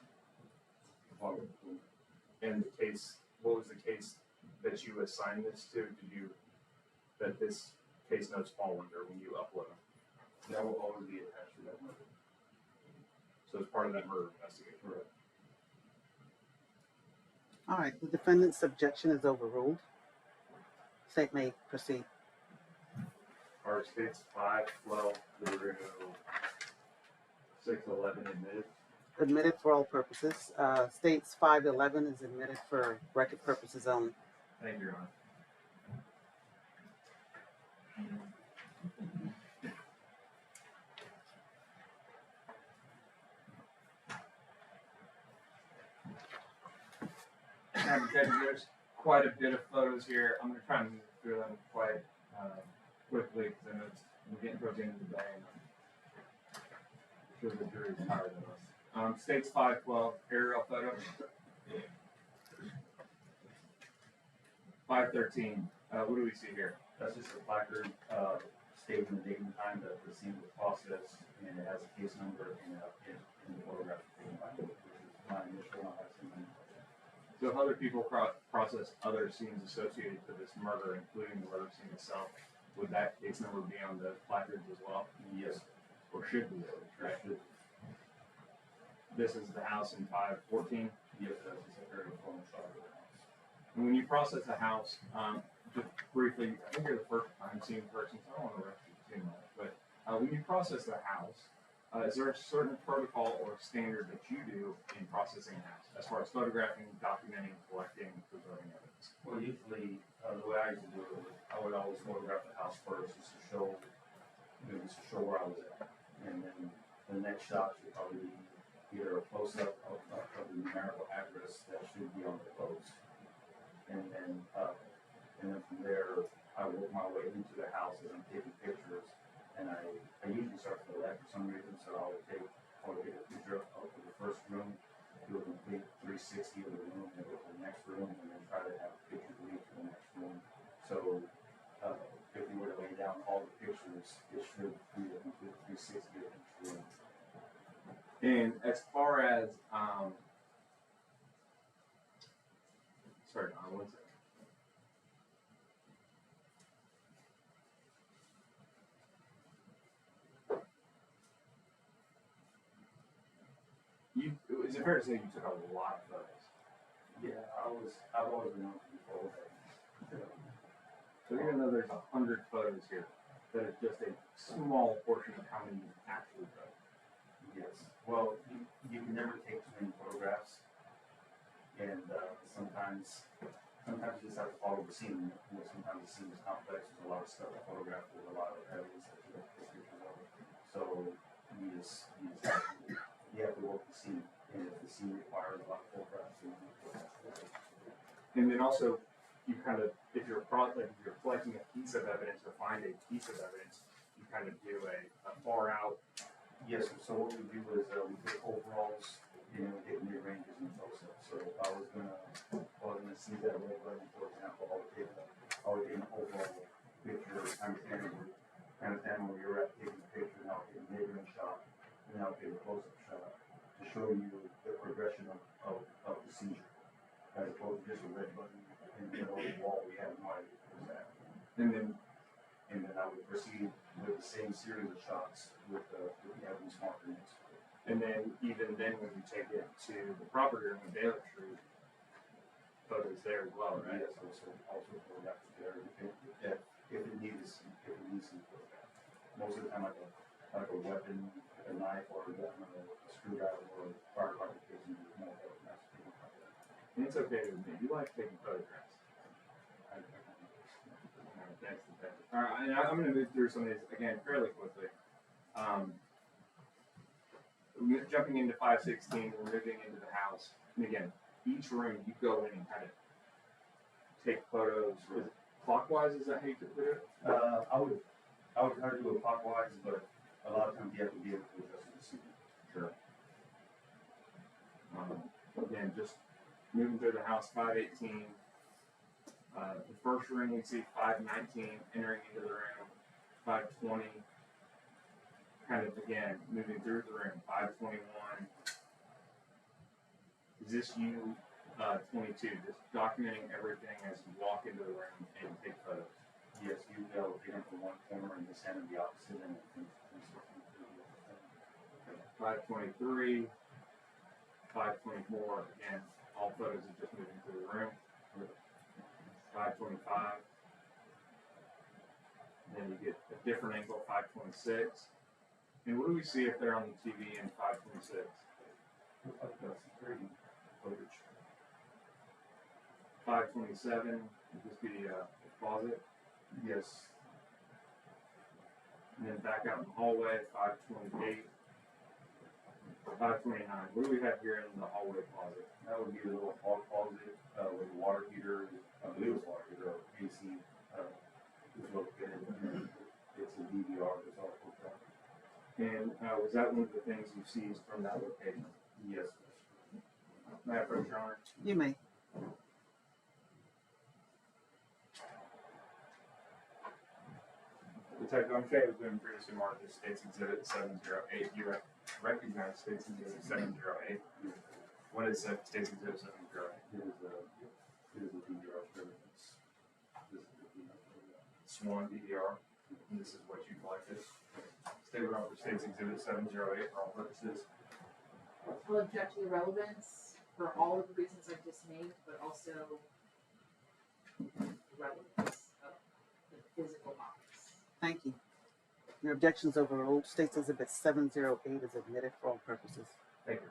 and the case, what was the case that you assigned this to? That this case notes fall under when you upload them? That will always be attached to that murder. So it's part of that murder investigation. Correct. All right, the defendant's objection is overruled. State may proceed. Are states 512 through 611 admitted? Admitted for all purposes. States 511 is admitted for record purposes only. Thank you, Your Honor. There's quite a bit of photos here. I'm going to try and move through them quite quickly because I know we're getting towards the end of the day. And I'm sure the jury's tired of us. States 512, aerial photo. 513, what do we see here? That's just a placard stating the date and time that the scene was processed, and it has a case number and the photograph taken by me, which is my initial and last name. So if other people process other scenes associated to this murder, including the murder scene itself, would that case number be on the placards as well? Yes. Or should be, right? Should. This is the house in 514. Yes, that's just a very formal shot of the house. And when you process a house, just briefly, I think you're the first time seeing person, so I don't want to rush you too much, but when you process the house, is there a certain protocol or standard that you do in processing a house, as far as photographing, documenting, collecting, preserving evidence? Well, usually, the way I used to do it was I would always photograph the house first, just to show, just to show where I was at. And then the next shot should probably be either a close-up of the numerical address that should be on the post. And then from there, I work my way into the house as I'm taking pictures. And I usually start from the left for some reason, so I would take a picture of the first room, do a complete 360 of the room, and go to the next room, and then try to have pictures lead to the next room. So if you were to lay down all the pictures, it should be a complete 360 of each room. And as far as, sorry, Don, one second. Is it fair to say you took a lot of photos? Yeah, I've always been on before. So even though there's 100 photos here, that is just a small portion of how many you actually took. Yes. Well, you can never take too many photographs, and sometimes you just have to follow the scene. You know, sometimes the scene is complex. There's a lot of stuff to photograph. There's a lot of evidence that you have to take pictures of. So you have to work the scene, and if the scene requires a lot of photographs, then you have to. And then also, you kind of, if you're collecting a piece of evidence or find a piece of evidence, you kind of do a far out. Yes, so what we do is we take overalls and we take mid ranges and close-ups. So if I was gonna see that red button, for example, I would take an overall picture, understand where you're at taking the picture, and I'll take a mid range shot, and then I'll take a close-up shot to show you the progression of the seizure, as opposed to just a red button in the middle of the wall. We have no idea what's that. And then I would proceed with the same series of shots with the evidence marker next to it. And then even then, when you take it to the property room in Baylor Street, photos there as well, right? Yes, also photographs there, if it needs to be photographed. Most of the time, like a weapon, like a knife or a screwdriver or a firecracker case, and more photographs. And it's okay with me. You like taking photographs. Alright, thanks. Alright, and I'm gonna move through some of these again fairly quickly. Jumping into 516, we're moving into the house. And again, each room you go in and kind of take photos. Is it clockwise? Is that how you typically do it? I would try to do it clockwise, but a lot of times you have to be able to adjust the scene. Sure. Again, just moving through the house, 518. The first room we see 519 entering into the room, 520. Kind of again moving through the room, 521. Is this you, 22? Just documenting everything as you walk into the room and take photos. Yes, you go in from one corner and just hand them the opposite end. 523, 524. Again, all photos are just moving through the room. 525. Then you get a different angle, 526. And what do we see if they're on the TV in 526? Looks like that's security footage. 527, would this be a closet? Yes. And then back out in the hallway, 528. 529, what do we have here in the hallway closet? That would be a little hall closet with a water heater, I believe it's water heater or AC is located. It's a DVR that's all hooked up. And was that one of the things you seized from that location? Yes. May I approach, Your Honor? You may. Detective, I'm Shane, has been previously marked as State's Exhibit 708. You recognize State's Exhibit 708? What is State's Exhibit 708? It is a DVR service. This is the DVR. Swan DVR, and this is what you collected. State would offer State's Exhibit 708 for all purposes. I'll object to the relevance for all of the reasons I just named, but also the relevance of the physical box. Thank you. Your objections overruled. State's Exhibit 708 is admitted for all purposes. Thank you.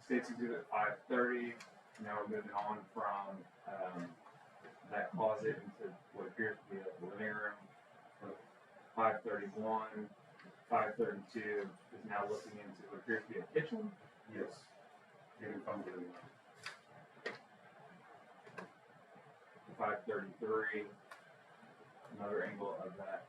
State's Exhibit 530. Now we're moving on from that closet into what appears to be the living room. 531, 532 is now looking into what appears to be a kitchen. Yes. Even from the 533, another angle of that,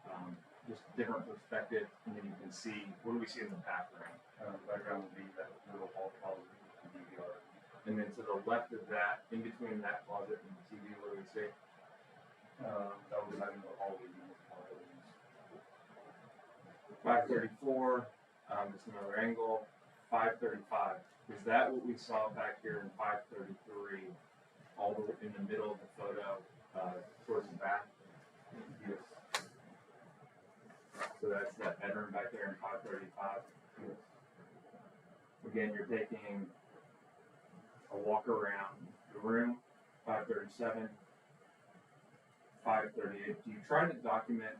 just different perspective, and then you can see, what do we see in the background? Background would be that little hall closet with the DVR. And then to the left of that, in between that closet and the TV, what do we see? That was not in the hallway. 534, just another angle. 535, is that what we saw back here in 533, all the way in the middle of the photo, towards the back? Yes. So that's that bedroom back there in 535. Yes. Again, you're taking a walk around the room, 537, 538. Do you try to document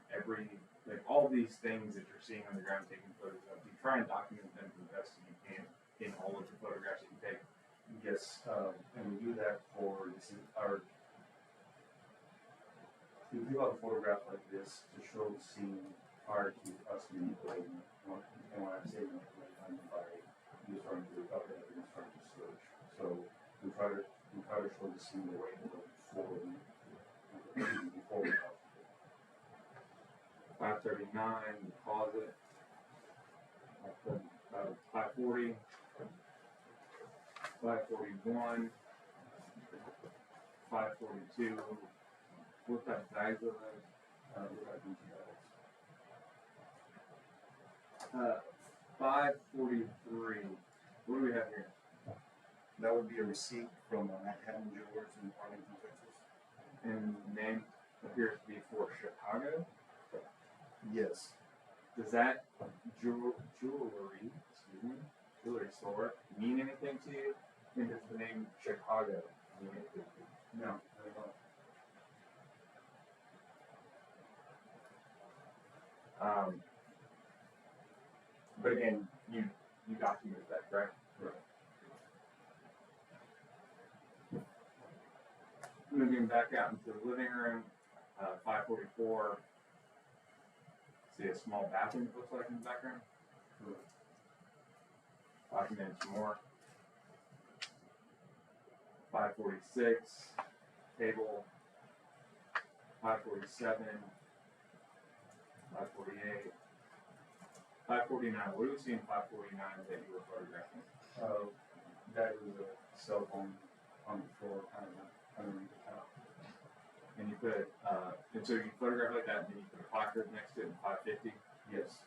all these things that you're seeing on the ground taking photos of? Do you try and document them the best you can in all of the photographs that you take? Yes, and we do that for we do a photograph like this to show the scene prior to us manipulating it. And when I say manipulate, I mean by you starting to recover it and starting to search. So we try to show the scene the way it was before we 539, the closet. 540, 541, 542. What type of bags are those? 543. What do we have here? That would be a receipt from Manhattan Jewelers in Arlington, Texas. And the name appears to be for Chicago. Yes. Does that jewelry, excuse me, jewelry store mean anything to you? And does the name Chicago mean anything to you? No, not at all. But again, you documented that, correct? Correct. Moving back out into the living room, 544. See a small bathroom, it looks like, in the background. Correct. Documented some more. 546, table. 547, 548, 549. What do we see in 549 that you were photographing? That was a cell phone on the floor, kind of underneath the top. And you put, and so you photograph like that, and then you put a placard next to it in 550, Yes.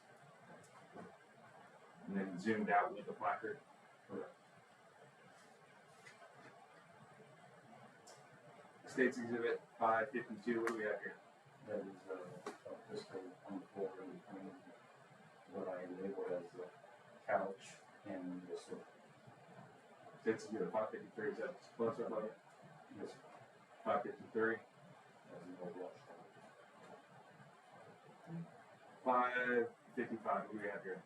and then zoomed out with the placard. Correct. States Exhibit 552. What do we have here? That is a pistol on the floor in between what I labeled as the couch and the sofa. States Exhibit 553. Is that close up of it? Yes. 553. That's an old watch. 555. What do we have here?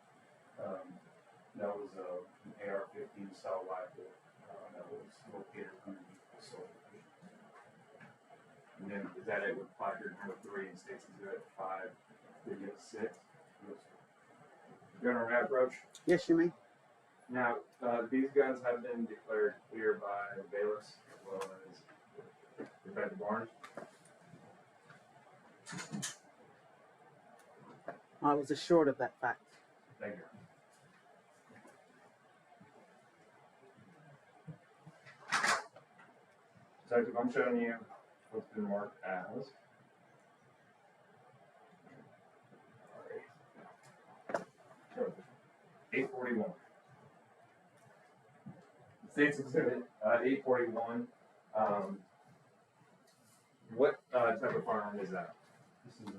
That was an AR-15 style rifle that was located underneath the sofa. And then is that it with placard number 3 in States Exhibit 556? Yes. Gunner may I approach? Yes, you may. Now, these guns have been declared clear by bailiffs as well as Detective Barnes. I was assured of that fact. Thank you. Detective, I'm showing you what's been marked as. 841. States Exhibit 841. What type of firearm is that? This is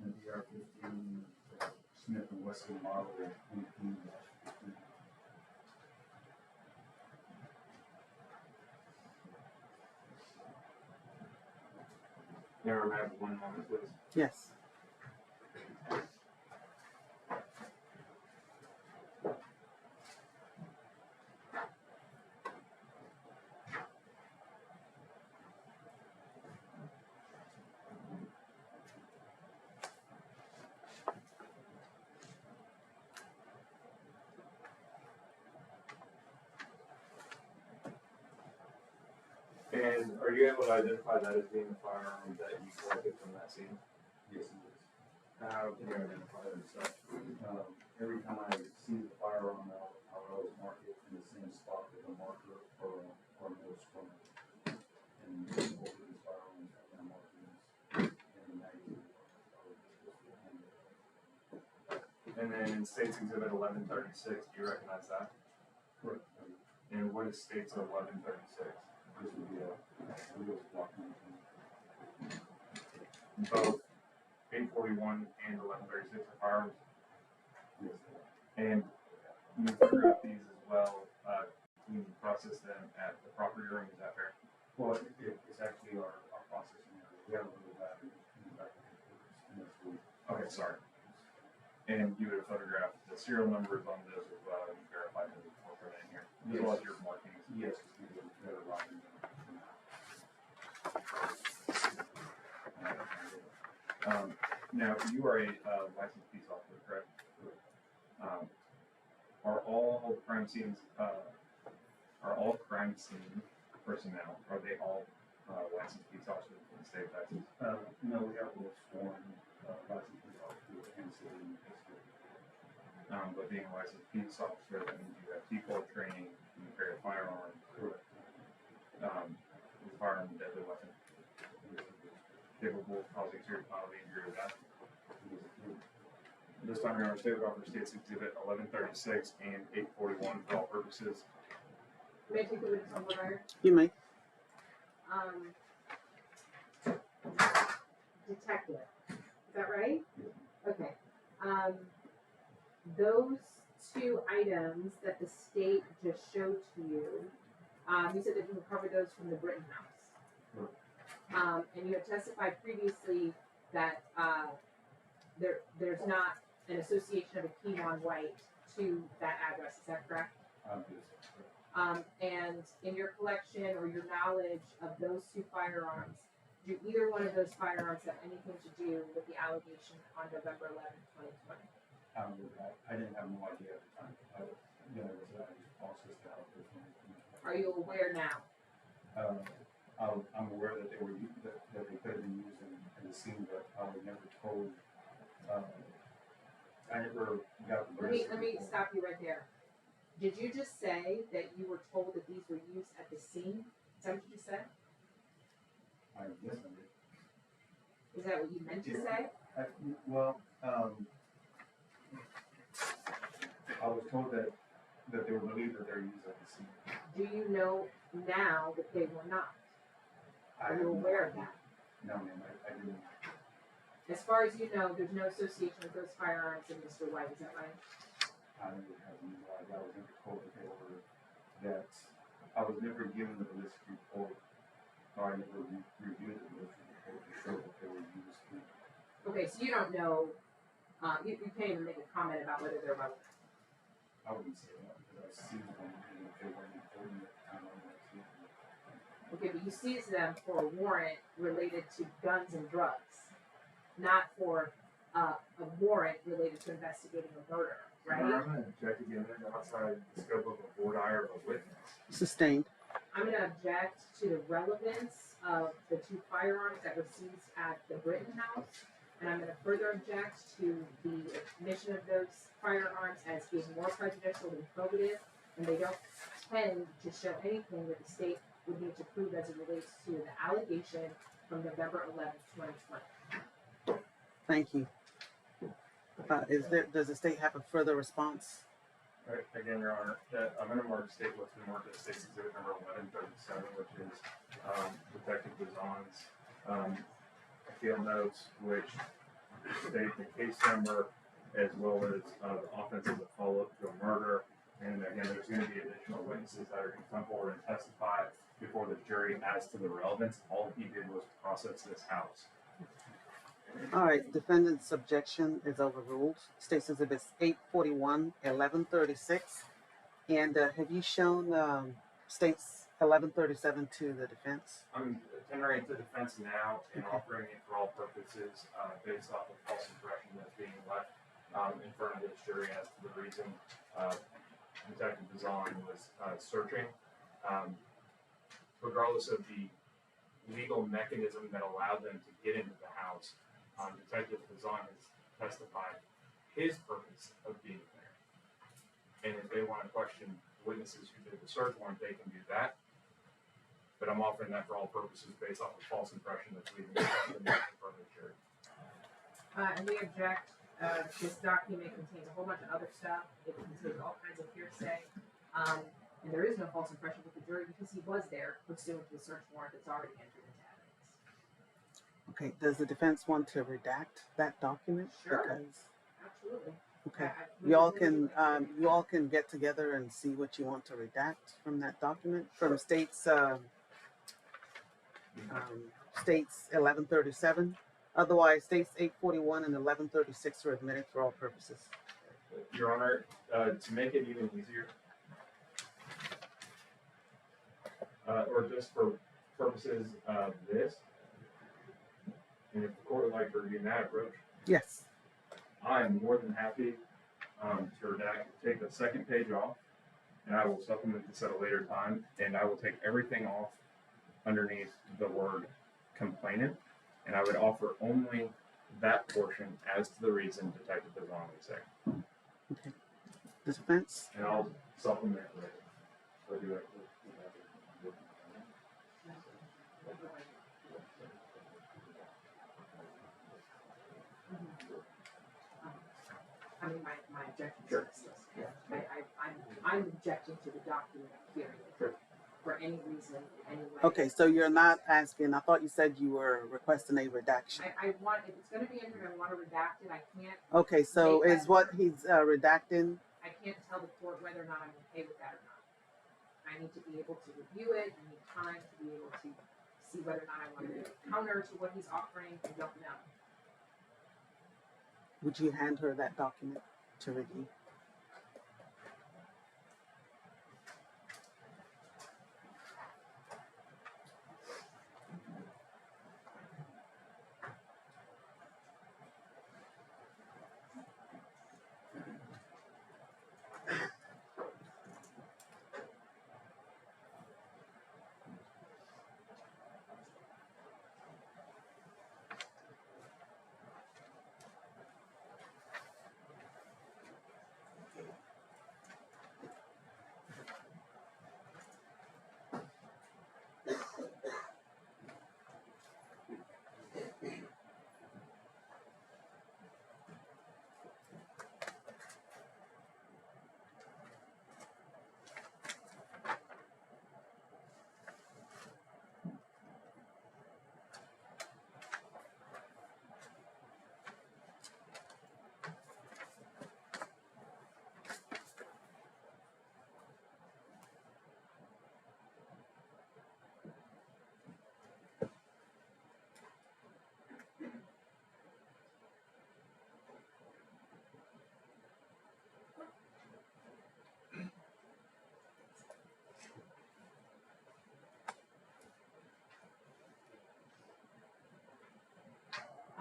an AR-15 Smith & Wesson model 18-15. Never have 1 moment, please. Yes. And are you able to identify that as being the firearm that you collected from that scene? Yes, it is. How can you identify it as such? Every time I see the firearm, I'll always mark it in the same spot with a marker or nose from it. And both of these firearms have been marked in the magazine. And then in States Exhibit 1136, do you recognize that? Correct. And what is States 1136? This would be a wheels block mounting. Both 841 and 1136 are firearms. Yes. And you photograph these as well. You process them at the property room. Is that fair? Well, it's actually our processing area. We have a little battery in the back of the computers, and that's what Okay, sorry. And you would have photographed the serial numbers on those as well and verified them before putting in here, as well as your markings. yes, we do. They're rocking. Now, you are a licensed peace officer, correct? Are all crime scenes, are all crime scene personnel, are they all licensed peace officers in the state of Texas? No, we have a sworn licensed peace officer and city investigator. But being a licensed peace officer, that means you have people training, you carry a firearm. Correct. Is a firearm a deadly weapon? Capable of causing serious bodily injury or death? This time around, State of States Exhibit 1136 and 841 for all purposes. May I take the witness on board, Ryder? You may. Detective, is that right? Okay. Those two items that the state just showed to you, you said that you recovered those from the Britton House. And you had testified previously that, there's not an association of a Keywan White to that address, is that correct? Yes. And in your collection or your knowledge of those two firearms, do either one of those firearms have anything to do with the allegation on November 11th, 2020? I didn't have no idea at the time. I was also out there. Are you aware now? I'm aware that they were that they could have been used in the scene, but I was never told. I never got the. Let me stop you right there. Did you just say that you were told that these were used at the scene? Is that what you just said? I guess I did. Is that what you meant to say? I was told that they were believed that they're used at the scene. Do you know now that they were not? Are you aware of that? No, ma'am, I didn't. As far as you know, there's no association with those firearms and Mr. White, is that right? I never had any idea. I was never told that they were that. I was never given the ballistic report, or I never reviewed the ballistic report to show that they were used. Okay, so you don't know. You can't even make a comment about whether they're relevant. I wouldn't say that because I see them and if they weren't important at the time, I wouldn't see them. Okay, but you seized them for a warrant related to guns and drugs, not for a warrant related to investigating a murder, right? I'm going to object again, they're outside the scope of a board ire or a witness. Sustained. I'm going to object to the relevance of the two firearms that were seized at the Britton House, and I'm going to further object to the admission of those firearms as being more prejudicial than probative, and they don't tend to show anything that the state would need to prove as it relates to the allegation from November 11th, 2020. Thank you. Does the state have a further response? Right, again, Your Honor, I'm going to mark state what's been marked as state exhibit number 1137, which is Detective Bazan's field notes, which state the case number as well as the offenses that follow up to a murder. And again, there's going to be additional witnesses that are going to come forward and testify before the jury as to the relevance. All he did was process this house. All right, defendant's objection is overruled. State's Exhibits 841, 1136. And have you shown State's 1137 to the defense? I'm tendering it to defense now and offering it for all purposes based off of false impression that's being left in front of this jury as to the reason Detective Bazan was searching. Regardless of the legal mechanism that allowed them to get into the house, Detective Bazan has testified his purpose of being there. And if they want to question witnesses who did the search warrant, they can do that. But I'm offering that for all purposes based off of false impression that's leaving in front of the jury. And we object. This document contains a whole bunch of other stuff. It contains all kinds of hearsay. And there is no false impression with the jury because he was there pursuant to the search warrant that's already entered into evidence. Okay, does the defense want to redact that document? Sure. Because, Absolutely. okay, you all can get together and see what you want to redact from that document from State's 1137. Otherwise, States 841 and 1136 are admitted for all purposes. Your Honor, to make it even easier, or just for purposes of this, and if the court would like to review that approach, Yes. I'm more than happy to redact, take the second page off, and I will supplement this at a later time, and I will take everything off underneath the word complainant, and I would offer only that portion as to the reason Detective Bazan was there. Okay. The defense? And I'll supplement later. So do that. I mean, my objection to this is, I'm objecting to the document, period. Sure. For any reason, any way. Okay, so you're not asking, I thought you said you were requesting a redaction. I want, if it's gonna be entered, I want to redact it, I can't. Okay, so Make is that- what he's redacting I can't tell the court whether or not I'm okay with that or not. I need to be able to review it, I need time to be able to see whether or not I want to counter to what he's offering, I don't know. Would you hand her that document to review?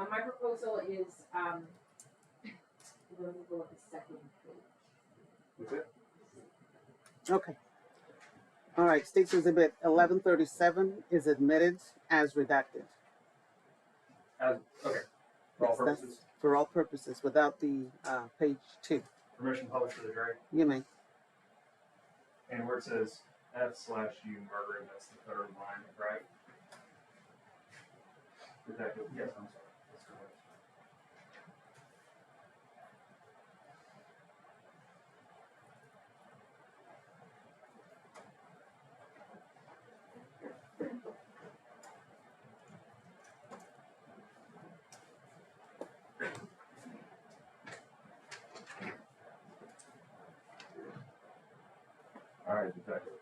My proposal is, let me go up the second page. That's it? Okay. All right, State's Exhibit 1137 is admitted as redacted. Okay, for all Yes, that's purposes, for all purposes, without the page 2. permission published to the jury, You may. and where it says F/U murdering, that's the third line, right? Detective, yes, I'm sorry. That's correct. All right, detective.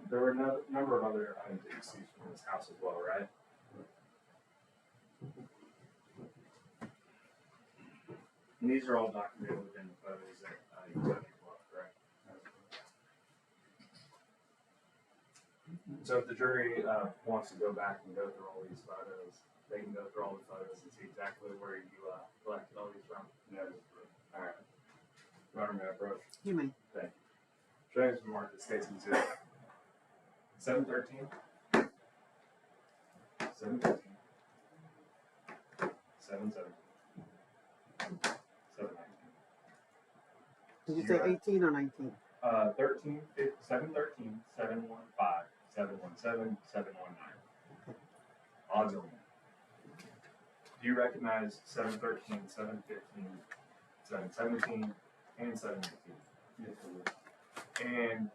There were a number of other items that you seized from this house as well, right? And these are all documented within the photos that you took as well, correct? So if the jury wants to go back and go through all these photos, they can go through all the photos and see exactly where you collected all these from? No. All right. Runner, may I approach? You may. Thank you. Showing some mark that states exhibit 713, 715, 717, 719. Did you say 18 or 19? 13, 713, 715, 717, 719. Odds are 1. Do you recognize 713, 715, 717, and 718? Yes, I would. And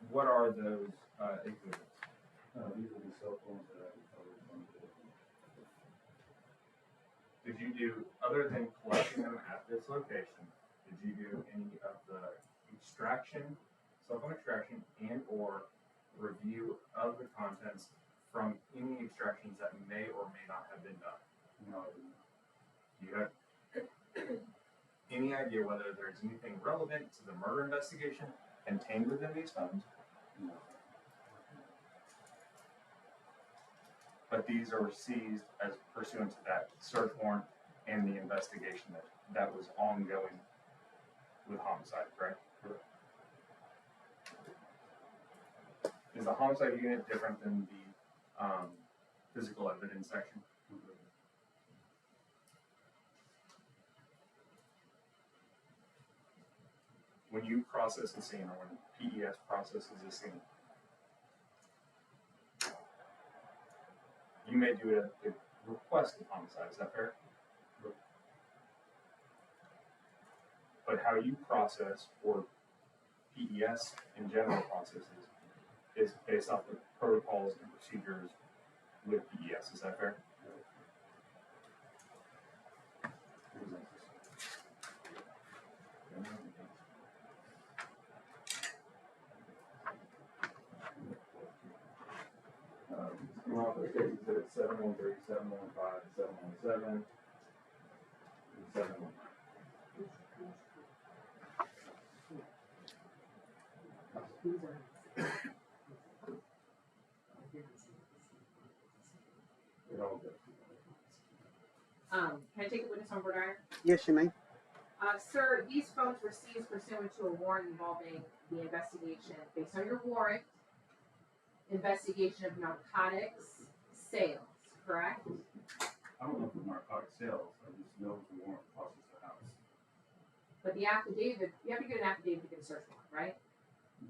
what are those exhibits? These are the cell phones that I recovered from the. Did you do, other than collecting them at this location, did you do any of the extraction, cell phone extraction, and or review of the contents from any extractions that may or may not have been done? No, I didn't. Do you have any idea whether there's anything relevant to the murder investigation contained within these phones? No. But these are seized as pursuant to that search warrant and the investigation that was ongoing with homicide, correct? Correct. Is the homicide unit different than the physical evidence section? When you process the scene, or when PES processes the scene, you may do it at the request of homicide, is that fair? But how you process, or PES in general processes, is based off the protocols and procedures with PES, is that fair? 713, 715, 717, and 719. It all goes. Can I take the witness on board iron? Yes, you may. Sir, these phones were seized pursuant to a warrant involving the investigation, based on your warrant, investigation of narcotics sales, correct? I don't know if it's narcotic sales, I just know the warrant crosses the house. But the affidavit, you have to get an affidavit to get a search warrant, right?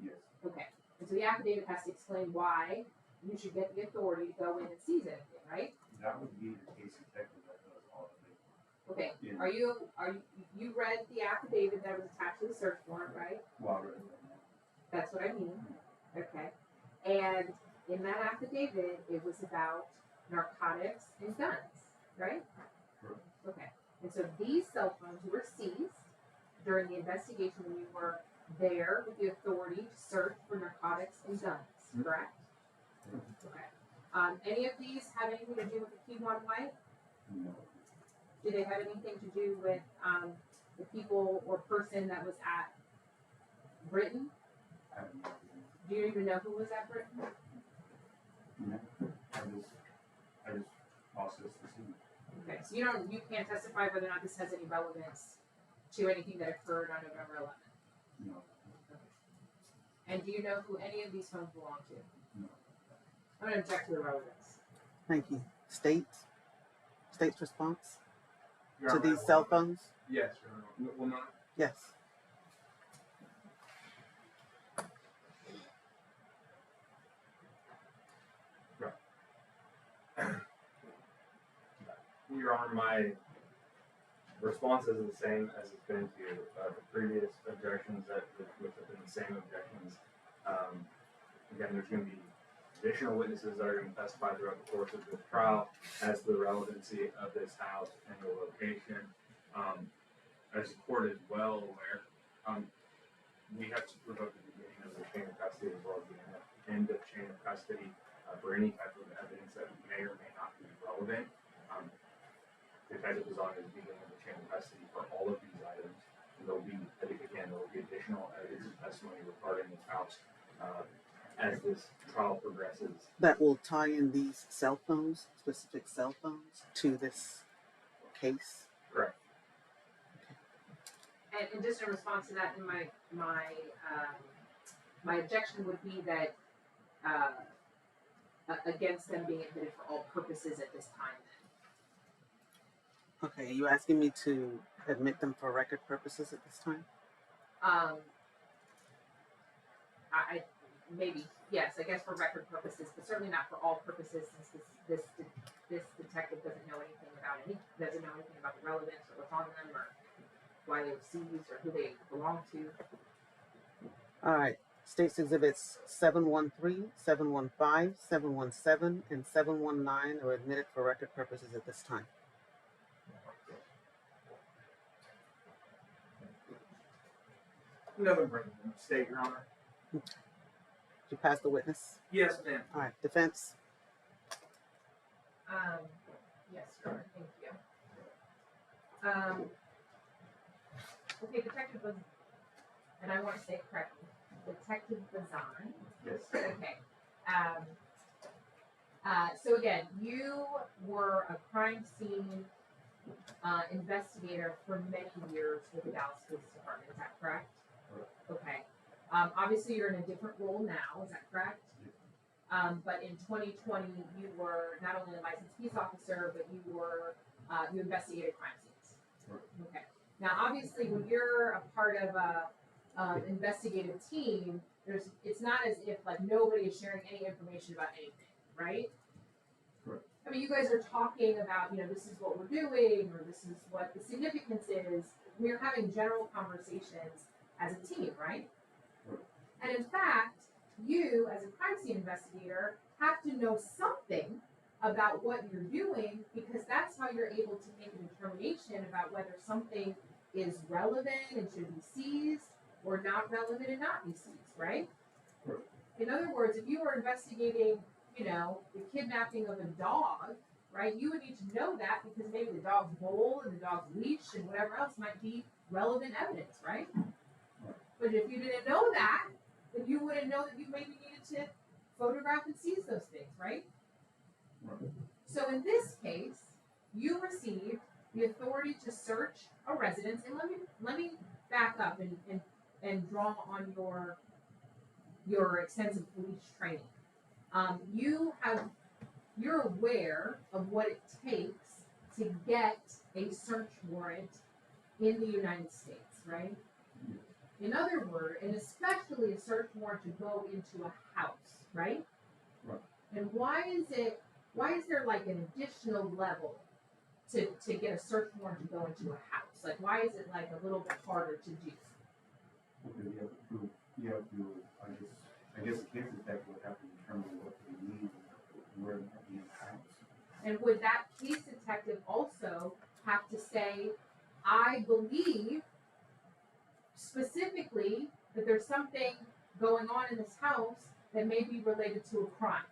Yes. Okay, and so the affidavit has to explain why you should get the authority to go in and seize anything, right? That would be the case detective that does all of it. Okay, Yeah. are you read the affidavit that was attached to the search warrant, right? Well, I read it right now. That's what I mean, okay? And in that affidavit, it was about narcotics and guns, right? Correct. Okay, and so these cell phones were seized during the investigation when you were there with the authority to search for narcotics and guns, correct? Okay. Any of these have anything to do with the Q1 White? No. Do they have anything to do with the people or person that was at Britain? I have no idea. Do you even know who was at Britain? No. I just process the scene. Okay, so you can't testify whether or not this has any relevance to anything that occurred on November 11th. No. And do you know who any of these phones belong to? No. I'm gonna object to the relevance. Thank you. State's response Your to Honor, these cell phones? Yes, Your Honor. Will not. Yes. Your Honor, my response is the same as it's been to the previous objections which have been the same objections. Again, there's going to be additional witnesses that are going to testify throughout the course of this trial as to the relevancy of this house and the location. As the court is well aware, we have to provoke the beginning of the chain of custody as well as the end of chain of custody for any type of evidence that may or may not be relevant. The detective is on the beginning of the chain of custody for all of these items. And there will be additional evidence and testimony regarding this house as this trial progresses. That will tie in these cell phones, specific cell phones, to this case? Correct. And just in response to that, my objection would be that against them being admitted for all purposes at this time. Okay, are you asking me to admit them for record purposes at this time? I maybe yes, I guess for record purposes, but certainly not for all purposes, since this detective doesn't know anything about the relevance or what's on them or why they were seized or who they belong to. All right. State's exhibits 713, 715, 717, and 719 are admitted for record purposes at this time. Another breaking mistake, Your Honor. Did you pass the witness? Yes, ma'am. All right. Defense? Yes, Your Honor, thank you. Okay, Detective Bazan, and I want to say it correctly, Detective Bazan. Yes. Okay. So again, you were a crime scene investigator for many years with the Dallas Police Department, is that correct? Correct. Okay. Obviously, you're in a different role now, is that correct? But in 2020, you were not only a licensed peace officer, but you investigated crime scenes. Right. Okay. Now, obviously, when you're a part of a investigative team, it's not as if like nobody is sharing any information about anything, right? Correct. I mean, you guys are talking about, this is what we're doing, or this is what the significance is. We're having general conversations as a team, right? Right. And in fact, you, as a crime scene investigator, have to know something about what you're doing, because that's how you're able to make a determination about whether something is relevant and should be seized, or not relevant and not be seized, right? Right. In other words, if you were investigating you know, the kidnapping of a dog, right? You would need to know that because maybe the dog's bowl and the dog's leash and whatever else might be relevant evidence, right? But if you didn't know that, then you wouldn't know that you maybe needed to photograph and seize those things, right? So in this case, you received the authority to search a residence, and let me back up and draw on your extensive police training. You're aware of what it takes to get a search warrant in the United States, right? In other words, and especially a search warrant to go into a house, right? And why is there like an additional level to get a search warrant to go into a house? Like, why is it like a little bit harder to do? Because you have to, I guess the case detective would have to determine what they need, where in the house. And would that case detective also have to say, I believe specifically that there's something going on in this house that may be related to a crime?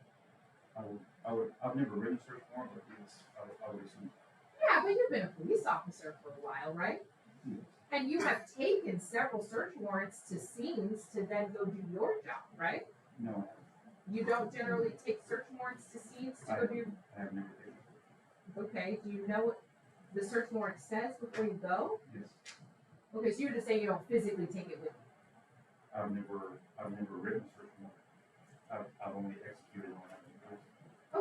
I've never written a search warrant, but yes, I would assume. Yeah, but you've been a police officer for a while, right? Yes. And you have taken several search warrants to scenes to then go do your job, right? No, You don't generally take search warrants to scenes to go do. I have never taken it. Okay, do you know what the search warrant says before you go? Yes. Okay, so you're just saying you don't physically take it with you. I've never written a search warrant. I've only executed one.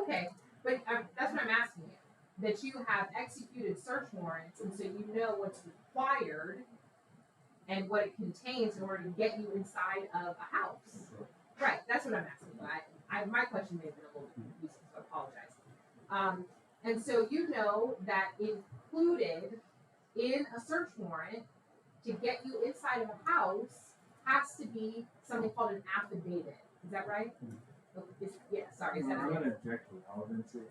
Okay, but that's what I'm asking you. That you have executed search warrants, and so you know what's required and what it contains in order to get you inside of a house. Right, that's what I'm asking you. My question may have been a little confusing, so I apologize. And so you know that included in a search warrant to get you inside of a house has to be something called an affidavit. Is that right? Sorry, is that I'm right? gonna object to relevancy.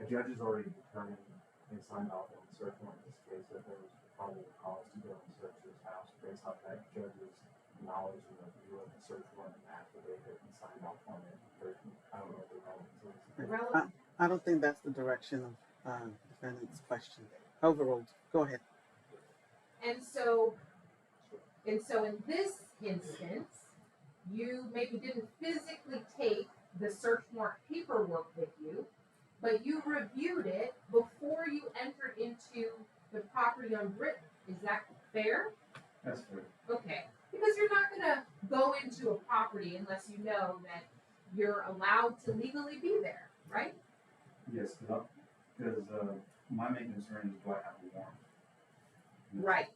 The judge has already determined and signed off on the search warrant in this case that there was probable cause to go and search this house based on that judge's knowledge and review of the search warrant and affidavit and signed off on it. I don't know what the relevance is. I don't think that's the direction of defendant's question. Overruled. Go ahead. And so in this instance, you maybe didn't physically take the search warrant paperwork with you, but you reviewed it before you entered into the property on Britton. Is that fair? That's fair. Okay, because you're not gonna go into a property unless you know that you're allowed to legally be there, right? Yes, because my main concern is do I have a warrant? Right.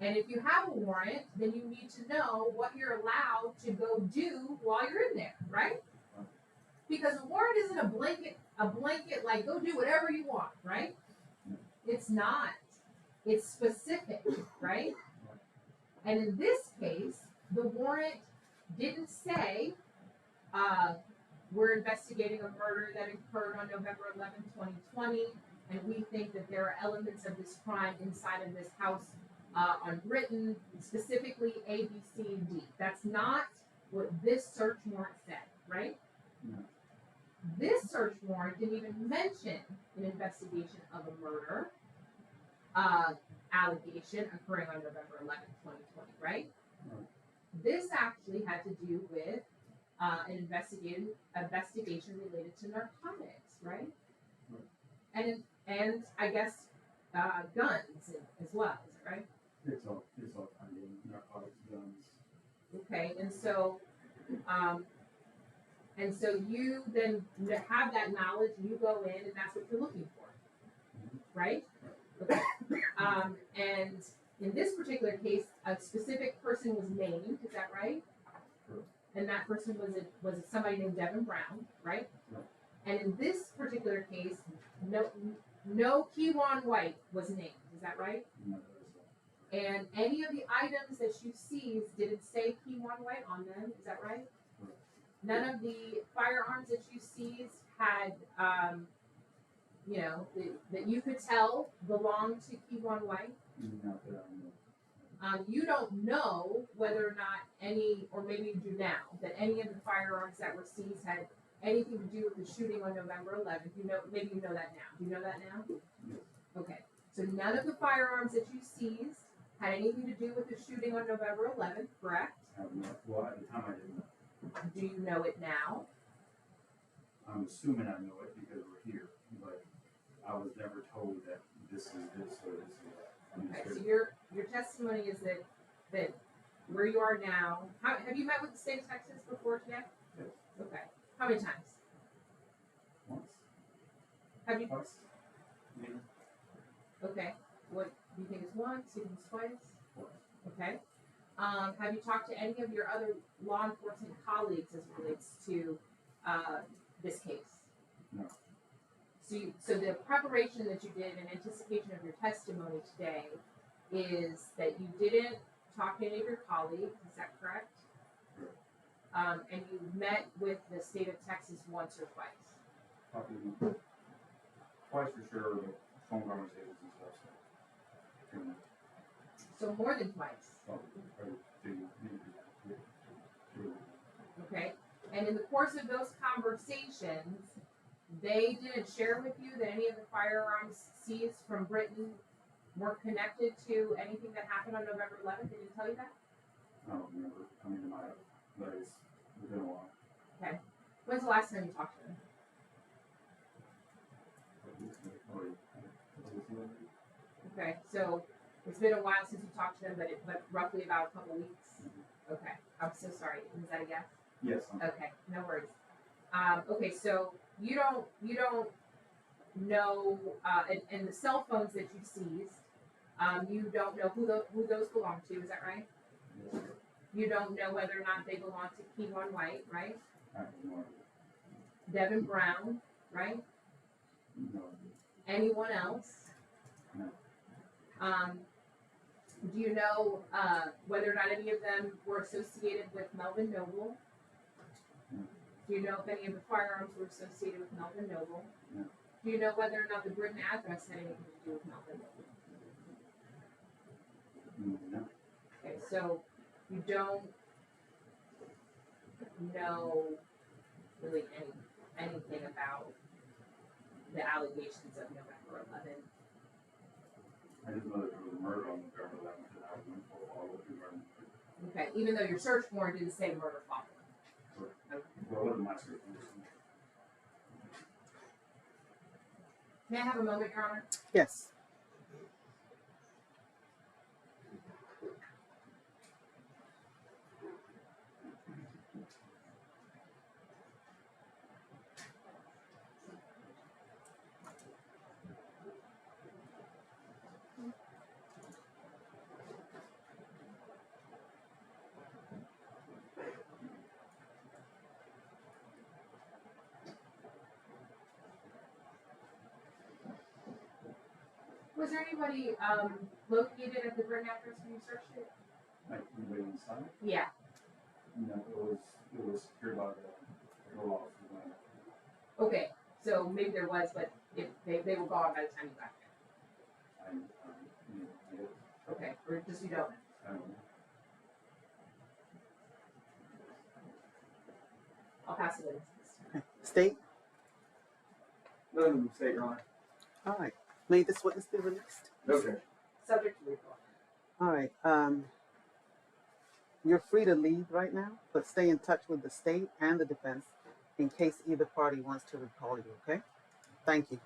And if you have a warrant, then you need to know what you're allowed to go do while you're in there, right? Because a warrant isn't a blanket like go do whatever you want, right? It's not. It's specific, right? And in this case, the warrant didn't say, we're investigating a murder that occurred on November 11, 2020, and we think that there are elements of this crime inside of this house on Britton, specifically A, B, C, and D. That's not what this search warrant said, right? No. This search warrant didn't even mention an investigation of a murder allegation occurring on November 11, 2020, right? Right. This actually had to do with an investigation related to narcotics, right? Right. And I guess guns as well, is it right? It's all kind of narcotics, guns. Okay, and so you then have that knowledge, you go in, and that's what you're looking for, right? Okay. And in this particular case, a specific person was named. Is that right? Sure. And that person was somebody named Devin Brown, right? Right. And in this particular case, no Kewan White was named. Is that right? No, And any of the items that you seized didn't say Kewan White on them. Is that right? Right. None of the firearms that you seized had, that you could tell belonged to Kewan White. not that I know. You don't know whether or not any, or maybe you do now, that any of the firearms that were seized had anything to do with the shooting on November 11th? You know, maybe you know that now. Do you know that now? Yes. Okay. So none of the firearms that you seized had anything to do with the shooting on November 11th, correct? I have no, well, at the time I didn't know. Do you know it now? I'm assuming I know it because we're here, but I was never told that this is this or this is that. I'm Okay. just So here. your testimony is that where you are now. Have you met with the state of Texas before today? Yes. Okay. How many times? Once, Have you? twice, maybe Okay. What do you think is once? Do you think it's twice? twice. Okay. Have you talked to any of your other law enforcement colleagues as it relates to this case? No. So the preparation that you did in anticipation of your testimony today is that you didn't talk to any of your colleagues, is that correct? Correct. And you met with the state of Texas once or twice? Probably twice for sure, but phone conversations and stuff, so. So more than twice, Probably two. okay? And in the course of those conversations, they didn't share with you that any of the firearms seized from Britain weren't connected to anything that happened on November 11th? They didn't tell you that? I don't remember, I mean, but it's been a while. Okay. When's the last time you talked to them? Okay, so it's been a while since you talked to them, but roughly about a couple weeks? Okay, I'm so sorry. Was that a yes? Yes. Okay, no worries. Okay, so you don't know, and the cell phones that you seized, you don't know who those belong to, is that right? Yes. You don't know whether or not they belong to Kevon White, right? I have no idea. Devin Brown, right? No. Anyone else? No. Do you know whether or not any of them were associated with Melvin Noble? No. Do you know if any of the firearms were associated with Melvin Noble? No. Do you know whether or not the Britain address had anything to do with Melvin Noble? No. Okay, so you don't know really anything about the allegations of November 11th. I just know that there was a murder on November 11th and I went for all of the murder. Okay, even though your search warrant didn't say murder following. Well, it wasn't my circumstance. May I have a moment, Your Honor? Yes. Was there anybody located at the Britain address when you searched it? Like, anybody inside? Yeah. No, it was secured by the parole officer. Okay, so maybe there was, but if they were gone by the time you got there. I guess. Okay, or just you don't know. I don't know. I'll pass it in. State? None of them state, Your Honor. All right. May this witness be released? Okay. Subject to recall. All right. You're free to leave right now, but stay in touch with the state and the defense in case either party wants to recall you, okay? Thank you.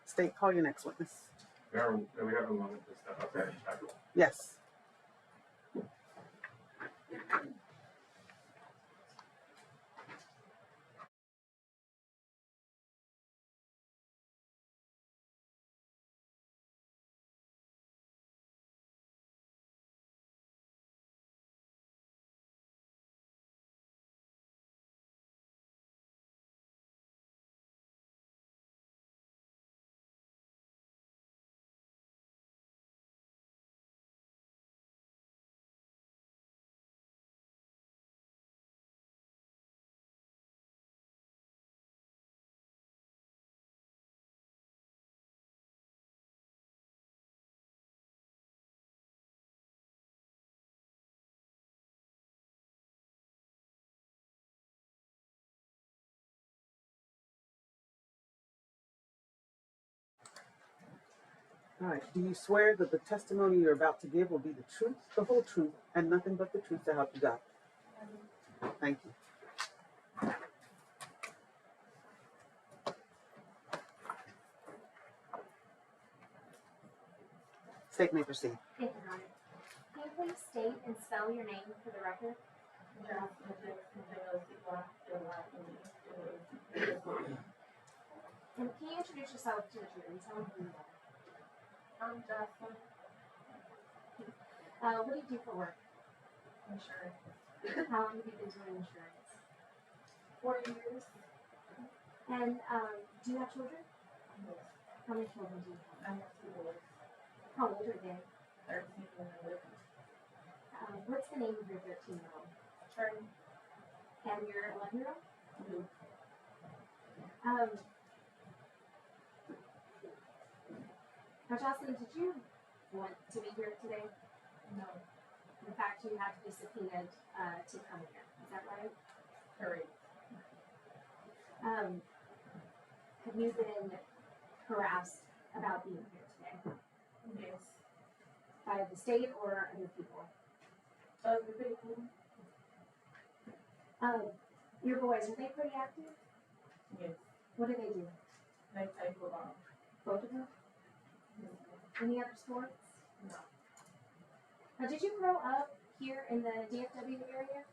State, call your next witness. We have a moment to step up there. Yes. All right. Do you swear that the testimony you're about to give will be the truth, the whole truth, and nothing but the truth to help you God? Thank you. State may proceed. Thank you, Your Honor. Can you please state and spell your name for the record? And can you introduce yourself to the jury? Tell them who you are. I'm Jocelyn. What do you do for work? Insurance. How long have you been doing insurance? 4 years. And do you have children? Yes. How many children do you have? I have 2 boys, How old are they? 13 and 11. What's the name of your 13-year-old? Trey. And your 11-year-old? Luke. Now, Jocelyn, did you want to be here today? No. In fact, you have to be subpoenaed to come here. Is that right? Correct. Have you been harassed about being here today Yes. by the state or other people? Other people? Your boys, are they pretty active? Yes. What do they do? They play football. Both of them? Any other sports? No. Now, did you grow up here in the DFW area?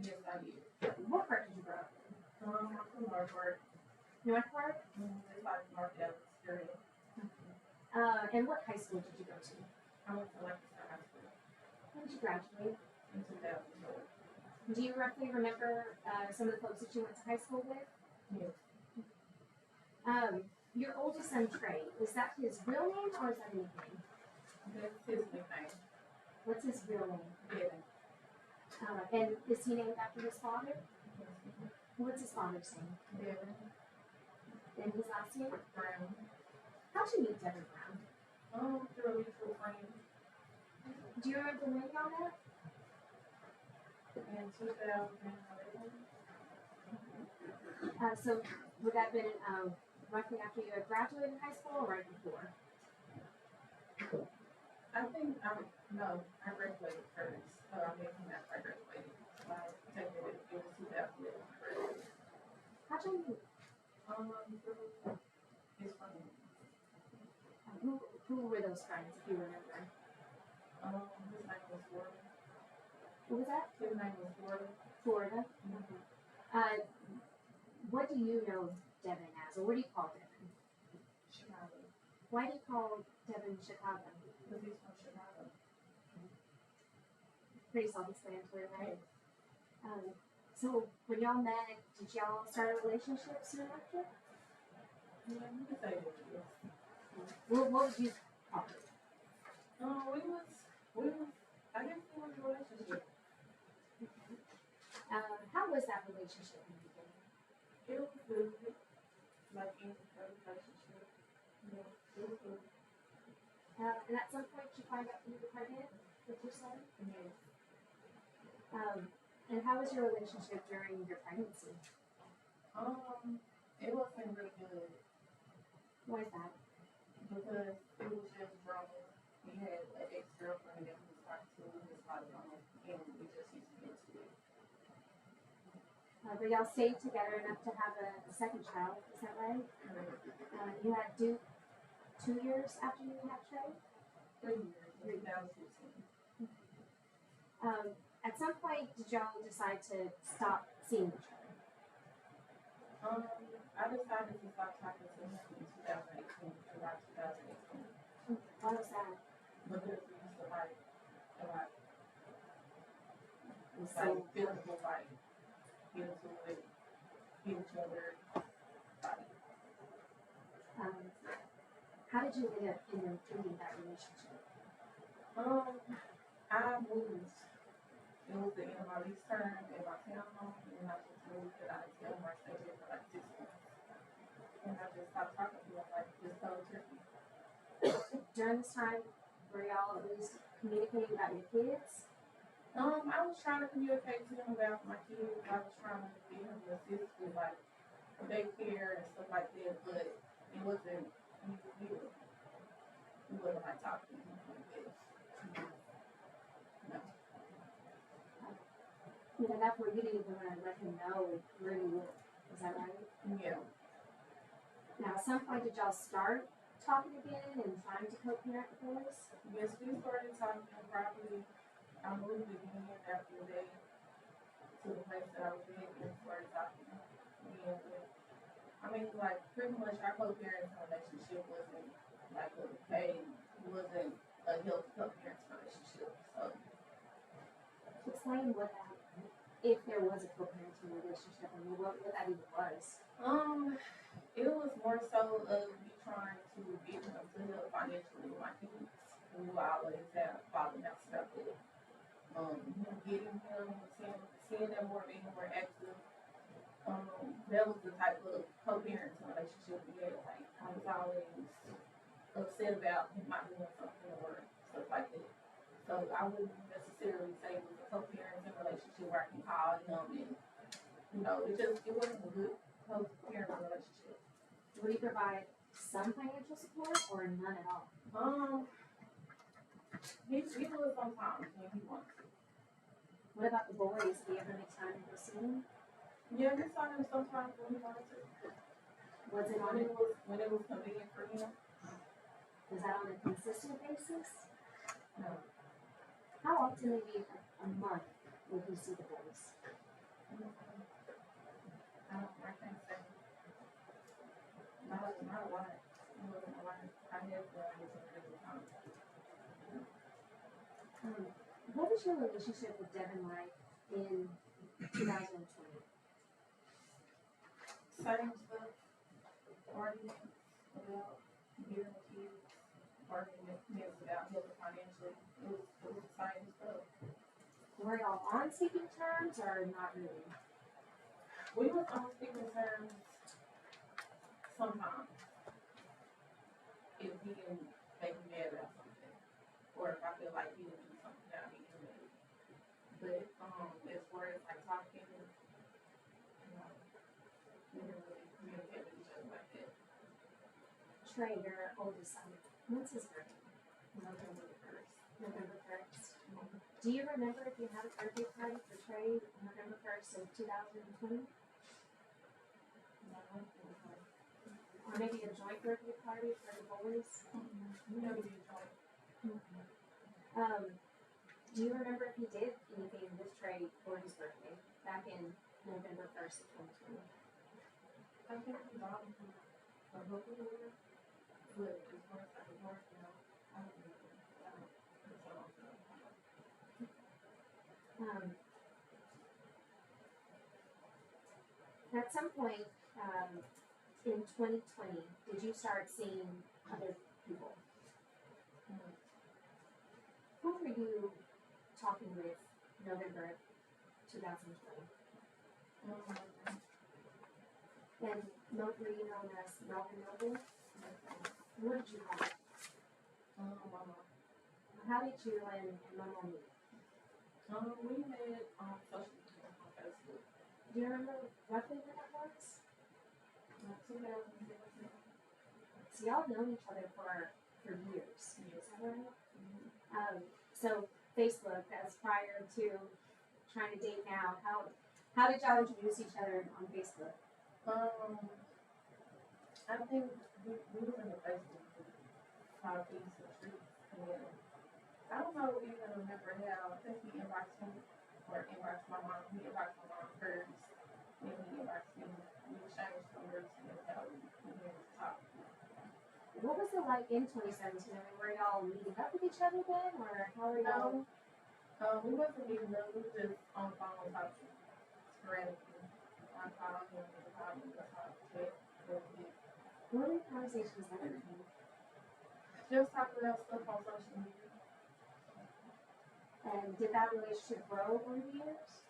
Yes, I did. What part did you grow up in? I'm from Northport. North part? It's like North Dallas area. And what high school did you go to? I went to Lancaster High School When did you graduate? in 2004. Do you roughly remember some of the folks that you went to high school with? Yes. Your oldest son, Trey, is that his real name or is that a nickname? That's his nickname. What's his real name? Devin. And is he named after his father? What's his father's name? Devin. And his last name? Brown. How'd you meet Devin Brown? Through a mutual friend. Do you remember when y'all met? In 2011. So would that have been roughly after you had graduated high school or right before? I think, no, I graduated first. I met him after I graduated. I think it was 2011 I graduated. How'd you meet? Through his friend. Who were those friends, if you remember? His name was Florida. What was that? His name was Florida. Florida? What do you know Devin as, or what do you call Devin? Chicago. Why do you call Devin Chicago? Because he's from Chicago. Pretty self-explanatory, right? So when y'all met, did y'all start a relationship soon after? Yeah, you can say that, yes. What would you call it? I guess we was a relationship. How was that relationship in the beginning? It was good. Like any relationship. Yeah, it was good. And at some point you find out you were pregnant with your son? Yes. And how was your relationship during your pregnancy? It wasn't really good. Why is that? Because it was just drama. He had an ex-girlfriend that he was talking to, his father on it, and we just used to get to it. But y'all stayed together enough to have a second child, is that right? You had Duke 2 years after you had Trey? 3 years, 2015. At some point, did y'all decide to stop seeing each other? I decided to stop talking to him in 2018, July 2018. Why was that? Because we used to fight a lot. And Like physical fight. Get into it, hit each other, fight. How did you end up ending that relationship? I moved. It was the end of my lease term in my townhome, and I just moved it out of town. I stayed there for like 6 months. And I just stopped talking to him, like, just cold turkey. During this time, were y'all at least communicating about your kids? I was trying to communicate to him about my kids. I was trying to get him to assist with, like, daycare and stuff like that, but it wasn't, he was here. we wasn't like talking like this. No. You know, that's where you didn't even want to let him know where you live. Is that right? Yeah. Now, at some point, did y'all start talking again and trying to co-parent the boys? Yes, we started talking probably, I moved again after they, to the place that I was in, and started talking again. But, I mean, like, pretty much our co-parenting relationship wasn't like wasn't a healthy co-parenting relationship, so. Explain what that, if there was a co-parenting relationship, I mean, what that even was. It was more so of me trying to get him to help financially with my kids. We will always have falling outs about that. Getting him, seeing them more, being more active. That was the type of co-parenting relationship we had. Like, I was always upset about him not doing something or stuff like that. So I wouldn't necessarily say it was a co-parenting relationship where I can call him and, you know, it wasn't a good co-parenting relationship. Would he provide some financial support or none at all? He was sometimes when he wants to. What about the boys? Do you ever make time to go see them? Yeah, he saw them sometimes when he wanted to. Was it when it was convenient for him? Was that on a consistent basis? No. How often, maybe a month, would you see the boys? I can't say. Not a lot. It wasn't a lot. I had was a good time. What was your relationship with Devin like in 2020? Same stuff. Arguments about getting the kids. Arguments about helping financially. It was the same stuff. Were y'all on speaking terms or not really? We was on speaking terms sometimes. If he didn't make me mad about something, or if I feel like he didn't do something that I need to do. But as far as like talking, you know, we didn't really communicate with each other like that. Trey, your oldest son, what's his birthday? November 1st. Do you remember if you had a birthday party for Trey November 1st of 2020? No, Or maybe a joint birthday party for the boys? we never did joint. Do you remember if you did anything with Trey for his birthday back in November 1st of 2020? I think we bought him a book or whatever. But as far as like work, you know, I don't know. At some point in 2020, did you start seeing other people? Who were you talking with November 2020? And were you known as Melvin Noble? What did you call it? Mama. How did you and Mama meet? We met on social media on Facebook. Do you remember roughly when that was? 2017. So y'all known each other for years. Is that right? So Facebook, as prior to trying to date now, how did y'all introduce each other on Facebook? I think we was in the Facebook group, How Peace and Truth, and I don't know even remember how. I think he inboxed me or inboxed my mom. He inboxed my mom first, then he inboxed me. We exchanged numbers, and that's how we began to talk. What was it like in 2017? I mean, were y'all meeting up with each other then, or how were y'all? We wasn't meeting up. We were just on the phone talking sporadically. I called him, he called me, that's how we text. What were the conversations like? Just talking about stuff on social media. And did that relationship grow over the years?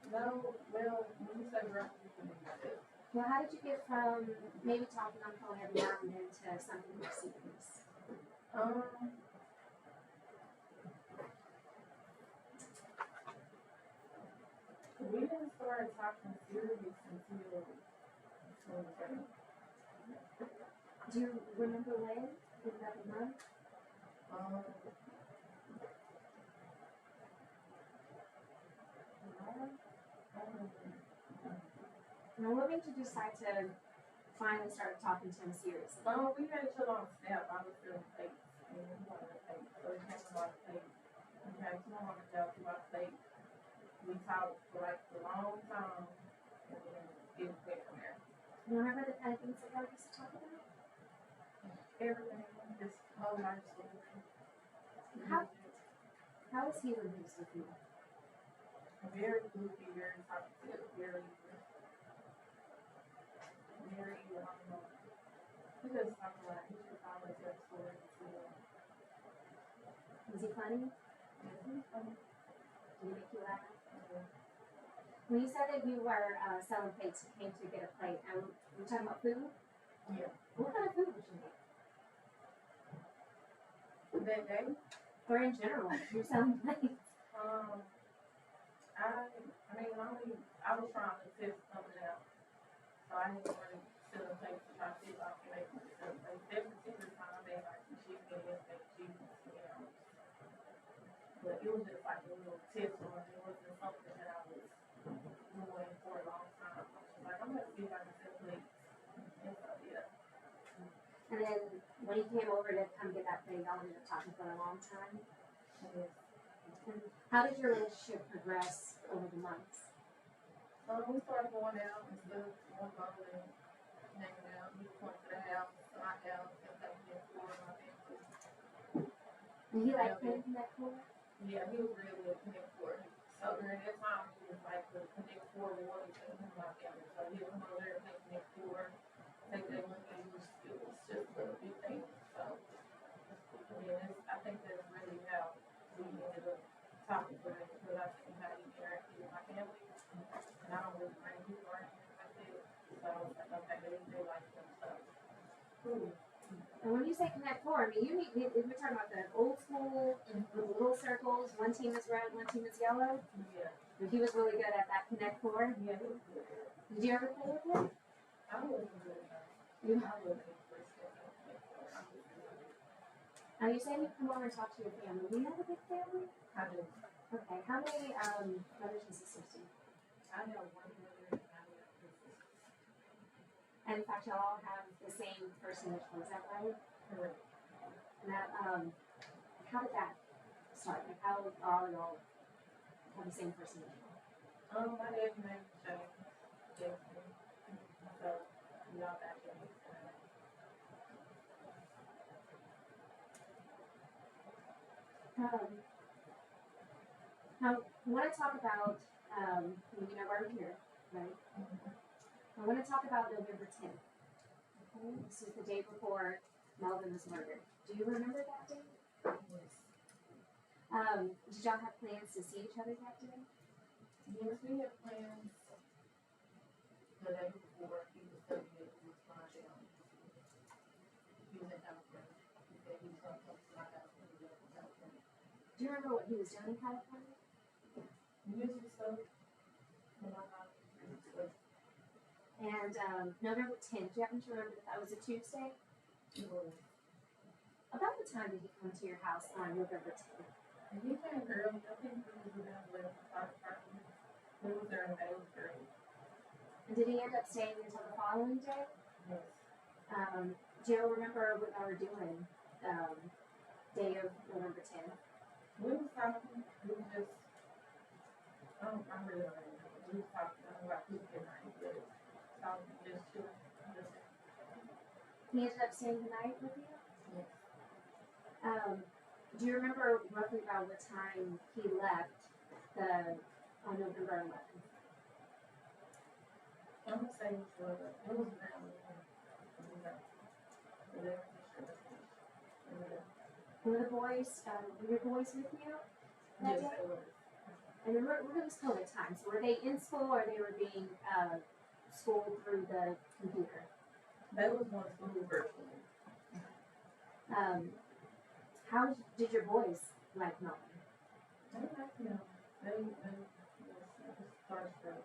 No, well, when you say grow, you can do that. Well, how did you get from maybe talking on the phone every now and then to something more serious? We didn't start talking serious until 2020. Do you remember when? Was that a month? Now, what made you decide to finally start talking to him seriously? We had each other on Snap. I was still fake, and he wanted to fake, so it came about fake. We had each other on Snap about fake. We talked for like a long time, and then it went from there. You remember the kind of things that y'all used to talk about? Everything, this whole life story. How was he when he was with you? Very goofy, very talkative, very, he just talked a lot. He just always had stories to tell. Was he funny? Yeah, he was funny. Did he make you laugh? When you said that you were selling plates, you came to get a plate, and we're talking about food? Yeah. What kind of food would you make? That day? Or in general, you're selling plates? I was trying to test something out. So I didn't really sit in place to try to see if I could make myself. Like, that particular time I made like some chicken and baked chicken, But it was just like a little test on it. It wasn't something that I was doing for a long time. I was like, I'm gonna see if I can sell plates. And so, yeah. And then when he came over to come get that plate, y'all ended up talking for a long time? Yes. And how did your relationship progress over the months? We started going out instead of going home and hanging out. We would come to the house, to my house, and take me for my family. And he liked playing Connect Four? Yeah, he was really good at Connect Four. So during that time, he was like the Connect Four warrior to my family. So he would come over there and play Connect Four, take their money, and it was just a big thing. So, yeah, I think that's really how we ended up talking to him, because I think how he interacted with my family. And I don't really bring people around like that. So I was like, okay, they like them, so. Cool. And when you say Connect Four, I mean, we're talking about the old school, with the little circles, one team is red, one team is yellow? Yeah. But he was really good at that Connect Four? Yeah, he was good. Did you ever play with him? I wasn't good enough. I wasn't interested in Connect Four. I was good. Now, you said you come over and talk to your family. Do you have a big family? I do. Okay, how many brothers and sisters do you have? I have one brother and I have two sisters. And in fact, y'all all have the same first initial, is that right? Correct. Now, how did that start? Like, how all y'all have the same first initial? My dad's name is James. Jackson. So, we all got James. Now, I want to talk about, you know why we're here, right? I want to talk about November 10th. Okay? This is the day before Melvin was murdered. Do you remember that day? Yes. Did y'all have plans to see each other that day? Yes, we had plans the day before. He was telling me he was flying down. He was in California. He said he was going to come to my house when he was in California. Do you remember what he was doing in California? Music stuff. And I got music stuff. And November 10th, do you happen to remember if that was a Tuesday? It was. About what time did he come to your house on November 10th? And he came early. I think he was around 11, 5:30. He was there in the day. It was early. And did he end up staying until the following day? Yes. Do you remember what y'all were doing day of November 10th? We was talking. We was just, I really don't remember. We was talking about cooking night, but talking, just chilling. He ended up staying the night with you? Yes. Do you remember roughly about what time he left on November 11th? I'm gonna say it was around 11. Were the boys, were your boys with you that Yes, day? they were. And remember, it was COVID time, so were they in school or they were being schooled through the computer? They was going to school virtually. How did your boys like Melvin? They liked him. They was starstruck.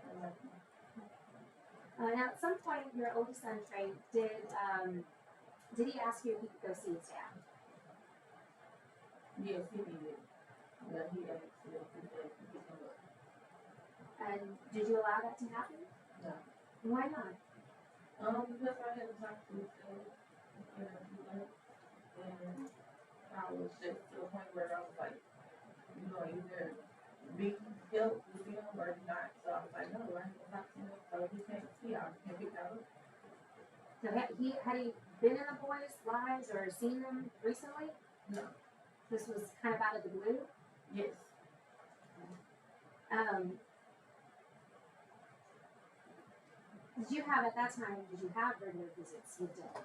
They liked him. Now, at some point, your oldest son, Trey, did he ask you if he could go see his dad? Yes, he did. But he asked if he said he could come up. And did you allow that to happen? No. Why not? Because I had to talk to his dad, you know, he left, and I was just to the point where I was like, you know, either be help with him or not. So I was like, no, I have to talk to him. So he can't see how he can pick that up. So had he been in the boys' lives or seen them recently? No. This was kind of out of the blue? Yes. Did you have, at that time, did you have regular visits with Devin?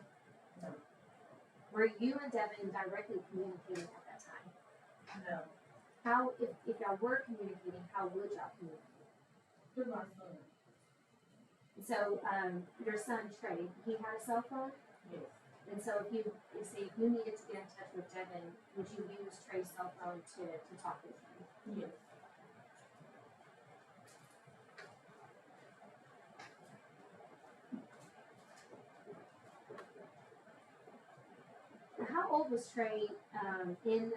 No. Were you and Devin directly communicating at that time? No. How, if y'all were communicating, how would y'all communicate? With my son. So, your son Trey, he had a cell phone? Yes. And so if you needed to get in touch with Devin, would you use Trey's cell phone to talk with him? Yes. How old was Trey in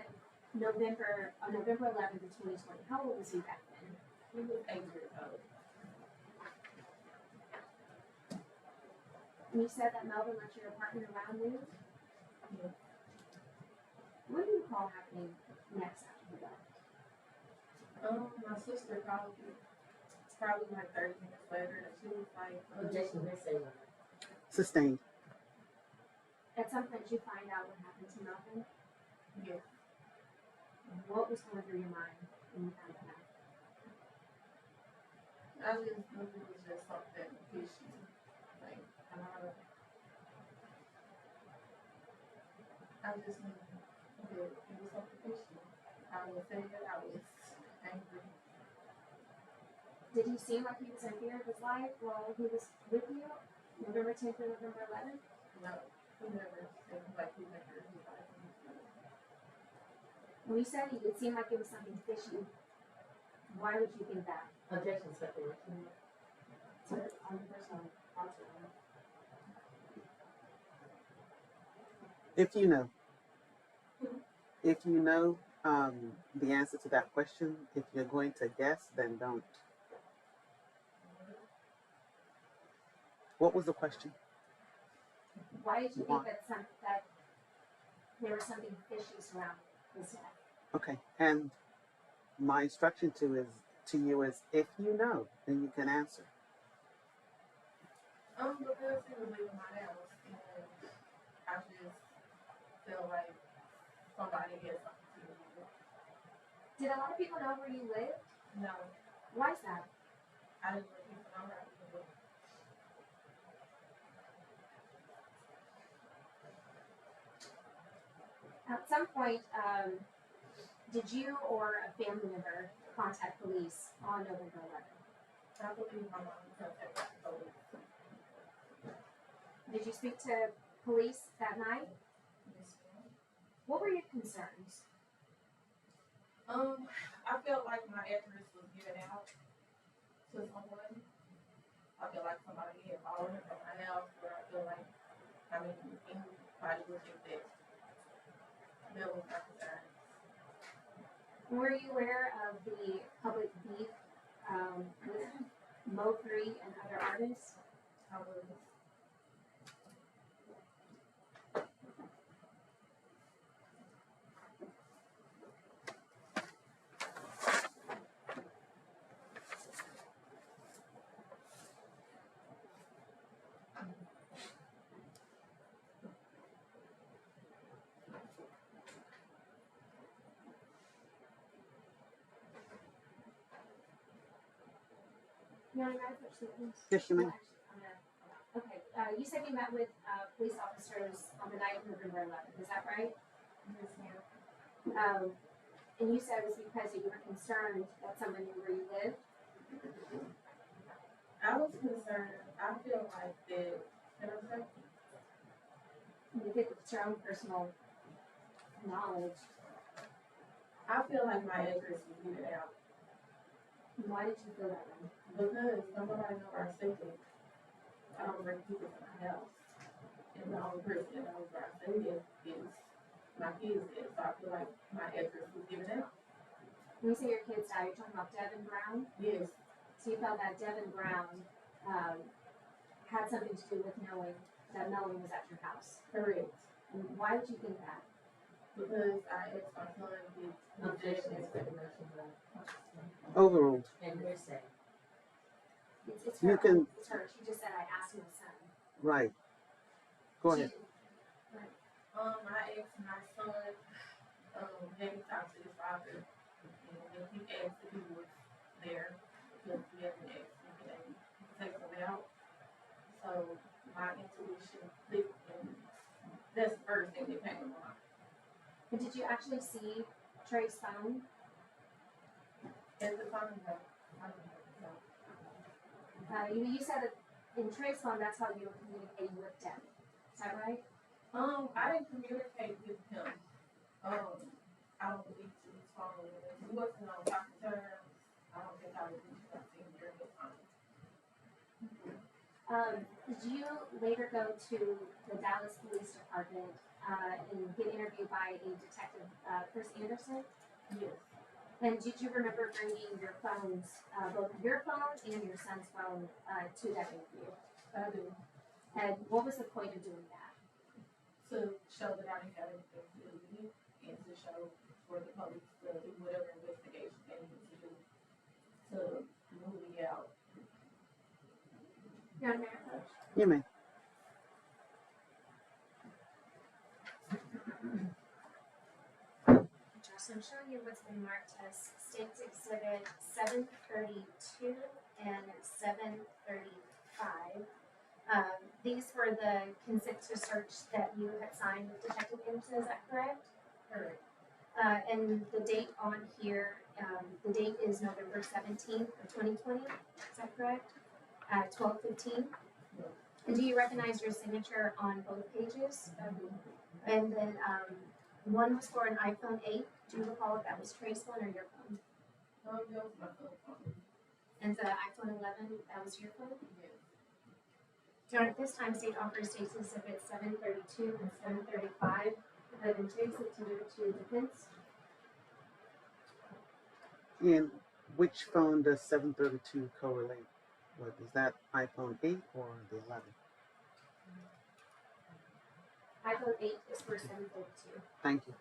November 11th of 2020? How old was he back then? He was 8 years old. And you said that Melvin left your apartment around noon? Yes. What do you recall happening next after he left? My sister called me probably like 30 minutes later, and she was like, Objection, they say no. Sustained. At some point, did you find out what happened to Melvin? yes. What was going through your mind when you found that out? I just knew it was just something fishy. Like, I just knew that it was something fishy. I would say that I was angry. Did he seem like he was in fear of his life while he was with you? November 10th and November 11th? No, he never seemed like he went through his life. When you said it seemed like it was something fishy, why would you think that? Objection, speculation. So, on the personal thoughts around it. If you know the answer to that question, if you're going to guess, then don't. What was the question? Why did you Why? think that there was something fishy surrounding his death? Okay, and my instruction to you is if you know, then you can answer. Because he was leaving my house, and I just feel like somebody had something to do with it. Did a lot of people know where you lived? No, Why is that? I didn't let people know where I lived. At some point, did you or a family member contact police on November 11th? I believe my mom contacted the police. Did you speak to police that night? Yes, ma'am. What were your concerns? I felt like my address was given out to someone. I feel like somebody had followed me from my house, where I feel like, anybody would think that that was my concern. Were you aware of the public beef with Mo3 and other artists? I was. You want to grab a please? Yes, you may. Okay, you said you met with police officers on the night of November 11th, is that right? Yes, ma'am. And you said it was because you were concerned that someone knew where you lived? I was concerned. I feel like that, you know what I'm saying? You think it's your own personal knowledge. I feel like my address was given out. Why did you feel that way? Because nobody knows where I stay. I don't bring people to my house. And the only person that knows where I stay is my kids did, so I feel like my efforts was given out. When you say your kids died, you're talking about Devin Brown? Yes, So you felt that Devin Brown, had something to do with knowing that Melanie was at your house? correct, And why would you think that? because I asked my son his objections. Overruled. And hearsay. It's You her, can- it's her, she just said, I asked my son. Right. Go ahead. I asked my son, let me talk to his father, and he asked if he was there, because he hasn't asked if he can take him out. So my intuition clicked, and that's the first thing that came to mind. But did you actually see Trey's phone? At the time, no, I don't know. You said that in Trey's phone, that's how you were communicating with Devin. Is that right? I didn't communicate with him. I don't believe to his phone. We wasn't on talking terms. I don't think I would reach out to him during the time. Did you later go to the Dallas Police Department and get interviewed by a detective, Chris Anderson? Yes. And did you remember bringing your phones, both your phone and your son's phone, to that interview? I do. And what was the point of doing that? To show that I didn't have anything to do with it, and to show for the police to do whatever investigation they need to do to move me out. Your Honor, Coach? You may. So I'm showing you what's been marked as State's Exhibit 732 and 735. These were the consent to search that you had signed with Detective Anderson, is that correct? Correct. And the date on here, the date is November 17th of 2020, is that correct? 12:15. And do you recognize your signature on both pages? And then one was for an iPhone 8. Do you recall if that was Trey's phone or your phone? That was my phone. And the iPhone 11, that was your phone? Yes. Your Honor, at this time, State offers State's Exhibit 732 and 735. That takes it to the defense. And which phone does 732 correlate with? Is that iPhone 8 or the 11? iPhone 8 is for 732. Thank you.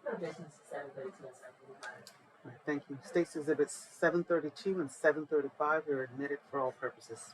No objections to 732 and 735. All right, thank you. State's Exhibits 732 and 735 are admitted for all purposes.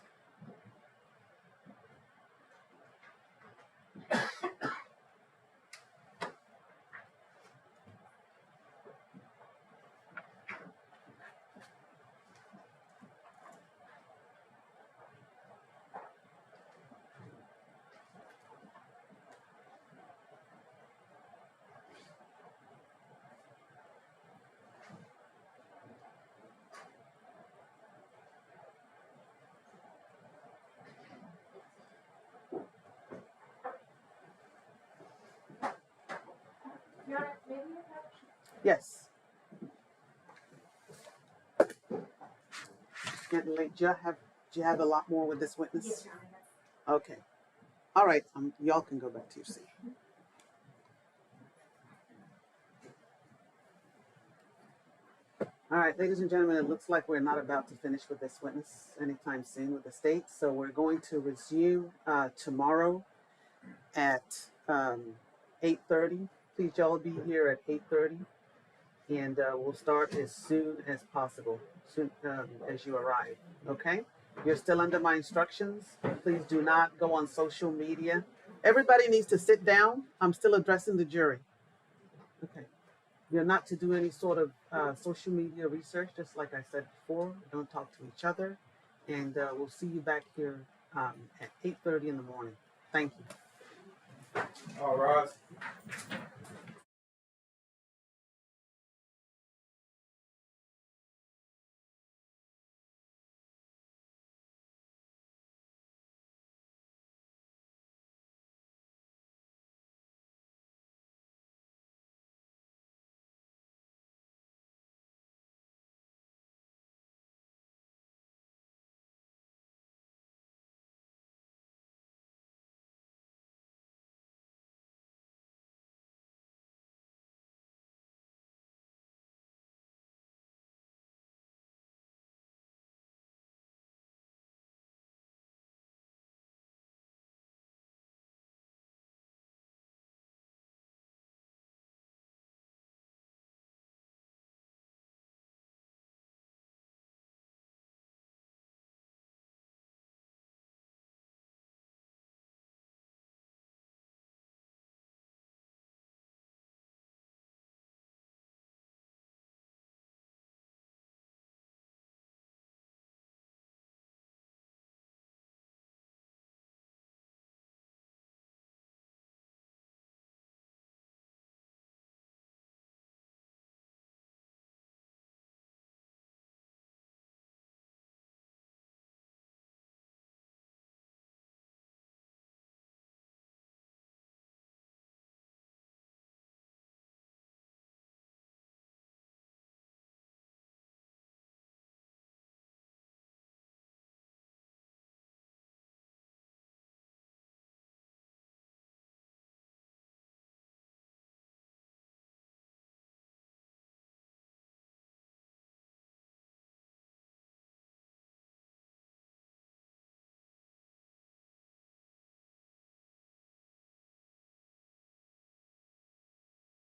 Your Honor, maybe you have. Yes. Getting late. Do you have a lot more with this witness? Yes, Your Honor. That's- Okay. All right. Y'all can go back to your seat. All right, ladies and gentlemen, it looks like we're not about to finish with this witness anytime soon with the state. So we're going to resume tomorrow at 8:30. Please, y'all be here at 8:30. And we'll start as soon as possible, soon as you arrive, okay? You're still under my instructions. Please do not go on social media. Everybody needs to sit down. I'm still addressing the jury. Okay. You're not to do any sort of social media research, just like I said before. Don't talk to each other. And we'll see you back here at 8:30 in the morning. Thank you. All rise.